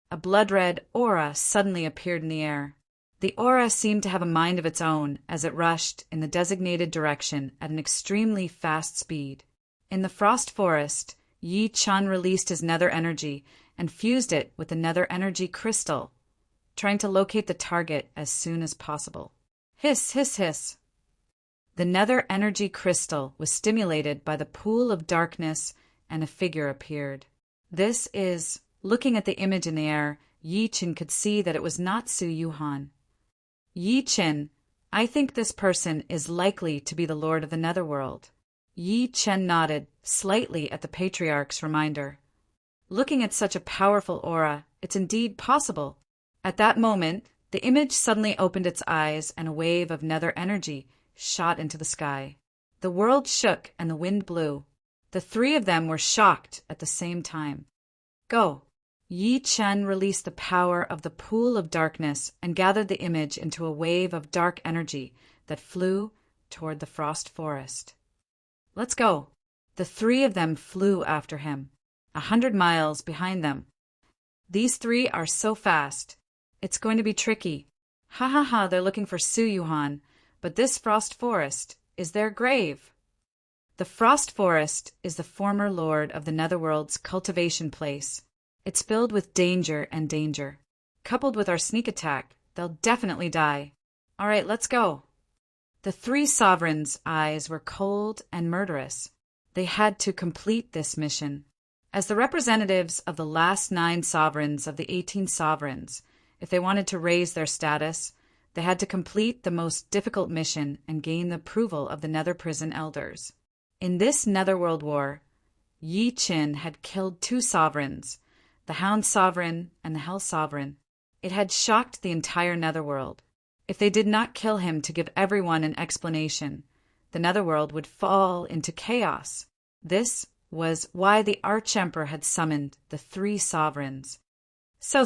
Speaker 1: A blood-red aura suddenly appeared in the air. The aura seemed to have a mind of its own as it rushed in the designated direction at an extremely fast speed. In the frost forest, Yi Chen released his nether energy and fused it with the nether energy crystal, trying to locate the target as soon as possible. Hiss, hiss, hiss. The nether energy crystal was stimulated by the pool of darkness, and a figure appeared. This is, looking at the image in the air, Yi Chen could see that it was not Su Yuhan. Yi Chen, I think this person is likely to be the Lord of the Netherworld. Yi Chen nodded slightly at the patriarch's reminder. Looking at such a powerful aura, it's indeed possible. At that moment, the image suddenly opened its eyes and a wave of nether energy shot into the sky. The world shook and the wind blew. The three of them were shocked at the same time. Go! Yi Chen released the power of the pool of darkness and gathered the image into a wave of dark energy that flew toward the frost forest. Let's go! The three of them flew after him, 100 miles behind them. These three are so fast. It's going to be tricky. Ha ha ha, they're looking for Su Yuhan, but this frost forest is their grave. The frost forest is the former lord of the Netherworld's cultivation place. It's filled with danger and danger. Coupled with our sneak attack, they'll definitely die. All right, let's go. The three sovereigns' eyes were cold and murderous. They had to complete this mission. As the representatives of the last 9 sovereigns of the 18 sovereigns, if they wanted to raise their status, they had to complete the most difficult mission and gain the approval of the Nether Prison Elders. In this Netherworld war, Yi Qin had killed 2 sovereigns, the Hound Sovereign and the Hell Sovereign. It had shocked the entire Netherworld. If they did not kill him to give everyone an explanation, the Netherworld would fall into chaos. This was why the Archemperor had summoned the 3 sovereigns. So.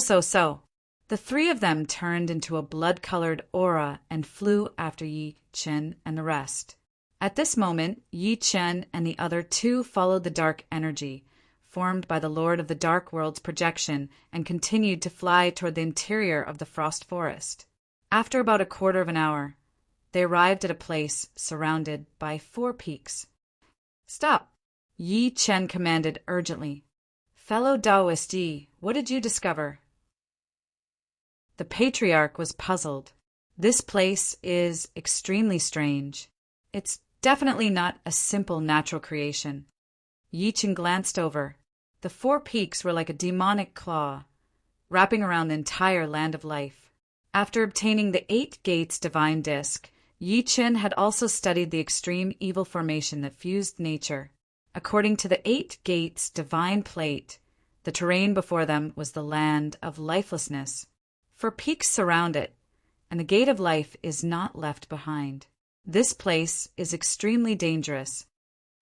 Speaker 1: The 3 of them turned into a blood-colored aura and flew after Yi Qin and the rest. At this moment, Yi Chen and the other 2 followed the dark energy, formed by the Lord of the Dark World's projection, and continued to fly toward the interior of the frost forest. After about a quarter of an hour, they arrived at a place surrounded by 4 peaks. Stop! Yi Chen commanded urgently. Fellow Taoist Yi, what did you discover? The patriarch was puzzled. This place is extremely strange. It's definitely not a simple natural creation. Yi Chen glanced over. The 4 peaks were like a demonic claw, wrapping around the entire land of life. After obtaining the 8 Gates divine disc, Yi Chen had also studied the extreme evil formation that fused nature. According to the 8 Gates divine plate, the terrain before them was the land of lifelessness. 4 peaks surround it, and the gate of life is not left behind. This place is extremely dangerous.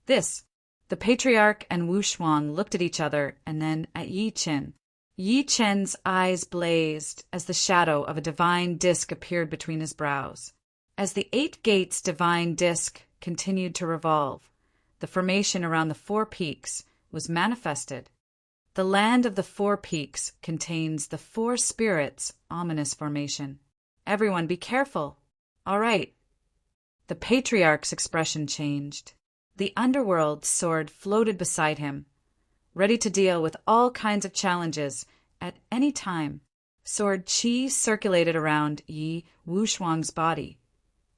Speaker 1: The patriarch and Wushuang looked at each other and then at Yi Chen. Yi Chen's eyes blazed as the shadow of a divine disk appeared between his brows. As the 8 gates divine disk continued to revolve, the formation around the 4 peaks was manifested. The land of the 4 peaks contains the 4 spirits' ominous formation. Everyone be careful. All right. The patriarch's expression changed. The underworld sword floated beside him, ready to deal with all kinds of challenges at any time. Sword Qi circulated around Yi Wushuang's body,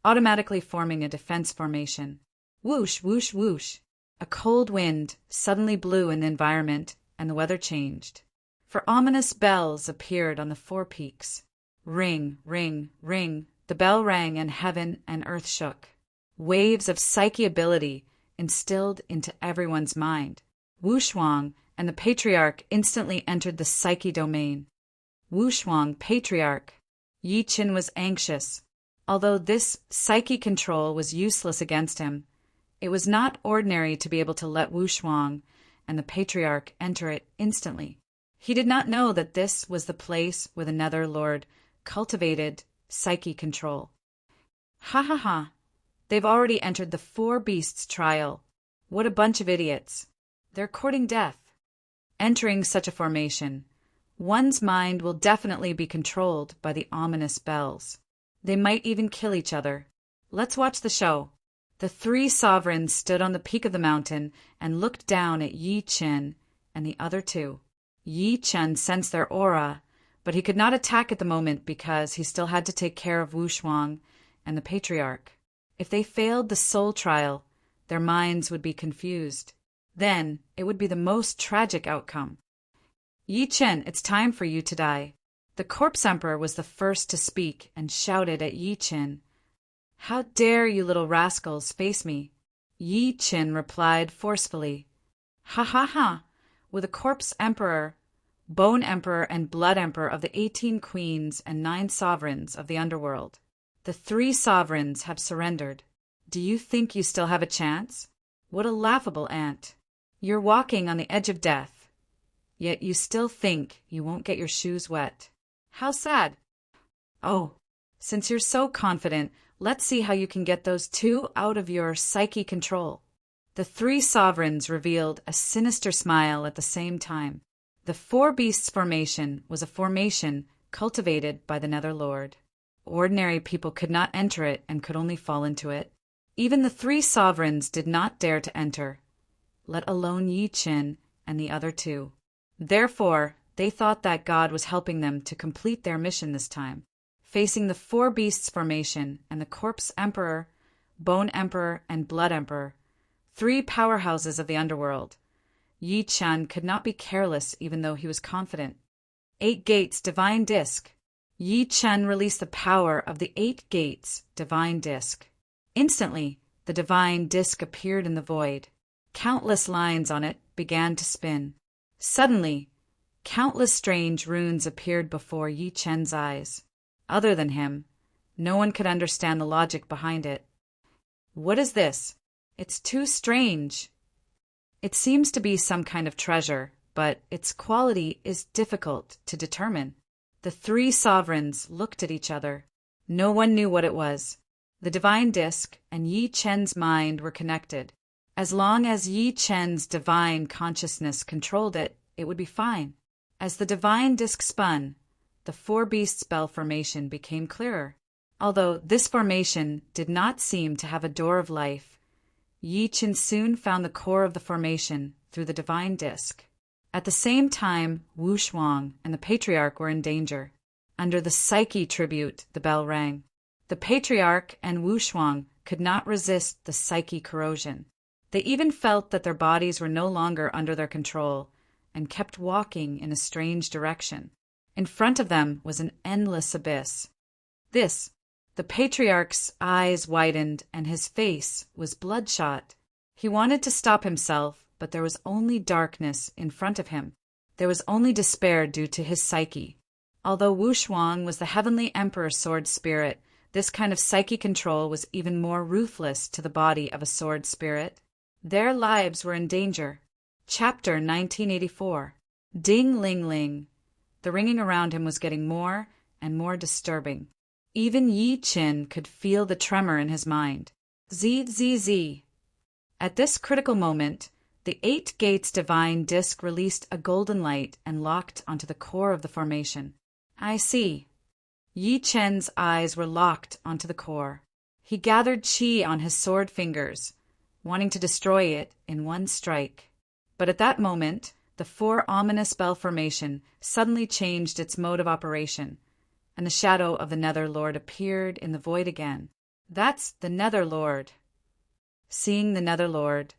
Speaker 1: automatically forming a defense formation. Whoosh, whoosh, whoosh. A cold wind suddenly blew in the environment, and the weather changed. For ominous bells appeared on the 4 peaks. Ring, ring, ring. The bell rang, and heaven and earth shook. Waves of psyche ability instilled into everyone's mind. Wushuang and the Patriarch instantly entered the psyche domain. Wushuang, Patriarch. Yi Chen was anxious. Although this psyche control was useless against him, it was not ordinary to be able to let Wushuang and the Patriarch enter it instantly. He did not know that this was the place where the Nether Lord cultivated psyche control. Ha ha ha. They've already entered the 4 beasts trial. What a bunch of idiots. They're courting death. Entering such a formation, one's mind will definitely be controlled by the ominous bells. They might even kill each other. Let's watch the show. The 3 sovereigns stood on the peak of the mountain and looked down at Yi Chen and the other 2. Yi Chen sensed their aura, but he could not attack at the moment because he still had to take care of Wushuang and the Patriarch. If they failed the soul trial, their minds would be confused. Then it would be the most tragic outcome. Yi Chen, it's time for you to die. The Corpse Emperor was the first to speak and shouted at Yi Chen. How dare you little rascals face me? Yi Chen replied forcefully. Ha ha ha! With the Corpse Emperor, Bone Emperor, and Blood Emperor of the 18 queens and 9 sovereigns of the underworld, the 3 sovereigns have surrendered. Do you think you still have a chance? What a laughable ant. You're walking on the edge of death, yet you still think you won't get your shoes wet. How sad. Oh, since you're so confident, let's see how you can get those 2 out of your psyche control. The 3 sovereigns revealed a sinister smile at the same time. The 4 beasts formation was a formation cultivated by the Nether Lord. Ordinary people could not enter it and could only fall into it. Even the 3 sovereigns did not dare to enter, let alone Yi Chen and the other 2. Therefore, they thought that God was helping them to complete their mission this time. Facing the 4 beasts formation and the Corpse Emperor, Bone Emperor, and Blood Emperor, 3 powerhouses of the underworld, Yi Chen could not be careless even though he was confident. 8 gates, divine disc. Yi Chen released the power of the 8 gates, divine disc. Instantly, the divine disc appeared in the void. Countless lines on it began to spin. Suddenly, countless strange runes appeared before Yi Chen's eyes. Other than him, no one could understand the logic behind it. What is this? It's too strange. It seems to be some kind of treasure, but its quality is difficult to determine. The 3 sovereigns looked at each other. No one knew what it was. The divine disc and Yi Chen's mind were connected. As long as Yi Chen's divine consciousness controlled it, it would be fine. As the divine disc spun, the 4 beasts bell formation became clearer. Although this formation did not seem to have a door of life, Yi Chen soon found the core of the formation through the divine disc. At the same time, Wushuang and the Patriarch were in danger. Under the psyche tribute, the bell rang. The Patriarch and Wushuang could not resist the psyche corrosion. They even felt that their bodies were no longer under their control and kept walking in a strange direction. In front of them was an endless abyss. The Patriarch's eyes widened and his face was bloodshot. He wanted to stop himself, but there was only darkness in front of him. There was only despair due to his psyche. Although Wushuang was the heavenly emperor sword spirit, this kind of psyche control was even more ruthless to the body of a sword spirit. Their lives were in danger. Chapter 1984. Ding Ling Ling. The ringing around him was getting more and more disturbing. Even Yi Qin could feel the tremor in his mind. Z. At this critical moment, the 8 Gates divine disc released a golden light and locked onto the core of the formation. I see. Yi Chen's eyes were locked onto the core. He gathered qi on his sword fingers, wanting to destroy it in one strike. But at that moment, the 4 ominous bell formation suddenly changed its mode of operation, and the shadow of the Nether Lord appeared in the void again. That's the Nether Lord. Seeing the Nether Lord,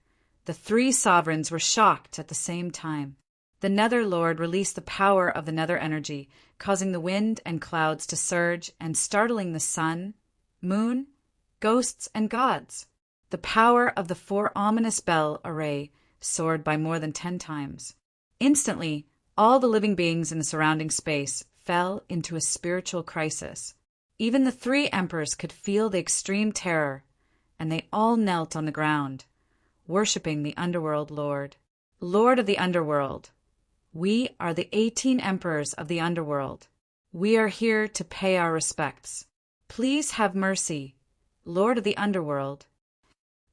Speaker 1: the 3 sovereigns were shocked at the same time. The Nether Lord released the power of the Nether energy, causing the wind and clouds to surge and startling the sun, moon, ghosts, and gods. The power of the 4 ominous bell array soared by more than 10 times. Instantly, all the living beings in the surrounding space fell into a spiritual crisis. Even the 3 emperors could feel the extreme terror, and they all knelt on the ground, worshipping the Underworld Lord. Lord of the Underworld, we are the 18 emperors of the Underworld. We are here to pay our respects. Please have mercy, Lord of the Underworld.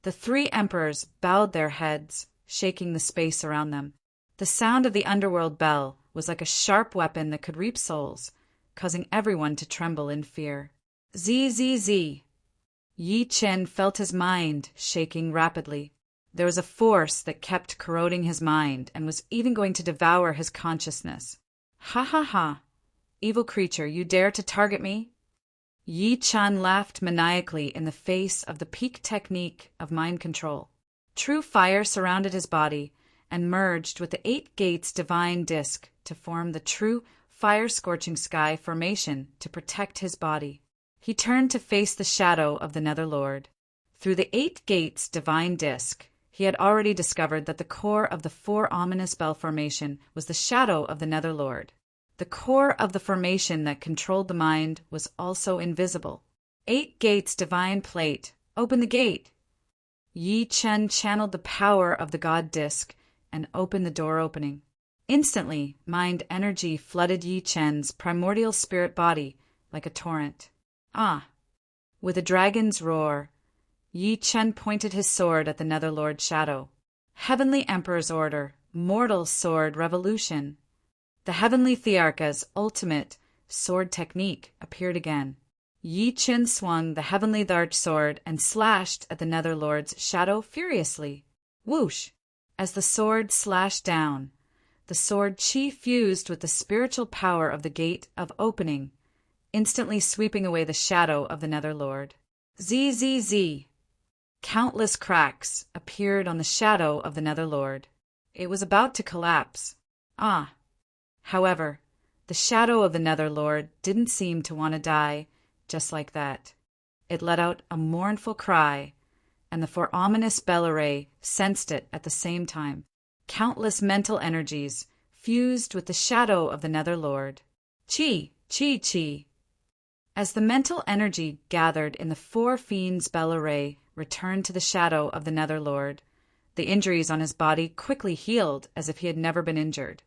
Speaker 1: The 3 emperors bowed their heads, shaking the space around them. The sound of the Underworld bell was like a sharp weapon that could reap souls, causing everyone to tremble in fear. Z. Yi Chen felt his mind shaking rapidly. There was a force that kept corroding his mind and was even going to devour his consciousness. Ha. Evil creature, you dare to target me? Yi Chen laughed maniacally in the face of the peak technique of mind control. True fire surrounded his body and merged with the 8 Gates divine disc to form the true fire-scorching sky formation to protect his body. He turned to face the shadow of the Nether Lord. Through the 8 Gates divine disc, he had already discovered that the core of the 4 ominous bell formation was the shadow of the Nether Lord. The core of the formation that controlled the mind was also invisible. 8 Gates divine plate, open the gate. Yi Chen channeled the power of the god disc and opened the door opening. Instantly, mind energy flooded Yi Chen's primordial spirit body like a torrent. With a dragon's roar, Yi Chen pointed his sword at the Netherlord's shadow. Heavenly Emperor's Order, Mortal Sword Revolution. The Heavenly Thearcha's ultimate sword technique appeared again. Yi Chen swung the Heavenly Dark Sword and slashed at the Netherlord's shadow furiously. Whoosh! As the sword slashed down, the sword chi fused with the spiritual power of the Gate of Opening, instantly sweeping away the shadow of the Netherlord. Z. Countless cracks appeared on the shadow of the Netherlord. It was about to collapse. However, the shadow of the Netherlord didn't seem to want to die just like that. It let out a mournful cry, and the 4 ominous bell array sensed it at the same time. Countless mental energies fused with the shadow of the Netherlord. Chi. As the mental energy gathered in the 4 fiends' bell array returned to the shadow of the Netherlord, the injuries on his body quickly healed as if he had never been injured.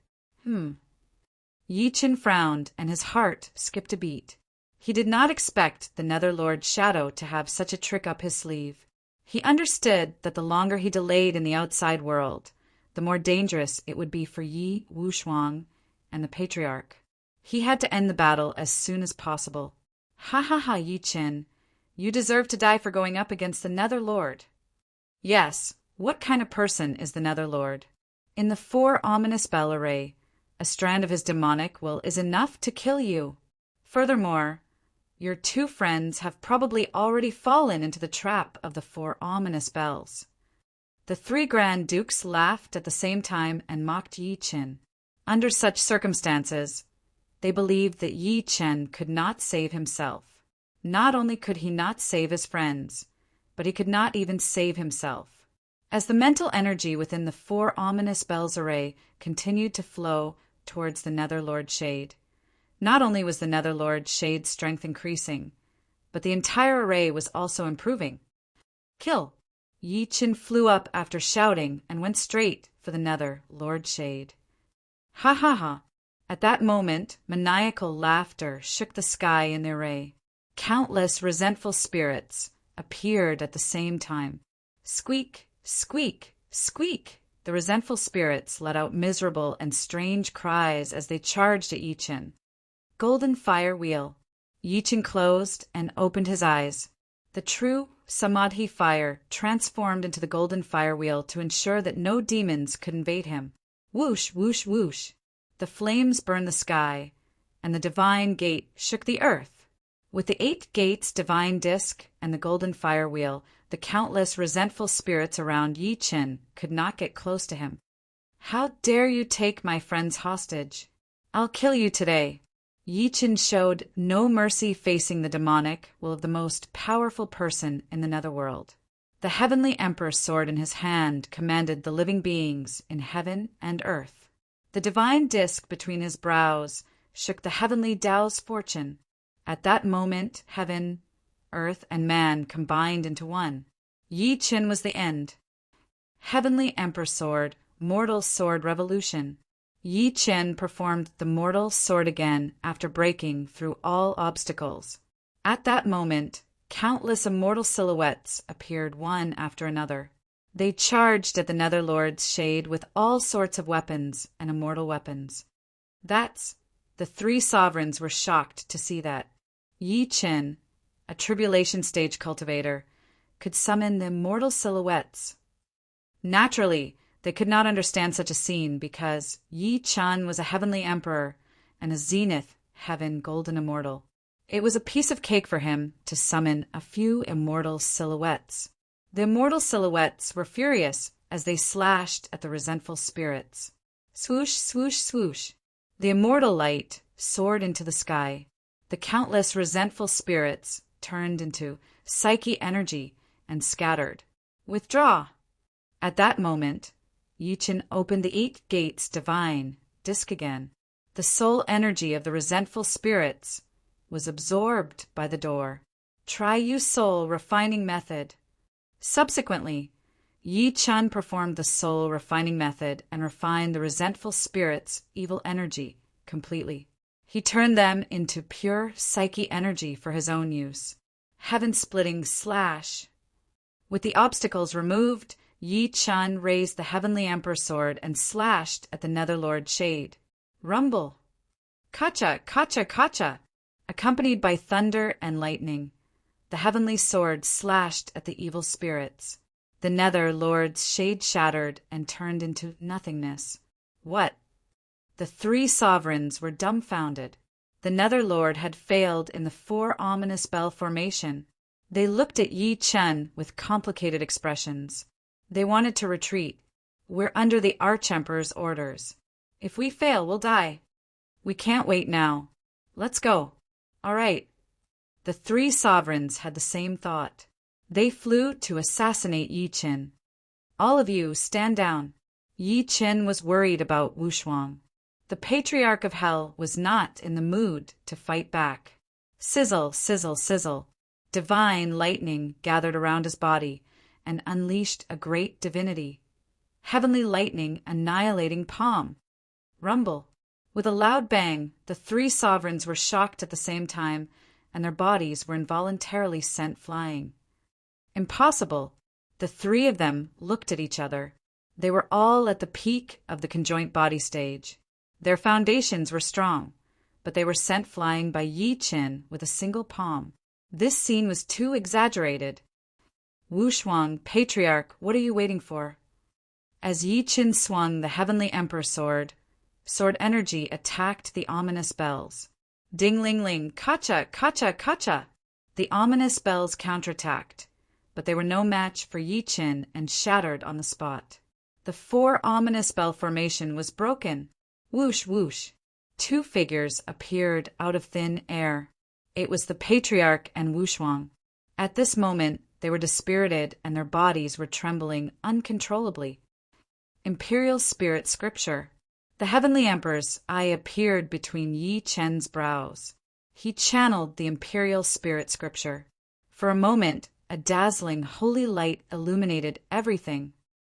Speaker 1: Yi Chen frowned, and his heart skipped a beat. He did not expect the Netherlord's shadow to have such a trick up his sleeve. He understood that the longer he delayed in the outside world, the more dangerous it would be for Yi Wushuang and the Patriarch. He had to end the battle as soon as possible. Ha, Yi Chen. You deserve to die for going up against the Nether Lord. Yes, what kind of person is the Nether Lord? In the 4 ominous bell array, a strand of his demonic will is enough to kill you. Furthermore, your 2 friends have probably already fallen into the trap of the 4 ominous bells. The 3 Grand Dukes laughed at the same time and mocked Yi Chen. Under such circumstances, they believed that Yi Chen could not save himself. Not only could he not save his friends, but he could not even save himself. As the mental energy within the 4 ominous bells array continued to flow towards the Netherlord Shade, not only was the Netherlord Shade's strength increasing, but the entire array was also improving. Kill! Yi Chen flew up after shouting and went straight for the Nether Lord Shade. Ha. At that moment, maniacal laughter shook the sky in their ray. Countless resentful spirits appeared at the same time. Squeak, squeak, squeak! The resentful spirits let out miserable and strange cries as they charged at Yi-Chen. Golden fire wheel. Yi-Chen closed and opened his eyes. The true Samadhi fire transformed into the golden fire wheel to ensure that no demons could invade him. Whoosh, whoosh, whoosh! The flames burned the sky, and the divine gate shook the earth. With the 8 gates divine disc and the golden fire wheel, the countless resentful spirits around Yi-Chen could not get close to him. How dare you take my friends hostage? I'll kill you today. Yi-Chen showed no mercy facing the demonic will of the most powerful person in the netherworld. The heavenly emperor's sword in his hand commanded the living beings in heaven and earth. The divine disc between his brows shook the heavenly Tao's fortune. At that moment, heaven, earth, and man combined into one. Yi-Chen was the end. Heavenly Emperor Sword, Mortal Sword Revolution. Yi-Chen performed the mortal sword again after breaking through all obstacles. At that moment, countless immortal silhouettes appeared one after another. They charged at the Netherlord's shade with all sorts of weapons and immortal weapons. The 3 sovereigns were shocked to see that. Yi-Chen, a tribulation stage cultivator, could summon the immortal silhouettes. Naturally, they could not understand such a scene because Yi-Chen was a heavenly emperor and a zenith heaven golden immortal. It was a piece of cake for him to summon a few immortal silhouettes. The immortal silhouettes were furious as they slashed at the resentful spirits. Swoosh, swoosh, swoosh! The immortal light soared into the sky. The countless resentful spirits turned into psyche energy and scattered. Withdraw! At that moment, Yi-Chen opened the 8 gates divine disc again. The soul energy of the resentful spirits was absorbed by the door. Try use soul refining method. Subsequently, Yi-Chen performed the soul refining method and refined the resentful spirits' evil energy completely. He turned them into pure psyche energy for his own use. Heaven-splitting slash. With the obstacles removed, Yi-Chen raised the heavenly emperor sword and slashed at the netherlord shade. Rumble! Kacha, kacha, kacha! Accompanied by thunder and lightning, the heavenly sword slashed at the evil spirits. The nether lord's shade shattered and turned into nothingness. What? The 3 sovereigns were dumbfounded. The nether lord had failed in the 4 ominous bell formation. They looked at Yi-Chen with complicated expressions. They wanted to retreat. We're under the Archemperor's orders. If we fail, we'll die. We can't wait now. Let's go. All right. The 3 sovereigns had the same thought. They flew to assassinate Yi-Chen. All of you, stand down. Yi-Chen was worried about Wushuang. The Patriarch of Hell was not in the mood to fight back. Sizzle, sizzle, sizzle. Divine lightning gathered around his body and unleashed a great divinity. Heavenly lightning annihilating palm. Rumble. With a loud bang, the 3 sovereigns were shocked at the same time, and their bodies were involuntarily sent flying. Impossible. The 3 of them looked at each other. They were all at the peak of the conjoint body stage. Their foundations were strong, but they were sent flying by Yi-Chen with a single palm. This scene was too exaggerated. Wushuang, Patriarch, what are you waiting for? As Yi-Chen swung the heavenly emperor sword energy attacked the ominous bells. Ding-ling-ling, kacha, kacha, kacha! The ominous bells counterattacked, but they were no match for Yi-Chen and shattered on the spot. The 4 ominous bell formation was broken. Whoosh, whoosh! 2 figures appeared out of thin air. It was the Patriarch and Wushuang. At this moment, they were dispirited and their bodies were trembling uncontrollably. Imperial Spirit Scripture. The Heavenly Emperor's eye appeared between Yi-Chen's brows. He channeled the Imperial Spirit Scripture. For a moment, a dazzling holy light illuminated everything.